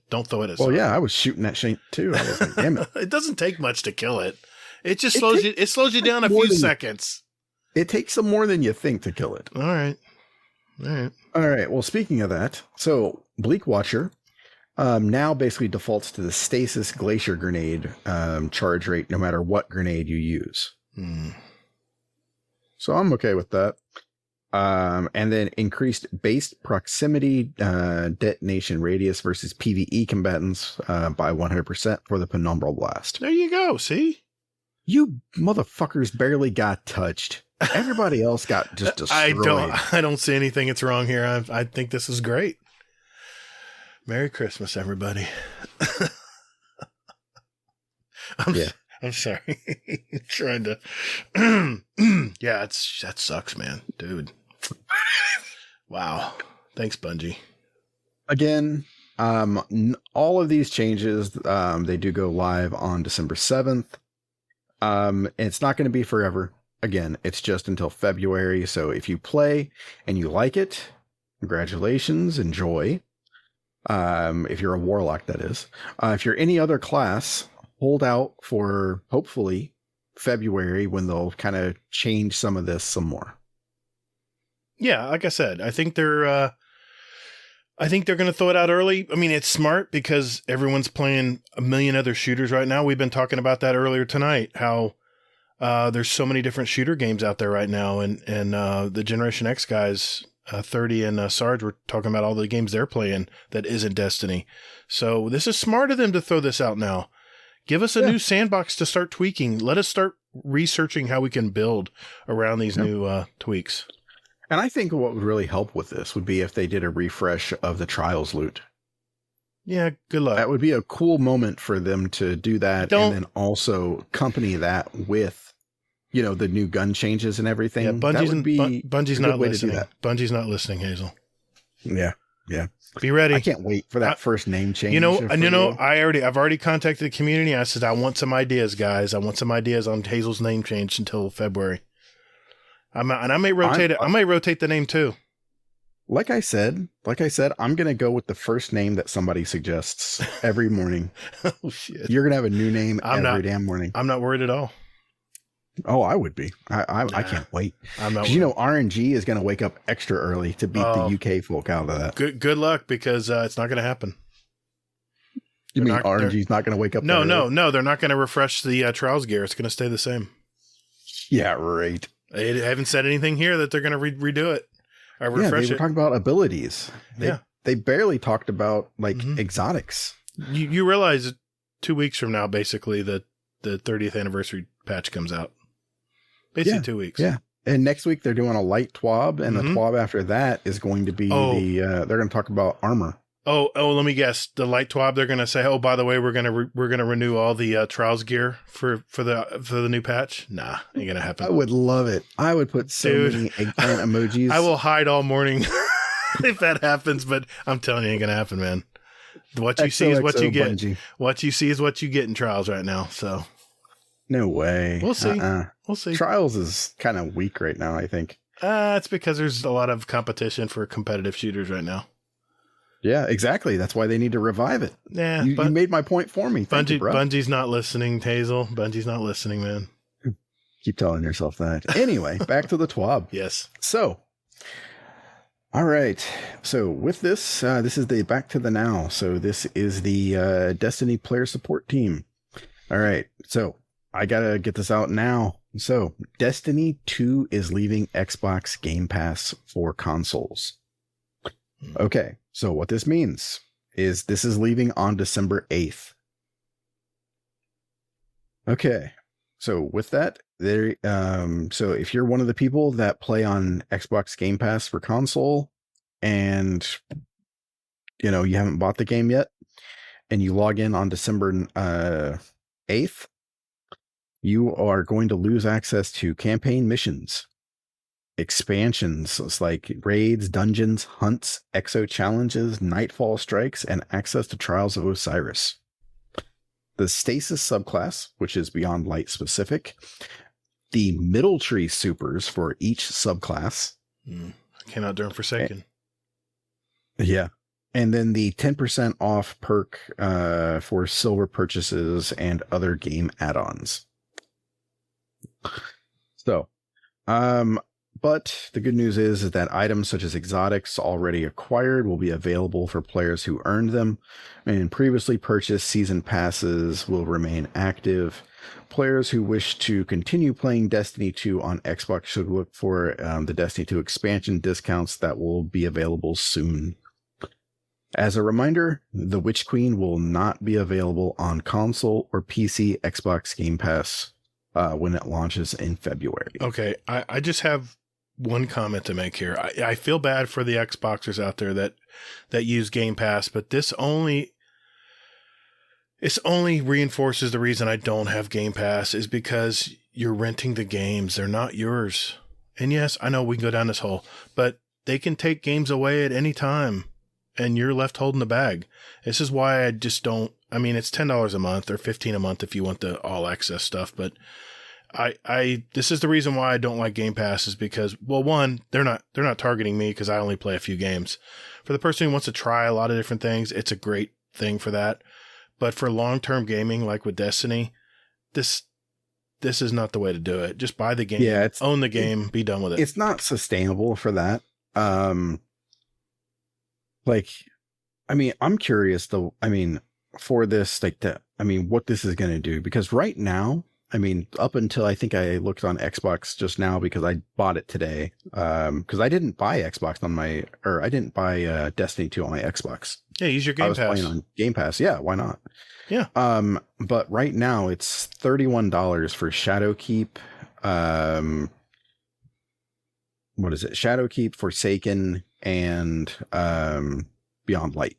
Speaker 1: don't throw it at Soccer.
Speaker 5: Well, yeah, I was shooting that shit too. I was like, damn it.
Speaker 1: It doesn't take much to kill it. It just slows you down a few seconds.
Speaker 5: It takes some more than you think to kill it.
Speaker 1: All right.
Speaker 5: Well, speaking of that, so Bleak Watcher now basically defaults to the Stasis Glacier Grenade charge rate no matter what grenade you use. So I'm okay with that. And then increased base proximity detonation radius versus PvE combatants by 100% for the Penumbral Blast.
Speaker 1: There you go. See?
Speaker 5: You motherfuckers barely got touched. Everybody else got just destroyed.
Speaker 1: I don't see anything that's wrong here. I think this is great. Merry Christmas, everybody. I'm sorry. Trying to. Yeah, that sucks, man, dude. Wow. Thanks, Bungie.
Speaker 5: Again, all of these changes, they do go live on December 7th. It's not going to be forever. Again, it's just until February. So if you play and you like it, congratulations, enjoy. If you're a warlock, that is. If you're any other class, hold out for hopefully February when they'll kind of change some of this some more.
Speaker 1: Yeah, like I said, I think they're going to throw it out early. I mean, it's smart because everyone's playing a million other shooters right now. We've been talking about that earlier tonight, how there's so many different shooter games out there right now. And the Generation X guys, 30 and Sarge, were talking about all the games they're playing that isn't Destiny. So this is smart of them to throw this out now. Give us a new sandbox to start tweaking. Let us start researching how we can build around these new tweaks.
Speaker 5: And I think what would really help with this would be if they did a refresh of the Trials loot.
Speaker 1: Yeah, good luck.
Speaker 5: That would be a cool moment for them to do that, and then also accompany that with, the new gun changes and everything.
Speaker 1: Yeah,
Speaker 5: Bungie's
Speaker 1: not listening. Bungie's not listening, Hazel.
Speaker 5: Yeah.
Speaker 1: Be ready.
Speaker 5: I can't wait for that first name change.
Speaker 1: I've already contacted the community. I said I want some ideas, guys. I want some ideas on Hazel's name change until February. I may rotate it. I may rotate the name too.
Speaker 5: Like I said, I'm going to go with the first name that somebody suggests every morning.
Speaker 1: Oh shit.
Speaker 5: You're going to have a new name every damn morning.
Speaker 1: I'm not worried at all.
Speaker 5: Oh, I would be. I can't wait.
Speaker 1: I'm not.
Speaker 5: RNG is going to wake up extra early to beat the UK folk out of that.
Speaker 1: Good luck, because it's not going to happen.
Speaker 5: You mean RNG's not going to wake up?
Speaker 1: No. They're not going to refresh the Trials gear. It's going to stay the same.
Speaker 5: Yeah, right.
Speaker 1: They haven't said anything here that they're going to redo it or refresh
Speaker 5: they were talking about abilities. They barely talked about exotics.
Speaker 1: You realize that 2 weeks from now, basically, the 30th anniversary patch comes out. Basically 2 weeks. Yeah.
Speaker 5: And next week they're doing a light TWAB, and the TWAB after that is going to be they're going to talk about armor.
Speaker 1: Oh, let me guess. The light TWAB, they're going to say, "Oh, by the way, we're going to renew all the Trials gear for the new patch." Nah, ain't gonna happen.
Speaker 5: I would love it. I would put many eggplant emojis.
Speaker 1: I will hide all morning if that happens, but I'm telling you, it ain't gonna happen, man. What you see is what you get. Bungie. What you see is what you get in Trials right now. So,
Speaker 5: no way.
Speaker 1: We'll see. We'll see.
Speaker 5: Trials is kind of weak right now, I think.
Speaker 1: It's because there's a lot of competition for competitive shooters right now.
Speaker 5: Yeah, exactly. That's why they need to revive it.
Speaker 1: Yeah,
Speaker 5: you made my point for me.
Speaker 1: Bungie's not listening, Hazel. Bungie's not listening, man.
Speaker 5: Keep telling yourself that. Anyway, back to the TWAB.
Speaker 1: Yes.
Speaker 5: So, all right. So with this, this is the back to the now. So this is the Destiny player support team. All right. So I gotta get this out now. So Destiny 2 is leaving Xbox Game Pass for consoles. Okay. So what this means is this is leaving on December 8th. Okay. So with that, so if you're one of the people that play on Xbox Game Pass for console and, you haven't bought the game yet and you log in on December 8th, you are going to lose access to campaign missions, expansions. It's like raids, dungeons, hunts, exo challenges, nightfall strikes, and access to Trials of Osiris. The Stasis subclass, which is Beyond Light specific, the Middle Tree supers for each subclass.
Speaker 1: I cannot darn forsaken.
Speaker 5: Yeah. And then the 10% off perk for silver purchases and other game add-ons. So, But the good news is that items such as exotics already acquired will be available for players who earned them, and previously purchased season passes will remain active. Players who wish to continue playing Destiny 2 on Xbox should look for the Destiny 2 expansion discounts that will be available soon. As a reminder, the Witch Queen will not be available on console or PC Xbox Game Pass when it launches in February.
Speaker 1: Okay, I just have one comment to make here. I feel bad for the Xboxers out there that use Game Pass, but this only reinforces the reason I don't have Game Pass is because you're renting the games. They're not yours. And yes, I know we can go down this hole, but they can take games away at any time and you're left holding the bag. This is why I just don't, I mean, it's $10 a month or $15 a month if you want the all access stuff, but this is the reason why I don't like Game Pass is because, well, one, they're not targeting me because I only play a few games. For the person who wants to try a lot of different things, it's a great thing for that. But for long-term gaming, like with Destiny, this is not the way to do it. Just buy the game, own the game, be done with it.
Speaker 5: It's not sustainable for that. I'm curious though. I mean, for this, what this is going to do, because right now, I mean, up until I think I looked on Xbox just now because I bought it today. Because I didn't buy I didn't buy Destiny 2 on my Xbox.
Speaker 1: Yeah, use your Game Pass. I was
Speaker 5: playing on Game Pass. Yeah, why not?
Speaker 1: Yeah.
Speaker 5: But right now it's $31 for Shadowkeep. What is it? Shadowkeep, Forsaken, and Beyond Light.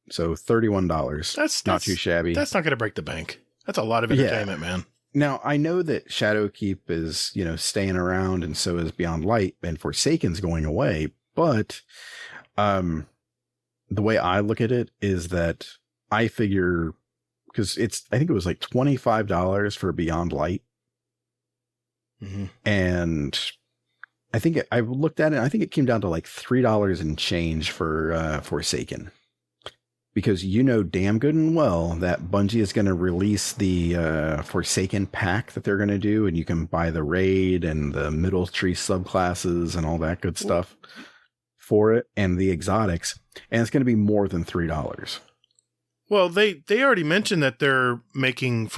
Speaker 5: So $31. That's not too shabby.
Speaker 1: That's not going to break the bank. That's a lot of entertainment, man.
Speaker 5: Now, I know that Shadowkeep is, staying around, and so is Beyond Light, and Forsaken's going away. But the way I look at it is that I figure, because I think it was like $25 for Beyond Light. Mm-hmm. And I think I looked at it, I think it came down to like $3 and change for Forsaken. Because damn good and well that Bungie is going to release the Forsaken pack that they're going to do, and you can buy the raid and the middle tree subclasses and all that good stuff for it, and the exotics, and it's going to be more than $3.
Speaker 1: Well, they already mentioned that they're making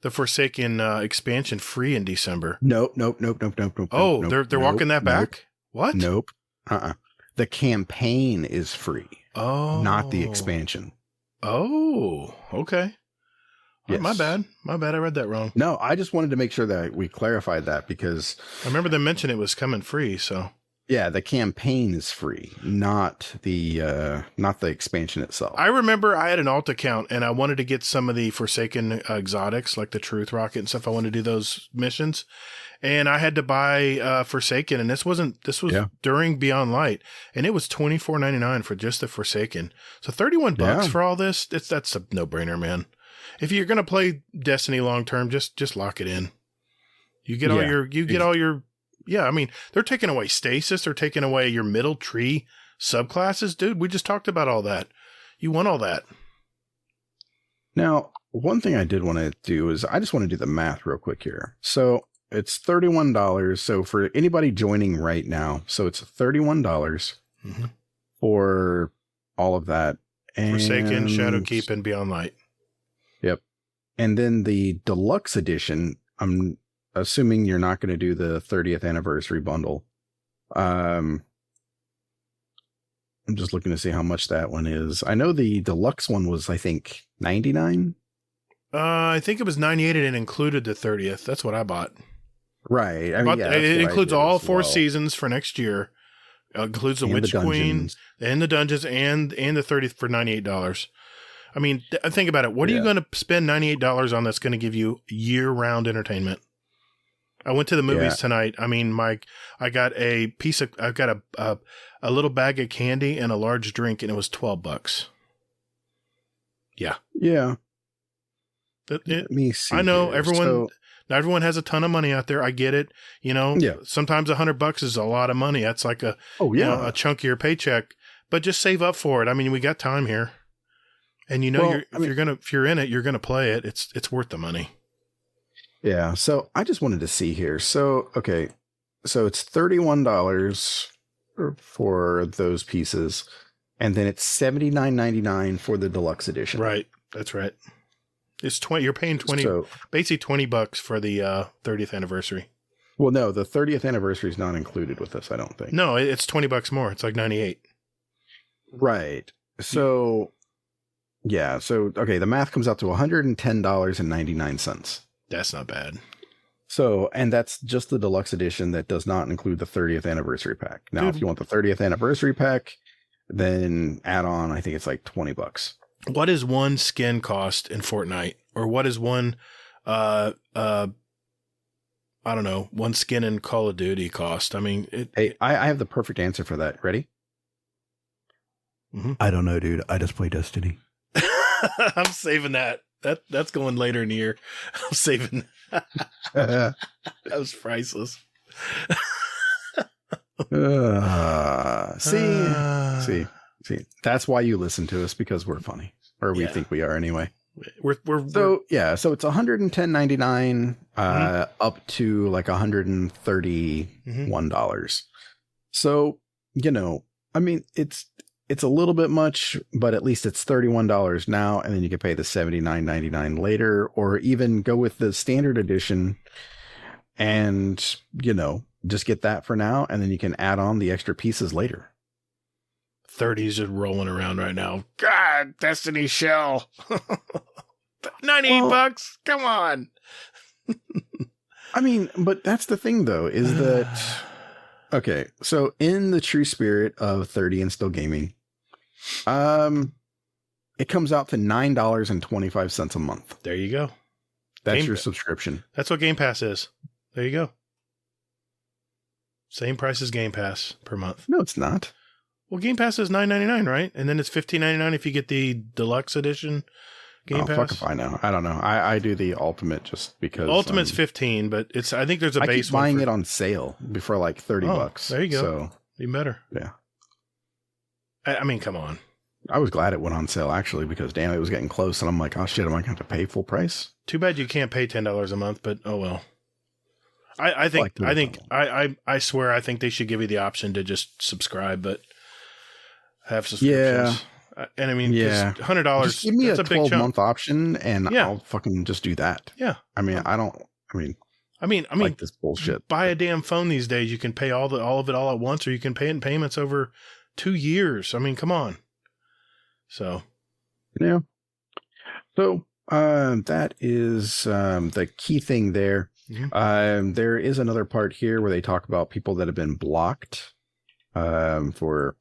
Speaker 1: the Forsaken expansion free in December.
Speaker 5: Nope.
Speaker 1: Oh, they're walking that back? What?
Speaker 5: Nope. The campaign is free. Oh, not the expansion.
Speaker 1: Oh, okay.
Speaker 5: Yes.
Speaker 1: My bad. I read that wrong.
Speaker 5: No, I just wanted to make sure that we clarified that because
Speaker 1: I remember them mentioning it was coming free. So
Speaker 5: yeah, the campaign is free, not the expansion itself.
Speaker 1: I remember I had an alt account and I wanted to get some of the Forsaken exotics, like the Truth Rocket and stuff. I wanted to do those missions. And I had to buy Forsaken, and this was during Beyond Light, and it was $24.99 for just the Forsaken. So $31 for all this. That's a no-brainer, man. If you're gonna play Destiny long term, just lock it in. You get all your. Yeah, I mean, they're taking away stasis. They're taking away your middle tree subclasses, dude. We just talked about all that. You want all that.
Speaker 5: Now, one thing I did want to do is I just want to do the math real quick here. So it's $31. So for anybody joining right now, so it's $31 for all of that. And
Speaker 1: Forsaken, Shadowkeep, and Beyond Light.
Speaker 5: Yep. And then the deluxe edition, I'm assuming you're not going to do the 30th anniversary bundle. I'm just looking to see how much that one is. I know the deluxe one was, I think, $99.
Speaker 1: I think it was $98 and it included the 30th. That's what I bought.
Speaker 5: Right.
Speaker 1: It includes all 4 seasons for next year. Includes the Witch Queen and the dungeons and the 30th for $98. I mean, think about it. What are you going to spend $98 on that's going to give you year-round entertainment? I went to the movies tonight. I mean, I got a little bag of candy and a large drink, and it was $12. Yeah.
Speaker 5: Yeah. Let me see.
Speaker 1: I know not everyone has a ton of money out there. I get it. Sometimes $100 is a lot of money. That's like a chunk of your paycheck, but just save up for it. I mean, we got time here, and if you're in it, you're going to play it. It's worth the money.
Speaker 5: Yeah. So I just wanted to see here. So, okay. So it's $31 for those pieces, and then it's $79.99 for the deluxe edition.
Speaker 1: Right. That's right. It's 20. You're paying 20,
Speaker 5: So,
Speaker 1: basically $20 for the 30th anniversary.
Speaker 5: well, no, the 30th anniversary is not included with this, I don't think.
Speaker 1: No, it's $20 more. It's like 98.
Speaker 5: Right. So, yeah. So, okay, the math comes out to $110.99.
Speaker 1: That's not bad.
Speaker 5: So, and that's just the deluxe edition that does not include the 30th anniversary pack. Now,
Speaker 1: Dude.
Speaker 5: if you want the 30th anniversary pack, then add on, I think it's like $20.
Speaker 1: What is one skin cost in Fortnite? Or what is one, I don't know, one skin in Call of Duty cost? I mean,
Speaker 5: Hey, I have the perfect answer for that. Ready?
Speaker 1: Mm-hmm.
Speaker 5: I don't know, dude. I just play Destiny.
Speaker 1: I'm saving that. That's going later in the year. I'm saving that. That was priceless.
Speaker 5: See. That's why you listen to us, because we're funny, or we think we are anyway.
Speaker 1: So
Speaker 5: it's $110.99 up to like $131. So, I mean, it's a little bit much, but at least it's $31 now, and then you can pay the $79.99 later, or even go with the standard edition and, just get that for now, and then you can add on the extra pieces later.
Speaker 1: 30s just rolling around right now. God, Destiny Shell. $98. Come on.
Speaker 5: I mean, but that's the thing though, is that, okay, so in the true spirit of 30 and still gaming, it comes out to $9.25 a month.
Speaker 1: There you go.
Speaker 5: That's your subscription.
Speaker 1: That's what Game Pass is. There you go. Same price as Game Pass per month.
Speaker 5: No, it's not.
Speaker 1: Well, Game Pass is $9.99, right? And then it's $15.99 if you get the deluxe edition Game Pass.
Speaker 5: Fuck if I know. I don't know. I do the ultimate just because.
Speaker 1: Ultimate's $15, but I think there's a
Speaker 5: I
Speaker 1: base
Speaker 5: keep
Speaker 1: one.
Speaker 5: buying it on sale for like $30.
Speaker 1: There you go.
Speaker 5: So
Speaker 1: even better.
Speaker 5: Yeah.
Speaker 1: I mean, come on.
Speaker 5: I was glad it went on sale actually, because damn, it was getting close, and I'm like, oh shit, am I going to have to pay full price?
Speaker 1: Too bad you can't pay $10 a month, but oh well. I swear I think they should give you the option to just subscribe, but have subscriptions.
Speaker 5: Yeah.
Speaker 1: And I mean, $100.
Speaker 5: Just give me a
Speaker 1: that's a big
Speaker 5: 12-month option, and I'll fucking just do that.
Speaker 1: Yeah.
Speaker 5: I mean, I like this bullshit.
Speaker 1: Buy a damn phone these days. You can pay all of it all at once, or you can pay it in payments over 2 years. I mean, come on. So,
Speaker 5: yeah. So, that is the key thing there. Mm-hmm. There is another part here where they talk about people that have been blocked for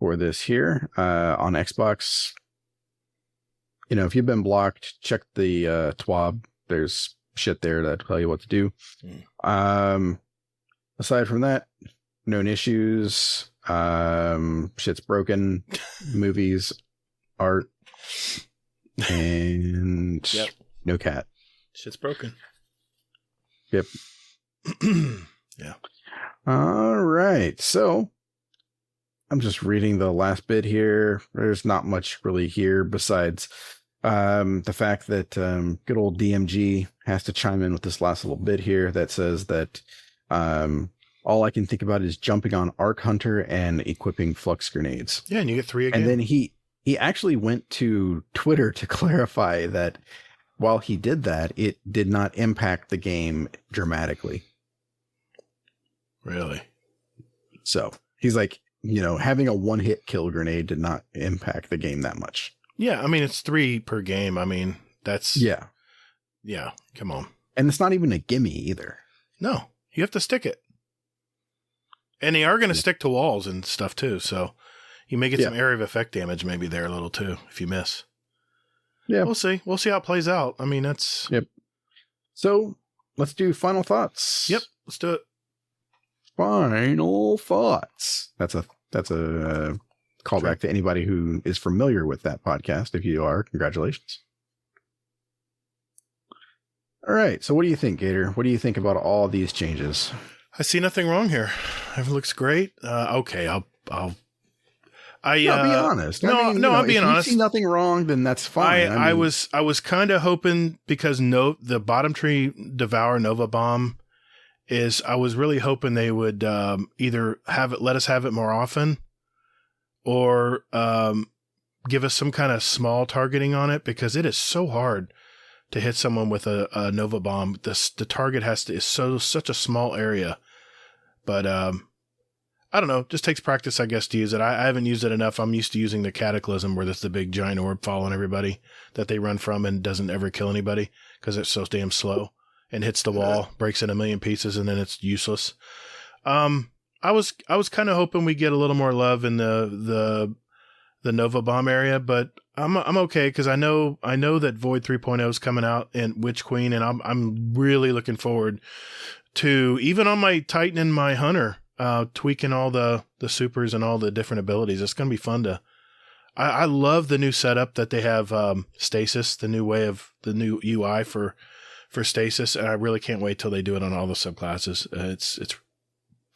Speaker 5: this here on Xbox. If you've been blocked, check the TWAB. There's shit there to tell you what to do. Aside from that, known issues, shit's broken, movies, art, and no cat.
Speaker 1: Shit's broken.
Speaker 5: Yep.
Speaker 1: Yeah.
Speaker 5: All right. So I'm just reading the last bit here. There's not much really here besides the fact that good old DMG has to chime in with this last little bit here that says that all I can think about is jumping on Arc Hunter and equipping flux grenades.
Speaker 1: Yeah, and you get 3 again.
Speaker 5: And then he actually went to Twitter to clarify that while he did that, it did not impact the game dramatically.
Speaker 1: Really?
Speaker 5: So he's like, having a one-hit kill grenade did not impact the game that much.
Speaker 1: Yeah, I mean, it's 3 per game. I mean, that's... Yeah, come on.
Speaker 5: And it's not even a gimme either.
Speaker 1: No, you have to stick it. And they are going to stick to walls and stuff too, so you may get some area of effect damage maybe there a little too if you miss. Yeah. We'll see. We'll see how it plays out. I mean, that's...
Speaker 5: Yep. So, let's do final thoughts.
Speaker 1: Yep, let's do it.
Speaker 5: Final thoughts. That's a callback to anybody who is familiar with that podcast. If you are, congratulations. All right. So what do you think, Gatr? What do you think about all these changes?
Speaker 1: I see nothing wrong here. It looks great. Okay. I'll
Speaker 5: be honest.
Speaker 1: I'm being honest.
Speaker 5: If you see nothing wrong, then that's fine.
Speaker 1: I was kind of hoping, because the Bottom Tree Devour Nova Bomb is I was really hoping they would either let us have it more often, or give us some kind of small targeting on it, because it is so hard to hit someone with a Nova bomb. The target is such a small area, but I don't know. Just takes practice, I guess, to use it. I haven't used it enough. I'm used to using the Cataclysm, where there's the big giant orb following everybody that they run from and doesn't ever kill anybody because it's so damn slow and hits the wall, breaks in a million pieces, and then it's useless. I was kind of hoping we get a little more love in the Nova bomb area, but I'm okay, because I know that Void 3.0 is coming out in Witch Queen, and I'm really looking forward to, even on my Titan and my Hunter, tweaking all the supers and all the different abilities. It's going to be fun to. I love the new setup that they have, Stasis, the new UI for Stasis, and I really can't wait till they do it on all the subclasses.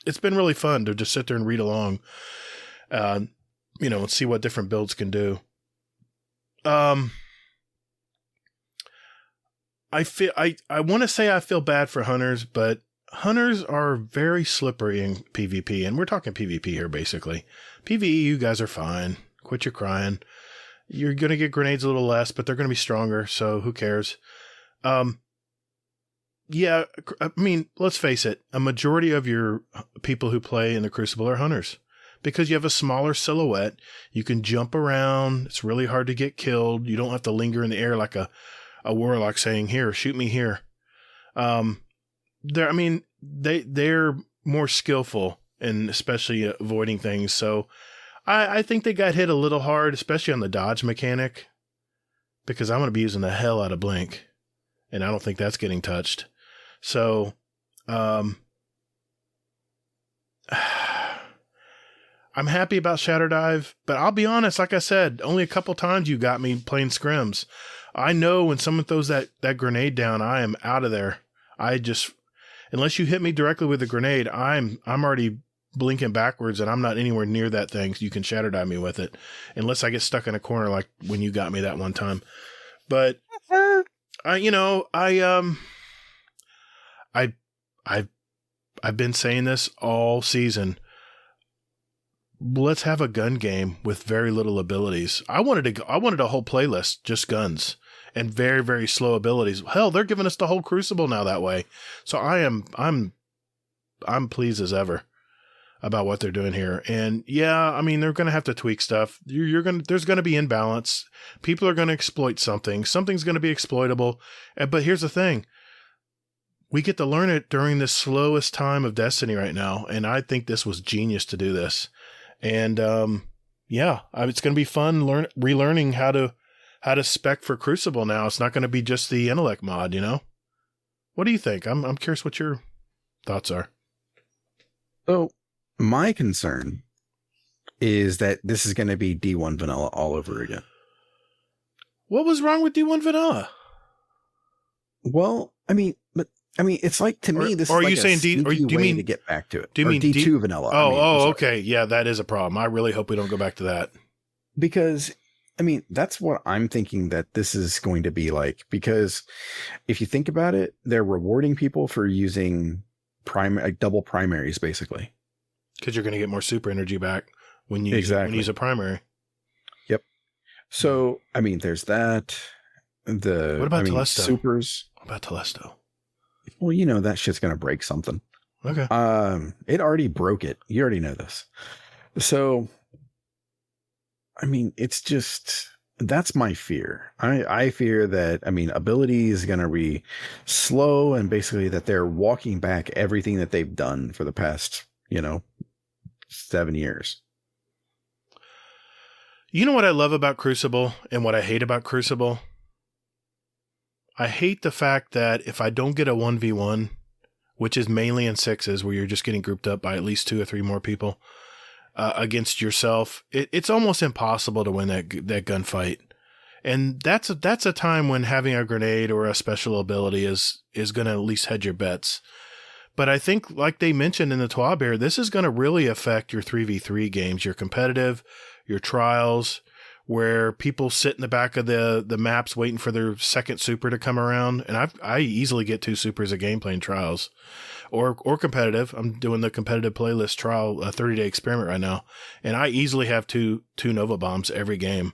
Speaker 1: It's been really fun to just sit there and read along, and see what different builds can do. I want to say I feel bad for hunters, but hunters are very slippery in PvP, and we're talking PvP here, basically. PvE, you guys are fine. Quit your crying. You're going to get grenades a little less, but they're going to be stronger, so who cares? Yeah, I mean, let's face it. A majority of your people who play in the Crucible are hunters, because you have a smaller silhouette. You can jump around. It's really hard to get killed. You don't have to linger in the air like a warlock saying, "Here, shoot me here." They're more skillful, and especially avoiding things. So I think they got hit a little hard, especially on the dodge mechanic, because I'm going to be using the hell out of Blink, and I don't think that's getting touched. So, I'm happy about Shatter Dive, but I'll be honest, like I said, only a couple times you got me playing scrims. I know when someone throws that grenade down, I am out of there. Unless you hit me directly with a grenade, I'm already blinking backwards, and I'm not anywhere near that thing, so you can Shatter Dive me with it, unless I get stuck in a corner like when you got me that one time. But I've been saying this all season. Let's have a gun game with very little abilities. I wanted a whole playlist, just guns and very, very slow abilities. Hell, they're giving us the whole Crucible now that way. So I'm pleased as ever about what they're doing here. And yeah, I mean, they're going to have to tweak stuff. There's going to be imbalance. People are going to exploit something. Something's going to be exploitable. But here's the thing. We get to learn it during the slowest time of Destiny right now. And I think this was genius to do this. And it's going to be fun relearning how to spec for Crucible now. It's not going to be just the intellect mod, What do you think? I'm curious what your thoughts are.
Speaker 5: So my concern is that this is going to be D1 vanilla all over again.
Speaker 1: What was wrong with D1 vanilla?
Speaker 5: Well, it's like, to me, this is like a sneaky way to get back to it.
Speaker 1: Do you mean
Speaker 5: D2 vanilla?
Speaker 1: Okay. Yeah, that is a problem. I really hope we don't go back to that.
Speaker 5: Because, that's what I'm thinking that this is going to be like. Because if you think about it, they're rewarding people for using double primaries, basically.
Speaker 1: Because you're going to get more super energy back when you use a primary.
Speaker 5: Yep. So, there's that.
Speaker 1: What about Telesto?
Speaker 5: Supers.
Speaker 1: What about Telesto?
Speaker 5: Well, that shit's going to break something.
Speaker 1: Okay.
Speaker 5: It already broke it. You already know this. So, it's just, that's my fear. I fear that, ability is going to be slow, and basically that they're walking back everything that they've done for the past, 7 years.
Speaker 1: You know what I love about Crucible and what I hate about Crucible? I hate the fact that if I don't get a 1v1, which is mainly in sixes where you're just getting grouped up by at least 2 or 3 more people against yourself, it's almost impossible to win that gunfight. And that's a time when having a grenade or a special ability is going to at least hedge your bets. But I think, like they mentioned in the TWAB here, this is going to really affect your 3v3 games, your competitive, your trials, where people sit in the back of the maps waiting for their second super to come around. And I easily get 2 supers a game playing trials. or competitive. I'm doing the competitive playlist trial, a 30-day experiment right now, and I easily have two Nova bombs every game,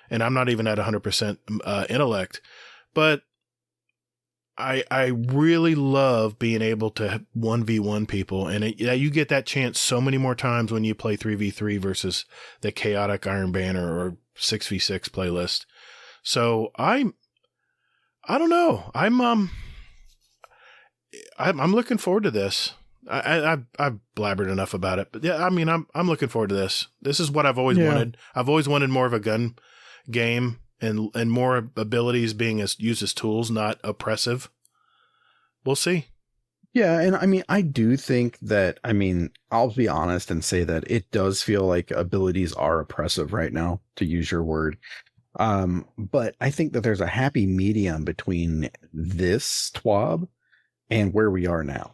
Speaker 1: and I'm not even at 100% intellect, but I really love being able to 1v1 people, and you get that chance so many more times when you play 3v3 versus the chaotic Iron Banner or 6v6 playlist. So I don't know. I'm looking forward to this. I've blabbered enough about it, but yeah, I mean, I'm looking forward to this. This is what I've always wanted. I've always wanted more of a gun game and more abilities being used as tools, not oppressive. We'll see.
Speaker 5: Yeah, and I mean, I do think that, I mean, I'll be honest and say that it does feel like abilities are oppressive right now, to use your word. But I think that there's a happy medium between this TWAB and where we are now.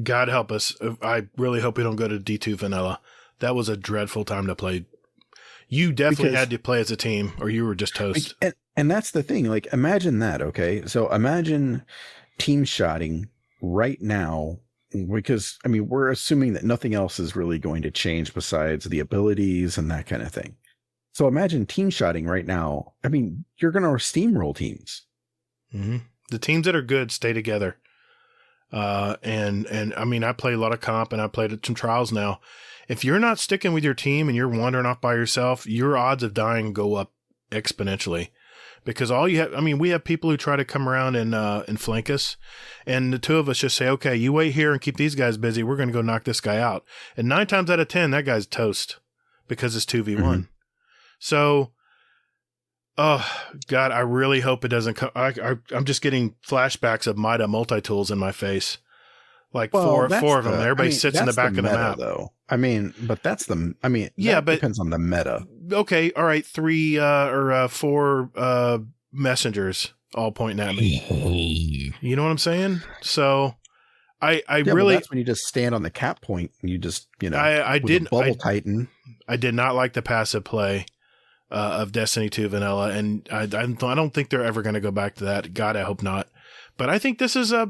Speaker 1: God help us. I really hope we don't go to D2 vanilla. That was a dreadful time to play. You definitely had to play as a team or you were just toast.
Speaker 5: And that's the thing. Like, imagine that. Okay. So imagine team shotting right now, because I mean, we're assuming that nothing else is really going to change besides the abilities and that kind of thing. So imagine team shotting right now. I mean, you're going to steamroll teams.
Speaker 1: Mm-hmm. The teams that are good stay together. And I mean, I play a lot of comp and I played some trials now. If you're not sticking with your team and you're wandering off by yourself, your odds of dying go up exponentially, because all you have, I mean, we have people who try to come around and flank us, and the two of us just say, okay, you wait here and keep these guys busy. We're going to go knock this guy out. And 9 times out of 10, that guy's toast because it's 2v1. Mm-hmm. So, oh God, I really hope it doesn't come. I'm just getting flashbacks of Mida multi-tools in my face. Like four of them. Everybody sits in the back of the map.
Speaker 5: Though. I mean, but that's the, I mean, yeah, but depends on the meta.
Speaker 1: Okay. All right. 3 or 4 messengers all pointing at me. You know what I'm saying? So I really,
Speaker 5: that's when you just stand on the cap point and you just, you know,
Speaker 1: I didn't
Speaker 5: bubble tighten.
Speaker 1: I did not like the passive play of Destiny 2 vanilla. And I don't think they're ever going to go back to that. God, I hope not. But I think this is a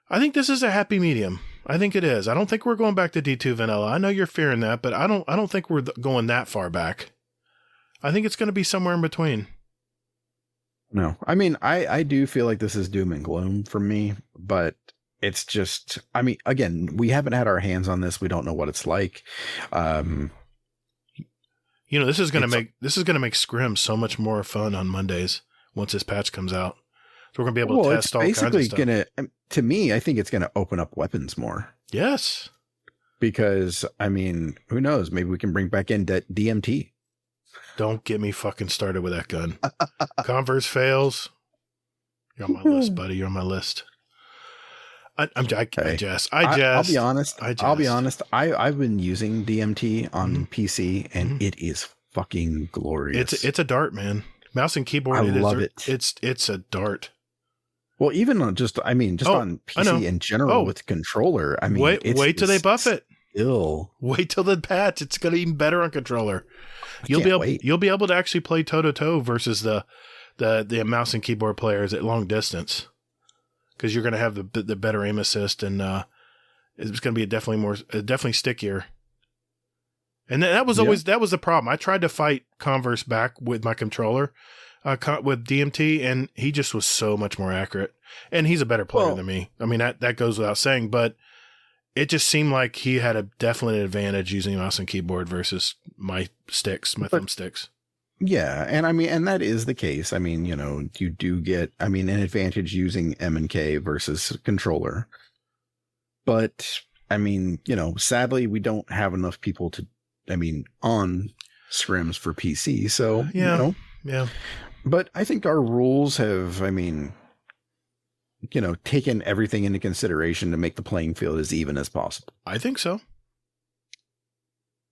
Speaker 1: happy medium. I think it is. I don't think we're going back to D2 vanilla. I know you're fearing that, but I don't think we're going that far back. I think it's going to be somewhere in between.
Speaker 5: No, I mean, I do feel like this is doom and gloom for me, but it's just, I mean, again, we haven't had our hands on this. We don't know what it's like.
Speaker 1: You know, this is going to make Scrim so much more fun on Mondays once this patch comes out. So we're going to be able to test all kinds of stuff.
Speaker 5: To me, I think it's going to open up weapons more.
Speaker 1: Yes.
Speaker 5: Because, I mean, who knows? Maybe we can bring back in DMT.
Speaker 1: Don't get me fucking started with that gun. Converse fails. You're on my list, buddy. You're on my list. I jest.
Speaker 5: I'll be honest. I've been using DMT on PC, and it is fucking glorious.
Speaker 1: It's a dart, man. Mouse and keyboard.
Speaker 5: I love it.
Speaker 1: It's a dart.
Speaker 5: Well, even on on PC in general with controller. I mean,
Speaker 1: wait till they buff it. Wait till the patch. It's going to be even better on controller. You'll be able to actually play toe to toe versus the mouse and keyboard players at long distance, because you're going to have the better aim assist, and it's going to be definitely stickier. And that was always the problem. I tried to fight Converse back with my controller. With DMT, and he just was so much more accurate, and he's a better player than me. I mean, that goes without saying, but it just seemed like he had a definite advantage using mouse and keyboard versus my thumbsticks.
Speaker 5: Yeah. And I mean, and that is the case. I mean, you know, you do get, I mean, an advantage using M&K versus controller, but I mean, you know, sadly we don't have enough people on scrims for PC. So,
Speaker 1: yeah.
Speaker 5: You know,
Speaker 1: yeah.
Speaker 5: But I think our rules have, I mean, you know, taken everything into consideration to make the playing field as even as possible.
Speaker 1: I think so.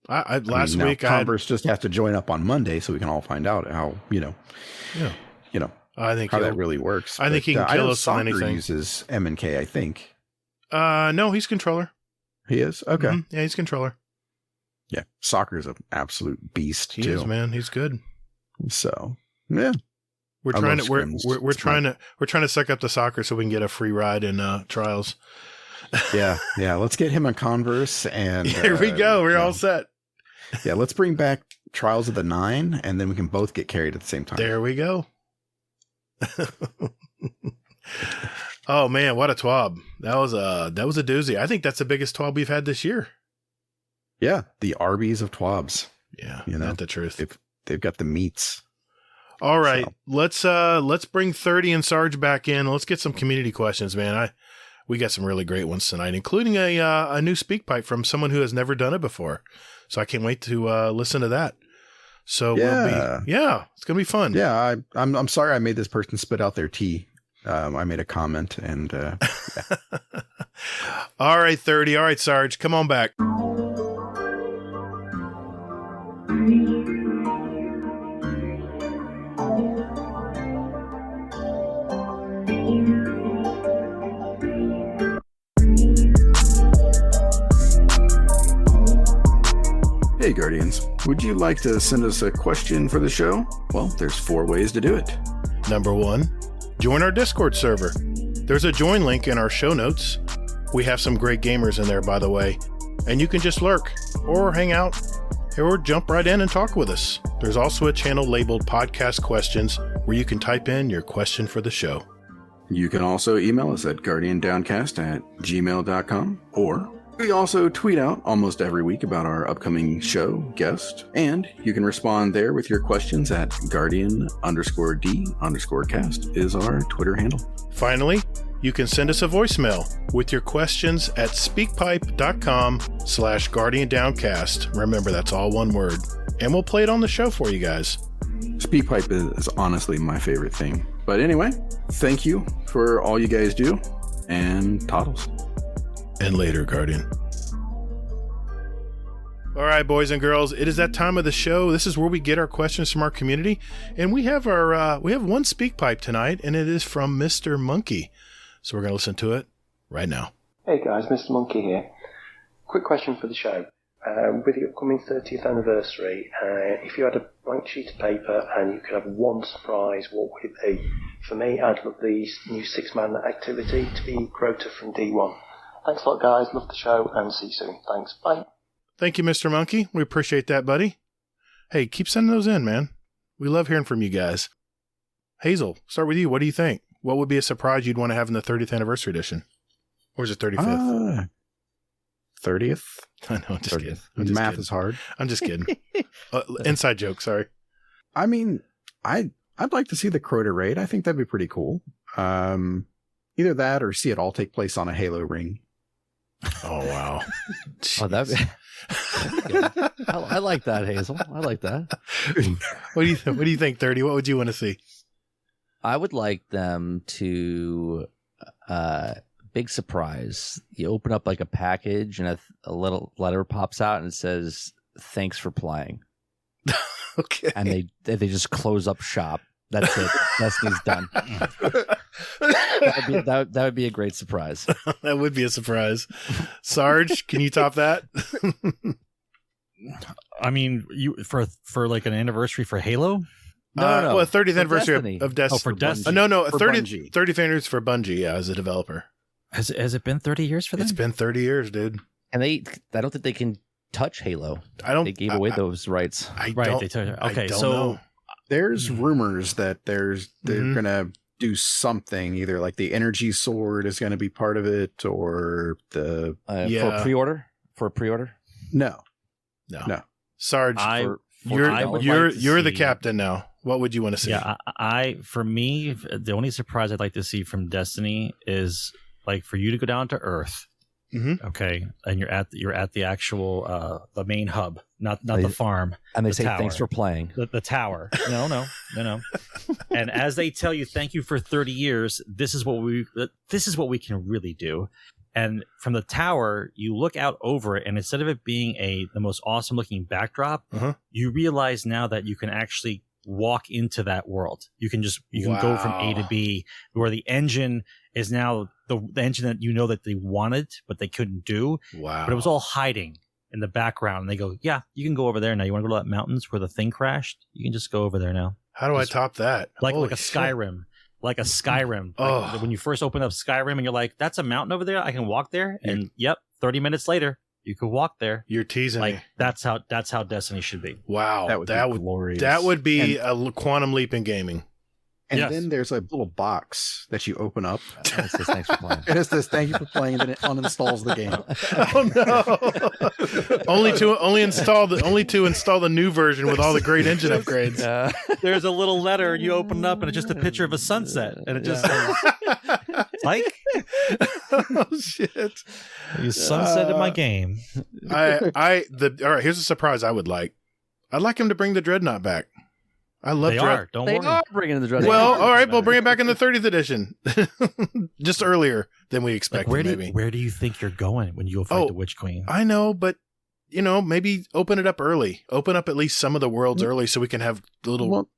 Speaker 1: Last week,
Speaker 5: Converse just has to join up on Monday so we can all find out how, you know,
Speaker 1: I think
Speaker 5: how that really works.
Speaker 1: I think he can kill us on anything.
Speaker 5: Uses M&K, I think.
Speaker 1: No, he's controller.
Speaker 5: He is? Okay.
Speaker 1: Mm-hmm. Yeah, he's controller.
Speaker 5: Yeah. Soccer's an absolute beast,
Speaker 1: He is, man. He's good.
Speaker 5: So, yeah.
Speaker 1: We're trying to suck up the soccer so we can get a free ride in trials.
Speaker 5: Yeah. Let's get him a Converse, and
Speaker 1: here we go. We're all set.
Speaker 5: Yeah, let's bring back Trials of the 9, and then we can both get carried at the same time.
Speaker 1: There we go. Oh man, what a TWAB! That was a doozy. I think that's the biggest TWAB we've had this year.
Speaker 5: Yeah, the Arby's of TWABs.
Speaker 1: Yeah,
Speaker 5: not
Speaker 1: the truth.
Speaker 5: They've got the meats.
Speaker 1: All right, let's bring 30 and Sarge back in. Let's get some community questions, man. We got some really great ones tonight, including a new Speakpipe from someone who has never done it before. So I can't wait to listen to that. So it's gonna be fun.
Speaker 5: Yeah, I'm sorry I made this person spit out their tea. I made a comment, and yeah.
Speaker 1: All right, 30. All right, Sarge, come on back.
Speaker 5: Hey Guardians, would you like to send us a question for the show? Well, there's 4 ways to do it.
Speaker 1: Number 1, join our Discord server. There's a join link in our show notes. We have some great gamers in there, by the way, and you can just lurk or hang out or jump right in and talk with us. There's also a channel labeled Podcast Questions where you can type in your question for the show.
Speaker 5: You can also email us at guardiandowncast@gmail.com, or we also tweet out almost every week about our upcoming show, guest, and you can respond there with your questions at guardian_d_cast is our Twitter handle.
Speaker 1: Finally, you can send us a voicemail with your questions at speakpipe.com/guardiandowncast. Remember, that's all one word. And we'll play it on the show for you guys.
Speaker 5: Speakpipe is honestly my favorite thing. But anyway, thank you for all you guys do, and toddles.
Speaker 1: And later, Guardian. All right, boys and girls, it is that time of the show. This is where we get our questions from our community, and we have one Speakpipe tonight, and it is from Mr. Monkey. So we're going to listen to it right now.
Speaker 6: Hey guys, Mr. Monkey here. Quick question for the show. With the upcoming 30th anniversary, if you had a blank sheet of paper and you could have one surprise, what would it be? For me, I'd love the new 6-man activity to be Crota from D1. Thanks a lot, guys. Love the show, and see you soon. Thanks. Bye.
Speaker 1: Thank you, Mr. Monkey. We appreciate that, buddy. Hey, keep sending those in, man. We love hearing from you guys. Hazel, start with you. What do you think? What would be a surprise you'd want to have in the 30th anniversary edition? Or is it 35th?
Speaker 5: 30th?
Speaker 1: I know, I'm just kidding.
Speaker 5: Math is hard.
Speaker 1: I'm just kidding. Inside joke, sorry.
Speaker 5: I mean, I'd like to see the Crota raid. I think that'd be pretty cool. Either that or see it all take place on a Halo ring.
Speaker 1: Oh, wow.
Speaker 2: Oh, that'd be... I like that, Hazel. I like that.
Speaker 1: What do you think, 30? What would you want to see?
Speaker 2: I would like them to big surprise. You open up like a package and a little letter pops out and it says, "Thanks for playing."
Speaker 1: Okay.
Speaker 2: And they just close up shop. That's it. Destiny's done. That would be a great surprise.
Speaker 1: That would be a surprise. Sarge, can you top that?
Speaker 3: I mean, you for like an anniversary for Halo?
Speaker 2: No.
Speaker 1: Well, 30th
Speaker 2: For
Speaker 1: anniversary
Speaker 2: Destiny.
Speaker 1: of Destiny.
Speaker 3: Oh, for Destiny.
Speaker 1: No,
Speaker 5: For
Speaker 1: 30th anniversary for Bungie, yeah, as a developer.
Speaker 3: Has it been 30 years for them?
Speaker 1: It's been 30 years, dude.
Speaker 2: And I don't think they can touch Halo. They gave away those rights.
Speaker 3: Okay, so
Speaker 1: know.
Speaker 5: There's rumors that they're gonna do something, either like the energy sword is gonna be part of it, or the
Speaker 2: for pre-order.
Speaker 5: No.
Speaker 1: Sarge, you're the captain now. What would you want to see?
Speaker 3: Yeah, for me, the only surprise I'd like to see from Destiny is like for you to go down to Earth.
Speaker 1: Mm-hmm.
Speaker 3: Okay, and you're at the actual the main hub, not the farm.
Speaker 2: And they say
Speaker 3: tower.
Speaker 2: thanks for playing.
Speaker 3: The tower. No. And as they tell you, thank you for 30 years. This is what we can really do. And from the tower, you look out over it, and instead of it being the most awesome looking backdrop, you realize now that you can actually walk into that world. You can go from A to B, where the engine is now the engine that that they wanted, but they couldn't do.
Speaker 1: Wow.
Speaker 3: But it was all hiding in the background. And they go, yeah, you can go over there now. You want to go to that mountains where the thing crashed? You can just go over there now.
Speaker 1: How do I top that?
Speaker 3: Like
Speaker 1: Holy
Speaker 3: a
Speaker 1: shit.
Speaker 3: Skyrim. Like a Skyrim. Like when you first open up Skyrim and you're like, that's a mountain over there. I can walk there. And yep, 30 minutes later, you could walk there.
Speaker 1: You're teasing
Speaker 3: Like
Speaker 1: me.
Speaker 3: that's how Destiny should be.
Speaker 1: Wow.
Speaker 5: That would be glorious.
Speaker 1: That would be a quantum leap in gaming.
Speaker 5: And
Speaker 3: Yes.
Speaker 5: then there's a little box that you open up.
Speaker 2: It says, thanks for playing.
Speaker 5: And it says, thank you for playing, and then it uninstalls the game.
Speaker 1: Oh no! only to install the new version with all the great engine upgrades.
Speaker 3: There's a little letter you open up and it's just a picture of a sunset. And it just says, like,
Speaker 1: Oh shit!
Speaker 3: you sunsetted my game.
Speaker 1: All right, here's a surprise I would like. I'd like him to bring the Dreadnought back. I love
Speaker 3: They
Speaker 1: Dread.
Speaker 3: are. Don't
Speaker 2: They
Speaker 3: worry.
Speaker 2: are bringing the Dreadnought.
Speaker 1: Well, all right, we'll bring it back in the 30th edition, just earlier than we
Speaker 3: Like,
Speaker 1: expected. Maybe.
Speaker 3: where do you think you're going when you go fight the Witch Queen?
Speaker 1: I know, but maybe open it up early. Open up at least some of the worlds early, so we can have a little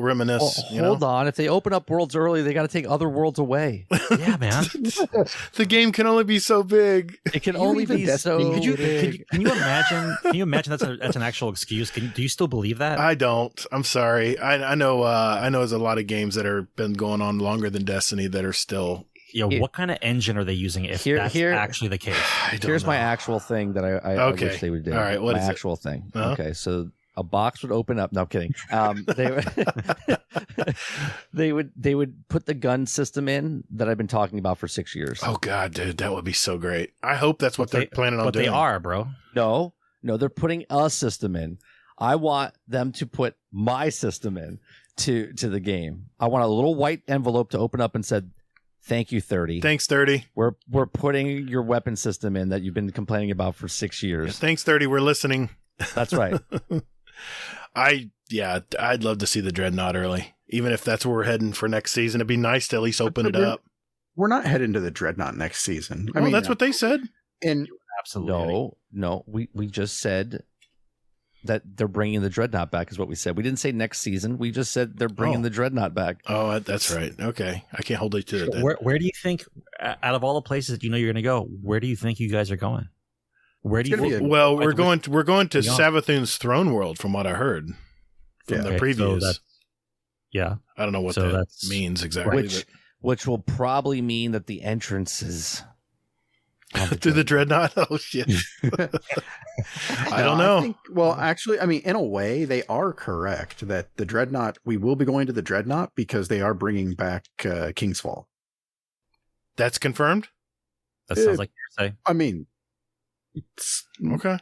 Speaker 1: reminisce.
Speaker 2: Hold on. If they open up worlds early, they got to take other worlds away.
Speaker 3: Yeah, man.
Speaker 1: The game can only be so big.
Speaker 2: It can
Speaker 5: You
Speaker 2: only
Speaker 5: even
Speaker 2: be
Speaker 5: Destiny,
Speaker 2: so
Speaker 5: could you-
Speaker 2: big.
Speaker 3: Can you imagine? Can you imagine that's an actual excuse? Do you still believe that?
Speaker 1: I don't. I'm sorry. I know. There's a lot of games that are been going on longer than Destiny that are still.
Speaker 3: What kind of engine are they using if that's actually the case?
Speaker 2: Here's my actual thing that I wish they would do.
Speaker 1: All right, what
Speaker 2: my
Speaker 1: is it?
Speaker 2: actual thing.
Speaker 1: Uh-huh.
Speaker 2: Okay, so a box would open up. No, I'm kidding. They would put the gun system in that I've been talking about for 6 years.
Speaker 1: Oh God, dude, that would be so great. I hope that's what they're planning on
Speaker 3: But
Speaker 1: doing.
Speaker 3: they are, bro.
Speaker 2: No, they're putting a system in. I want them to put my system in to the game. I want a little white envelope to open up and said, "Thank you, 30.
Speaker 1: Thanks, 30.
Speaker 2: We're putting your weapon system in that you've been complaining about for 6 years."
Speaker 1: Thanks, 30. We're listening.
Speaker 2: That's right.
Speaker 1: I'd love to see the Dreadnought early, even if that's where we're heading for next season. It'd be nice to at least open it up.
Speaker 5: We're not heading to the Dreadnought next season.
Speaker 1: I mean, that's what they said.
Speaker 5: And
Speaker 3: Absolutely.
Speaker 2: No. We just said that they're bringing the Dreadnought back is what we said. We didn't say next season. We just said they're bringing the Dreadnought back.
Speaker 1: Oh, that's right. Okay. I can't hold you to it then.
Speaker 3: Where do you think, out of all the places that you're going to go, where do you think you guys are going? Where do you think?
Speaker 1: Well, we're going to Savathun's throne world, from what I heard from the previews.
Speaker 3: So
Speaker 1: I don't know what that means exactly.
Speaker 2: Which will probably mean that the entrances
Speaker 1: to the Dreadnought. Oh shit! I don't know.
Speaker 5: Actually, I mean, in a way, they are correct that the Dreadnought. We will be going to the Dreadnought because they are bringing back King's Fall.
Speaker 1: That's confirmed.
Speaker 3: That sounds like hearsay.
Speaker 5: I mean,
Speaker 1: okay.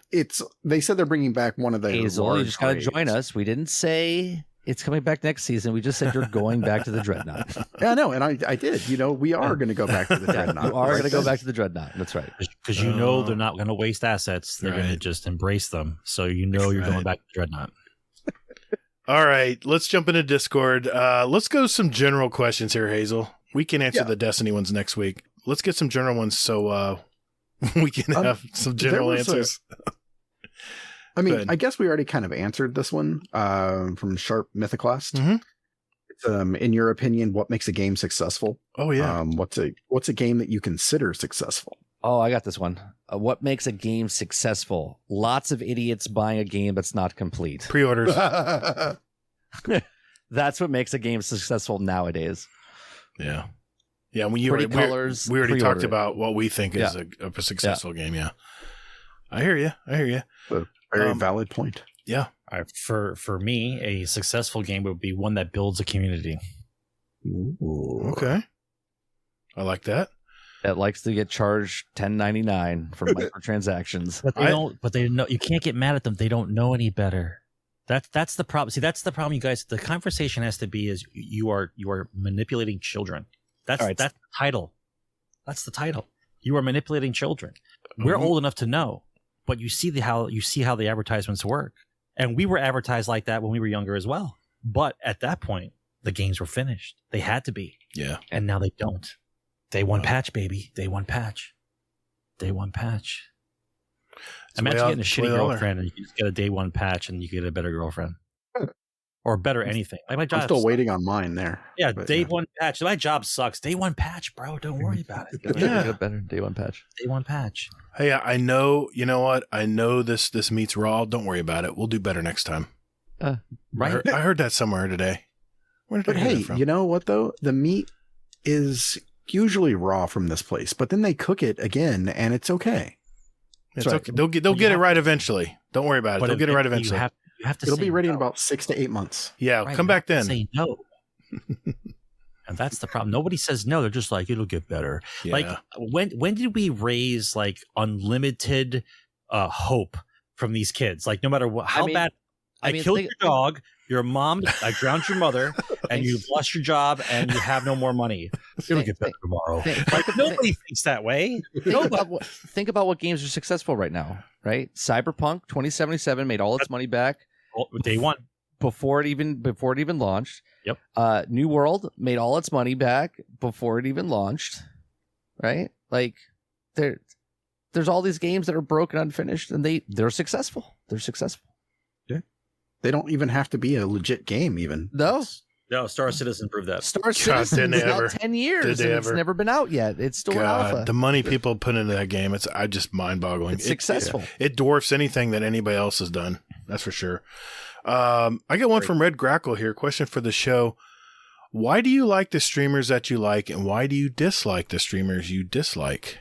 Speaker 5: They said they're bringing back one of the
Speaker 2: Hazel, you just got to join us. We didn't say it's coming back next season. We just said you're going back to the Dreadnought.
Speaker 5: Yeah, no, and I did. We are going to go back to the Dreadnought.
Speaker 2: You are going to go back to the Dreadnought. That's right.
Speaker 3: Because they're not going to waste assets. They're going to just embrace them. So you're going back to the Dreadnought.
Speaker 1: All right, let's jump into Discord. Let's go some general questions here, Hazel. We can answer the Destiny ones next week. Let's get some general ones so we can have some general answers.
Speaker 5: I mean, I guess we already kind of answered this one from Sharp Mythoclast.
Speaker 1: Mm-hmm.
Speaker 5: It's, in your opinion, what makes a game successful?
Speaker 1: Oh yeah.
Speaker 5: What's a game that you consider successful?
Speaker 2: Oh, I got this one. What makes a game successful? Lots of idiots buying a game that's not complete.
Speaker 1: Pre-orders.
Speaker 2: That's what makes a game successful nowadays.
Speaker 1: Yeah. Yeah, we already talked about what we think is a successful game. Yeah, I hear you.
Speaker 5: A very valid point.
Speaker 1: Yeah.
Speaker 3: All right, for me, a successful game would be one that builds a community.
Speaker 5: Ooh.
Speaker 1: Okay, I like that.
Speaker 2: That likes to get charged $10.99 for microtransactions.
Speaker 3: But they don't. But they know you can't get mad at them. They don't know any better. That's the problem. See, that's the problem, you guys. The conversation has to be: is you are manipulating children. That's the title. That's the title. You are manipulating children. We're old enough to know, but you see how the advertisements work, and we were advertised like that when we were younger as well. But at that point, the games were finished. They had to be.
Speaker 1: Yeah.
Speaker 3: And now they don't. Day one patch, baby. Day one patch. Day one patch. Imagine getting a shitty girlfriend and you just get a day one patch and you get a better girlfriend. Or better anything. Like my job.
Speaker 5: I'm still waiting on mine there.
Speaker 3: Yeah, day one patch. My job sucks. Day one patch, bro. Don't worry about it.
Speaker 2: Get a better day one patch.
Speaker 3: Day one patch.
Speaker 1: Hey, I know. You know what? I know this meets raw. Don't worry about it. We'll do better next time.
Speaker 2: Right.
Speaker 1: I heard that somewhere today. Where did
Speaker 5: But
Speaker 1: I hear
Speaker 5: hey,
Speaker 1: that from?
Speaker 5: you know what though? The meat is usually raw from this place, but then they cook it again, and it's okay.
Speaker 1: It's
Speaker 5: Sorry.
Speaker 1: okay. They'll get it right eventually. Don't worry about it.
Speaker 3: But
Speaker 1: They'll get it right
Speaker 3: you
Speaker 1: eventually.
Speaker 3: You have to
Speaker 5: It'll
Speaker 3: say
Speaker 5: be ready in
Speaker 3: no.
Speaker 5: about 6 to 8 months.
Speaker 1: Yeah,
Speaker 3: Right,
Speaker 1: come
Speaker 3: you
Speaker 1: back
Speaker 3: have
Speaker 1: then.
Speaker 3: to say no. And that's the problem. Nobody says no. They're just like, it'll get better.
Speaker 1: Yeah.
Speaker 3: Like when did we raise like unlimited hope from these kids? Like no matter what, how bad I killed your dog, your mom, I drowned your mother, and you've lost your job and you have no more money. It'll get better tomorrow. Nobody thinks that way.
Speaker 2: Think about what games are successful right now, right? Cyberpunk 2077 made all its money back
Speaker 3: Day one.
Speaker 2: before it even launched.
Speaker 3: Yep.
Speaker 2: New World made all its money back before it even launched, right? Like there's all these games that are broken, unfinished, and they're successful. They're successful.
Speaker 5: They don't even have to be a legit game, even.
Speaker 2: No.
Speaker 3: No, Star Citizen proved that.
Speaker 2: Star Citizen is out 10 years
Speaker 1: Did they
Speaker 2: and it's
Speaker 1: ever?
Speaker 2: never been out yet. It's still an alpha.
Speaker 1: The money people put into that game, it's just mind-boggling.
Speaker 2: It's successful.
Speaker 1: It dwarfs anything that anybody else has done. That's for sure. I got one from Red Grackle here. Question for the show. Why do you like the streamers that you like, and why do you dislike the streamers you dislike?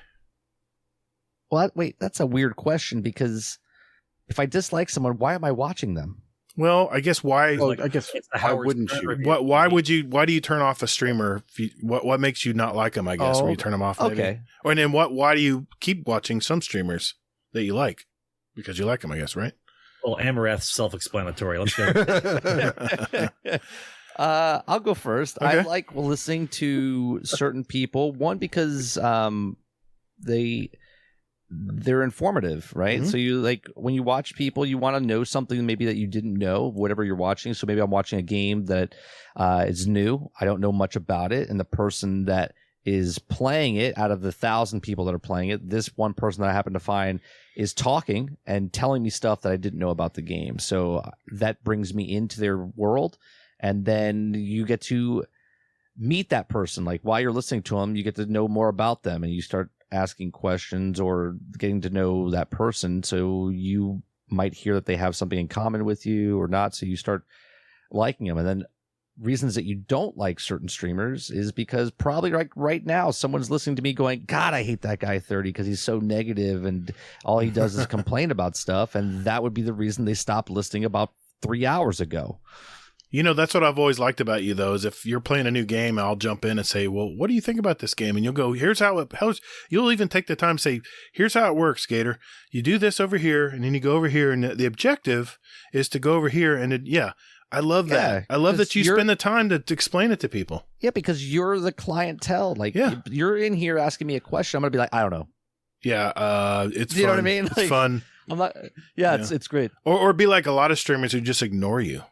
Speaker 2: Well, wait, that's a weird question because if I dislike someone, why am I watching them?
Speaker 1: Well, I guess why?
Speaker 5: Well, I guess why wouldn't you?
Speaker 1: Why do you turn off a streamer? What makes you not like them? I guess when you turn them off. Maybe? Okay. Or and then why do you keep watching some streamers that you like? Because you like them, I guess, right?
Speaker 3: Well, Amaranth's self-explanatory. Let's go.
Speaker 2: I'll go first.
Speaker 1: Okay.
Speaker 2: I like listening to certain people. One, because they're informative, right?
Speaker 1: Mm-hmm.
Speaker 2: So you like when you watch people, you want to know something maybe that you didn't know, whatever you're watching. So maybe I'm watching a game that is new. I don't know much about it. And the person that is playing it, out of the 1,000 people that are playing it, this one person that I happen to find is talking and telling me stuff that I didn't know about the game. So that brings me into their world. And then you get to meet that person. Like while you're listening to them, you get to know more about them and you start asking questions or getting to know that person. So you might hear that they have something in common with you or not. So you start liking them. And then reasons that you don't like certain streamers is because probably like right now, someone's listening to me going, God, I hate that guy 30 because he's so negative and all he does is complain about stuff. And that would be the reason they stopped listening about 3 hours ago.
Speaker 1: You know, that's what I've always liked about you, though, is if you're playing a new game, I'll jump in and say, well, what do you think about this game? And you'll go, you'll even take the time to say, here's how it works, Gatr. You do this over here, and then you go over here, and the objective is to go over here. And I love that. I love that you spend the time to explain it to people.
Speaker 2: Yeah, because you're the clientele. Like, you're in here asking me a question. I'm going to be like, I don't know.
Speaker 1: Yeah, it's fun.
Speaker 2: You know what I mean?
Speaker 1: It's fun.
Speaker 2: I'm not. Yeah, it's great.
Speaker 1: Or be like a lot of streamers who just ignore you.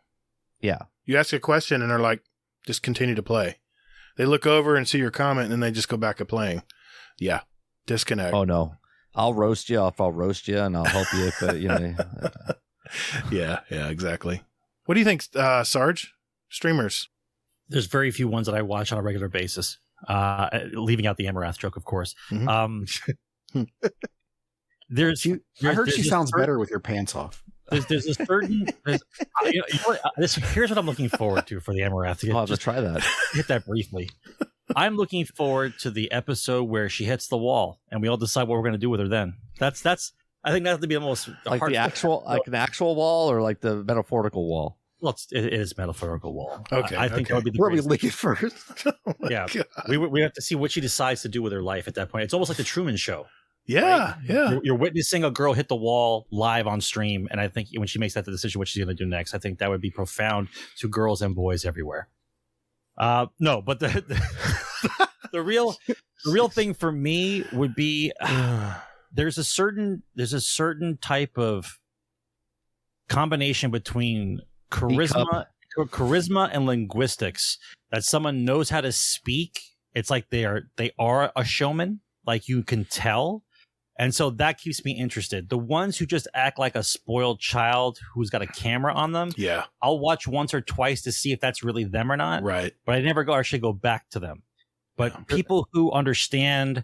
Speaker 2: Yeah.
Speaker 1: You ask a question and they're like, just continue to play. They look over and see your comment and then they just go back to playing. Yeah. Disconnect.
Speaker 2: Oh, no. I'll roast you. I'll roast you and I'll help you if,
Speaker 1: Yeah, exactly. What do you think, Sarge? Streamers?
Speaker 3: There's very few ones that I watch on a regular basis, leaving out the Amaranth joke, of course.
Speaker 1: Mm-hmm.
Speaker 5: I heard she sounds better with your pants off.
Speaker 3: There's a certain. Here's what I'm looking forward to for the Amaranth.
Speaker 2: I'll have to try that.
Speaker 3: Hit that briefly. I'm looking forward to the episode where she hits the wall, and we all decide what we're going to do with her. Then that's. I think that's to be the most
Speaker 2: like the actual, like an actual wall, or like the metaphorical wall.
Speaker 3: Well, it is metaphorical wall.
Speaker 1: Okay,
Speaker 3: I think that would be the.
Speaker 5: Where we lick it first.
Speaker 3: Yeah, we have to see what she decides to do with her life at that point. It's almost like the Truman Show.
Speaker 1: Yeah,
Speaker 3: right? You're witnessing a girl hit the wall live on stream, and I think when she makes that decision, what she's going to do next, I think that would be profound to girls and boys everywhere. No, but the real thing for me would be there's a certain type of combination between charisma and linguistics that someone knows how to speak. It's like they are a showman, like you can tell. And so that keeps me interested. The ones who just act like a spoiled child who's got a camera on them, I'll watch once or twice to see if that's really them or not.
Speaker 1: Right.
Speaker 3: But I never go back to them. But people who understand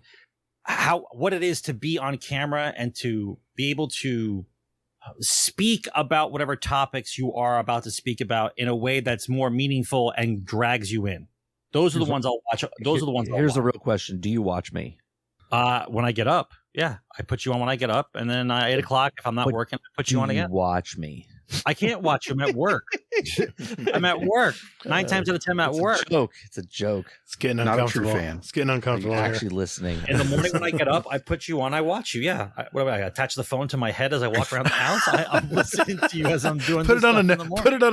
Speaker 3: what it is to be on camera and to be able to speak about whatever topics you are about to speak about in a way that's more meaningful and drags you in. Those are the ones I'll watch. Those are the ones.
Speaker 2: Here's the real question: do you watch me?
Speaker 3: When I get up, yeah, I put you on when I get up, and then 8 o'clock if I'm not working, I put you on again.
Speaker 2: Watch me.
Speaker 3: I can't watch you. I'm at work. I'm at work. 9 times out of 10, I'm at work.
Speaker 2: It's a joke.
Speaker 1: It's getting
Speaker 5: Not
Speaker 1: uncomfortable.
Speaker 5: a true fan.
Speaker 1: It's getting uncomfortable.
Speaker 2: Actually listening.
Speaker 3: In the morning when I get up, I put you on. I watch you. Yeah. I attach the phone to my head as I walk around the house. I'm listening to you as I'm doing.
Speaker 1: Put it on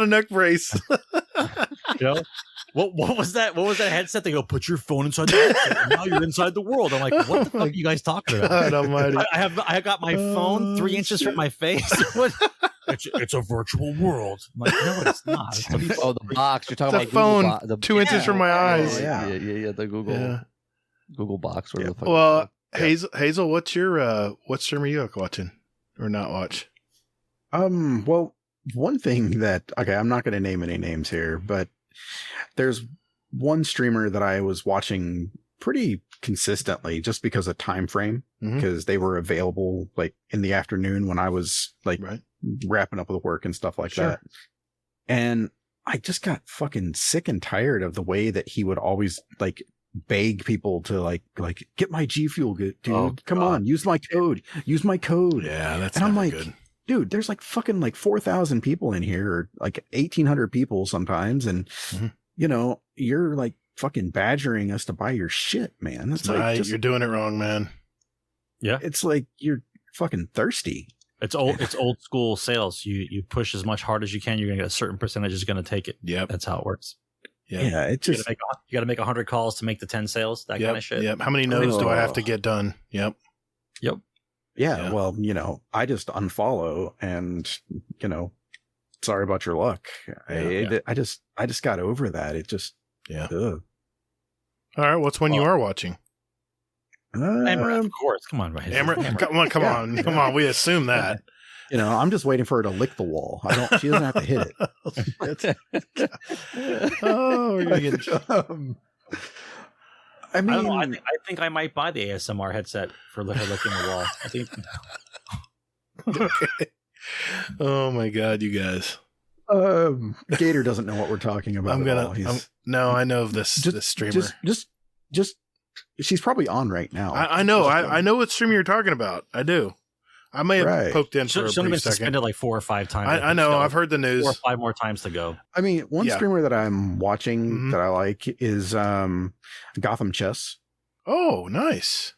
Speaker 1: a neck brace.
Speaker 3: You know? What was that? What was that headset? They go, put your phone inside the headset, and now you're inside the world. I'm like, what the fuck are you guys talking about?
Speaker 1: God almighty.
Speaker 3: I got my phone 3 inches from my face. It's a virtual world. I'm like, no, it's not.
Speaker 2: The box. You're talking
Speaker 1: The
Speaker 2: about
Speaker 1: phone
Speaker 2: Google
Speaker 1: 2 inches from my eyes.
Speaker 5: Yeah.
Speaker 2: The Google box.
Speaker 1: Yeah. Well, Hazel, what stream are you watching or not watch?
Speaker 5: Well, one thing that, okay, I'm not going to name any names here, but there's one streamer that I was watching pretty consistently just because of time frame, because they were available like in the afternoon when I was like wrapping up with work and stuff like that. And I just got fucking sick and tired of the way that he would always like beg people to like get my G Fuel, dude. Come on, use my code.
Speaker 1: Yeah, that's.
Speaker 5: And I'm like,
Speaker 1: good.
Speaker 5: Dude, there's like fucking like 4,000 people in here, or like 1,800 people sometimes, and you know, you're like fucking badgering us to buy your shit, man. That's like
Speaker 1: you're doing it wrong, man.
Speaker 3: Yeah,
Speaker 5: it's like you're fucking thirsty.
Speaker 3: It's old school sales. You push as much hard as you can. You're gonna get a certain percentage is gonna take it.
Speaker 1: Yep,
Speaker 3: that's how it works.
Speaker 5: Yeah, it just
Speaker 3: you got to make 100 calls to make the 10 sales. That kind of shit.
Speaker 1: Yep. How many no's do I have to get done? Yep.
Speaker 5: Yeah, well, you know, I just unfollow and, you know, sorry about your luck. I just got over that. It just, ugh.
Speaker 1: All right. What's one you are watching?
Speaker 3: Amaranth, of course. Come on, right?
Speaker 1: Amaranth. Come on. We assume that.
Speaker 5: You know, I'm just waiting for her to lick the wall. She doesn't have to hit it.
Speaker 1: We're going to get
Speaker 5: I mean,
Speaker 3: I don't know. I think I might buy the ASMR headset for her licking the wall. I think.
Speaker 1: Okay. Oh my God, you guys!
Speaker 5: Gatr doesn't know what we're talking about.
Speaker 1: No, I know of this streamer.
Speaker 5: Just, she's probably on right now.
Speaker 1: I know. I know what streamer you're talking about. I do. I may have poked in for a brief second.
Speaker 3: Been suspended like 4 or 5 times.
Speaker 1: I know. I've heard the news.
Speaker 3: 4 or 5 more times to go.
Speaker 5: I mean, one streamer that I'm watching that I like is Gotham Chess.
Speaker 1: Oh, nice.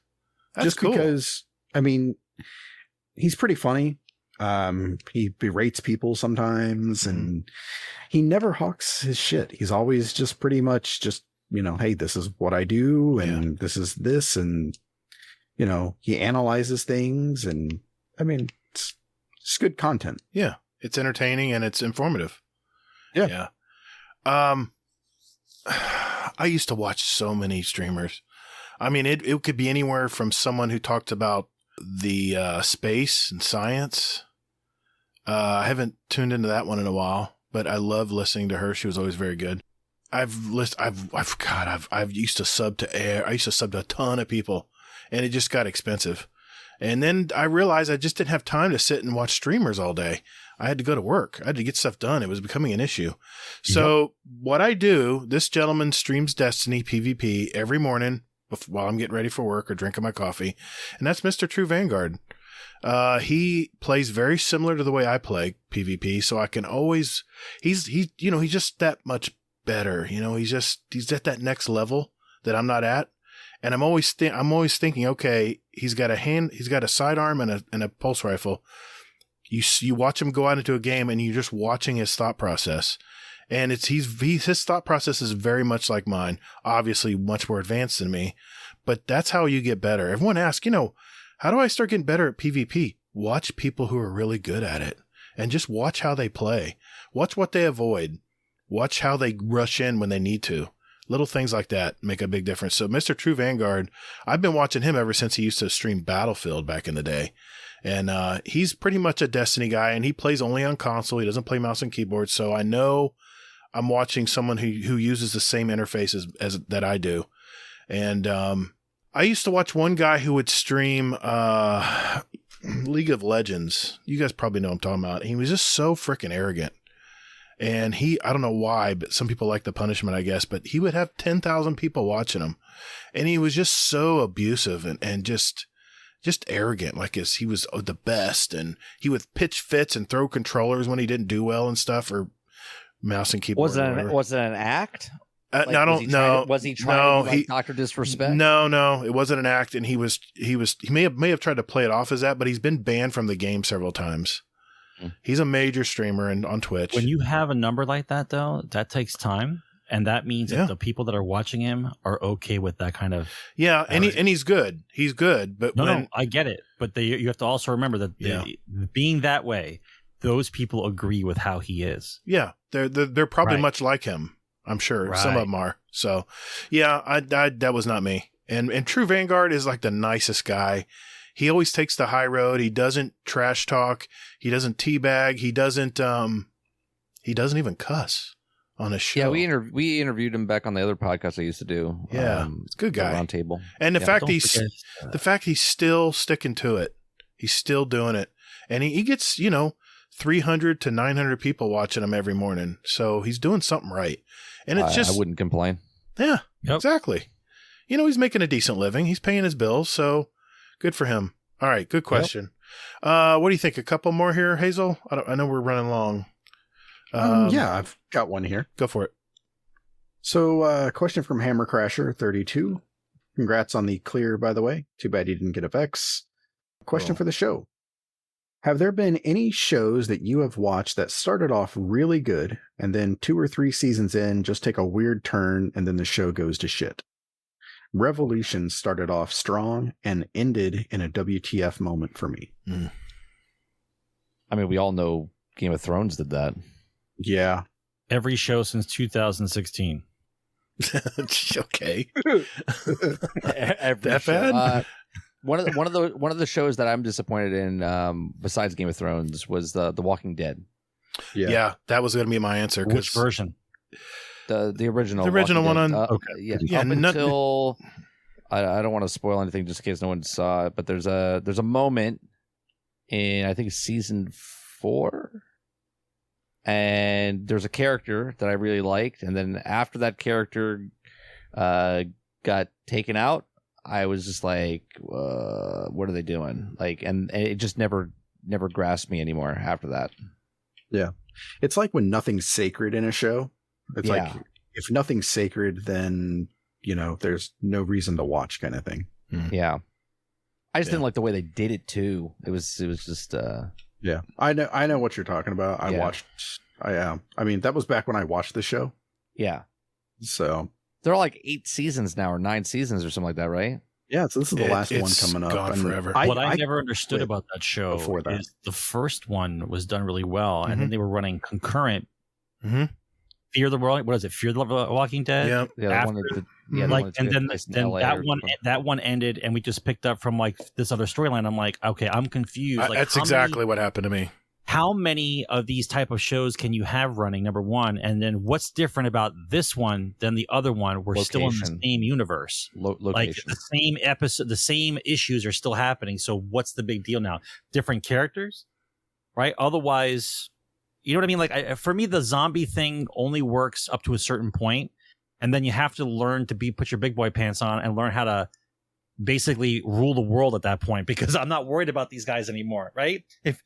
Speaker 1: That's
Speaker 5: just
Speaker 1: cool.
Speaker 5: Because, I mean, he's pretty funny. He berates people sometimes, and he never hawks his shit. He's always just pretty much just, you know, hey, this is what I do, and this is this, and, you know, he analyzes things, and I mean, it's good content.
Speaker 1: Yeah. It's entertaining and it's informative.
Speaker 5: Yeah.
Speaker 1: I used to watch so many streamers. I mean, it could be anywhere from someone who talked about the space and science. I haven't tuned into that one in a while, but I love listening to her. She was always very good. I've used to sub to air. I used to sub to a ton of people, and it just got expensive. And then I realized I just didn't have time to sit and watch streamers all day. I had to go to work. I had to get stuff done. It was becoming an issue. So what I do, this gentleman streams Destiny PvP every morning while I'm getting ready for work or drinking my coffee. And that's Mr. True Vanguard. He plays very similar to the way I play PvP. So I can always, he's just that much better. You know, he's at that next level that I'm not at. And I'm always thinking, okay, he's got a sidearm and a pulse rifle. You watch him go out into a game, and you're just watching his thought process. And his thought process is very much like mine. Obviously, much more advanced than me, but that's how you get better. Everyone asks, you know, how do I start getting better at PvP? Watch people who are really good at it, and just watch how they play. Watch what they avoid. Watch how they rush in when they need to. Little things like that make a big difference. So Mr. True Vanguard, I've been watching him ever since he used to stream Battlefield back in the day. And he's pretty much a Destiny guy, and he plays only on console. He doesn't play mouse and keyboard. So I know I'm watching someone who uses the same interface as that I do. And I used to watch one guy who would stream League of Legends. You guys probably know what I'm talking about. He was just so freaking arrogant. And I don't know why, but some people like the punishment, I guess, but he would have 10,000 people watching him. And he was just so abusive and just arrogant, like he was the best. And he would pitch fits and throw controllers when he didn't do well and stuff, or mouse and keyboard.
Speaker 2: Was it an act?
Speaker 1: No, I don't know.
Speaker 2: Was he trying to Dr. Disrespect?
Speaker 1: No, it wasn't an act. And he may have tried to play it off as that, but he's been banned from the game several times. He's a major streamer on Twitch.
Speaker 3: When you have a number like that, though, that takes time, and that means that the people that are watching him are okay with that kind of.
Speaker 1: Yeah, and he's good. He's good, but
Speaker 3: no, I get it. But you have to also remember that being that way, those people agree with how he is.
Speaker 1: Yeah, they're probably much like him. I'm sure some of them are. So, yeah, that was not me. And True Vanguard is like the nicest guy. He always takes the high road. He doesn't trash talk. He doesn't teabag. He doesn't even cuss on his show.
Speaker 2: Yeah, we interviewed him back on the other podcast I used to do.
Speaker 1: Yeah, it's a good guy.
Speaker 2: Round table.
Speaker 1: And the fact he's still sticking to it. He's still doing it. And he gets, 300 to 900 people watching him every morning. So he's doing something right. And it's I
Speaker 2: wouldn't complain.
Speaker 1: Yeah, exactly. He's making a decent living. He's paying his bills. So good for him. All right. Good question. What do you think? A couple more here, Hazel? I know we're running long.
Speaker 5: Yeah, I've got one here.
Speaker 1: Go for it.
Speaker 5: So, question from Hammer Crasher 32. Congrats on the clear, by the way. Too bad you didn't get a Vex. Question for the show. Have there been any shows that you have watched that started off really good and then 2 or 3 seasons in just take a weird turn and then the show goes to shit? Revolution started off strong and ended in a WTF moment for me.
Speaker 2: I mean, we all know Game of Thrones did that.
Speaker 5: Yeah.
Speaker 3: Every show since 2016.
Speaker 1: Okay.
Speaker 2: That bad? One of the shows that I'm disappointed in, besides Game of Thrones, was the Walking Dead.
Speaker 1: Yeah, that was going to be my answer.
Speaker 3: Which version?
Speaker 2: The original.
Speaker 1: The original one on.
Speaker 3: Okay.
Speaker 2: Yeah. Up until I don't want to spoil anything just in case no one saw it, but there's a moment in I think it's season 4, and there's a character that I really liked, and then after that character got taken out, I was just like, what are they doing? Like, and it just never grasped me anymore after that.
Speaker 5: Yeah. It's like when nothing's sacred in a show. It's like, if nothing's sacred, then, there's no reason to watch kind of thing.
Speaker 2: Yeah. I just didn't like the way they did it too. It was just,
Speaker 5: yeah, I know what you're talking about. I mean, that was back when I watched the show.
Speaker 2: Yeah.
Speaker 5: So
Speaker 2: there are like 8 seasons now or 9 seasons or something like that, right?
Speaker 5: Yeah, so this is the last one coming up.
Speaker 1: Gone forever.
Speaker 3: What I never understood about that show is the first one was done really well, and then they were running concurrent. Fear the World. What is it? Fear the Walking Dead.
Speaker 2: Yeah.
Speaker 3: That one ended, and we just picked up from like this other storyline. I'm like, okay, I'm confused. Like,
Speaker 1: that's exactly what happened to me.
Speaker 3: How many of these type of shows can you have running? Number one, and then what's different about this one than the other one? We're still in the same universe. Like the same episode, the same issues are still happening. So what's the big deal now? Different characters, right? Otherwise, you know what I mean? Like for me, the zombie thing only works up to a certain point, and then you have to learn to put your big boy pants on and learn how to basically rule the world at that point. Because I'm not worried about these guys anymore, right? If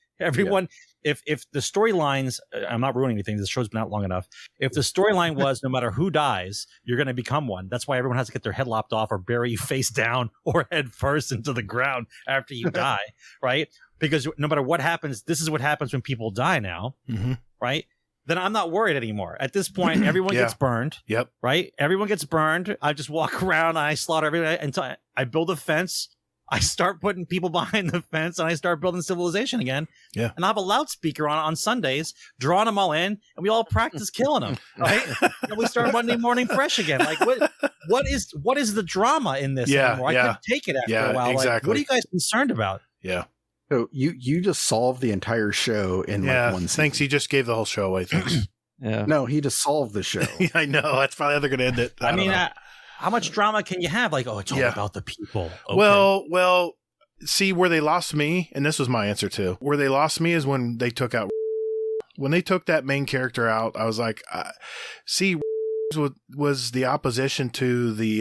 Speaker 3: the storylines, I'm not ruining anything, this show's been out long enough. If the storyline was no matter who dies, you're going to become one. That's why everyone has to get their head lopped off or bury you face down or head first into the ground after you die, right? Because no matter what happens, this is what happens when people die now, right? Then I'm not worried anymore. At this point, everyone gets burned.
Speaker 1: Yep.
Speaker 3: Right? Everyone gets burned. I just walk around and I slaughter everyone until I build a fence. I start putting people behind the fence and I start building civilization again. Yeah. And I have a loudspeaker on Sundays, drawing them all in, and we all practice killing them. Right? And we start Monday morning fresh again. Like what is the drama in this anymore? I couldn't take it after a while.
Speaker 1: Exactly.
Speaker 3: Like, what are you guys concerned about?
Speaker 1: Yeah.
Speaker 5: So you just solved the entire show in like one season.
Speaker 1: Thanks. He just gave the whole show away. Thanks.
Speaker 2: Yeah.
Speaker 5: No, he just solved the show.
Speaker 1: I know. That's probably how they're going to end it.
Speaker 3: I mean, how much drama can you have? Like, it's all about the people. Okay.
Speaker 1: Well, see where they lost me, and this was my answer too. Where they lost me is when they took out. When they took that main character out, I was like, see, was the opposition to the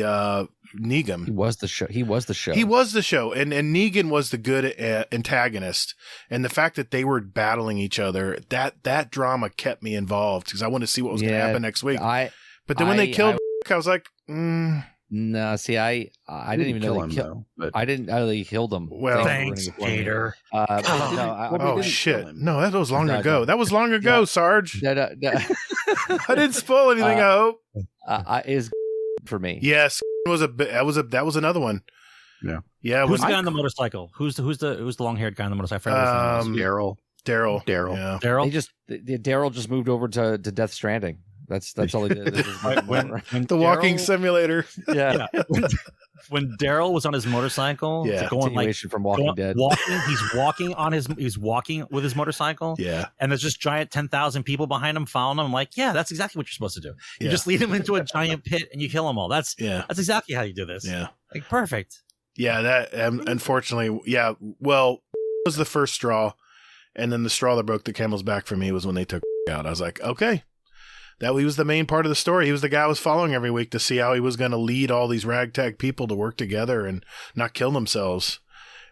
Speaker 1: Negan.
Speaker 2: He was the show.
Speaker 1: He was the show, and Negan was the good antagonist. And the fact that they were battling each other, that drama kept me involved because I wanted to see what was going to happen next week. But then when they killed, I was like,
Speaker 2: No, see, I didn't even know they killed him. I didn't know they killed him.
Speaker 1: Well,
Speaker 3: thanks, Gatr.
Speaker 1: Shit! No, that was long ago. That was long ago, Sarge. I didn't spoil anything. I hope.
Speaker 2: Is for me.
Speaker 1: Yes, that was another one. Yeah.
Speaker 3: Who's the guy on the motorcycle? Who's the long-haired guy on the motorcycle?
Speaker 1: Daryl. Yeah.
Speaker 3: Daryl.
Speaker 2: Daryl just moved over to Death Stranding. That's all he did.
Speaker 1: The walking simulator.
Speaker 2: Yeah.
Speaker 3: When Daryl was on his motorcycle, going like
Speaker 2: from Walking Dead.
Speaker 3: He's walking with his motorcycle.
Speaker 1: Yeah.
Speaker 3: And there's just giant 10,000 people behind him following him. I'm like, yeah, that's exactly what you're supposed to do. You just lead him into a giant pit and you kill them all. That's exactly how you do this.
Speaker 1: Yeah.
Speaker 3: Like perfect.
Speaker 1: Yeah. That unfortunately, yeah. Well, it was the first straw, and then the straw that broke the camel's back for me was when they took out. I was like, okay. That he was the main part of the story. He was the guy I was following every week to see how he was going to lead all these ragtag people to work together and not kill themselves.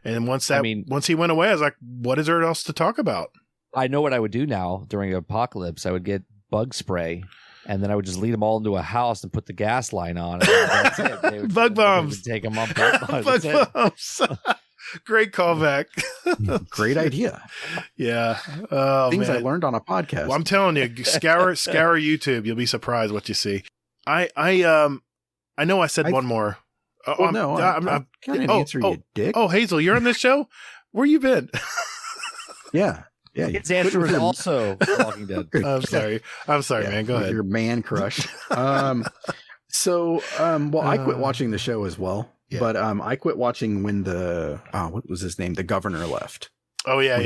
Speaker 1: And once he went away, I was like, what is there else to talk about?
Speaker 2: I know what I would do now during an apocalypse. I would get bug spray, and then I would just lead them all into a house and put the gas line on. And that's it.
Speaker 1: Bug bombs.
Speaker 2: Take them up. Bug
Speaker 1: bombs. Great callback.
Speaker 5: Great idea.
Speaker 1: Yeah.
Speaker 5: Things I learned on a podcast.
Speaker 1: Well, I'm telling you, scour YouTube. You'll be surprised what you see. I know I said one more.
Speaker 5: I'm can't answer you, dick.
Speaker 1: Oh, Hazel, you're on this show? Where you been?
Speaker 5: Yeah.
Speaker 2: His answer was also Walking Dead.
Speaker 1: I'm sorry, man. Go ahead.
Speaker 5: Your man crush. I quit watching the show as well. Yeah. But I quit watching when what was his name? The governor left.
Speaker 1: Oh yeah,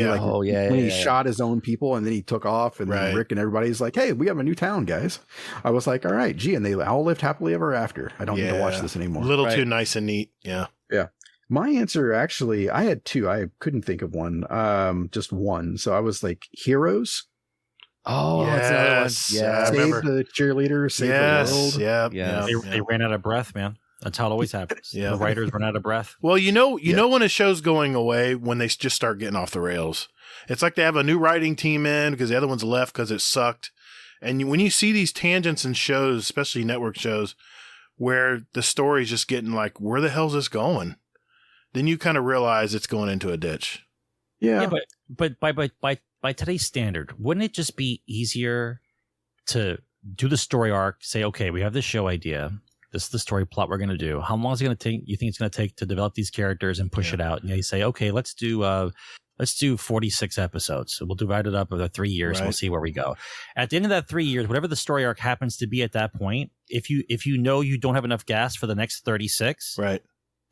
Speaker 5: when he shot his own people and then he took off, and then Rick and everybody's like, "Hey, we have a new town, guys." I was like, "All right, gee," and they all lived happily ever after. I don't need to watch this anymore.
Speaker 1: A little too nice and neat. Yeah.
Speaker 5: Yeah. My answer, actually, I had two. I couldn't think of one. Just one. So I was like, Heroes.
Speaker 1: Oh,
Speaker 2: that's another one.
Speaker 5: Yeah. Save the cheerleader, save the world.
Speaker 1: Yeah.
Speaker 3: They ran out of breath, man. That's how it always happens. The writers run out of breath.
Speaker 1: Well, you know when a show's going away when they just start getting off the rails. It's like they have a new writing team in because the other one's left because it sucked. And when you see these tangents in shows, especially network shows, where the story's just getting like, where the hell's this going? Then you kind of realize it's going into a ditch.
Speaker 3: Yeah, but by today's standard, wouldn't it just be easier to do the story arc? Say, okay, we have this show idea. This is the story plot we're going to do. How long is it going to take? You think it's going to take to develop these characters and push it out? And you say, okay, let's do 46 episodes. So we'll divide it up over 3 years. And we'll see where we go. At the end of that 3 years, whatever the story arc happens to be at that point, if you know you don't have enough gas for the next 36,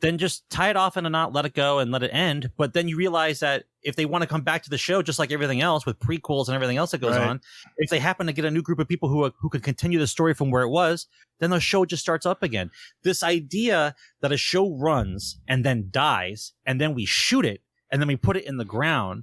Speaker 3: then just tie it off in a knot, let it go, and let it end. But then you realize that if they want to come back to the show, just like everything else with prequels and everything else that goes on, if they happen to get a new group of people who can continue the story from where it was, then the show just starts up again. This idea that a show runs and then dies, and then we shoot it, and then we put it in the ground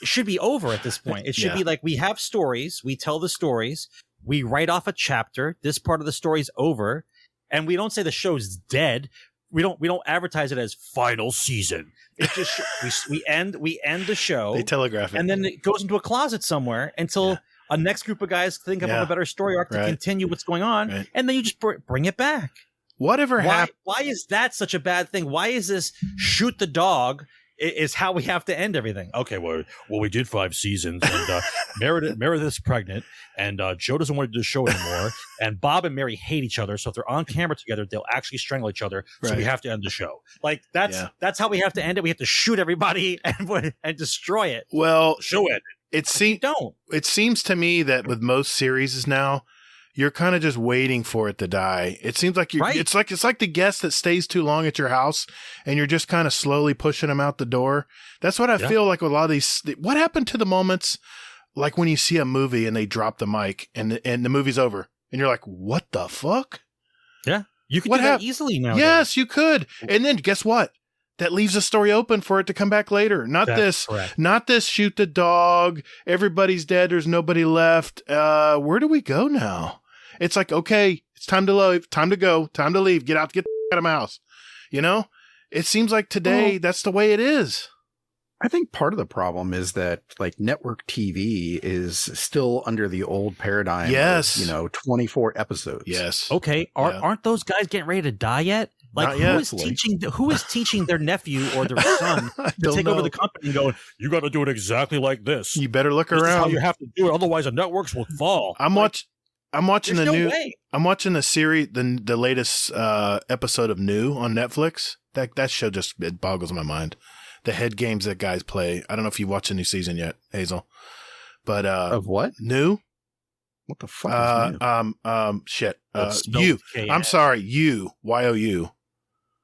Speaker 3: should be over at this point. It should be like, we have stories, we tell the stories, we write off a chapter, this part of the story's over, and we don't say the show's dead. We don't advertise it as final season. It's just we end the show.
Speaker 1: They telegraph it,
Speaker 3: and then it goes into a closet somewhere until a next group of guys think of a better story arc to continue what's going on, and then you just bring it back.
Speaker 1: Whatever happened?
Speaker 3: Why is that such a bad thing? Why is this shoot the dog is how we have to end everything? Okay, well, we did 5 seasons, and Meredith's pregnant, and Joe doesn't want to do the show anymore, and Bob and Mary hate each other, so if they're on camera together, they'll actually strangle each other, so we have to end the show. Like, that's how we have to end it. We have to shoot everybody and destroy it.
Speaker 1: Well,
Speaker 3: show it.
Speaker 1: It seems to me that with most series now, you're kind of just waiting for it to die. It seems like it's like the guest that stays too long at your house and you're just kind of slowly pushing them out the door. That's what I feel like with a lot of these. What happened to the moments like when you see a movie and they drop the mic and the movie's over and you're like, what the fuck?
Speaker 3: Yeah. You can do that easily now.
Speaker 1: Yes, you could. And then guess what? that leaves a story open for it to come back later. Not this shoot the dog, everybody's dead, there's nobody left. Where do we go now? It's like, okay, it's time to leave, time to go, time to leave, get out of the house. You know? It seems like today that's the way it is.
Speaker 5: I think part of the problem is that like network TV is still under the old paradigm.
Speaker 1: Yes.
Speaker 5: Of, 24 episodes.
Speaker 1: Yes.
Speaker 3: Okay. Aren't those guys getting ready to die yet? Like who is teaching their nephew or their son to take over the company and going, you got to do it exactly like this.
Speaker 1: You better look
Speaker 3: this
Speaker 1: around.
Speaker 3: Is how you have to do it. Otherwise the networks will fall.
Speaker 1: I'm watching I'm watching the series, the latest episode of New on Netflix. That show just, it boggles my mind. The head games that guys play. I don't know if you watched the new season yet, Hazel. But
Speaker 5: of what?
Speaker 1: New?
Speaker 5: What the fuck is New?
Speaker 1: Shit. You. I'm sorry, YOU.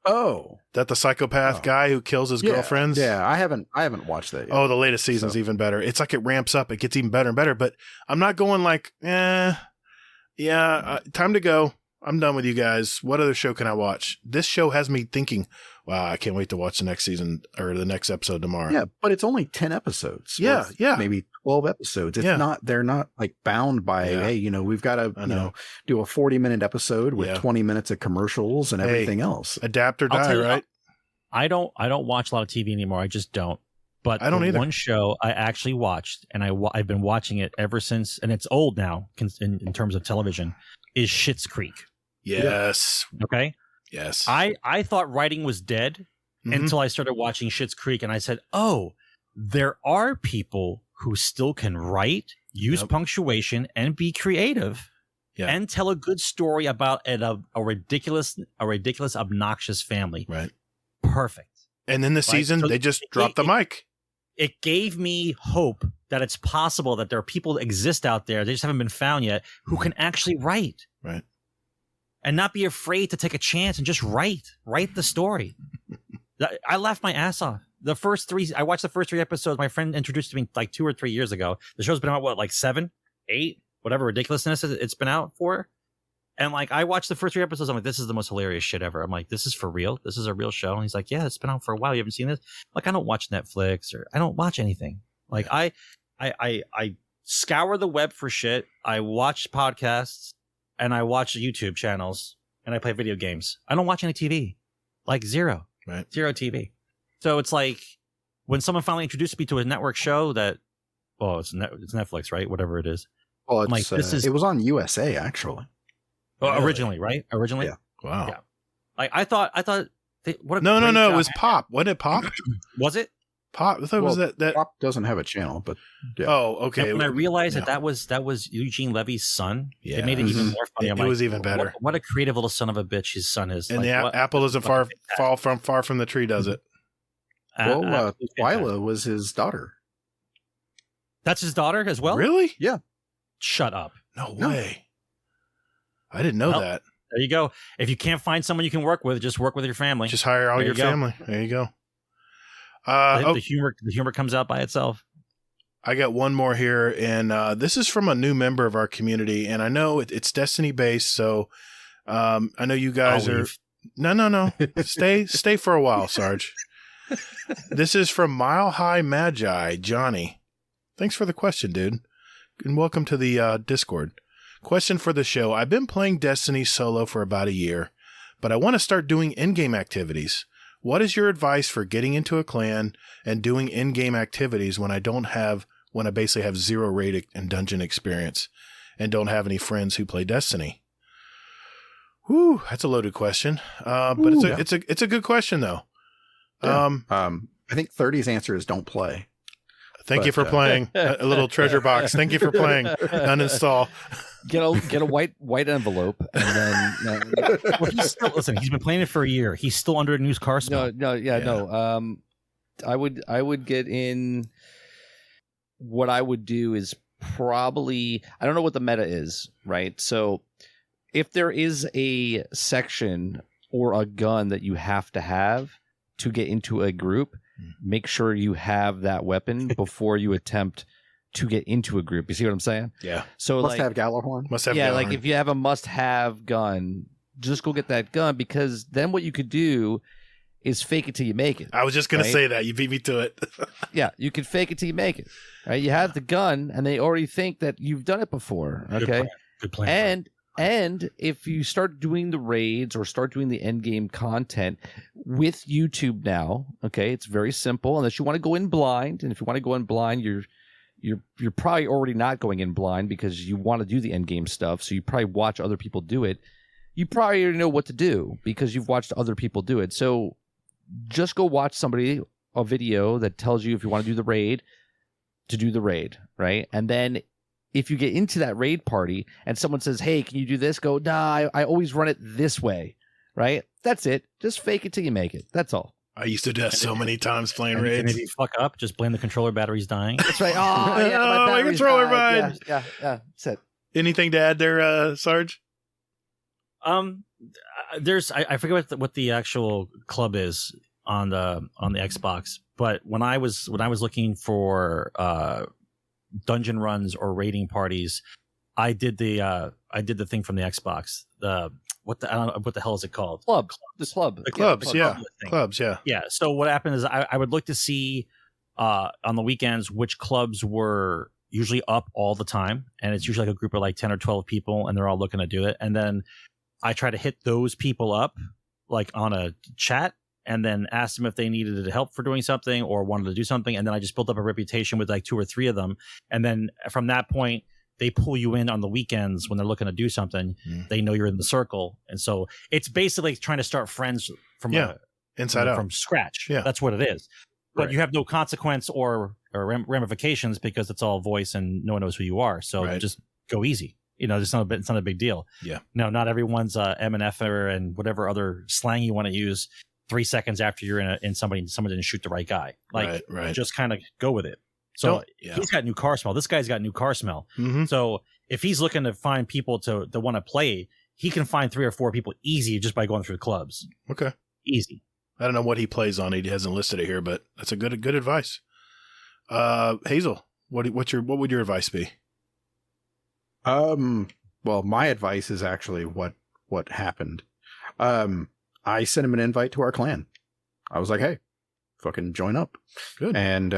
Speaker 5: Oh.
Speaker 1: That the psychopath guy who kills his girlfriends?
Speaker 5: Yeah, I haven't watched that yet.
Speaker 1: Oh, the latest season's even better. It's like it ramps up. It gets even better and better, but I'm not going like, time to go. I'm done with you guys. What other show can I watch? This show has me thinking, wow, I can't wait to watch the next season or the next episode tomorrow.
Speaker 5: Yeah, but it's only 10 episodes.
Speaker 1: Yeah.
Speaker 5: Maybe 12 episodes. It's not, they're not like bound by, hey, we've got to, do a 40-minute episode with 20 minutes of commercials and everything else.
Speaker 1: Adapt or die, right?
Speaker 3: I don't watch a lot of TV anymore. I just don't. But
Speaker 1: I don't either.
Speaker 3: One show I actually watched, and I've been watching it ever since, and it's old now in terms of television, is Schitt's Creek.
Speaker 1: Yes.
Speaker 3: Okay.
Speaker 1: Yes.
Speaker 3: I thought writing was dead until I started watching Schitt's Creek, and I said, oh, there are people who still can write, use punctuation, and be creative, and tell a good story about a ridiculous, obnoxious family.
Speaker 1: Right.
Speaker 3: Perfect.
Speaker 1: And in the season, they just dropped the mic.
Speaker 3: It gave me hope that it's possible that there are people that exist out there, they just haven't been found yet, who can actually write.
Speaker 1: Right.
Speaker 3: And not be afraid to take a chance and just write the story. I laughed my ass off. I watched the first 3 episodes. My friend introduced to me like 2 or 3 years ago. The show's been out, like 7, 8, whatever ridiculousness it's been out for. And like, I watched the first 3 episodes. I'm like, this is the most hilarious shit ever. I'm like, this is for real. This is a real show. And he's like, yeah, it's been out for a while. You haven't seen this? Like, I don't watch Netflix or I don't watch anything. Like I scour the web for shit. I watch podcasts and I watch YouTube channels and I play video games. I don't watch any TV. Like zero.
Speaker 1: Right.
Speaker 3: Zero TV. So it's like when someone finally introduced me to a network show that, it's Netflix, right? Whatever it is.
Speaker 5: Well, it's, like, it was on USA actually.
Speaker 3: Oh, really? Originally, right? Originally?
Speaker 5: Yeah.
Speaker 1: Wow.
Speaker 3: Yeah. Like I thought what a
Speaker 1: No,
Speaker 3: great
Speaker 1: it
Speaker 3: job.
Speaker 1: was Pop. Wasn't it Pop?
Speaker 3: Was it?
Speaker 1: Pop. I thought it was that
Speaker 5: Pop doesn't have a channel, but
Speaker 1: Oh, okay.
Speaker 3: And when I realized that was Eugene Levy's son, it made it even more funny.
Speaker 1: It was even better.
Speaker 3: What a creative little son of a bitch his son is.
Speaker 1: And the apple doesn't far from the tree, does it?
Speaker 5: Twyla was his daughter.
Speaker 3: That's his daughter as well?
Speaker 1: Really?
Speaker 5: Yeah.
Speaker 3: Shut up.
Speaker 1: No way. I didn't know that.
Speaker 3: There you go. If you can't find someone you can work with, just work with your family.
Speaker 1: Just hire all your family. There you go.
Speaker 3: The humor comes out by itself.
Speaker 1: I got one more here, and this is from a new member of our community, and I know it's Destiny based, so I know you guys are. No. Stay for a while, Sarge. This is from Mile High Magi, Johnny. Thanks for the question, dude, and welcome to the Discord. Question for the show. I've been playing Destiny solo for about a year, but I want to start doing in-game activities. What is your advice for getting into a clan and doing in-game activities when I basically have 0 raid and dungeon experience and don't have any friends who play Destiny? Whew, that's a loaded question. But it's a good question though.
Speaker 5: Yeah. I think 30's answer is don't play.
Speaker 1: Thank you for playing. A little treasure box. Thank you for playing. Uninstall.
Speaker 2: Get a white envelope and then.
Speaker 3: Well, he's been playing it for a year. He's still under a new car smell.
Speaker 2: No. I would get in. What I would do is probably, I don't know what the meta is, right? So if there is a section or a gun that you have to get into a group, make sure you have that weapon before you attempt to get into a group. You see what I'm saying?
Speaker 1: Yeah.
Speaker 2: So
Speaker 5: must have Gallarhorn.
Speaker 2: Like if you have a must-have gun, just go get that gun, because then what you could do is fake it till you make it.
Speaker 1: I was just going
Speaker 2: right?
Speaker 1: to say that. You beat me to it.
Speaker 2: Yeah, you can fake it till you make it. Right? You have the gun, and they already think that you've done it before. Okay,
Speaker 3: Good plan.
Speaker 2: And if you start doing the raids or start doing the end game content with YouTube now, okay, it's very simple. Unless you want to go in blind, and if you want to go in blind, you're probably already not going in blind because you want to do the end game stuff. So you probably watch other people do it. You probably already know what to do because you've watched other people do it. So just go watch a video that tells you if you want to do the raid, to do the raid, right? And then if you get into that raid party and someone says, hey, can you do this? Go, nah, I always run it this way, right? That's it. Just fake it till you make it. That's all.
Speaker 1: I used to do that so many times playing
Speaker 3: and
Speaker 1: raids.
Speaker 3: if you fuck up, just blame the controller battery's dying.
Speaker 2: That's right. Oh, yeah,
Speaker 1: my controller died.
Speaker 2: Yeah, that's it.
Speaker 1: Anything to add there, Sarge?
Speaker 3: There's I forget what the actual club is on the Xbox, but when I was looking for dungeon runs or raiding parties, I did the thing from the Xbox. What the hell is it called?
Speaker 2: Club.
Speaker 1: Clubs, yeah.
Speaker 3: Yeah. So what happened is I would look to see on the weekends which clubs were usually up all the time, and it's usually like a group of like 10 or 12 people, and they're all looking to do it. And then I try to hit those people up like on a chat, and then ask them if they needed help for doing something or wanted to do something. And then I just built up a reputation with like 2 or 3 of them. And then from that point, they pull you in on the weekends when they're looking to do something. They know you're in the circle. And so it's basically trying to start friends from
Speaker 1: inside out
Speaker 3: from scratch.
Speaker 1: Yeah.
Speaker 3: That's what it is. But
Speaker 1: Right.
Speaker 3: you have no consequence or ramifications because it's all voice and no one knows who you are. So
Speaker 1: Right.
Speaker 3: just go easy. It's not a big deal.
Speaker 1: Yeah.
Speaker 3: No, not everyone's M&F-er and whatever other slang you want to use 3 seconds after you're in someone didn't shoot the right guy. Like,
Speaker 1: right.
Speaker 3: just kind of go with it. So he's got new car smell. This guy's got new car smell.
Speaker 1: Mm-hmm.
Speaker 3: So if he's looking to find people to want to play, he can find 3 or 4 people easy just by going through the clubs.
Speaker 1: Okay.
Speaker 3: Easy.
Speaker 1: I don't know what he plays on. He hasn't listed it here, but that's a good advice. Hazel, what would your advice be?
Speaker 5: Well, my advice is actually what happened. I sent him an invite to our clan. I was like, hey, fucking join up.
Speaker 1: Good.
Speaker 5: And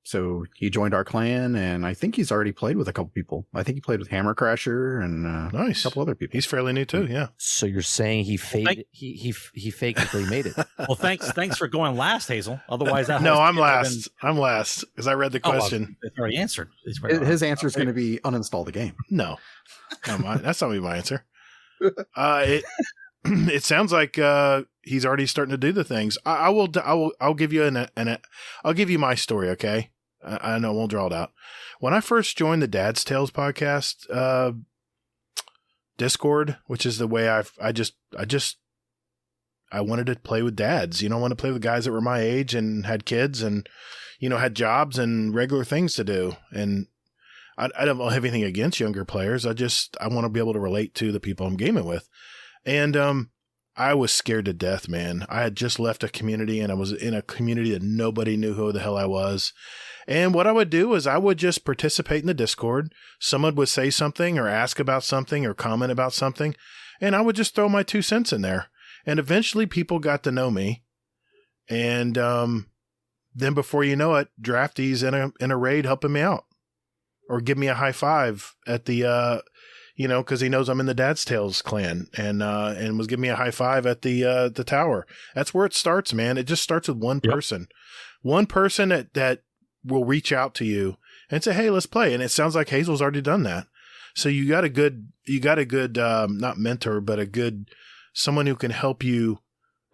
Speaker 5: so he joined our clan, and I think he's already played with a couple people. I think he played with Hammer Crasher and
Speaker 1: Nice.
Speaker 5: a couple other people.
Speaker 1: He's fairly new too, yeah.
Speaker 2: So you're saying he faked he faked it till he made it.
Speaker 3: Well, thanks for going last, Hazel. Otherwise, that
Speaker 1: No,
Speaker 3: whole
Speaker 1: I'm
Speaker 3: skit would've
Speaker 1: last. I'm last because I read the question.
Speaker 3: It's already answered.
Speaker 5: His answer is going to be uninstall the game.
Speaker 1: No, that's not my answer. It sounds like he's already starting to do the things. I'll give you I'll give you my story. Okay, I know I won't draw it out. When I first joined the Dad's Tales podcast Discord, which is the way I wanted to play with dads. I wanted to play with guys that were my age and had kids and had jobs and regular things to do. And I don't have anything against younger players. I want to be able to relate to the people I'm gaming with. And I was scared to death, man. I had just left a community, and I was in a community that nobody knew who the hell I was. And what I would do is I would just participate in the Discord. Someone would say something or ask about something or comment about something, and I would just throw my 2 cents in there. And eventually people got to know me. And then before you know it, Drafty's in a raid helping me out or give me a high five at the because he knows I'm in the Dad's Tales clan and was giving me a high five at the tower. That's where it starts, man. It just starts with one person. One person that will reach out to you and say, hey, let's play. And it sounds like Hazel's already done that. So you got a good, not mentor, but someone who can help you.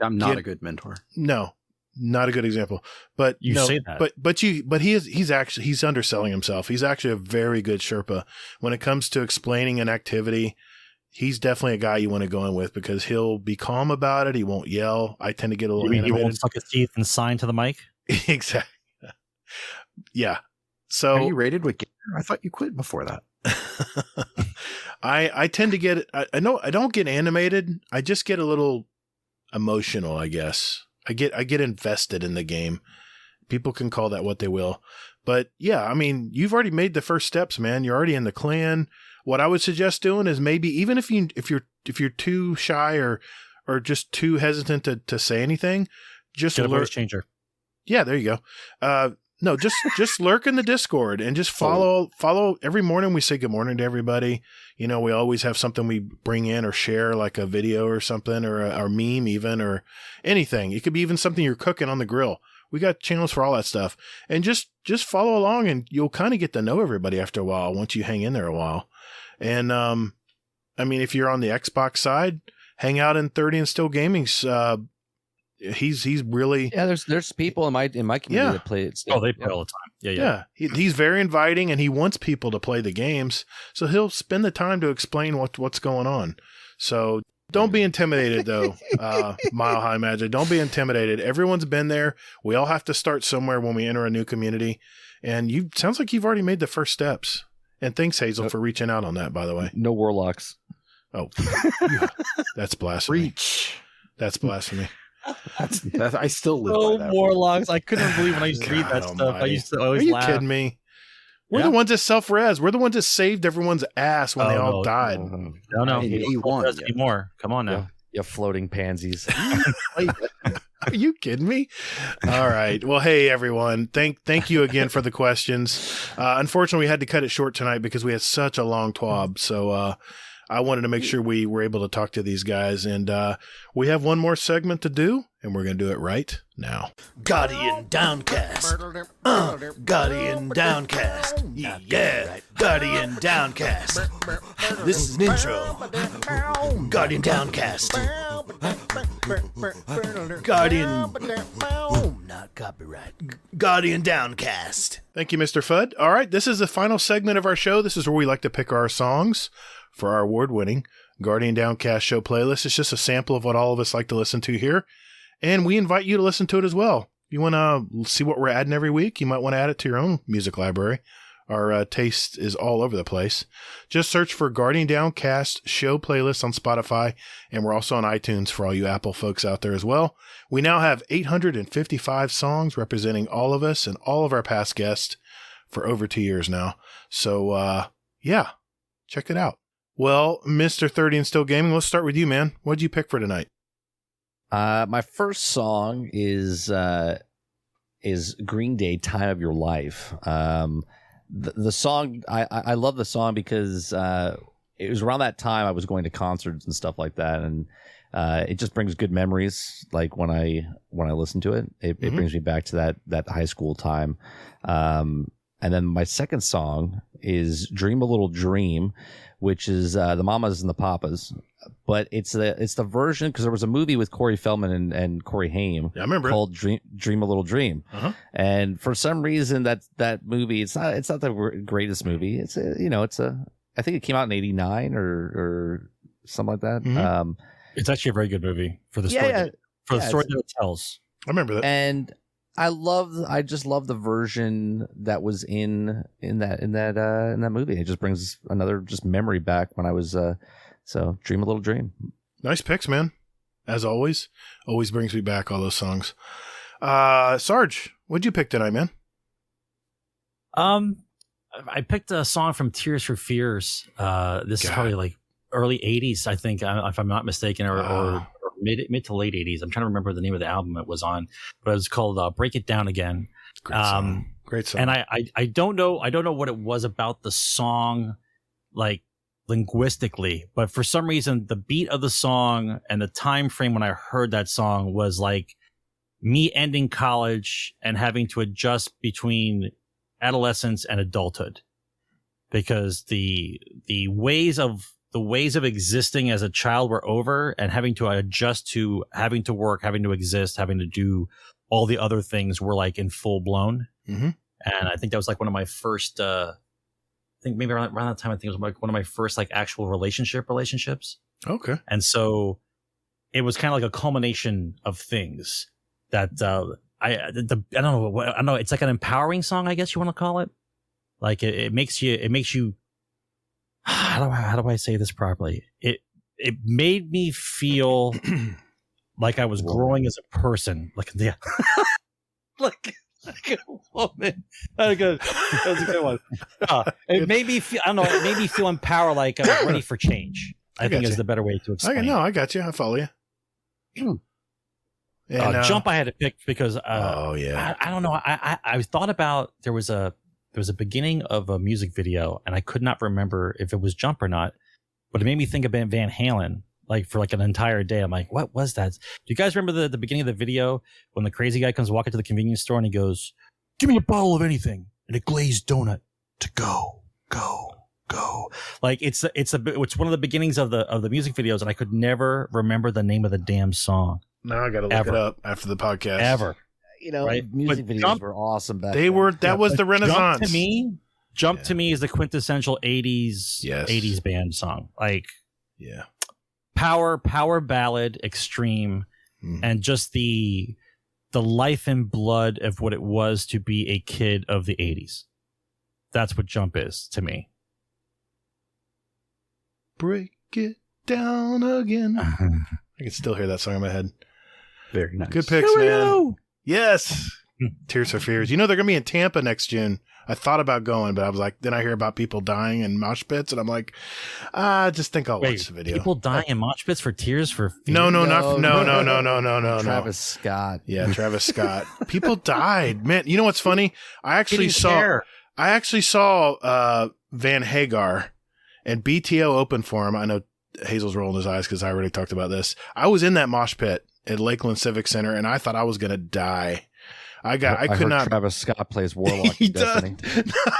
Speaker 5: I'm not a good mentor.
Speaker 1: No, not a good example, but
Speaker 3: say that.
Speaker 1: But he's underselling himself. He's actually a very good Sherpa when it comes to explaining an activity. He's definitely a guy you want to go in with because he'll be calm about it. He won't yell. I tend to get a little animated.
Speaker 3: He won't suck his teeth and sign to the mic.
Speaker 1: Exactly. Yeah. So
Speaker 5: are you rated with Gatr? I thought you quit before that.
Speaker 1: I tend to get, I don't get animated. I just get a little emotional, I guess. I get invested in the game. People can call that what they will. But yeah, I mean, you've already made the first steps, man. You're already in the clan. What I would suggest doing is maybe even if you're too shy or or just too hesitant to say anything, just
Speaker 3: Get a voice changer.
Speaker 1: Yeah, there you go. No, just lurk in the Discord and just follow every morning. We say good morning to everybody. You know, we always have something we bring in or share, like a video or something, or a meme even, or anything. It could be even something you're cooking on the grill. We got channels for all that stuff. And just follow along, and you'll kind of get to know everybody after a while once you hang in there a while. And I mean, if you're on the Xbox side, hang out in 30 and Still Gaming's. He's really
Speaker 2: there's people in my community that play it still.
Speaker 3: Oh, they play all the time. Yeah.
Speaker 1: He's very inviting, and he wants people to play the games, so he'll spend the time to explain what's going on. So don't be intimidated, though. Mile High Magic, don't be intimidated. Everyone's been there. We all have to start somewhere when we enter a new community, and sounds like you've already made the first steps. And thanks, Hazel, for reaching out on that, by the way.
Speaker 2: No warlocks.
Speaker 1: Oh, that's blasphemy.
Speaker 5: Reach.
Speaker 1: That's blasphemy.
Speaker 5: That's I still live by that.
Speaker 3: warlocks. I couldn't believe when I used to read that stuff. I used to always
Speaker 1: Are you
Speaker 3: laugh.
Speaker 1: kidding me? We're the ones that self-res. We're the ones that saved everyone's ass when they all died.
Speaker 3: No.
Speaker 5: He won.
Speaker 3: Anymore. Come on now.
Speaker 2: You floating pansies.
Speaker 1: Are you kidding me? All right. Well, hey, everyone. Thank you again for the questions. Unfortunately, we had to cut it short tonight because we had such a long TWAB. So I wanted to make sure we were able to talk to these guys. And we have one more segment to do, and we're going to do it right now.
Speaker 7: Guardian Downcast. Guardian Downcast. Yeah, Guardian Downcast. This is an intro. Guardian Downcast. Guardian. Not copyright. Guardian Downcast.
Speaker 1: Thank you, Mr. Fudd. All right. This is the final segment of our show. This is where we like to pick our songs for our award-winning Guardian Downcast show playlist. It's just a sample of what all of us like to listen to here, and we invite you to listen to it as well. You want to see what we're adding every week? You might want to add it to your own music library. Our taste is all over the place. Just search for Guardian Downcast show playlist on Spotify, and we're also on iTunes for all you Apple folks out there as well. We now have 855 songs representing all of us and all of our past guests for over 2 years now. So, yeah, check it out. Well, Mr. 30 and Still Gaming, let's start with you, man. What'd you pick for tonight?
Speaker 2: My first song is Green Day, Time of Your Life. The song, I love the song because it was around that time I was going to concerts and stuff like that, and it just brings good memories. Like when I listen to it, it brings me back to that high school time. And then my second song is Dream a Little Dream, which is the Mamas and the Papas. But it's the version, because there was a movie with Corey Feldman and Corey Haim.
Speaker 1: Yeah, I remember
Speaker 2: called Dream a Little Dream. Uh-huh. And for some reason that movie, it's not the greatest movie. It's I think it came out in 89 or something like that.
Speaker 1: Mm-hmm.
Speaker 3: It's actually a very good movie for the story the story that it tells.
Speaker 1: I remember that.
Speaker 2: And I just love the version that was in that movie. It just brings another just memory back when I was so Dream a Little Dream.
Speaker 1: Nice picks, man. As always brings me back, all those songs. Sarge, what'd you pick tonight, man?
Speaker 3: I picked a song from Tears for Fears. This is probably like early 80s, I think, if I'm not mistaken, or mid to late 80s. I'm trying to remember the name of the album it was on, but it was called Break It Down Again.
Speaker 1: Great song.
Speaker 3: And I don't know what it was about the song, like linguistically, but for some reason the beat of the song and the time frame when I heard that song was like me ending college and having to adjust between adolescence and adulthood, because the ways of existing as a child were over, and having to adjust to having to work, having to exist, having to do all the other things were like in full blown.
Speaker 1: Mm-hmm.
Speaker 3: And I think that was like one of my first, I think maybe around that time, I think it was like one of my first like actual relationships.
Speaker 1: Okay.
Speaker 3: And so it was kind of like a culmination of things that, I don't know. It's like an empowering song, I guess you want to call it. Like it makes you, how do I say this properly? It made me feel like I was growing as a person. Like, yeah, like a woman. That was a good one. It made me feel. I don't know. It made me feel empowered, like I was ready for change. I think is the better way to explain.
Speaker 1: I got you. I follow you. And,
Speaker 3: Jump I had to pick because
Speaker 1: oh yeah,
Speaker 3: I don't know. I thought about there was a beginning of a music video and I could not remember if it was Jump or not, but it made me think of Van Halen like for like an entire day. I'm like, what was that? Do you guys remember the beginning of the video when the crazy guy comes walking to the convenience store and he goes, "Give me a bottle of anything and a glazed donut to go." Like it's one of the beginnings of the music videos, and I could never remember the name of the damn song.
Speaker 1: Now I got to look it up after the podcast.
Speaker 3: Ever.
Speaker 2: You know,
Speaker 3: right?
Speaker 2: music
Speaker 3: But
Speaker 2: videos were awesome back
Speaker 1: They
Speaker 2: then.
Speaker 1: were. That was the Renaissance.
Speaker 3: Jump to me is the quintessential 80s band song. Like power ballad, extreme, and just the life and blood of what it was to be a kid of the 80s. That's what Jump is to me.
Speaker 1: Break it down again. I can still hear that song in my head.
Speaker 5: Very nice.
Speaker 1: Good picks, man. Yes. Tears for Fears. You know, they're going to be in Tampa next June. I thought about going, but I was like, then I hear about people dying in mosh pits, and I'm like, I just think I'll watch the video.
Speaker 3: People dying in mosh pits for Tears for Fears?
Speaker 1: No.
Speaker 2: Travis Scott.
Speaker 1: Yeah, Travis Scott. People died. Man, you know what's funny? I actually saw Van Hagar, and BTO opened for him. I know Hazel's rolling his eyes because I already talked about this. I was in that mosh pit at Lakeland Civic Center, and I thought I was going to die. I could not.
Speaker 2: Travis Scott plays Warlock.
Speaker 1: He
Speaker 2: in Destiny.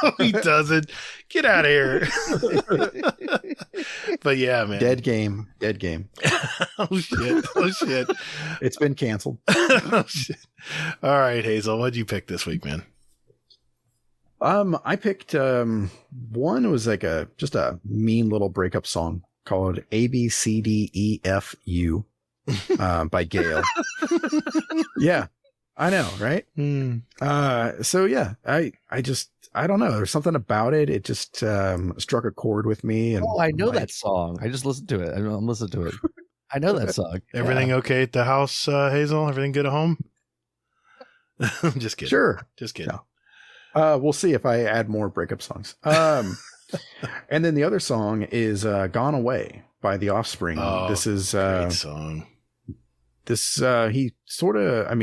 Speaker 1: No, he doesn't. Get out of here. But yeah, man.
Speaker 5: Dead game.
Speaker 1: Oh shit.
Speaker 5: It's been canceled.
Speaker 1: Oh shit. All right, Hazel, what'd you pick this week, man?
Speaker 5: I picked one. It was like just a mean little breakup song called ABCDEFU by Gail. Yeah, I know, right? So yeah, I don't know. There's something about it. It just struck a chord with me. And
Speaker 2: I know that song. I just listened to it. I'm listening to it. I know that song.
Speaker 1: Everything okay at the house, Hazel? Everything good at home? Just kidding.
Speaker 5: Sure.
Speaker 1: Just kidding.
Speaker 5: No. We'll see if I add more breakup songs. And then the other song is Gone Away by The Offspring.
Speaker 1: Oh,
Speaker 5: this is
Speaker 1: great song.
Speaker 5: This he sort of, I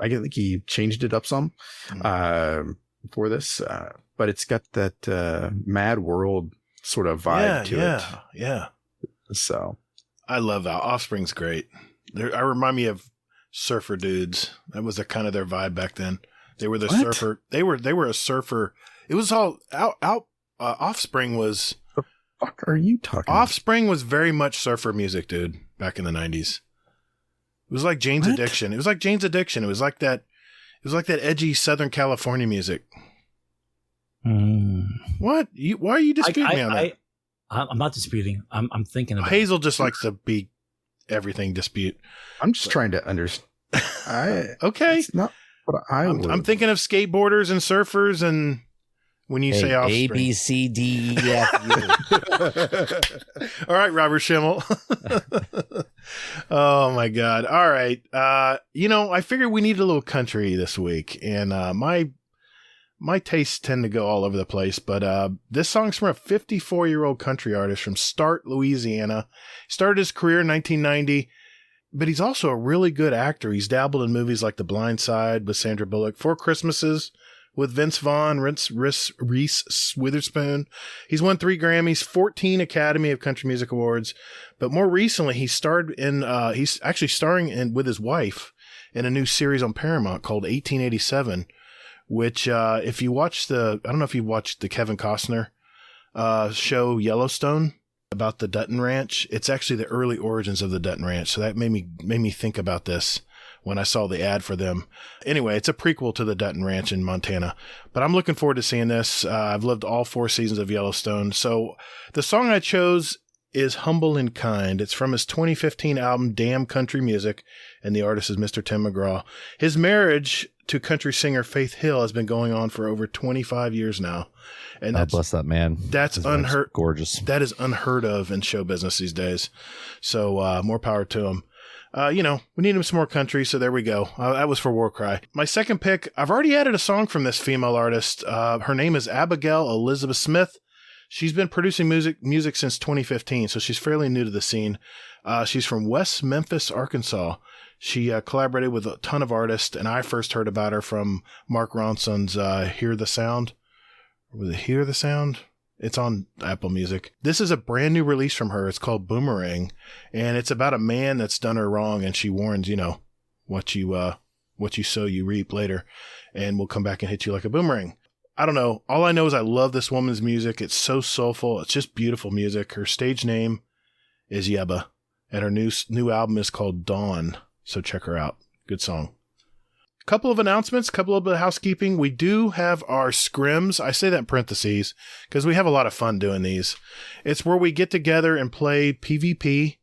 Speaker 5: think he changed it up some for this, but it's got that Mad World sort of vibe to it.
Speaker 1: Yeah.
Speaker 5: So
Speaker 1: I love that. Offspring's great. I remind me of surfer dudes. That was kind of their vibe back then. They were the surfer. They were a surfer. It was all out. Offspring was.
Speaker 5: The fuck are you talking?
Speaker 1: Offspring was very much surfer music, dude. Back in the 90s, it was like Jane's Addiction. It was like Jane's Addiction. It was like that. It was like that edgy Southern California music. What? Why are you disputing me on that?
Speaker 3: I'm not disputing. I'm thinking about
Speaker 1: Hazel just likes to be everything dispute.
Speaker 5: I'm just trying to understand.
Speaker 1: Okay.
Speaker 5: It's not. But
Speaker 1: I'm thinking of skateboarders and surfers, and when you say Offspring.
Speaker 2: A, B, C, D, E, F, U.
Speaker 1: All right, Robert Schimmel. Oh, my God. All right. I figured we need a little country this week, and my tastes tend to go all over the place, but this song's from a 54-year-old country artist from Start, Louisiana. Started his career in 1990. But he's also a really good actor. He's dabbled in movies like The Blind Side with Sandra Bullock, Four Christmases with Vince Vaughn, Reese Witherspoon. He's won 3 Grammys, 14 Academy of Country Music Awards. But more recently, he's actually starring with his wife in a new series on Paramount called 1887, which if you watch I don't know if you watched the Kevin Costner show Yellowstone, about the Dutton Ranch. It's actually the early origins of the Dutton Ranch. So that made me think about this when I saw the ad for them. Anyway, it's a prequel to the Dutton Ranch in Montana, but I'm looking forward to seeing this. I've lived all 4 seasons of Yellowstone. So the song I chose is Humble and Kind. It's from his 2015 album, Damn Country Music, and the artist is Mr. Tim McGraw. His marriage to country singer Faith Hill has been going on for over 25 years now. And
Speaker 2: God bless that man.
Speaker 1: That's unheard.
Speaker 2: Gorgeous.
Speaker 1: That is unheard of in show business these days. So more power to him. We need him some more country, so there we go. That was for War Cry. My second pick, I've already added a song from this female artist. Her name is Abigail Elizabeth Smith. She's been producing music since 2015, so she's fairly new to the scene. She's from West Memphis, Arkansas. She collaborated with a ton of artists, and I first heard about her from Mark Ronson's Hear the Sound. Was it Hear the Sound? It's on Apple Music. This is a brand new release from her. It's called Boomerang, and it's about a man that's done her wrong, and she warns, what you sow, you reap later, and will come back and hit you like a boomerang. I don't know. All I know is I love this woman's music. It's so soulful. It's just beautiful music. Her stage name is Yeba, and her new album is called Dawn. So check her out. Good song. Couple of announcements, couple of housekeeping. We do have our scrims. I say that in parentheses because we have a lot of fun doing these. It's where we get together and play PvP.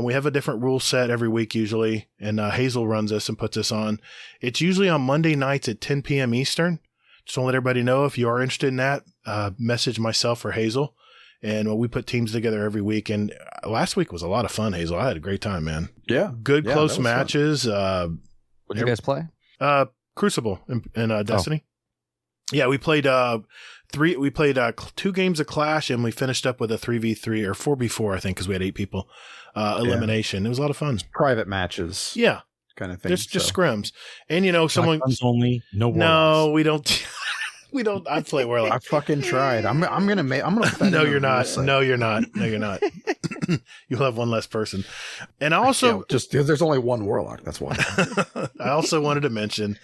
Speaker 1: We have a different rule set every week usually, and Hazel runs us and puts us on. It's usually on Monday nights at 10 p.m. Eastern. Just want to let everybody know if you are interested in that, message myself or Hazel. And we put teams together every week. And last week was a lot of fun, Hazel. I had a great time, man.
Speaker 5: Yeah.
Speaker 1: Good close matches.
Speaker 2: What did you guys play?
Speaker 1: Crucible and Destiny. Yeah, we played 2 games of Clash, and we finished up with a 3v3 or 4v4, I think, because we had 8 people. Elimination. It was a lot of fun.
Speaker 5: Private matches.
Speaker 1: Yeah.
Speaker 5: Kind of thing.
Speaker 1: Just scrims. And, someone...
Speaker 3: Guns only, no warlocks.
Speaker 1: No, we don't... We don't. I play Warlock.
Speaker 5: I fucking tried. I'm gonna.
Speaker 1: No, you're not. No, you're not. No, you're not. You'll have one less person. And I also
Speaker 5: just there's only one Warlock. That's why.
Speaker 1: I also wanted to mention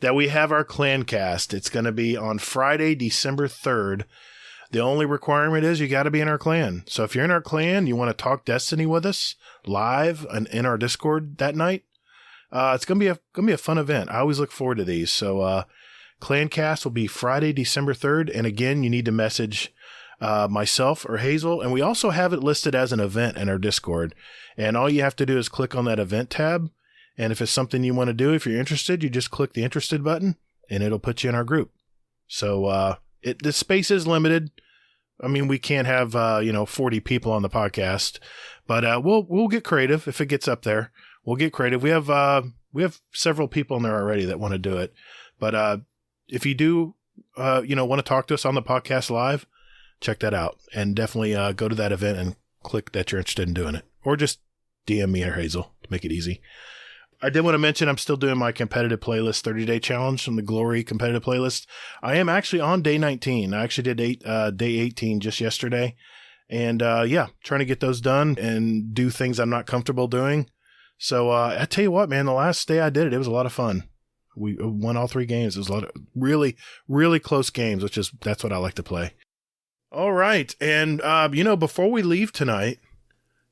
Speaker 1: that we have our clan cast. It's going to be on Friday, December 3rd. The only requirement is you got to be in our clan. So if you're in our clan, you want to talk Destiny with us live and in our Discord that night. It's gonna be a fun event. I always look forward to these. So. Clancast will be Friday, December 3rd. And again, you need to message myself or Hazel. And we also have it listed as an event in our Discord. And all you have to do is click on that event tab. And if it's something you want to do, if you're interested, you just click the interested button and it'll put you in our group. So the space is limited. I mean, we can't have 40 people on the podcast, but we'll get creative if it gets up there. We'll get creative. We have several people in there already that want to do it, but if you do, want to talk to us on the podcast live, check that out. And definitely go to that event and click that you're interested in doing it. Or just DM me or Hazel to make it easy. I did want to mention I'm still doing my competitive playlist 30-day challenge from the Glory competitive playlist. I am actually on day 19. I actually did day 18 just yesterday. And trying to get those done and do things I'm not comfortable doing. So I tell you what, man, the last day I did it was a lot of fun. We won all 3 games. It was a lot of really, really close games, that's what I like to play. All right. And, before we leave tonight,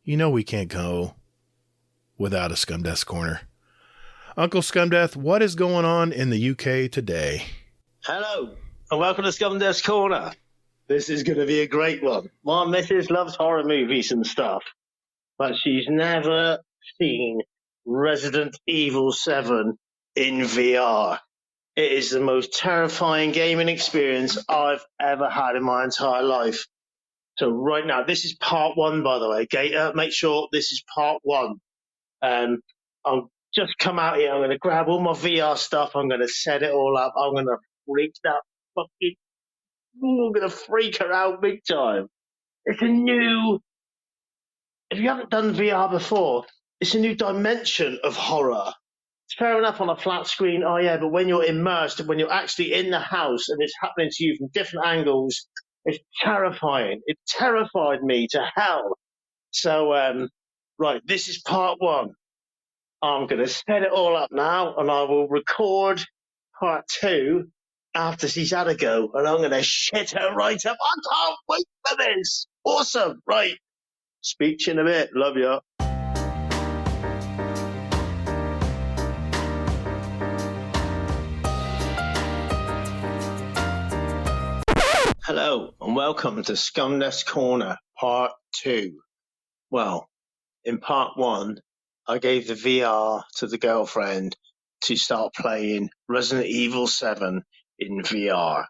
Speaker 1: we can't go without a Scumdeath Corner. Uncle Scumdeath, what is going on in the UK today?
Speaker 8: Hello, and welcome to Scumdeath's Corner. This is going to be a great one. My missus loves horror movies and stuff, but she's never seen Resident Evil 7 in VR. It is the most terrifying gaming experience I've ever had in my entire life. So right now, this is part 1, by the way. Gatr, make sure this is part 1. I'll just come out here. I'm going to grab all my VR stuff. I'm going to set it all up. I'm going to freak that fucking... I'm going to freak her out big time. It's a new... If you haven't done VR before, it's a new dimension of horror. It's fair enough on a flat screen, but when you're immersed, when you're actually in the house and it's happening to you from different angles, it's terrifying. It terrified me to hell. So, right, this is part 1. I'm going to set it all up now, and I will record part 2 after she's had a go, and I'm going to shit her right up. I can't wait for this. Awesome. Right. Speak to you in a bit. Love you. Hello, and welcome to Scumdeath's Corner, Part 2. Well, in Part 1, I gave the VR to the girlfriend to start playing Resident Evil 7 in VR.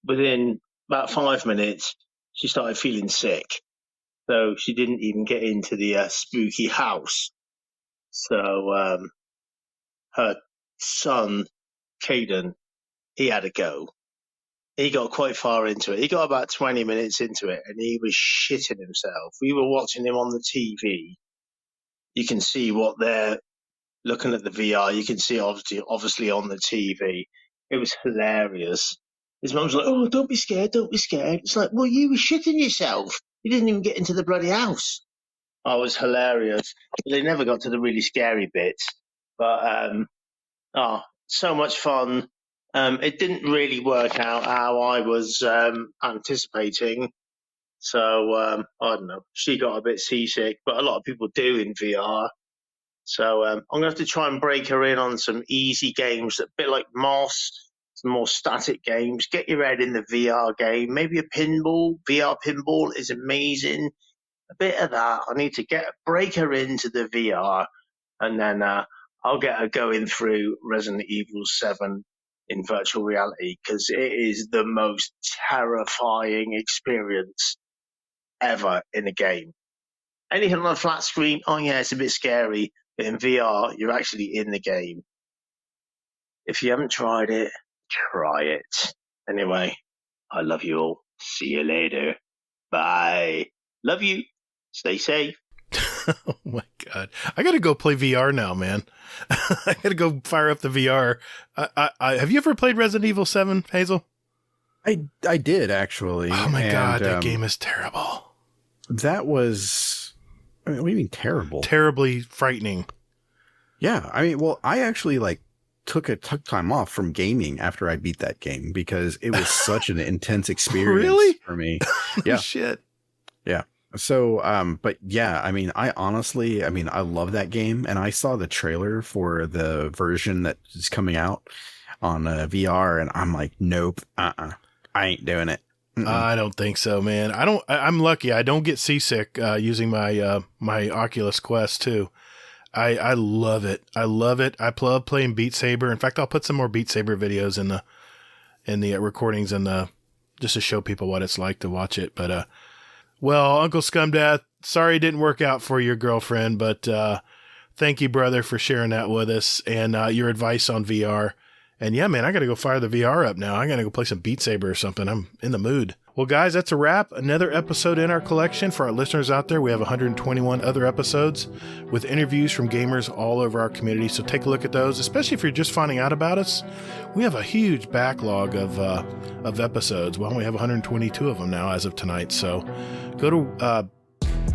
Speaker 8: Within about 5 minutes, she started feeling sick. So she didn't even get into the spooky house. So her son, Caden, he had a go. he got quite far into it. He got about 20 minutes into it, and he was shitting himself. We were watching him on the TV. You can see what they're looking at the VR. You can see obviously on the TV. It was hilarious. His mum's like, "Oh, don't be scared, don't be scared." It's like, well, you were shitting yourself. You didn't even get into the bloody house. Oh, it was hilarious. They never got to the really scary bits. But, so much fun. It didn't really work out how I was anticipating. So, I don't know. She got a bit seasick, but a lot of people do in VR. So I'm going to have to try and break her in on some easy games, a bit like Moss, some more static games. Get your head in the VR game. Maybe a pinball. VR pinball is amazing. A bit of that. I need to break her into the VR, and then I'll get her going through Resident Evil 7 in virtual reality, because it is the most terrifying experience ever in a game. Anything on a flat screen, oh yeah, it's a bit scary. But in VR, you're actually in the game. If you haven't tried it, try it. Anyway, I love you all. See you later. Bye. Love you. Stay safe.
Speaker 1: Oh my God. I got to go play VR now, man. I got to go fire up the VR. Have you ever played Resident Evil 7, Hazel?
Speaker 5: I did, actually.
Speaker 1: Oh my God, that game is terrible.
Speaker 5: That was, I mean, what do you mean terrible?
Speaker 1: Terribly frightening.
Speaker 5: Yeah. I mean, well, I actually took time off from gaming after I beat that game because it was such an intense experience
Speaker 1: really?
Speaker 5: For me.
Speaker 1: Yeah. Shit.
Speaker 5: Yeah. So, but yeah, I mean, I love that game, and I saw the trailer for the version that is coming out on VR, and I'm like, nope, I ain't doing it.
Speaker 1: I don't think so, man. I'm lucky. I don't get seasick using my my Oculus Quest 2. I love it. I love it. I love playing Beat Saber. In fact, I'll put some more Beat Saber videos in the recordings and just to show people what it's like to watch it. But well, Uncle Scumdeath, sorry it didn't work out for your girlfriend, but thank you, brother, for sharing that with us and your advice on VR. And yeah, man, I got to go fire the VR up now. I got to go play some Beat Saber or something. I'm in the mood. Well, guys, that's a wrap. Another episode in our collection. For our listeners out there, we have 121 other episodes with interviews from gamers all over our community. So take a look at those, especially if you're just finding out about us. We have a huge backlog of episodes. Well, we have 122 of them now as of tonight. So go to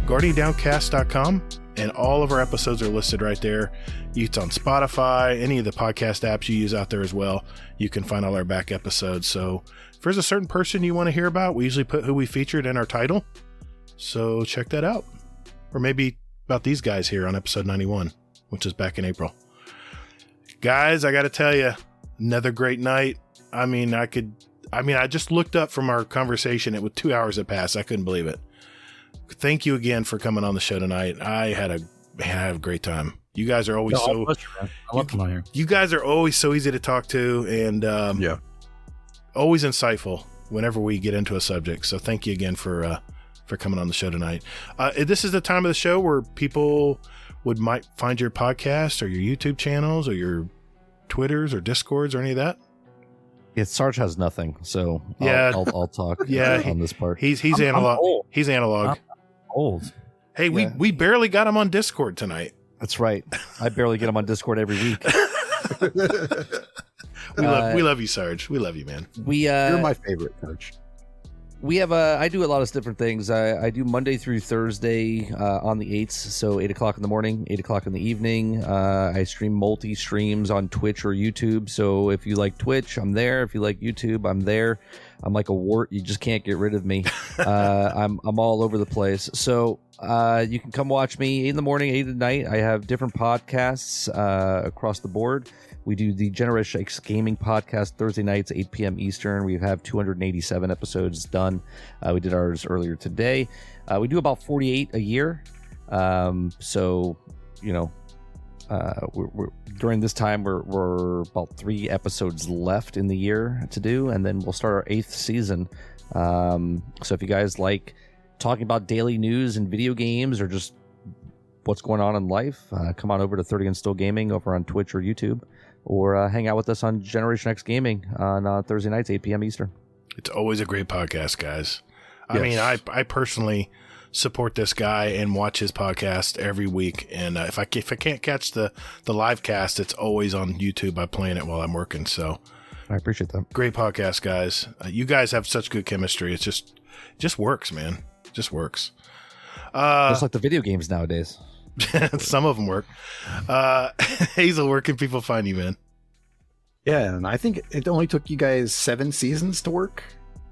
Speaker 1: guardiandowncast.com, and all of our episodes are listed right there. It's on Spotify, any of the podcast apps you use out there as well. You can find all our back episodes. So if there's a certain person you want to hear about, we usually put who we featured in our title. So check that out. Or maybe about these guys here on episode 91, which is back in April. Guys, I got to tell you, another great night. I just looked up from our conversation. It was 2 hours had passed. I couldn't believe it. Thank you again for coming on the show tonight. I had a great time. You guys are always I love coming on here. You guys are always so easy to talk to, and always insightful whenever we get into a subject. So thank you again for coming on the show tonight. This is the time of the show where people might find your podcast or your YouTube channels or your Twitters or Discords or any of that.
Speaker 2: Yeah, Sarge has nothing, so
Speaker 1: yeah,
Speaker 2: I'll talk.
Speaker 1: On
Speaker 2: this part.
Speaker 1: He's analog. He's analog.
Speaker 2: I'm old.
Speaker 1: Hey, we barely got him on Discord tonight.
Speaker 2: That's right. I barely get him on Discord every week.
Speaker 1: We love you, Sarge. We love you, man.
Speaker 5: You're my favorite, Sarge.
Speaker 2: We have I do a lot of different things. I do Monday through Thursday on the 8th, so 8 o'clock in the morning, 8 o'clock in the evening. I stream multi-streams on Twitch or YouTube, so if you like Twitch, I'm there. If you like YouTube, I'm there. I'm like a wart. You just can't get rid of me. I'm all over the place. So you can come watch me 8 in the morning, 8 at night. I have different podcasts across the board. We do the GenXGaming Podcast Thursday nights, 8 p.m. Eastern. We have 287 episodes done. We did ours earlier today. We do about 48 a year. So, you know, we're during this time, we're about 3 episodes left in the year to do, and then we'll start our 8th season. So if you guys like talking about daily news and video games or just what's going on in life, come on over to 30 and Still Gaming over on Twitch or YouTube, or hang out with us on Generation X Gaming on Thursday nights, 8 p.m. Eastern.
Speaker 1: It's always a great podcast, guys. I
Speaker 5: Yes.
Speaker 1: mean, I personally support this guy and watch his podcast every week. And if I can't catch the live cast, it's always on YouTube by playing it while I'm working. So
Speaker 2: I appreciate that.
Speaker 1: great podcast, guys. You guys have such good chemistry. It just works, man. It just works.
Speaker 2: Just like the video games nowadays.
Speaker 1: Some of them work. Hazel, where can people find you, man?
Speaker 5: Yeah, and I think it only took you guys 7 seasons to work.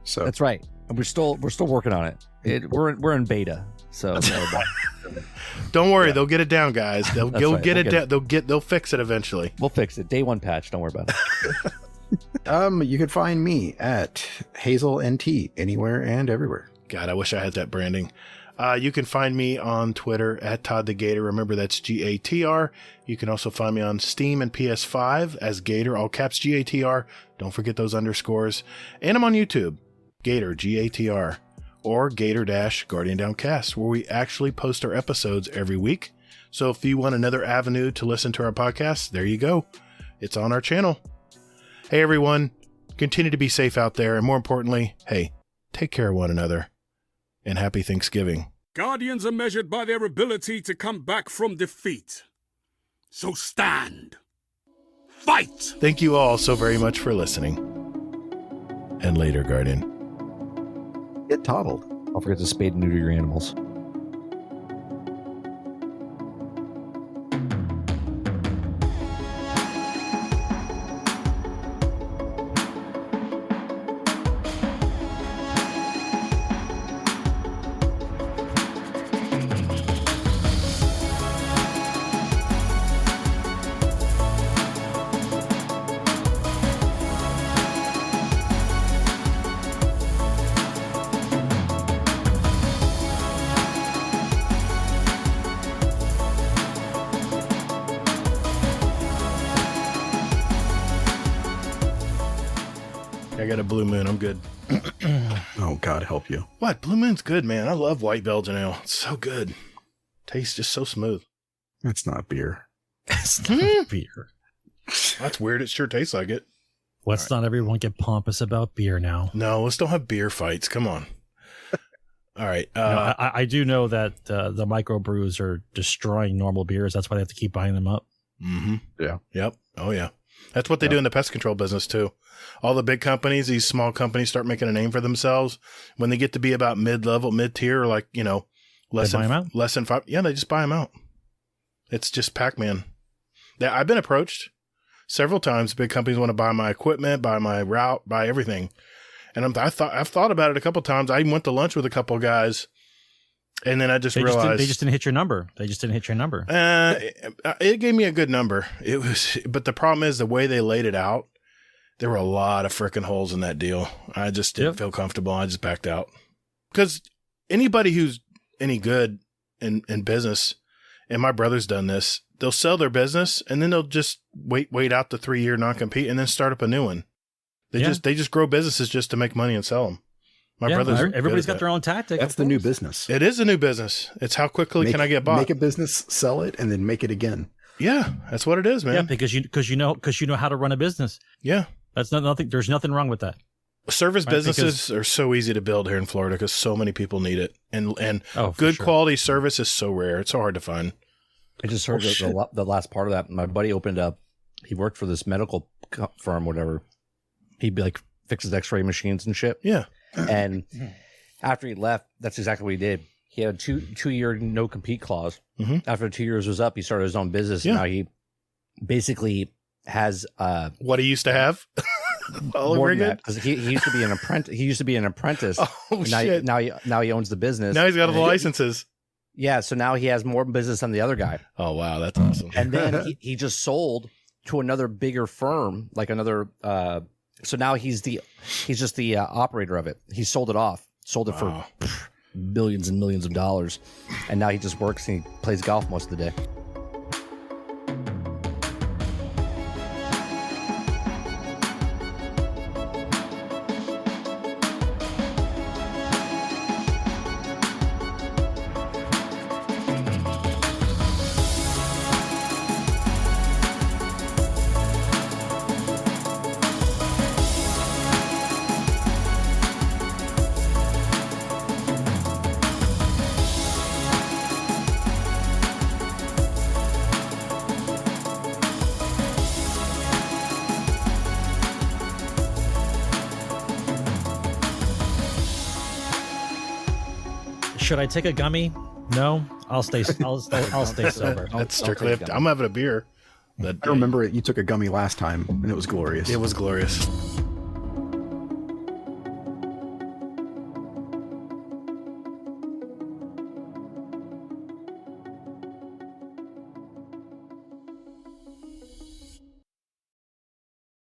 Speaker 5: So
Speaker 2: That's right. And we're still working on it. We're in beta. So
Speaker 1: Don't worry, they'll get it down, guys. They'll get it down. They'll fix it eventually.
Speaker 2: we'll fix it. Day 1 patch. Don't worry about it.
Speaker 5: you can find me at Hazel NT anywhere and everywhere.
Speaker 1: God, I wish I had that branding. You can find me on Twitter at Todd the Gatr. Remember, that's Gatr. You can also find me on Steam and PS5 as Gatr, all caps Gatr. Don't forget those underscores. And I'm on YouTube, Gatr, Gatr, or Gatr-Guardian Downcast, where we actually post our episodes every week. So if you want another avenue to listen to our podcast, there you go. It's on our channel. Hey, everyone. Continue to be safe out there. And more importantly, hey, take care of one another. And happy Thanksgiving.
Speaker 9: Guardians are measured by their ability to come back from defeat. So stand. Fight!
Speaker 1: Thank you all so very much for listening. And later, Guardian.
Speaker 5: Get toddled.
Speaker 2: Don't forget to spade and neuter your animals.
Speaker 1: I got a Blue Moon. I'm good.
Speaker 5: Oh, God help you.
Speaker 1: What? Blue Moon's good, man. I love white Belgian ale. It's so good. Tastes just so smooth.
Speaker 5: That's not beer.
Speaker 3: It's not beer.
Speaker 1: That's weird. It sure tastes like it.
Speaker 3: Let's not everyone get pompous about beer now.
Speaker 1: No, let's don't have beer fights. Come on. All right.
Speaker 3: No, I do know that the microbrews are destroying normal beers. That's why they have to keep buying them up.
Speaker 1: Mm-hmm.
Speaker 5: Yeah.
Speaker 1: Yep. Oh, yeah. That's what they do in the pest control business, too. All the big companies, these small companies start making a name for themselves. When they get to be about mid-level, mid-tier, or like, less
Speaker 3: They buy 'em
Speaker 1: than,
Speaker 3: out?
Speaker 1: less than 5. Yeah, they just buy them out. It's just Pac-Man. Yeah, I've been approached several times. Big companies want to buy my equipment, buy my route, buy everything. And I've thought about it a couple times. I even went to lunch with a couple of guys, and then I just realized
Speaker 3: they just didn't hit your number.
Speaker 1: it gave me a good number. But the problem is the way they laid it out. There were a lot of freaking holes in that deal. I just didn't feel comfortable. I just backed out. Because anybody who's any good in business, and my brother's done this, they'll sell their business and then they'll just wait out the 3-year non-compete and then start up a new one. They just grow businesses just to make money and sell them. My brother's
Speaker 3: everybody's got their own tactic.
Speaker 5: That's the new business.
Speaker 1: It is a new business. It's how quickly can I get bought?
Speaker 5: Make a business, sell it, and then make it again.
Speaker 1: Yeah, that's what it is, man.
Speaker 3: Yeah, because you know how to run a business.
Speaker 1: Yeah.
Speaker 3: That's nothing. There's nothing wrong with that.
Speaker 1: Service businesses are so easy to build here in Florida because so many people need it, and good quality service is so rare. It's so hard to find.
Speaker 2: I just heard the last part of that. My buddy opened up. He worked for this medical firm, whatever. He'd be like fixes X-ray machines and shit.
Speaker 1: Yeah.
Speaker 2: And after he left, that's exactly what he did. He had a two-year no compete clause.
Speaker 1: Mm-hmm.
Speaker 2: After 2 years was up, he started his own business. And now he basically has
Speaker 1: what he used to have. All over again.
Speaker 2: Because he used to be an apprentice. He used to be an apprentice.
Speaker 1: Oh shit!
Speaker 2: Now he owns the business.
Speaker 1: Now he's got all the licenses.
Speaker 2: Yeah, so now he has more business than the other guy.
Speaker 1: Oh wow, that's awesome.
Speaker 2: And then he just sold to another bigger firm, like another. So now he's just the operator of it. He sold it off, for billions and millions of dollars, and now he just works and he plays golf most of the day.
Speaker 3: Should I take a gummy? No, I'll stay sober.
Speaker 1: That's strictly. I'm having a beer. But
Speaker 5: I remember it. You took a gummy last time, and it was glorious.
Speaker 1: It was glorious.